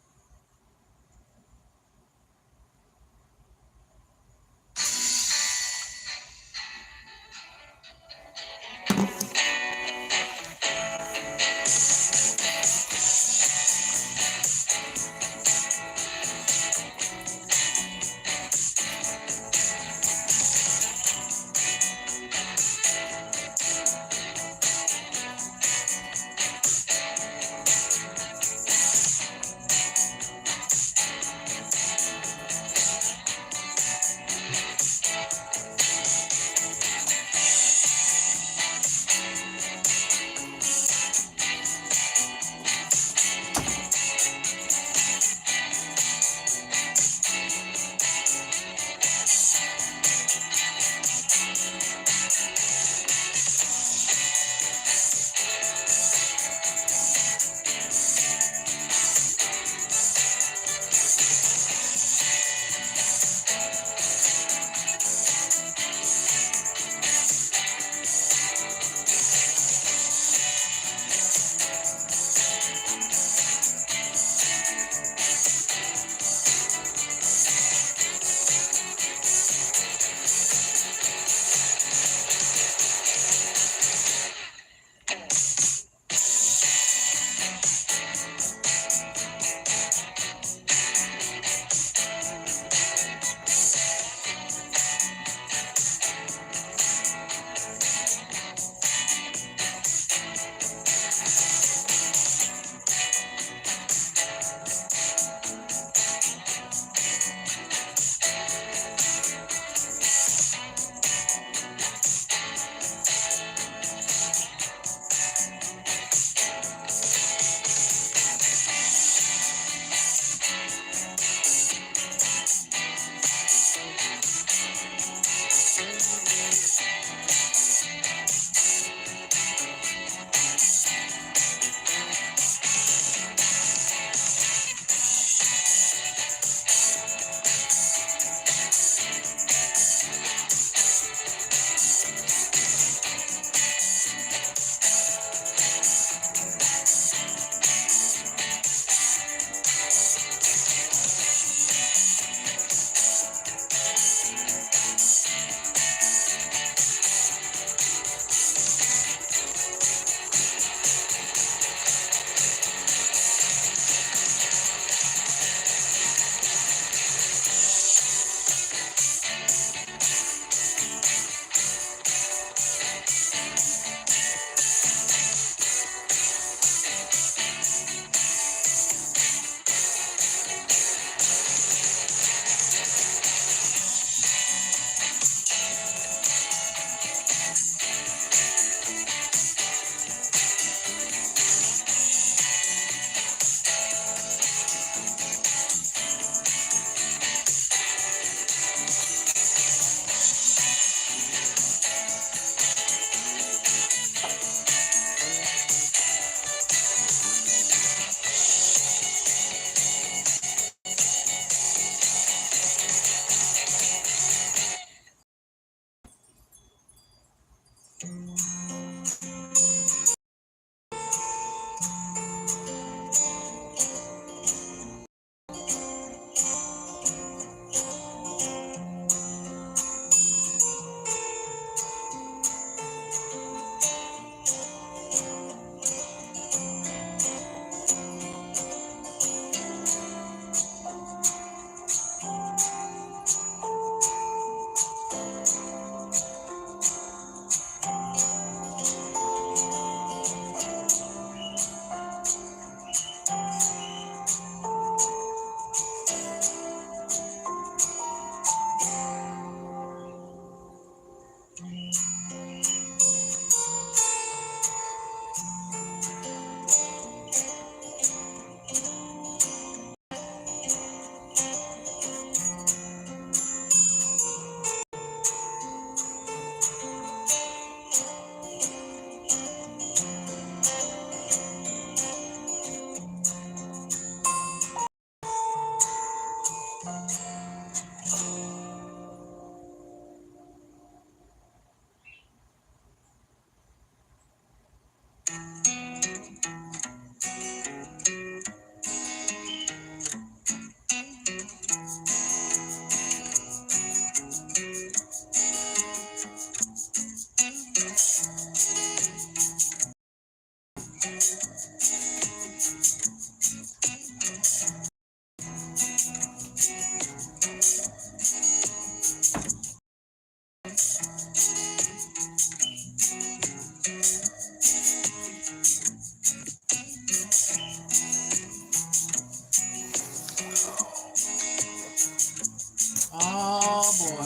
B: Oh boy.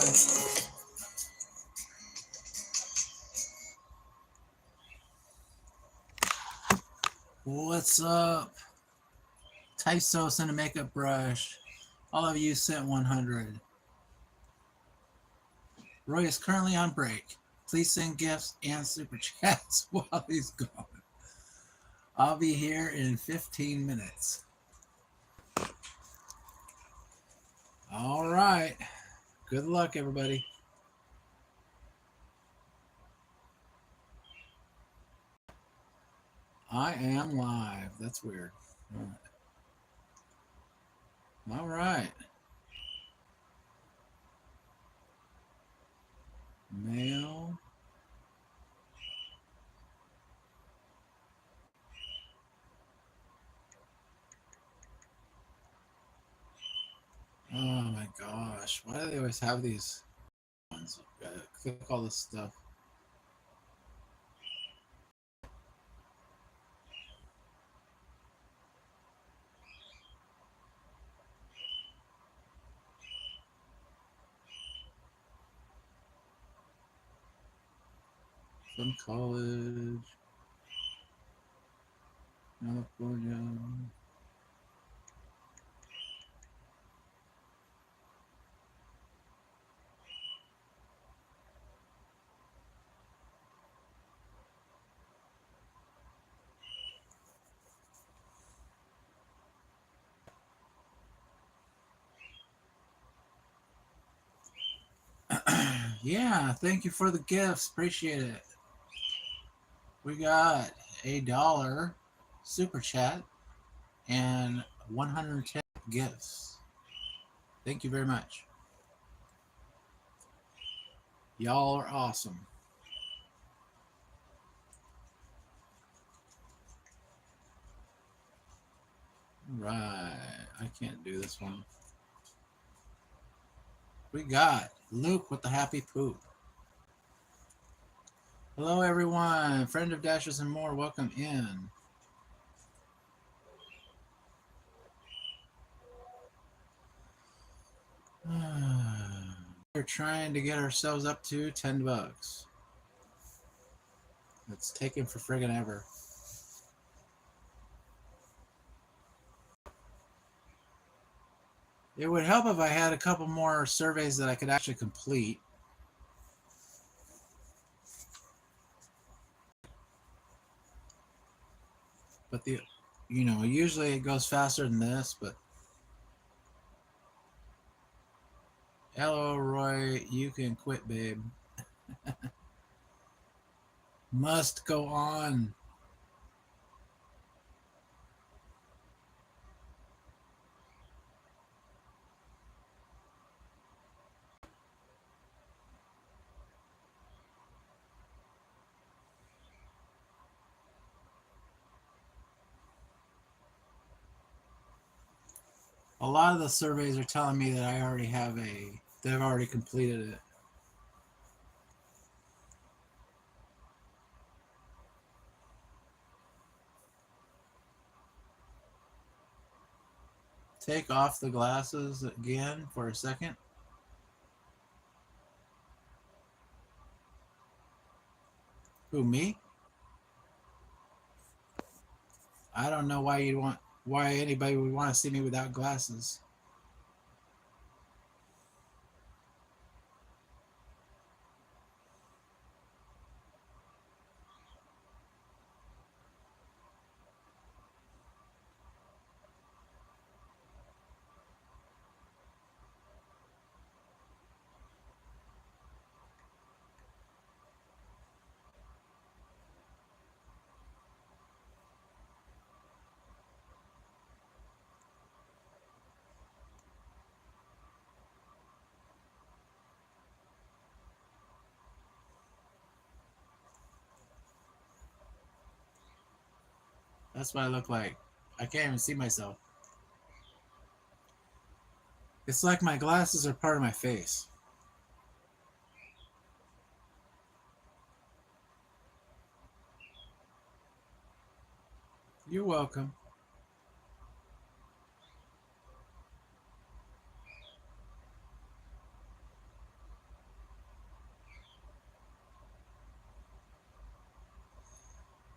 B: What's up? Tyso sent a makeup brush. All of you sent 100. Roy is currently on break. Please send gifts and super chats while he's gone. I'll be here in 15 minutes. All right. Good luck, everybody. I am live. That's weird. All right. All right. Mail. Oh my gosh. Why do they always have these ones? Click all this stuff. From college. California. Yeah, thank you for the gifts. Appreciate it. We got $1 super chat and 110 gifts. Thank you very much. Y'all are awesome. Right. I can't do this one. We got Luke with the happy poop. Hello, everyone. Friend of Dashers and more. Welcome in. We're trying to get ourselves up to $10. It's taking for friggin' ever. It would help if I had a couple more surveys that I could actually complete. But usually it goes faster than this, but hello, Roy, you can quit, babe. Must go on. A lot of the surveys are telling me that they've already completed it. Take off the glasses again for a second. Who, me? I don't know why anybody would want to see me without glasses. That's what I look like. I can't even see myself. It's like my glasses are part of my face. You're welcome.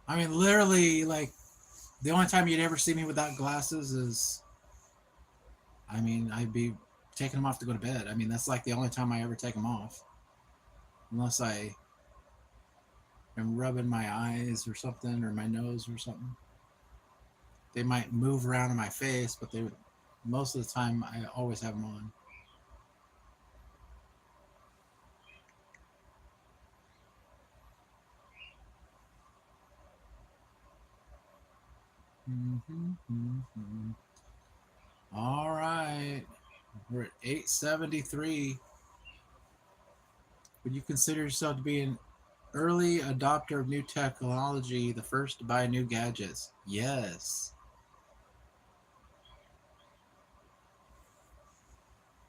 B: I mean, literally, like, the only time you'd ever see me without glasses is, I mean, I'd be taking them off to go to bed. I mean, that's like the only time I ever take them off. Unless I am rubbing my eyes or something, or my nose or something. They might move around in my face, but they most of the time I always have them on. All right. We're at 873. Would you consider yourself to be an early adopter of new technology, the first to buy new gadgets? Yes.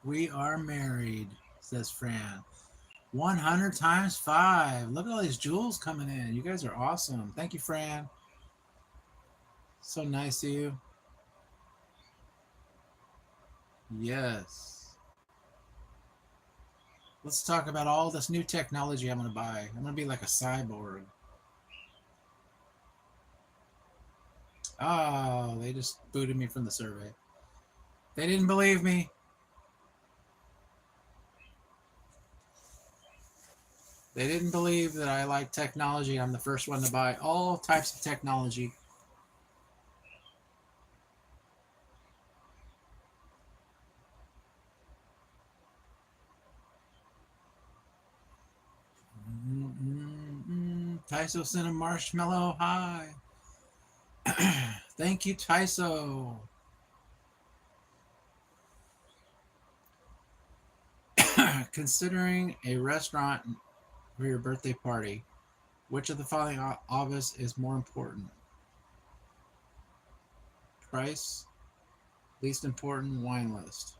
B: We are married, says Fran. 100 times 5. Look at all these jewels coming in. You guys are awesome. Thank you, Fran. So nice of you. Yes. Let's talk about all this new technology I'm going to buy. I'm going to be like a cyborg. Oh, they just booted me from the survey. They didn't believe me. They didn't believe that I like technology. I'm the first one to buy all types of technology. Tyso sent a marshmallow. Hi. Thank you, Tyso. Considering a restaurant for your birthday party, which of the following obvious is more important? Price, least important, wine list.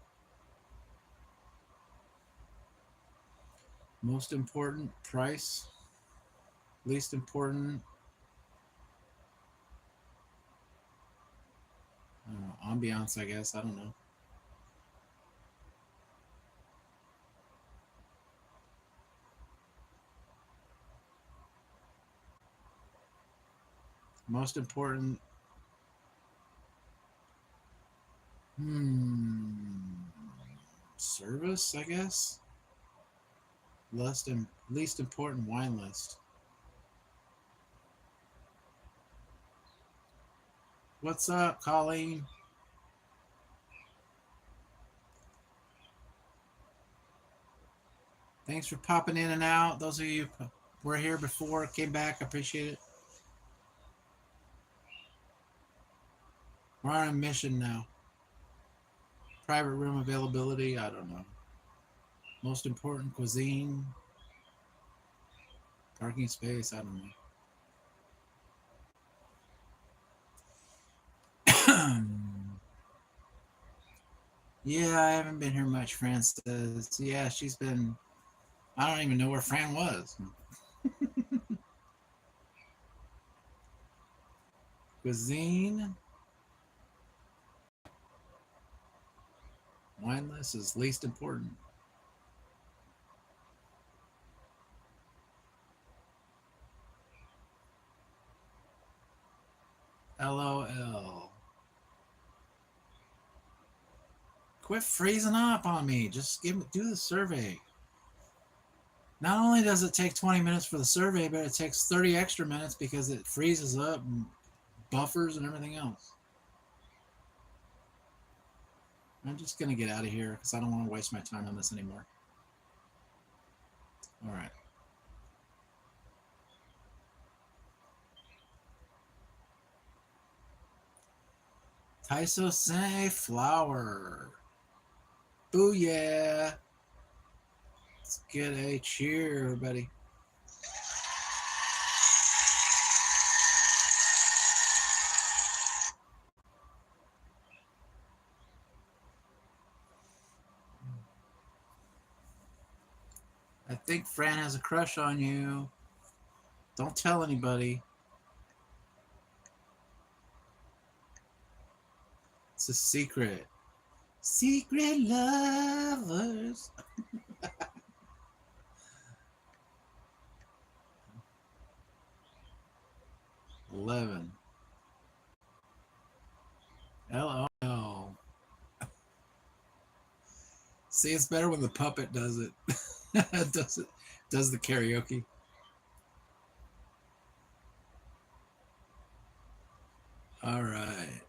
B: Most important, price. Least important, I don't know, ambiance, I guess. I don't know. Most important, service, I guess. Least important, wine list. What's up, Colleen? Thanks for popping in and out. Those of you who were here before, came back, I appreciate it. We're on a mission now. Private room availability, I don't know. Most important, cuisine. Parking space, I don't know. Yeah, I haven't been here much, Fran says. Yeah, she's been, I don't even know where Fran was. Cuisine. Wine list is least important. LOL. Quit freezing up on me. Just do the survey. Not only does it take 20 minutes for the survey, but it takes 30 extra minutes because it freezes up and buffers and everything else. I'm just going to get out of here because I don't want to waste my time on this anymore. All right. Taiso sent a flower. Booyah. Let's get a cheer, everybody. think Fran has a crush on you. Don't tell anybody. It's a secret. Secret lovers. 11. LOL. See, it's better when the puppet does it. Does the karaoke. All right.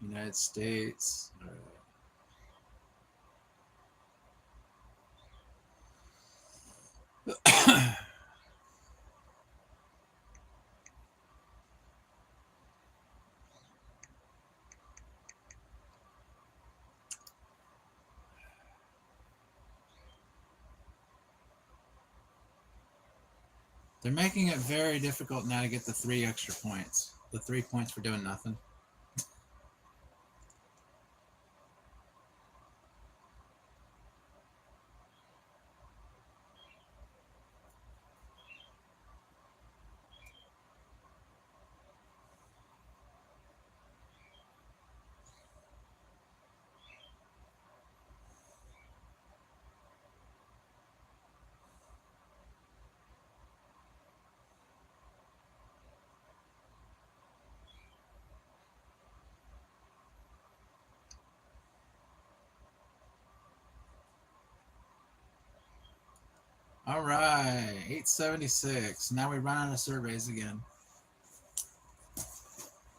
B: United States. All right. They're making it very difficult now to get the 3 extra points. The 3 points for doing nothing. All right, 876. Now we run out of surveys again.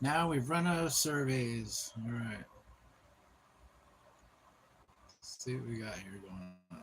B: Now we've run out of surveys. All right. Let's see what we got here going on.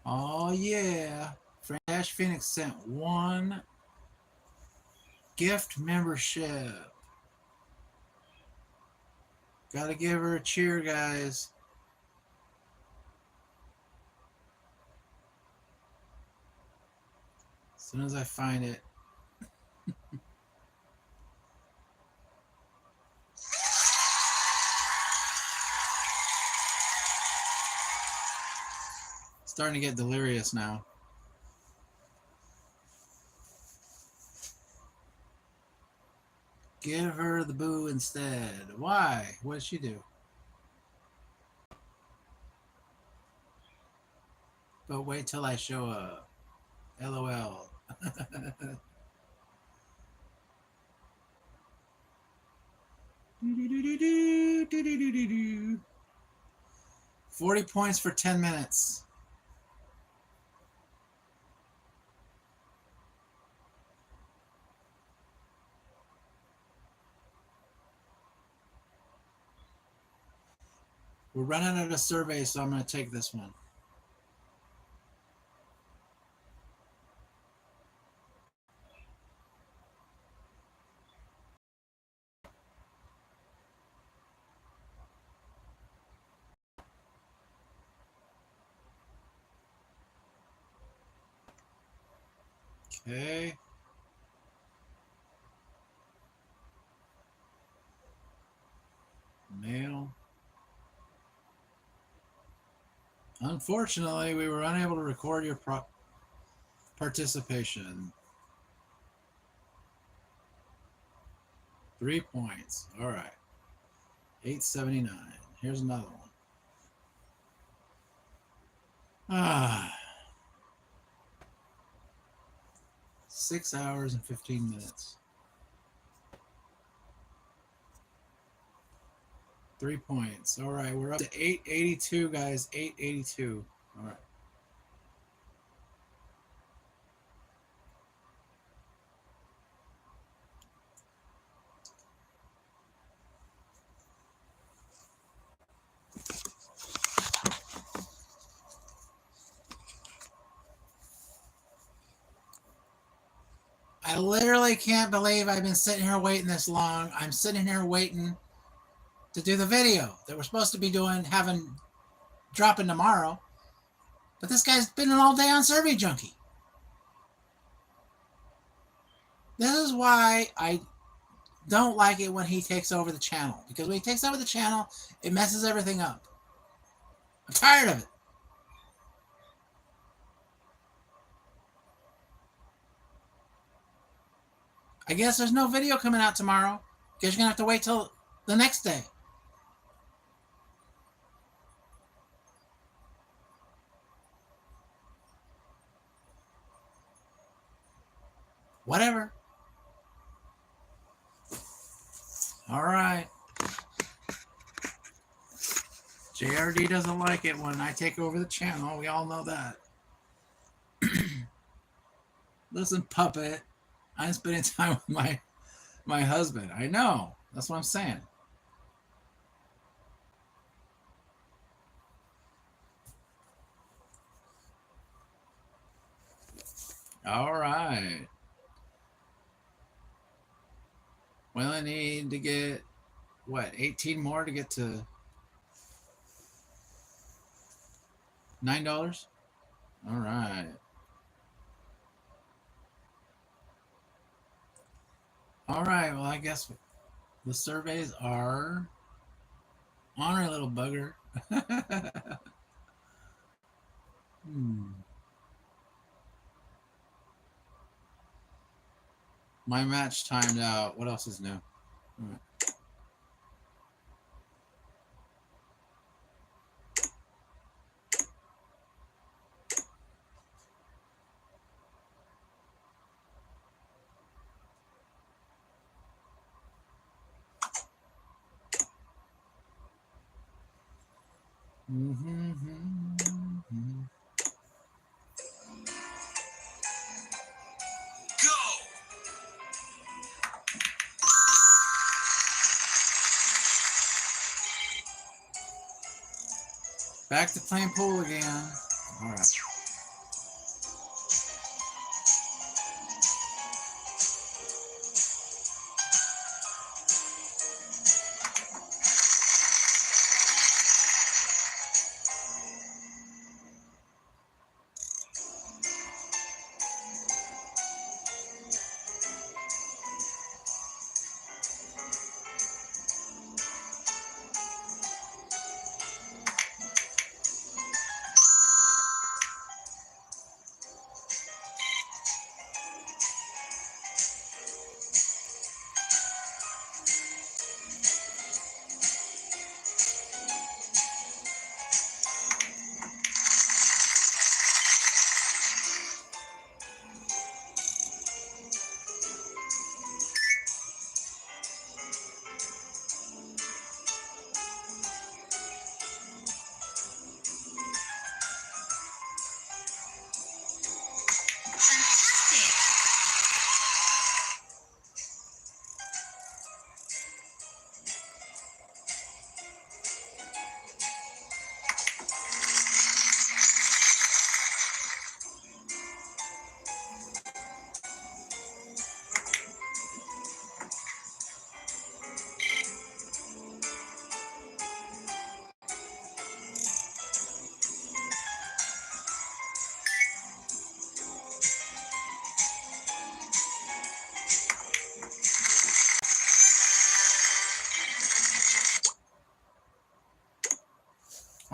B: Oh, yeah. Fresh Phoenix sent 1 gift membership. Gotta give her a cheer, guys. As soon as I find it. Starting to get delirious now. Give her the boo instead. Why? What did she do? But wait till I show up. LOL. 40 points for 10 minutes. We're running out of surveys, so I'm going to take this one. Okay. Mail. Unfortunately, we were unable to record your participation. 3 points. All right. 879. Here's another one. 6 hours and 15 minutes. 3 points. All right, we're up to 882, guys. 882. All right. I literally can't believe I've been sitting here waiting this long. I'm sitting here waiting to do the video that we're supposed to be doing, dropping tomorrow. But this guy's been all day on Survey Junkie. This is why I don't like it when he takes over the channel. Because when he takes over the channel, it messes everything up. I'm tired of it. I guess there's no video coming out tomorrow. Guess you're going to have to wait till the next day. Whatever. All right. JRD doesn't like it when I take over the channel. We all know that. Listen, puppet. I'm spending time with my husband. I know. That's what I'm saying. All right. Well, I need to get, what, 18 more to get to $9? All right. All right. Well, I guess the surveys are on our little bugger. My match timed out. What else is new? All right. Back to playing pool again. All right.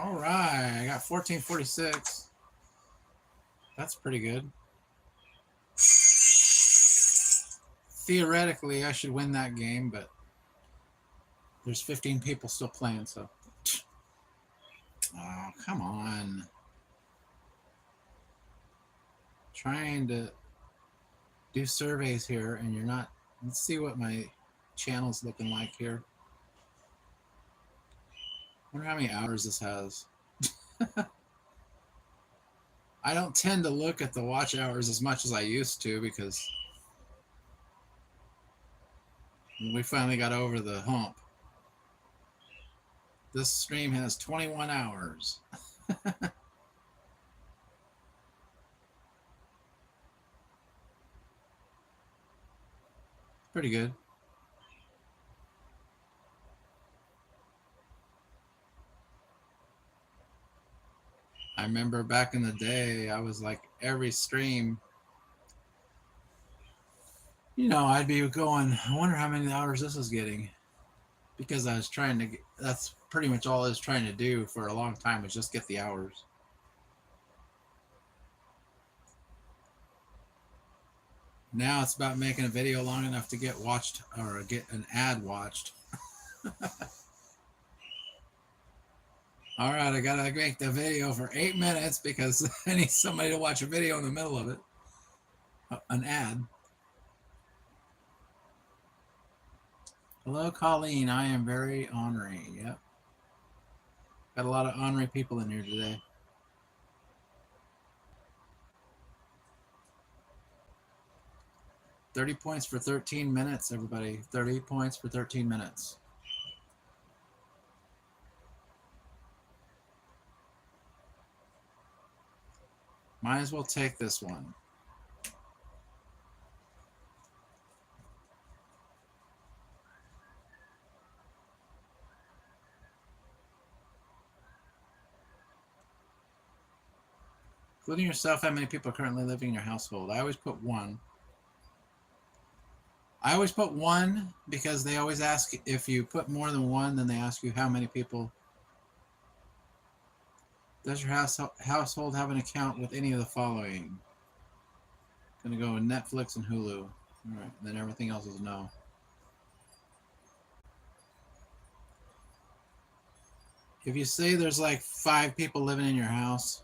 B: All right, I got 1446. That's pretty good. Theoretically, I should win that game, but there's 15 people still playing, so. Oh, come on. Trying to do surveys here, and you're not. Let's see what my channel's looking like here. Wonder how many hours this has. I don't tend to look at the watch hours as much as I used to because we finally got over the hump. This stream has 21 hours. Pretty good. I remember back in the day, I was like every stream, I'd be going, I wonder how many hours this is getting. Because I was trying to get, that's pretty much all I was trying to do for a long time was just get the hours. Now it's about making a video long enough to get watched or get an ad watched. All right, I gotta make the video for 8 minutes because I need somebody to watch a video in the middle of it. An ad. Hello, Colleen. I am very ornery. Yep. Got a lot of ornery people in here today. $30 points for 13 minutes, everybody. 30 points for 13 minutes. Might as well take this one. Including yourself, how many people are currently living in your household? I always put one. I always put one because they always ask if you put more than one, then they ask you how many people. Does your household have an account with any of the following? Gonna go with Netflix and Hulu. All right, then everything else is no. If you say there's like 5 people living in your house,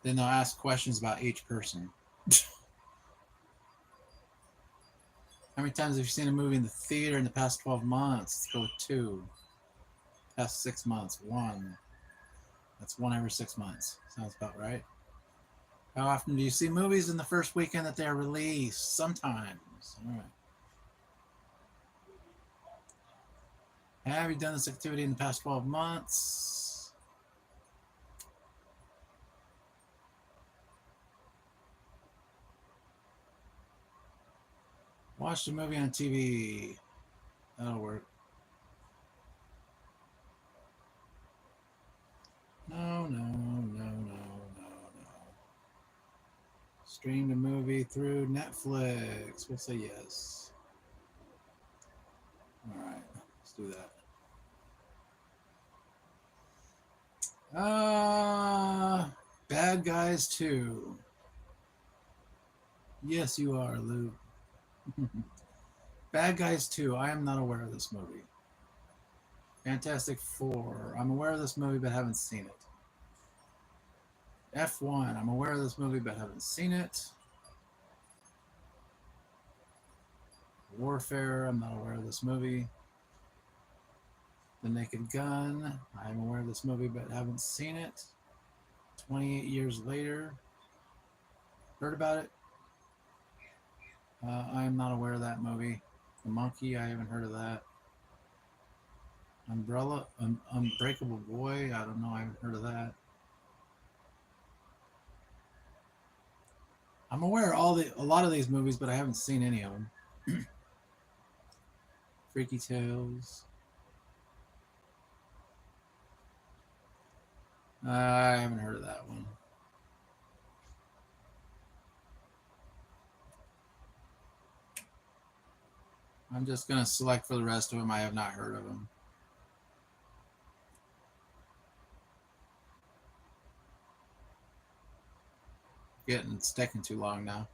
B: then they'll ask questions about each person. How many times have you seen a movie in the theater in the past 12 months? Let's go with 2. Past 6 months, 1. That's 1 every 6 months. Sounds about right. How often do you see movies in the first weekend that they're released? Sometimes. All right. Have you done this activity in the past 12 months? Watched a movie on TV. That'll work. No. Streamed a movie through Netflix. We'll say yes. All right, let's do that. Bad Guys 2. Yes, you are, Lou. Bad Guys 2. I am not aware of this movie. Fantastic Four. I'm aware of this movie but haven't seen it. F1. I'm aware of this movie but haven't seen it. Warfare. I'm not aware of this movie. The Naked Gun. I'm aware of this movie but haven't seen it. 28 years later. Heard about it. I'm not aware of that movie. The Monkey. I haven't heard of that. Unbreakable Boy. I don't know. I haven't heard of that. I'm aware of a lot of these movies, but I haven't seen any of them. Freaky Tales. I haven't heard of that one. I'm just going to select for the rest of them. I have not heard of them. It's taking too long now.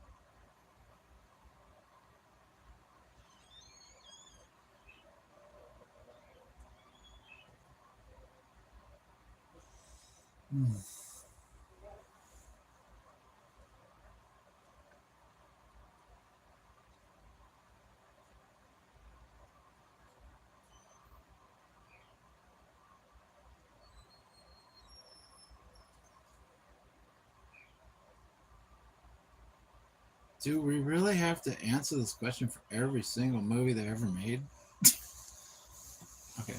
B: Do we really have to answer this question for every single movie they've ever made? Okay.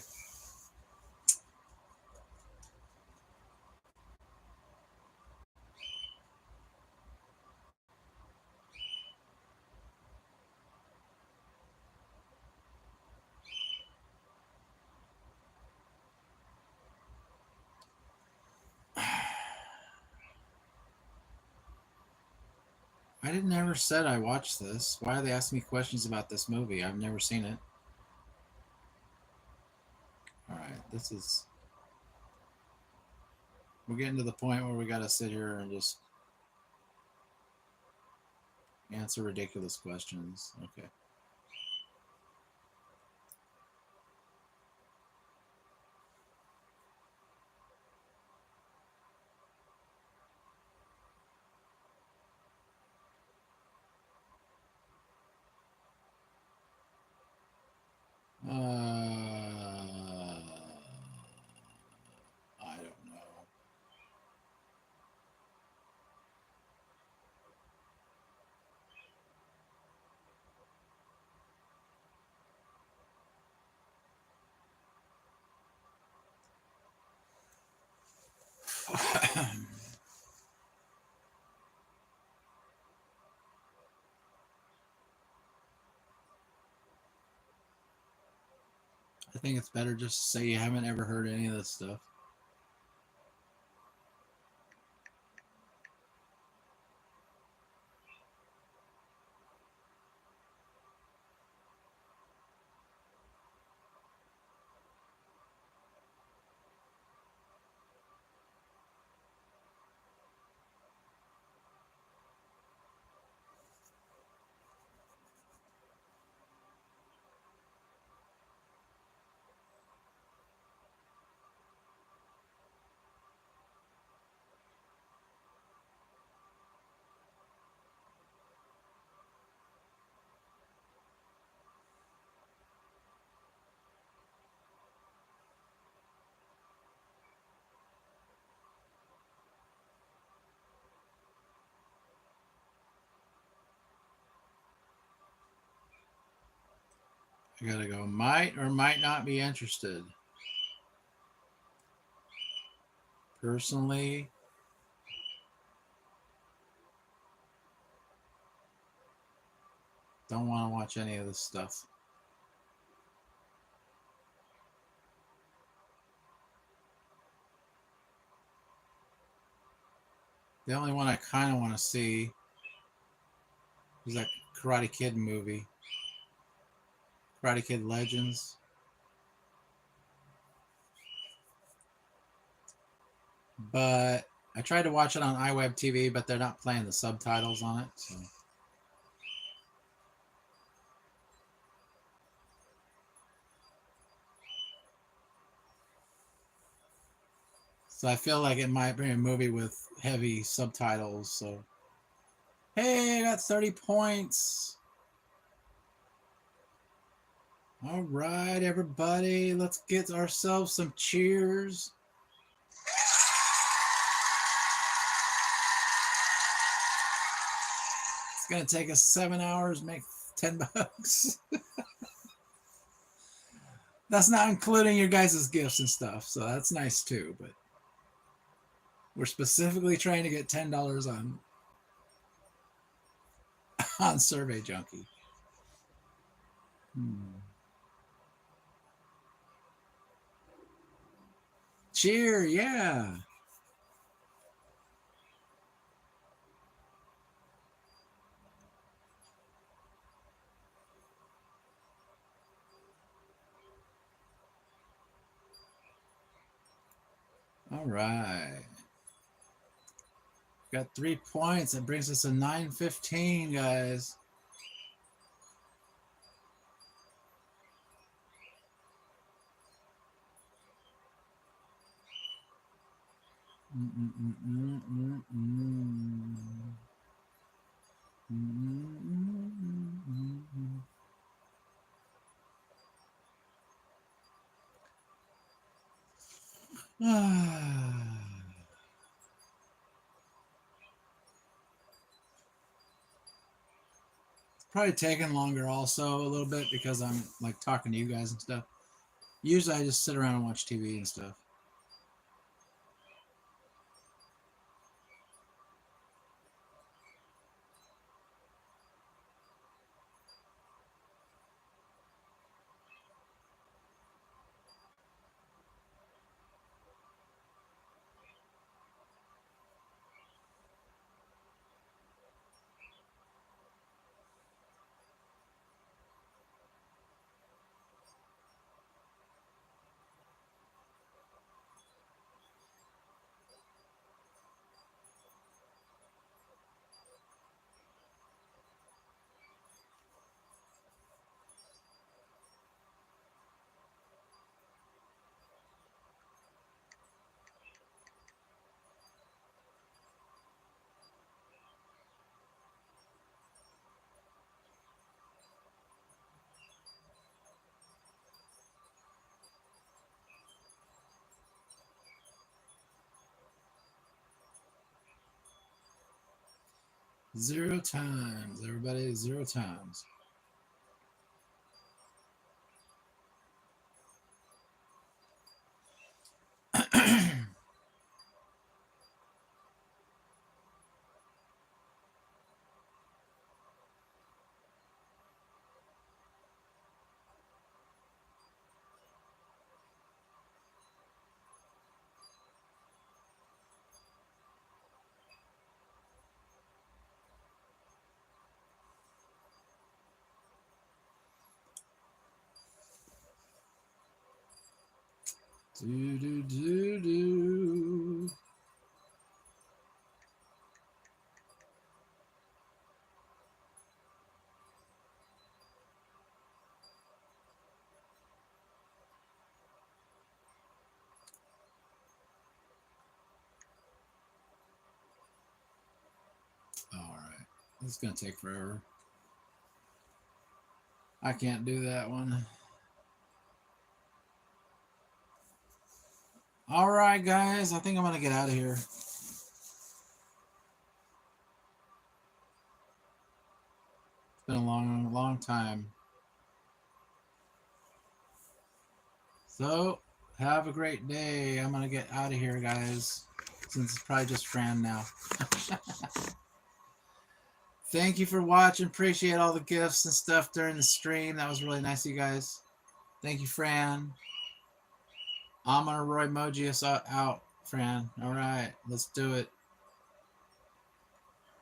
B: I didn't never said I watched this. Why are they asking me questions about this movie? I've never seen it. All right, this is. We're getting to the point where we got to sit here and just answer ridiculous questions. Okay. I don't know. I think it's better just to say you haven't ever heard any of this stuff. I gotta go. Might or might not be interested. Personally, don't want to watch any of this stuff. The only one I kind of want to see is that Karate Kid movie, Karate Kid Legends. But I tried to watch it on iWeb TV, but they're not playing the subtitles on it. So I feel like it might be a movie with heavy subtitles. So, hey, I got 30 points. All right, everybody, let's get ourselves some cheers. It's going to take us 7 hours, make $10. That's not including your guys' gifts and stuff. So that's nice too. But we're specifically trying to get $10 on Survey Junkie. Cheer, yeah. All right. Got 3 points. That brings us to 9:15, guys. Probably taking longer also a little bit because I'm like talking to you guys and stuff. Usually I just sit around and watch TV and stuff. Zero times, everybody, 0 times. Do, do, do, do. All right. This is going to take forever. I can't do that one. All right, guys. I think I'm going to get out of here. It's been a long, long time. So, have a great day. I'm going to get out of here, guys, since it's probably just Fran now. Thank you for watching. Appreciate all the gifts and stuff during the stream. That was really nice of you guys. Thank you, Fran. I'm going to Roy Moji us out, Fran. All right, let's do it.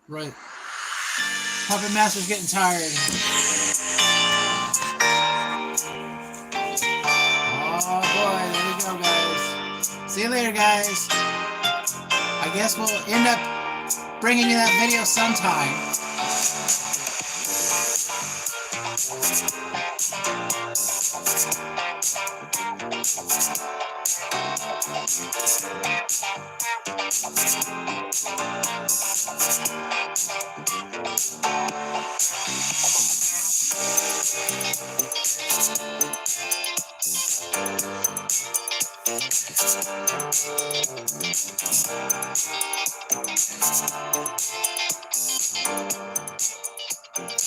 B: Roy. Puppet Master's getting tired. Oh, boy. There we go, guys. See you later, guys. I guess we'll end up bringing you that video sometime.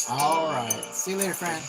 B: All right. See you later, friend.